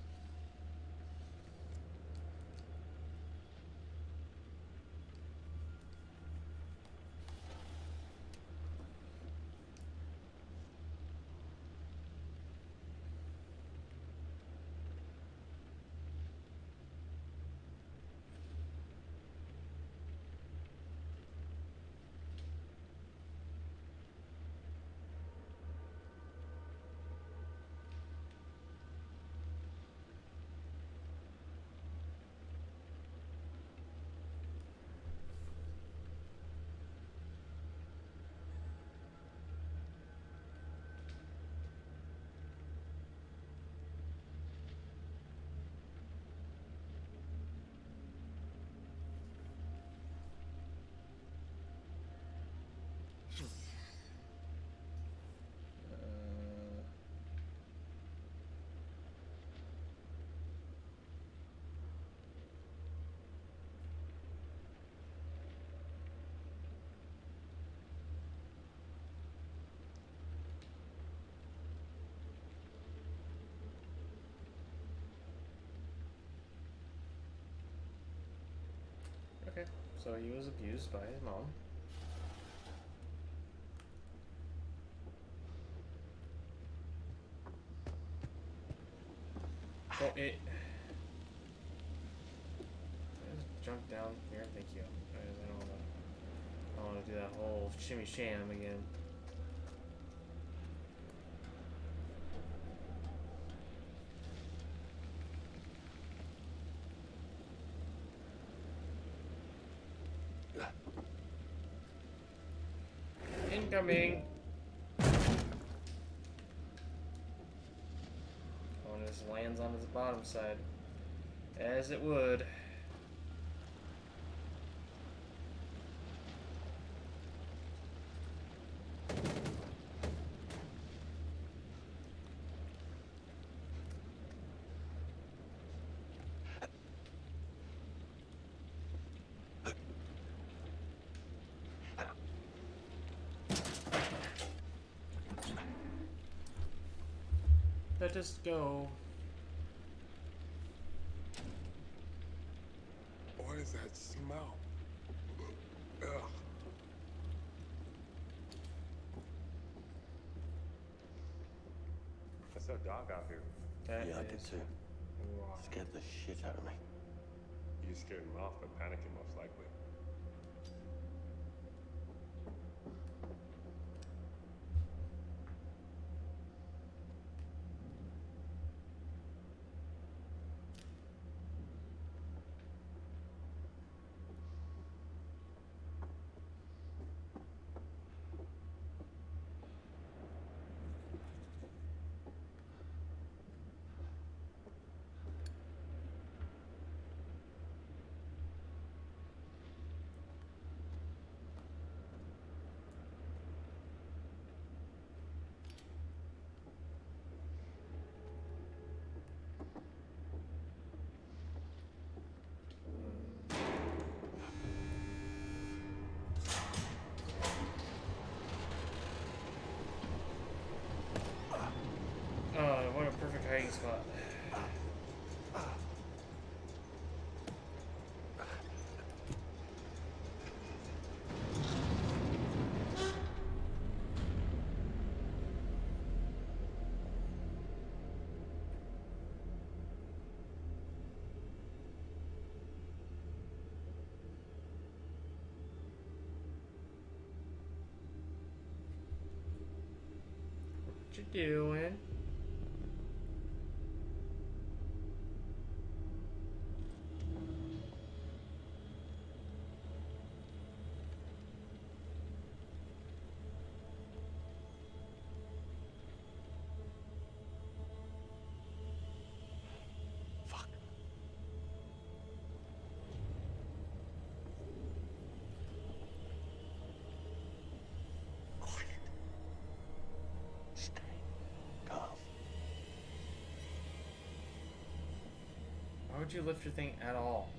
Okay, so he was abused by his mom. So it... Just jump down here, thank you. I don't want to do that whole shimmy sham again. Incoming! Oh, and this lands on his bottom side. As it would. let us go. What is that smell? Ugh. I saw a dog out here. Yeah, I did too. Scared the shit out of me. You scared him off by panicking, most likely. Oh, what a perfect hiding spot. What you doing? Why would you lift your thing at all?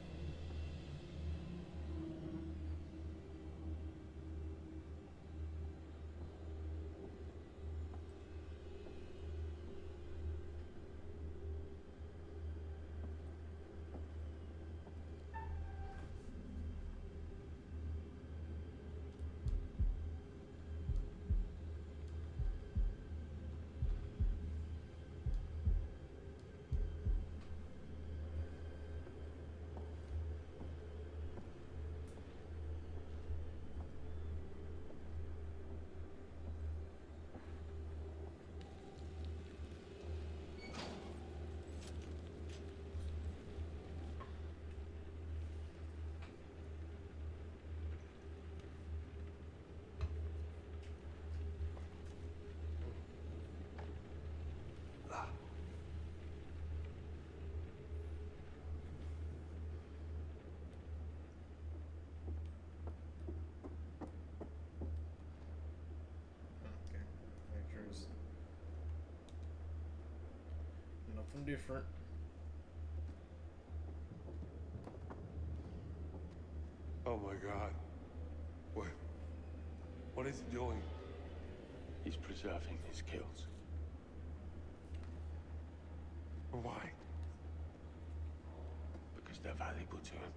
Pictures. Nothing different. Oh my God. What is he doing? He's preserving his kills. Why? Because they're valuable to him.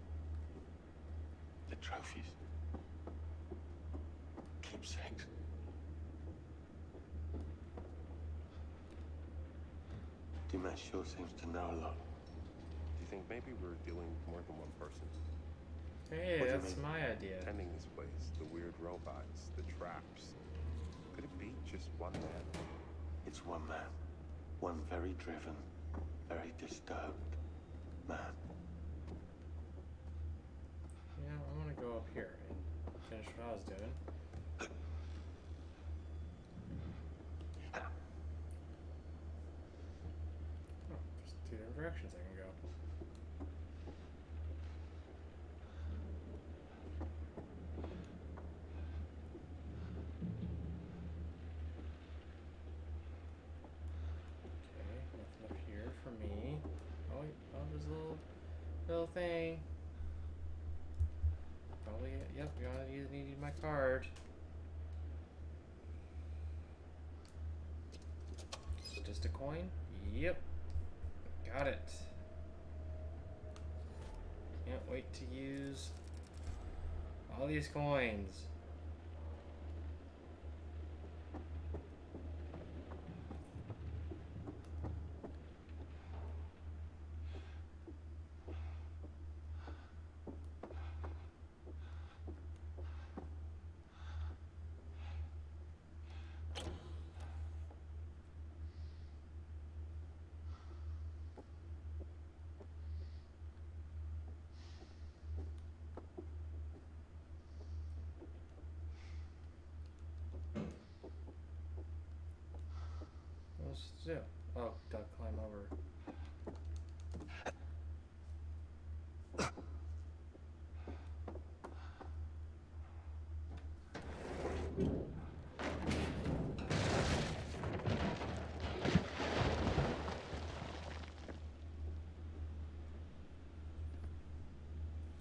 The trophies. Keepsakes. Dimash sure seems to know a lot. Do you think maybe we're dealing with more than one person? Hey, What do you that's mean? my idea. Tending this place, the weird robots, the traps. Could it be just one man? It's one man. One very driven, very disturbed man. Yeah, I want to go up here and finish what I was doing. Oh, there's two different directions I can go. Okay, nothing up here for me. Oh, wait, oh, there's a little thing. Probably, yep, you're gonna need my card. Just a coin? Yep. Got it. Can't wait to use all these coins. What's to do? Oh, gotta climb over.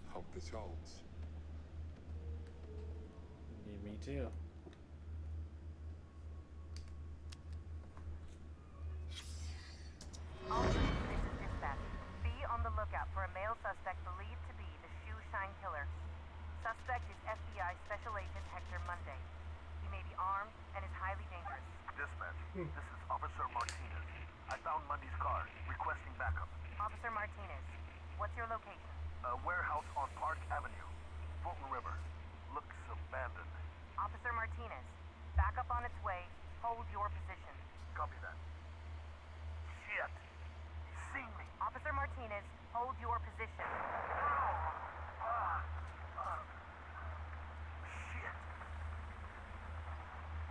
Hope this holds. Me too. All units, this is dispatch. Be on the lookout for a male suspect believed to be the Shoe Shine Killer. Suspect is FBI Special Agent Hector Monday. He may be armed and is highly dangerous. Dispatch, this is Officer Martinez. I found Monday's car, requesting backup. Officer Martinez, what's your location? A warehouse on Park Avenue, Fulton River. Looks abandoned. Officer Martinez, backup on its way. Hold your position. Copy that. Shit! He's seen me. Officer Martinez, hold your position. Shit!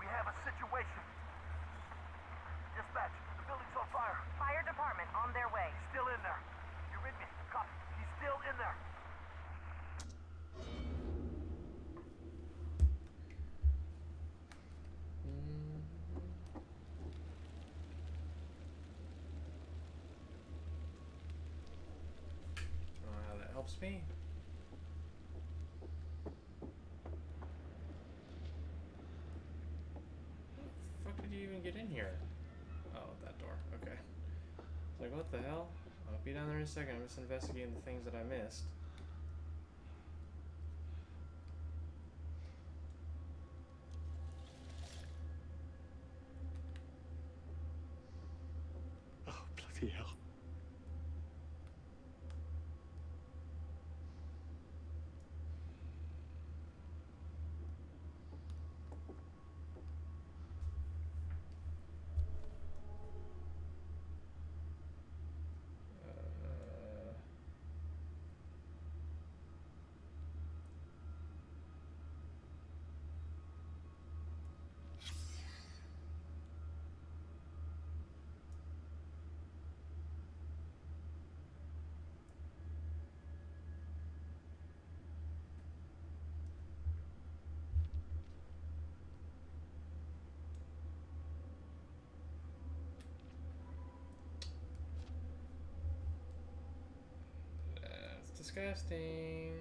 We have a situation. Dispatch, the building's on fire. Fire department on their way. He's still in there. You read me? Copy. He's still in there. How that helps me. How the fuck did you even get in here? Oh, that door. Okay. It's like, what the hell? I'll be down there in a second. I'm just investigating the things that I missed. Oh, bloody hell. That's disgusting.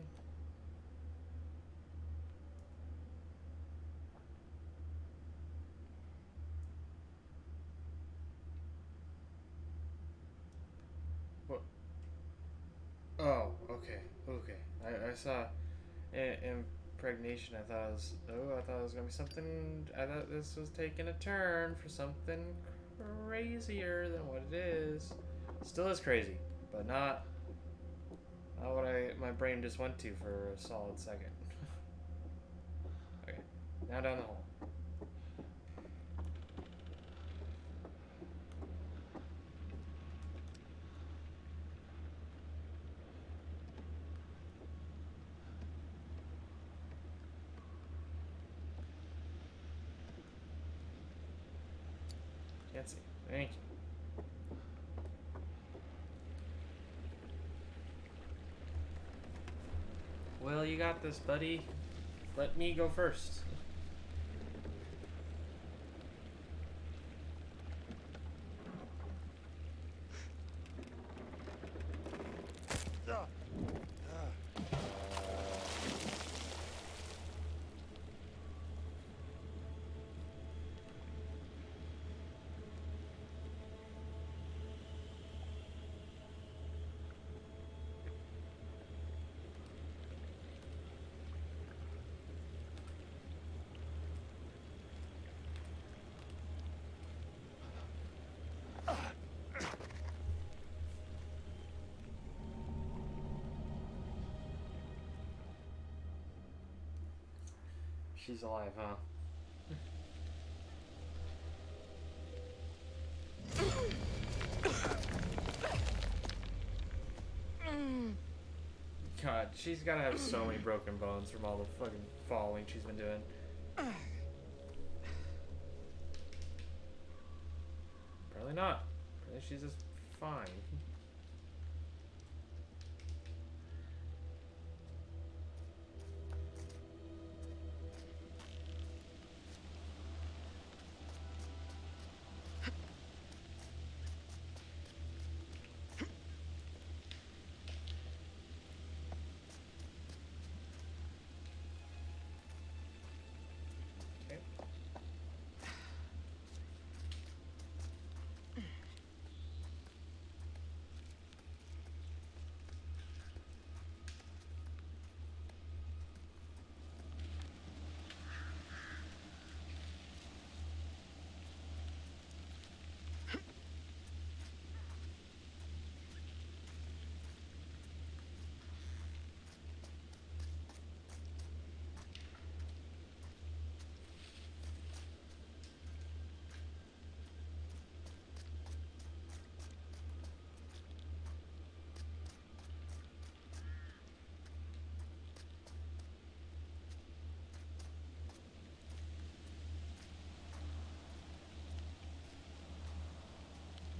What? Oh, okay, okay. I saw impregnation. I thought it was gonna be something. I thought this was taking a turn for something crazier than what it is. Still is crazy, but not what my brain just went to for a solid second. Okay, now down the hole. Can't see. Thank you. Well, you got this, buddy. Let me go first. She's alive, huh? God, she's gotta have so many broken bones from all the fucking falling she's been doing. Probably not. Probably she's just fine.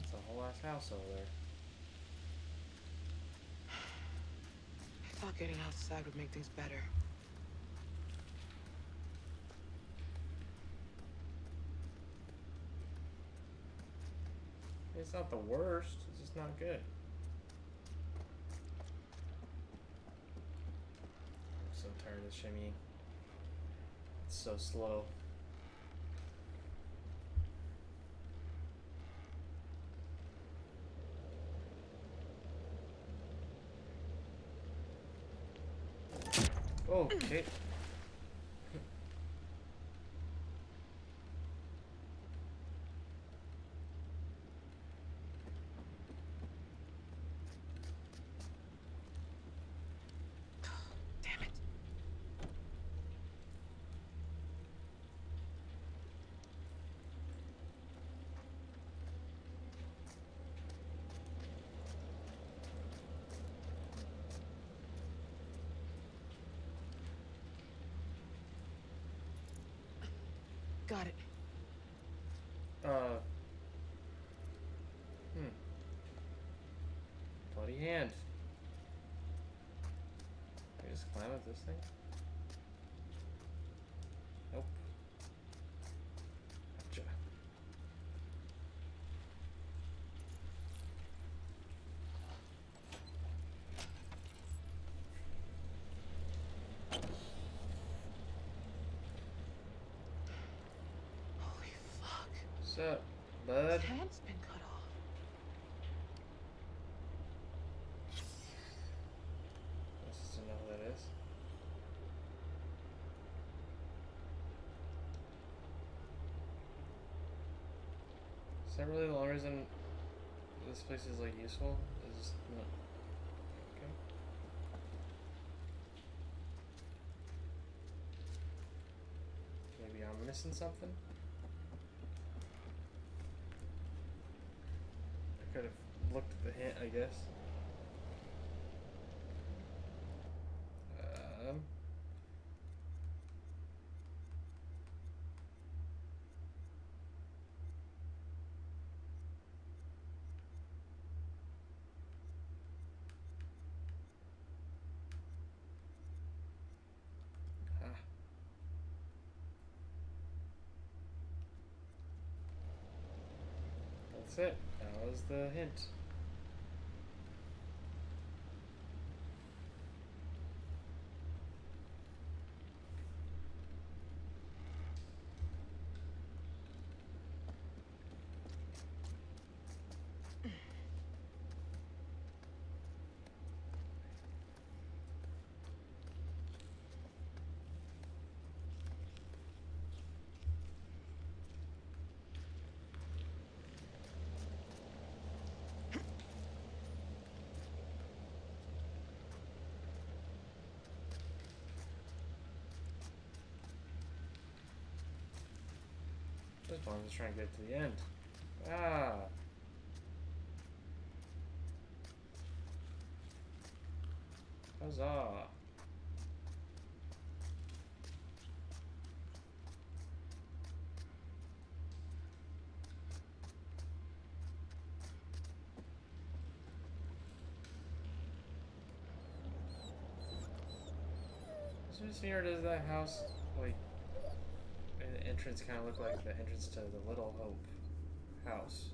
It's a whole ass house over there. I thought getting outside would make things better. It's not the worst, it's just not good. I'm so tired of shimmying. It's so slow. Okay. Damn it. Got it. Bloody hand. Can I just climb up this thing? Nope. Gotcha. Holy fuck. What's up, bud? His hand's been cut off. Let's just know who that is. Is that really the only reason this place is like useful? Is just not okay. Maybe I'm missing something? I could have looked at the hint, I guess. That's it. That was the hint. this point, I'm just trying to get to the end. Ah. Huzzah. Or does that house, like, the entrance kind of look like the entrance to the Little Hope house?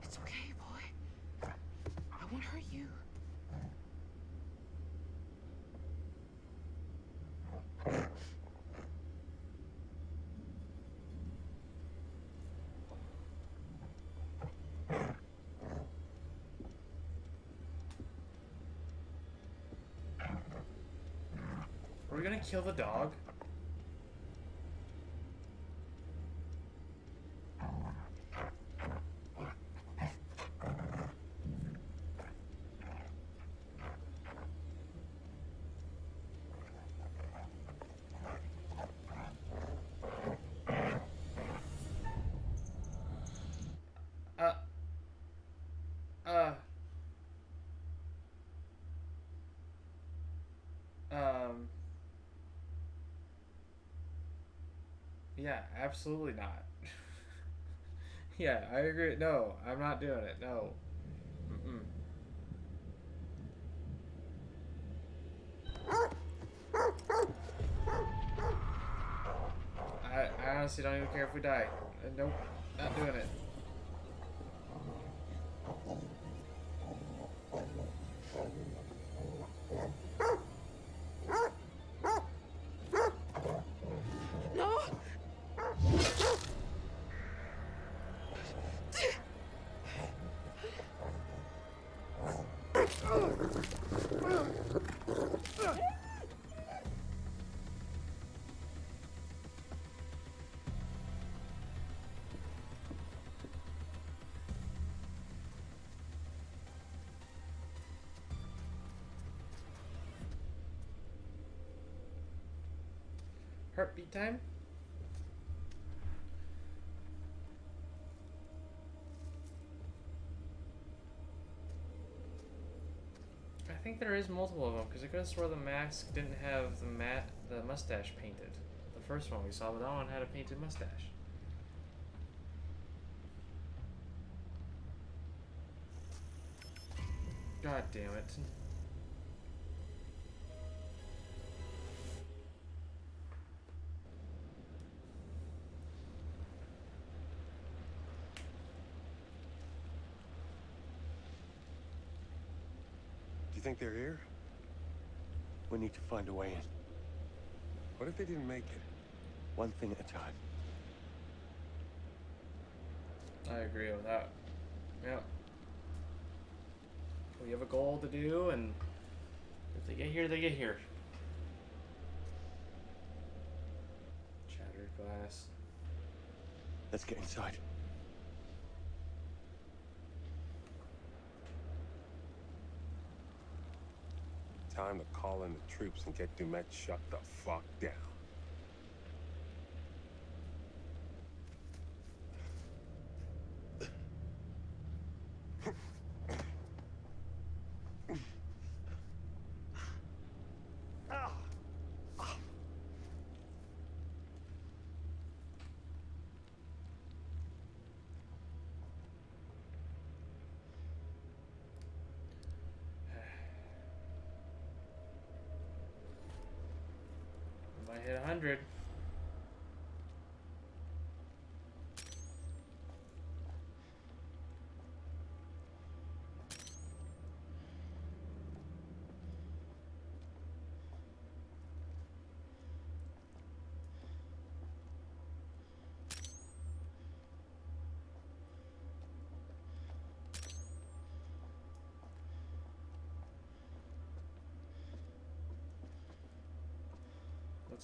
It's okay, boy. I won't hurt you. Are we gonna kill the dog? Yeah, absolutely not. Yeah, I agree. No, I'm not doing it. No. Mm-mm. I honestly don't even care if we die. Nope, not doing it. No! Heartbeat time? I think there is multiple of them because I could have swore the mask didn't have the mustache painted. The first one we saw, but that one had a painted mustache. God damn it. Do you think they're here? We need to find a way in. What if they didn't make it? One thing at a time. I agree with that. Yep. We have a goal to do, and if they get here, they get here. Shattered glass. Let's get inside. Time to call in the troops and get Dumet shut the fuck down. Might hit 100.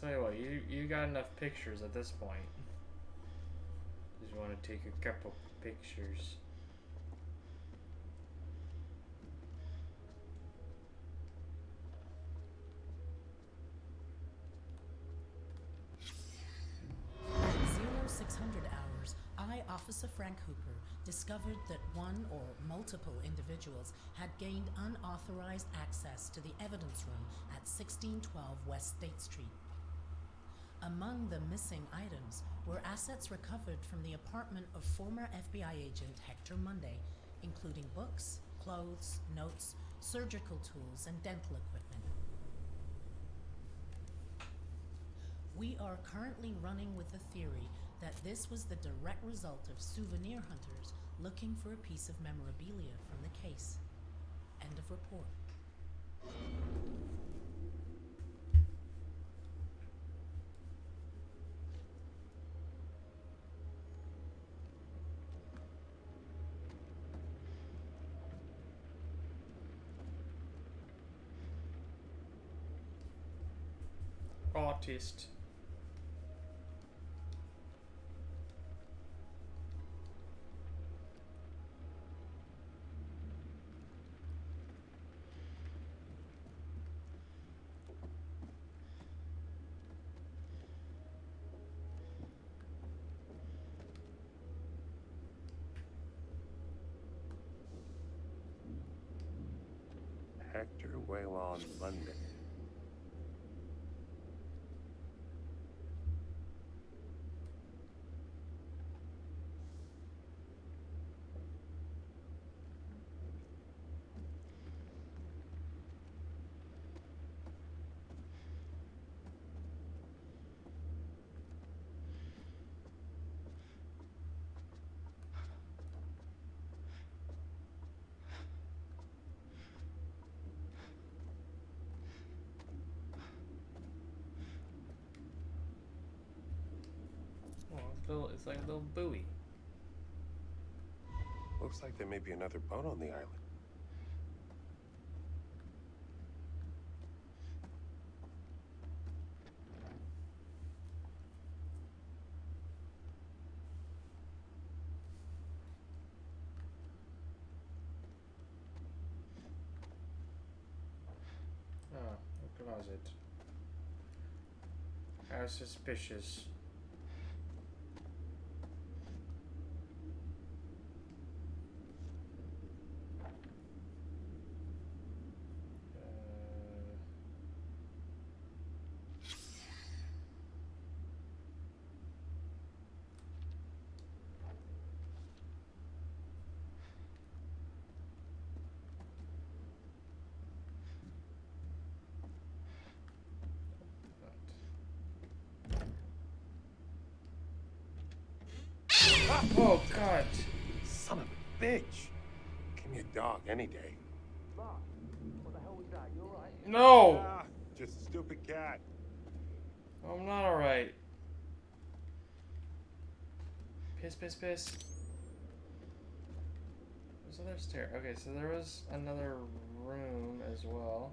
tell you what, you got enough pictures at this point. Just want to take a couple pictures. At 0600 hours, I, Officer Frank Hooper, discovered that one or multiple individuals had gained unauthorized access to the evidence room at 1612 West State Street. Among the missing items were assets recovered from the apartment of former FBI agent Hector Monday, including books, clothes, notes, surgical tools, and dental equipment. We are currently running with the theory that this was the direct result of souvenir hunters looking for a piece of memorabilia from the case. End of report. Artist. Hector Waylon Monday. It's like a little buoy. Looks like there may be another boat on the island. Oh, a closet. How suspicious. Oh, God. Son of a bitch. Give me a dog any day. Mark, what the hell was that? You alright? No! Ah, just a stupid cat. I'm not alright. Piss, piss, piss. There's another stair. Okay, so there was another room as well.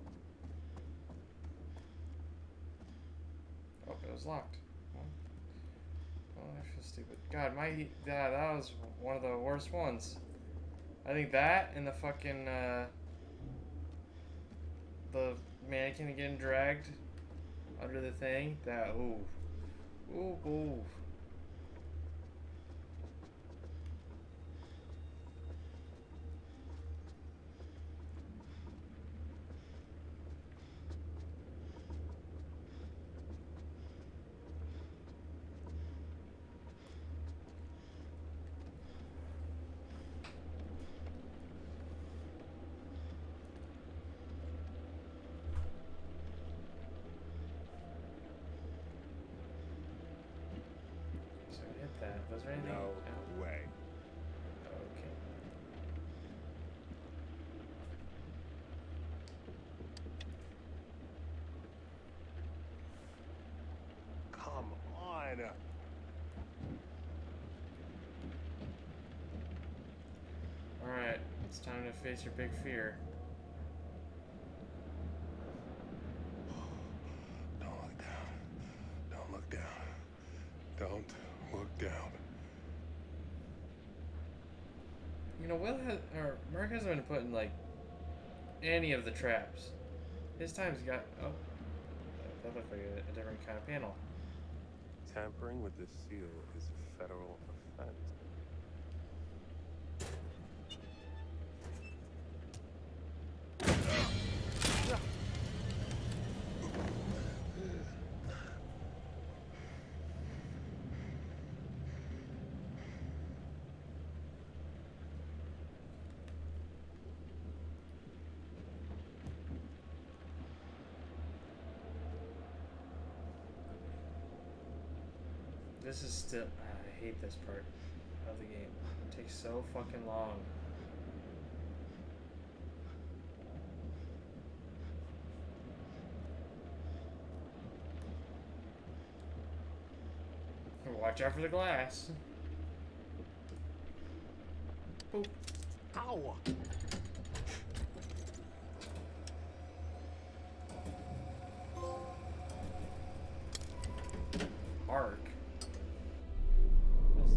Oh, it was locked. Oh, I feel stupid. God, that was one of the worst ones. I think that and the fucking, the mannequin getting dragged under the thing. That, ooh. Ooh, ooh. Was there anything? No way. Okay. Come on. Alright, it's time to face your big fear. Don't look down. You know, Mark hasn't been putting like any of the traps. His time's got. Oh, that looked like a different kind of panel. Tampering with this seal is a federal offense. This is still. I hate this part of the game. It takes so fucking long. Watch out for the glass. Boop. Ow! Arc.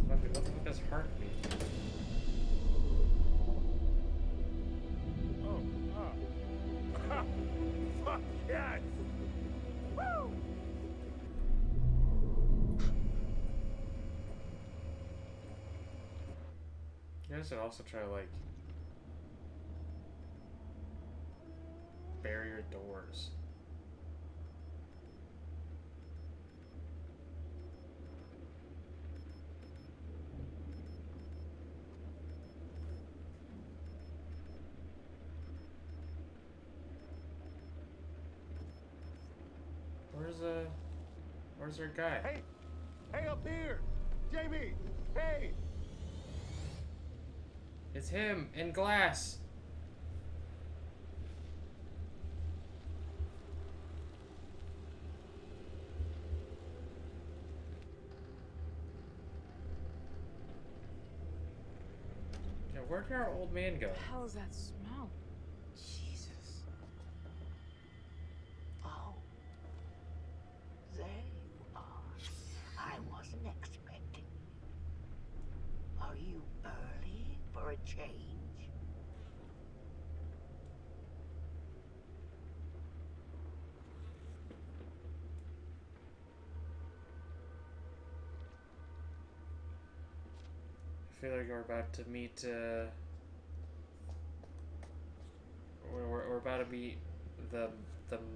What the fuck does heart mean? Fuck yes! Woo! You guys should also try to like barrier doors. Where's our guy? Hey! Hey, up here! Jamie! Hey! It's him in glass. Yeah, where'd our old man go? What the hell is that smell? Jesus. Oh. There you are. I wasn't expecting you. Are you early for a change? I feel like we're about to meet, we're about to meet the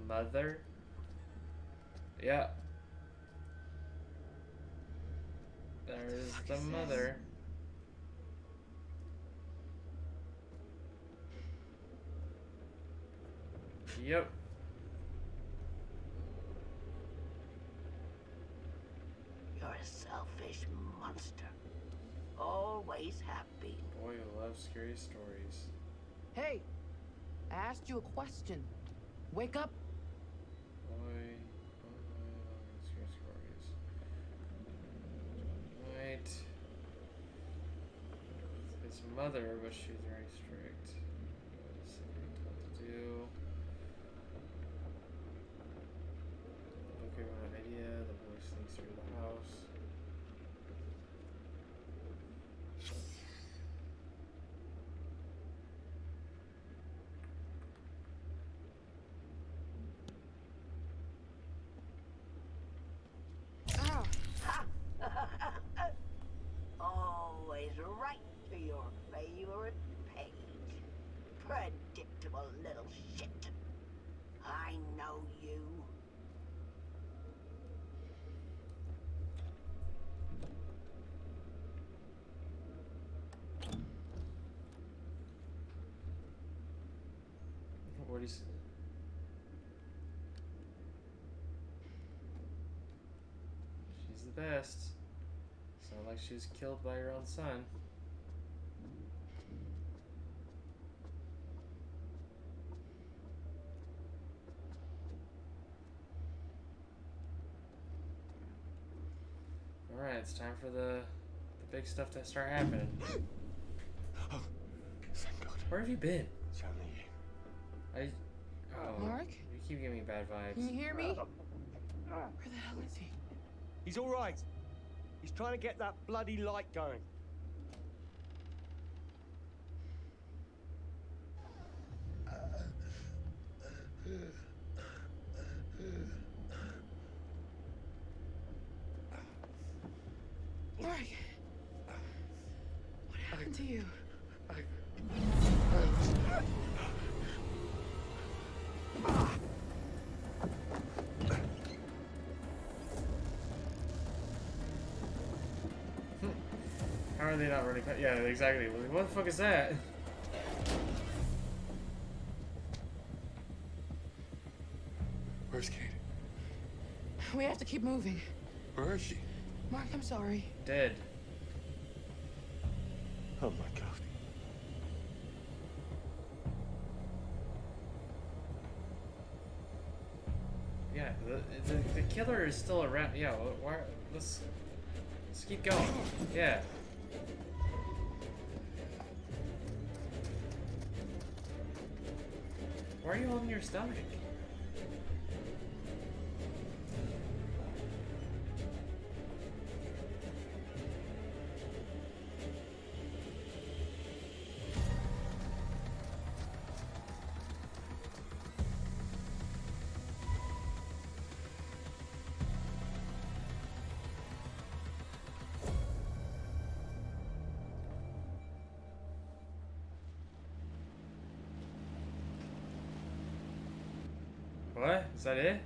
mother. Yeah. There's the mother. Yep. You're a selfish monster. Always have been. Boy who loves scary stories. Hey, I asked you a question. Wake up. Boy loves scary stories. Right. His mother, but she's very strict. Let's see what to do. Okay, one idea. The boy sneaks through the house. Always right to your favorite page. Predictable little shit. I know you. What do you say? She's the best. It's not like she was killed by her own son. Alright, it's time for the big stuff to start happening. Oh, thank God. Where have you been? It's only you. Oh, Mark? You keep giving me bad vibes. Can you hear me? Where the hell is he? He's all right. He's trying to get that bloody light going. Mark, what happened to you? How are they not running? Yeah, exactly. What the fuck is that? Where's Kate? We have to keep moving. Where is she? Mark, I'm sorry. Dead. Oh my god. Yeah, the killer is still around. Yeah, why? Let's keep going. Yeah. Why are you holding your stomach? What? Is that it?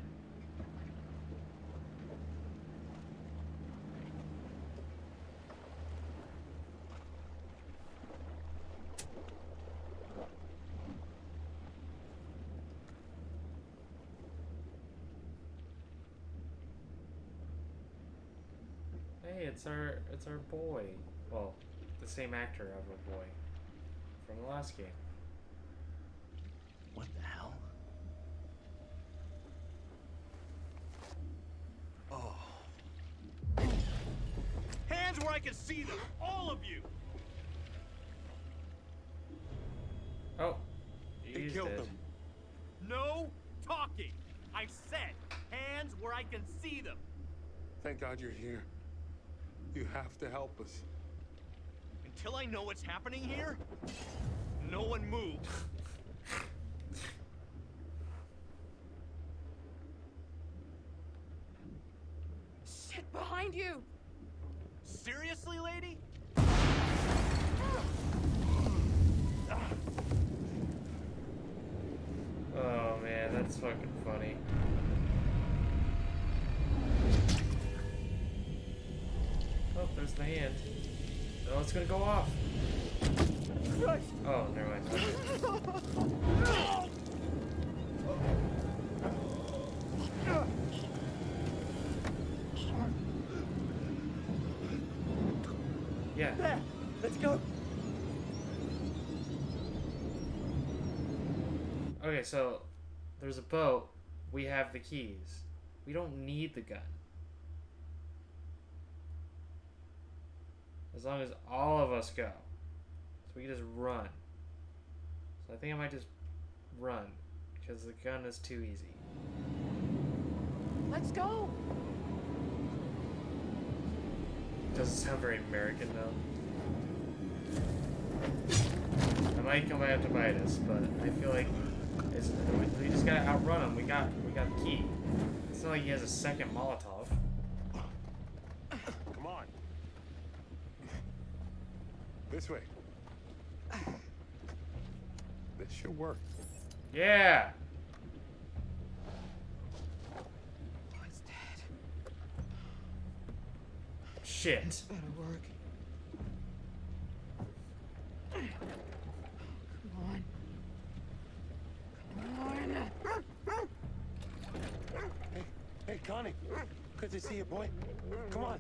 Hey, it's our boy. Well, the same actor of a boy from the last game. What the hell? Oh. Hands where I can see them, all of you. Oh, They he's killed dead. them. No talking. I said, hands where I can see them. Thank God you're here. You have to help us. Until I know what's happening here, no one moves. Shit behind you! Seriously, lady? Oh man, that's fucking funny. Oh, there's the hand. Oh, it's gonna go off. Oh, never mind. Yeah. There, let's go. Okay, so there's a boat. We have the keys. We don't need the gun. As long as all of us go. So we can just run. So I think I might just run. Because the gun is too easy. Let's go! Doesn't sound very American though. I might come back to bite us, but I feel like we just gotta outrun him. We got the key. It's not like he has a second Molotov. Come on. This way. This should work. Yeah. Oh, it's dead. Shit. This better work. Come on. Come on. Hey, Connie. Good to see you, boy. Come on.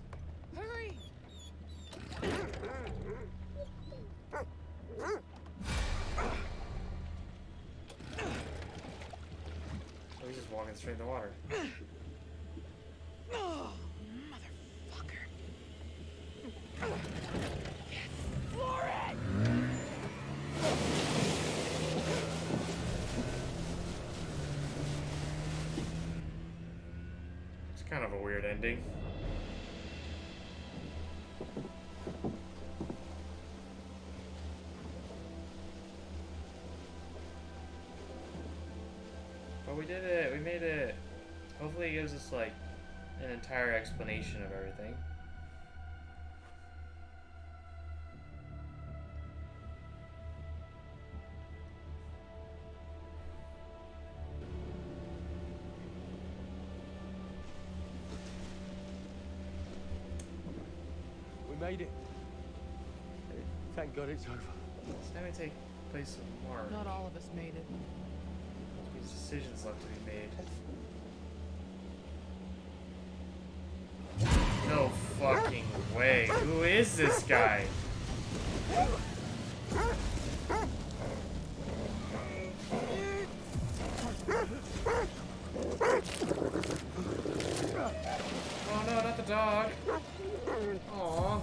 Hurry! Oh, he's just walking straight in the water. Oh, motherfucker. Yes, floor it! It's kind of a weird ending. Hopefully it gives us, like, an entire explanation of everything. We made it. Thank God it's over. It's going to take place in March. Not all of us made it. There's decisions left to be made. No fucking way. Who is this guy? Oh no, not the dog. Aww.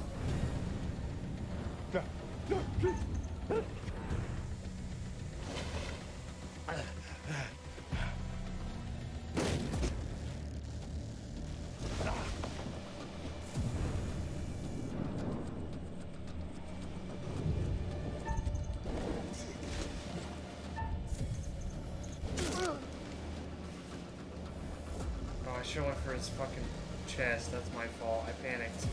Oh, I should have went for his fucking chest. That's my fault. I panicked.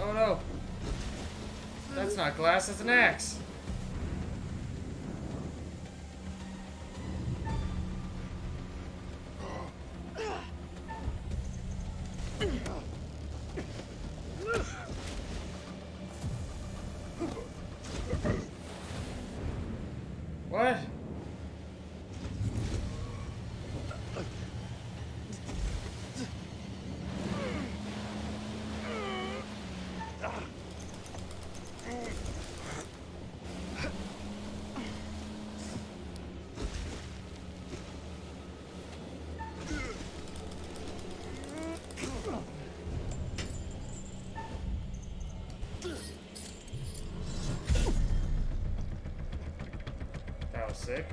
Oh no! That's not glass, that's an axe! What? That was sick.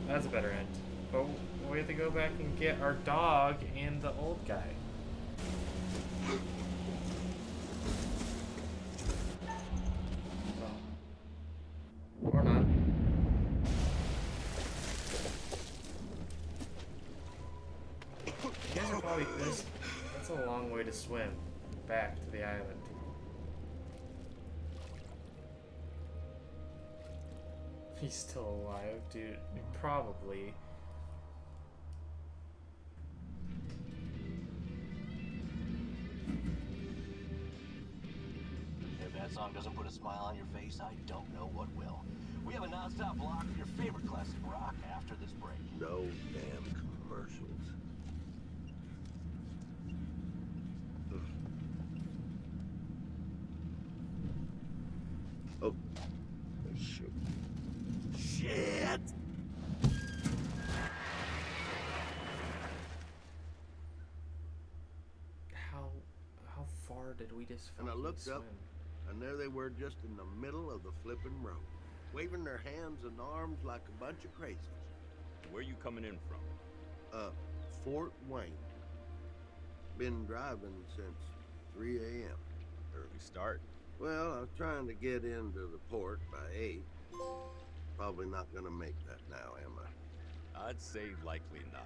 That's a better end. But we have to go back and get our dog and the old guy. Or not. You guys are probably this. That's a long way to swim back to the island. He's still alive, dude. Probably. If that song doesn't put a smile on your face, I don't know what will. We have a non-stop block of your favorite classic rock after this break. No damn commercials. Oh, shoot. Shit! How far did we just And I fucking looked swim? up, and there they were just in the middle of the flipping road, waving their hands and arms like a bunch of crazies. Where you coming in from? Fort Wayne. Been driving since 3 a.m. Early start. Well, I was trying to get into the port by 8. Probably not gonna make that now, am I? I'd say likely not.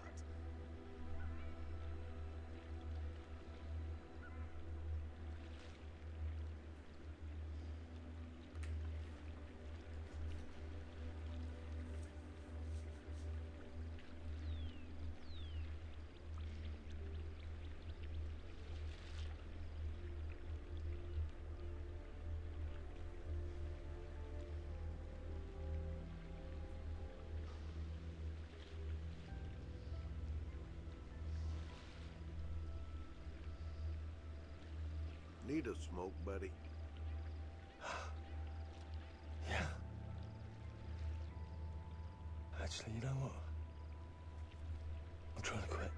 Need a smoke, buddy? Actually, you know what? I'm trying to quit.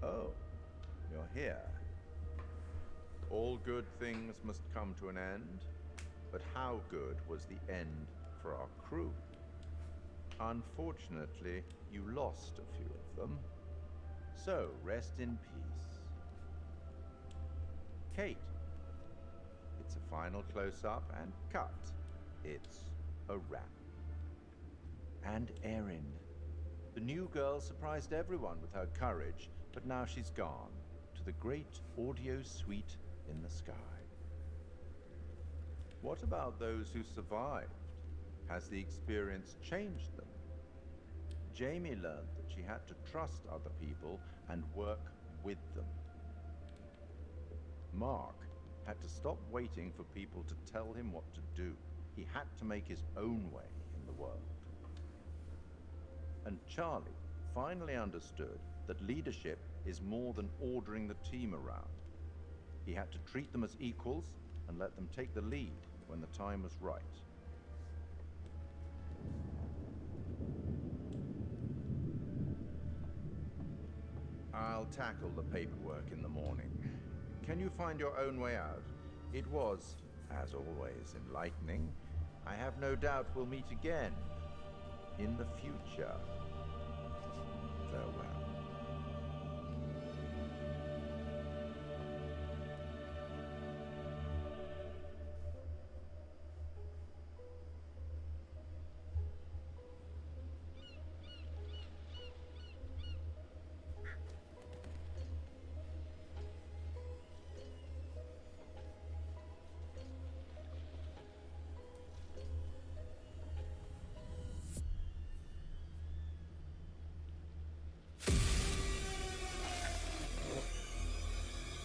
Oh, you're here. All good things must come to an end, but how good was the end for our crew? Unfortunately, you lost a few of them. So, rest in peace. Kate. It's a final close-up and cut. It's a wrap. And Erin. The new girl surprised everyone with her courage, but now she's gone to the great audio suite in the sky. What about those who survived? Has the experience changed them? Jamie learned that she had to trust other people and work with them. Mark had to stop waiting for people to tell him what to do. He had to make his own way in the world. And Charlie finally understood that leadership is more than ordering the team around. He had to treat them as equals and let them take the lead when the time was right. I'll tackle the paperwork in the morning. Can you find your own way out? It was, as always, enlightening. I have no doubt we'll meet again in the future. Farewell.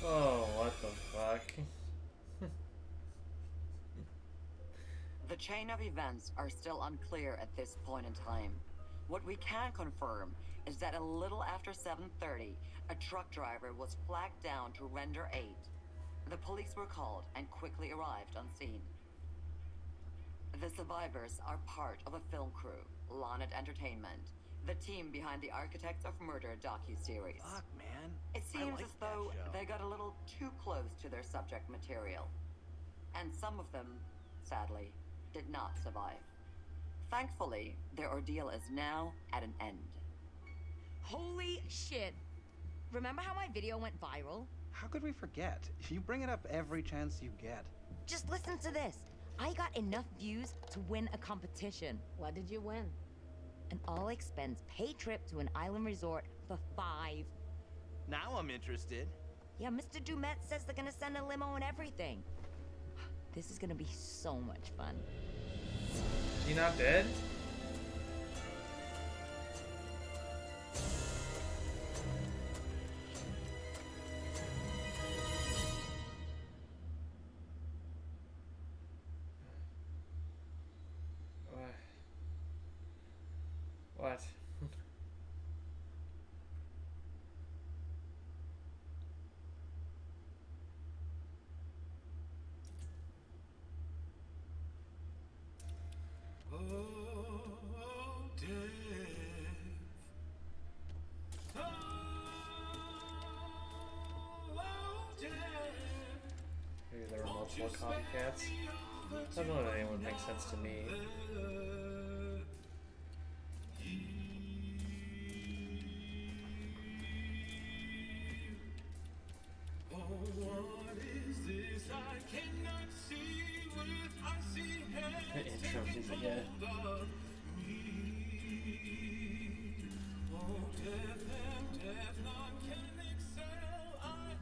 Oh, what the fuck? The chain of events are still unclear at this point in time. What we can confirm is that a little after 7:30, a truck driver was flagged down to render aid. The police were called and quickly arrived on scene. The survivors are part of a film crew, Lonnet Entertainment, the team behind the Architects of Murder docuseries. Fuck, man. It I seems like as that though show. they got a little too close to their subject material. And some of them, sadly, did not survive. Thankfully, their ordeal is now at an end. Holy shit. Remember how my video went viral? How could we forget? You bring it up every chance you get. Just listen to this. I got enough views to win a competition. What did you win? An all-expense paid trip to an island resort for 5. Now I'm interested. Yeah, Mr. Dumet says they're gonna send a limo and everything. This is gonna be so much fun. Is he not dead? What? Maybe there were multiple copycats. Doesn't look like anyone would make sense to me. Intro music, yeah.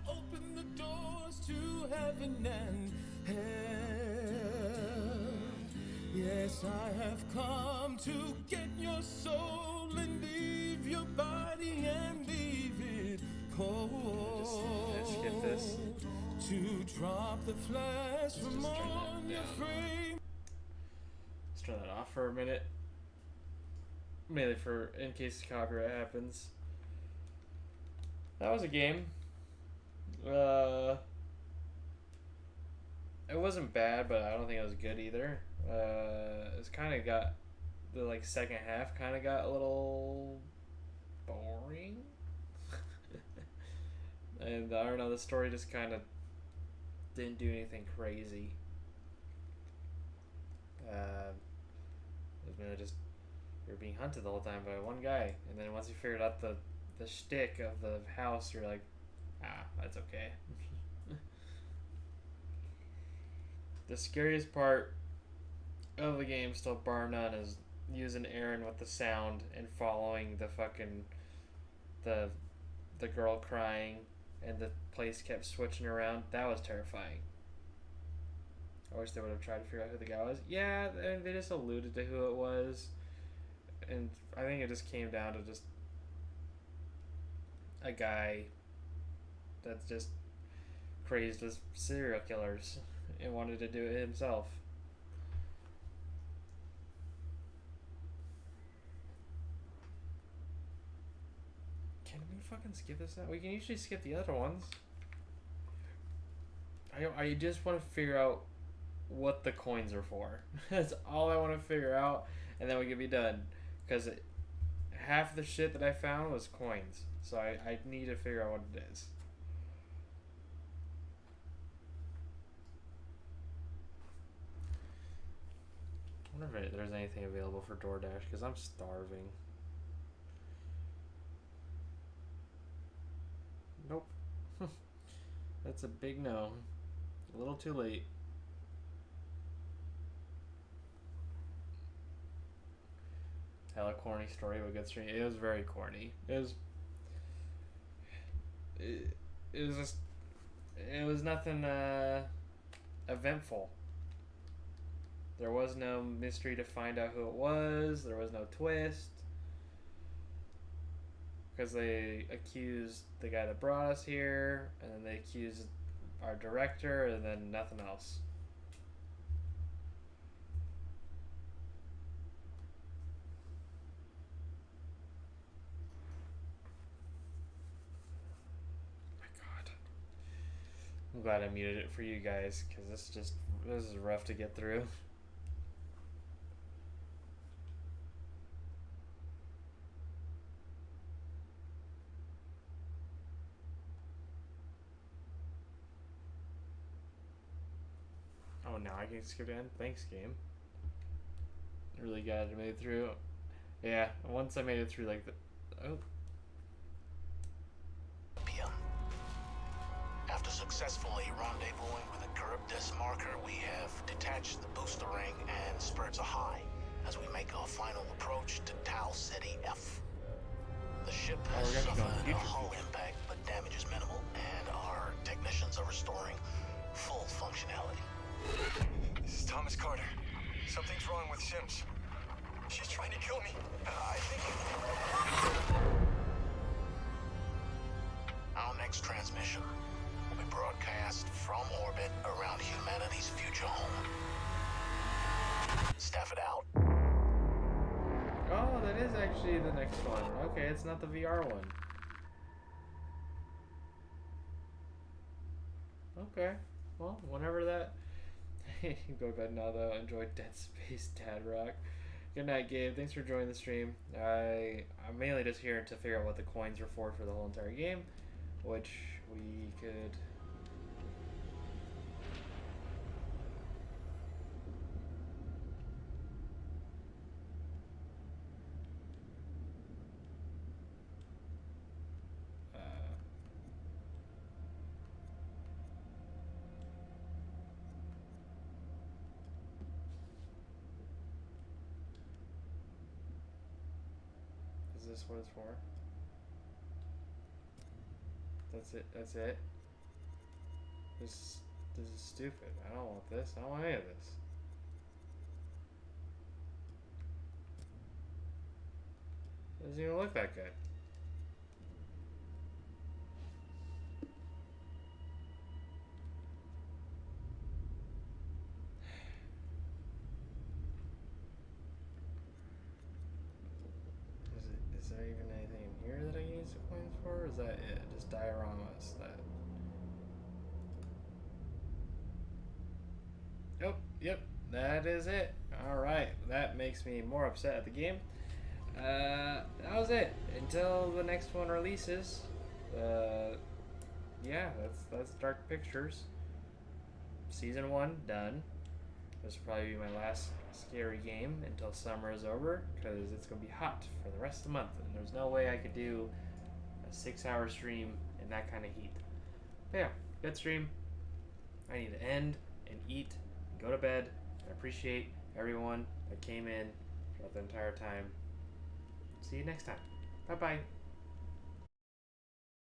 Open the doors to heaven and hell. Yes, I have come to get your soul and leave your body and leave it cold. Just skip this. To drop the flesh from on your frame. Let's turn that off for a minute. Mainly for in case copyright happens. That was a game. It wasn't bad, but I don't think it was good either. It's kind of got the like second half kind of got a little boring, and I don't know. The story just kind of didn't do anything crazy. It was mainly just you're being hunted the whole time by one guy, and then once you figured out the shtick of the house, you're like, that's okay. The scariest part of the game, still bar none, is using Aaron with the sound and following the fucking the girl crying, and the place kept switching around. That was terrifying. I wish they would have tried to figure out who the guy was. Yeah, they just alluded to who it was, and I think it just came down to just a guy that's just crazed with serial killers and wanted to do it himself. Can we fucking skip this now? We can usually skip the other ones. I just want to figure out what the coins are for. That's all I want to figure out, and then we can be done. Because half the shit that I found was coins. So I need to figure out what it is. I wonder if there's anything available for DoorDash, because I'm starving. Nope. That's a big no. A little too late. Hella corny story of a good stream. It was very corny. It was just, it was nothing eventful. There was no mystery to find out who it was. There was no twist. Because they accused the guy that brought us here, and then they accused our director, and then nothing else. My God. I'm glad I muted it for you guys, because this is rough to get through. Oh, now I can skip in. Thanks, game. Really glad I made it through. Yeah, once I made it through, like the. Oh. After successfully rendezvousing with a Charybdis marker, we have detached the booster ring and spirits are high as we make our final approach to Tau City F. The ship has suffered a hull impact, but damage is minimal, and our chances of restoring full functionality. This is Thomas Carter. Something's wrong with Sims. She's trying to kill me. I think... Our next transmission will be broadcast from orbit around humanity's future home. Staff it out. Oh, that is actually the next one. Okay, it's not the VR one. Okay. Well, whenever that... Go to bed now, though. Enjoy Dead Space, Dad Rock. Good night, Gabe. Thanks for joining the stream. I'm mainly just here to figure out what the coins are for the whole entire game, which we could... Is this what it's for? That's it. That's it. This is stupid. I don't want this. I don't want any of this. It doesn't even look that good. Is there even anything in here that I can use the coins for? Or is that it? Just dioramas that... Yep, that is it. Alright, that makes me more upset at the game. That was it. Until the next one releases. Yeah, that's Dark Pictures. Season 1, done. This will probably be my last scary game until summer is over, because it's going to be hot for the rest of the month, and there's no way I could do a 6-hour stream in that kind of heat. But yeah, good stream. I need to end and eat and go to bed. I appreciate everyone that came in throughout the entire time. See you next time. Bye-bye.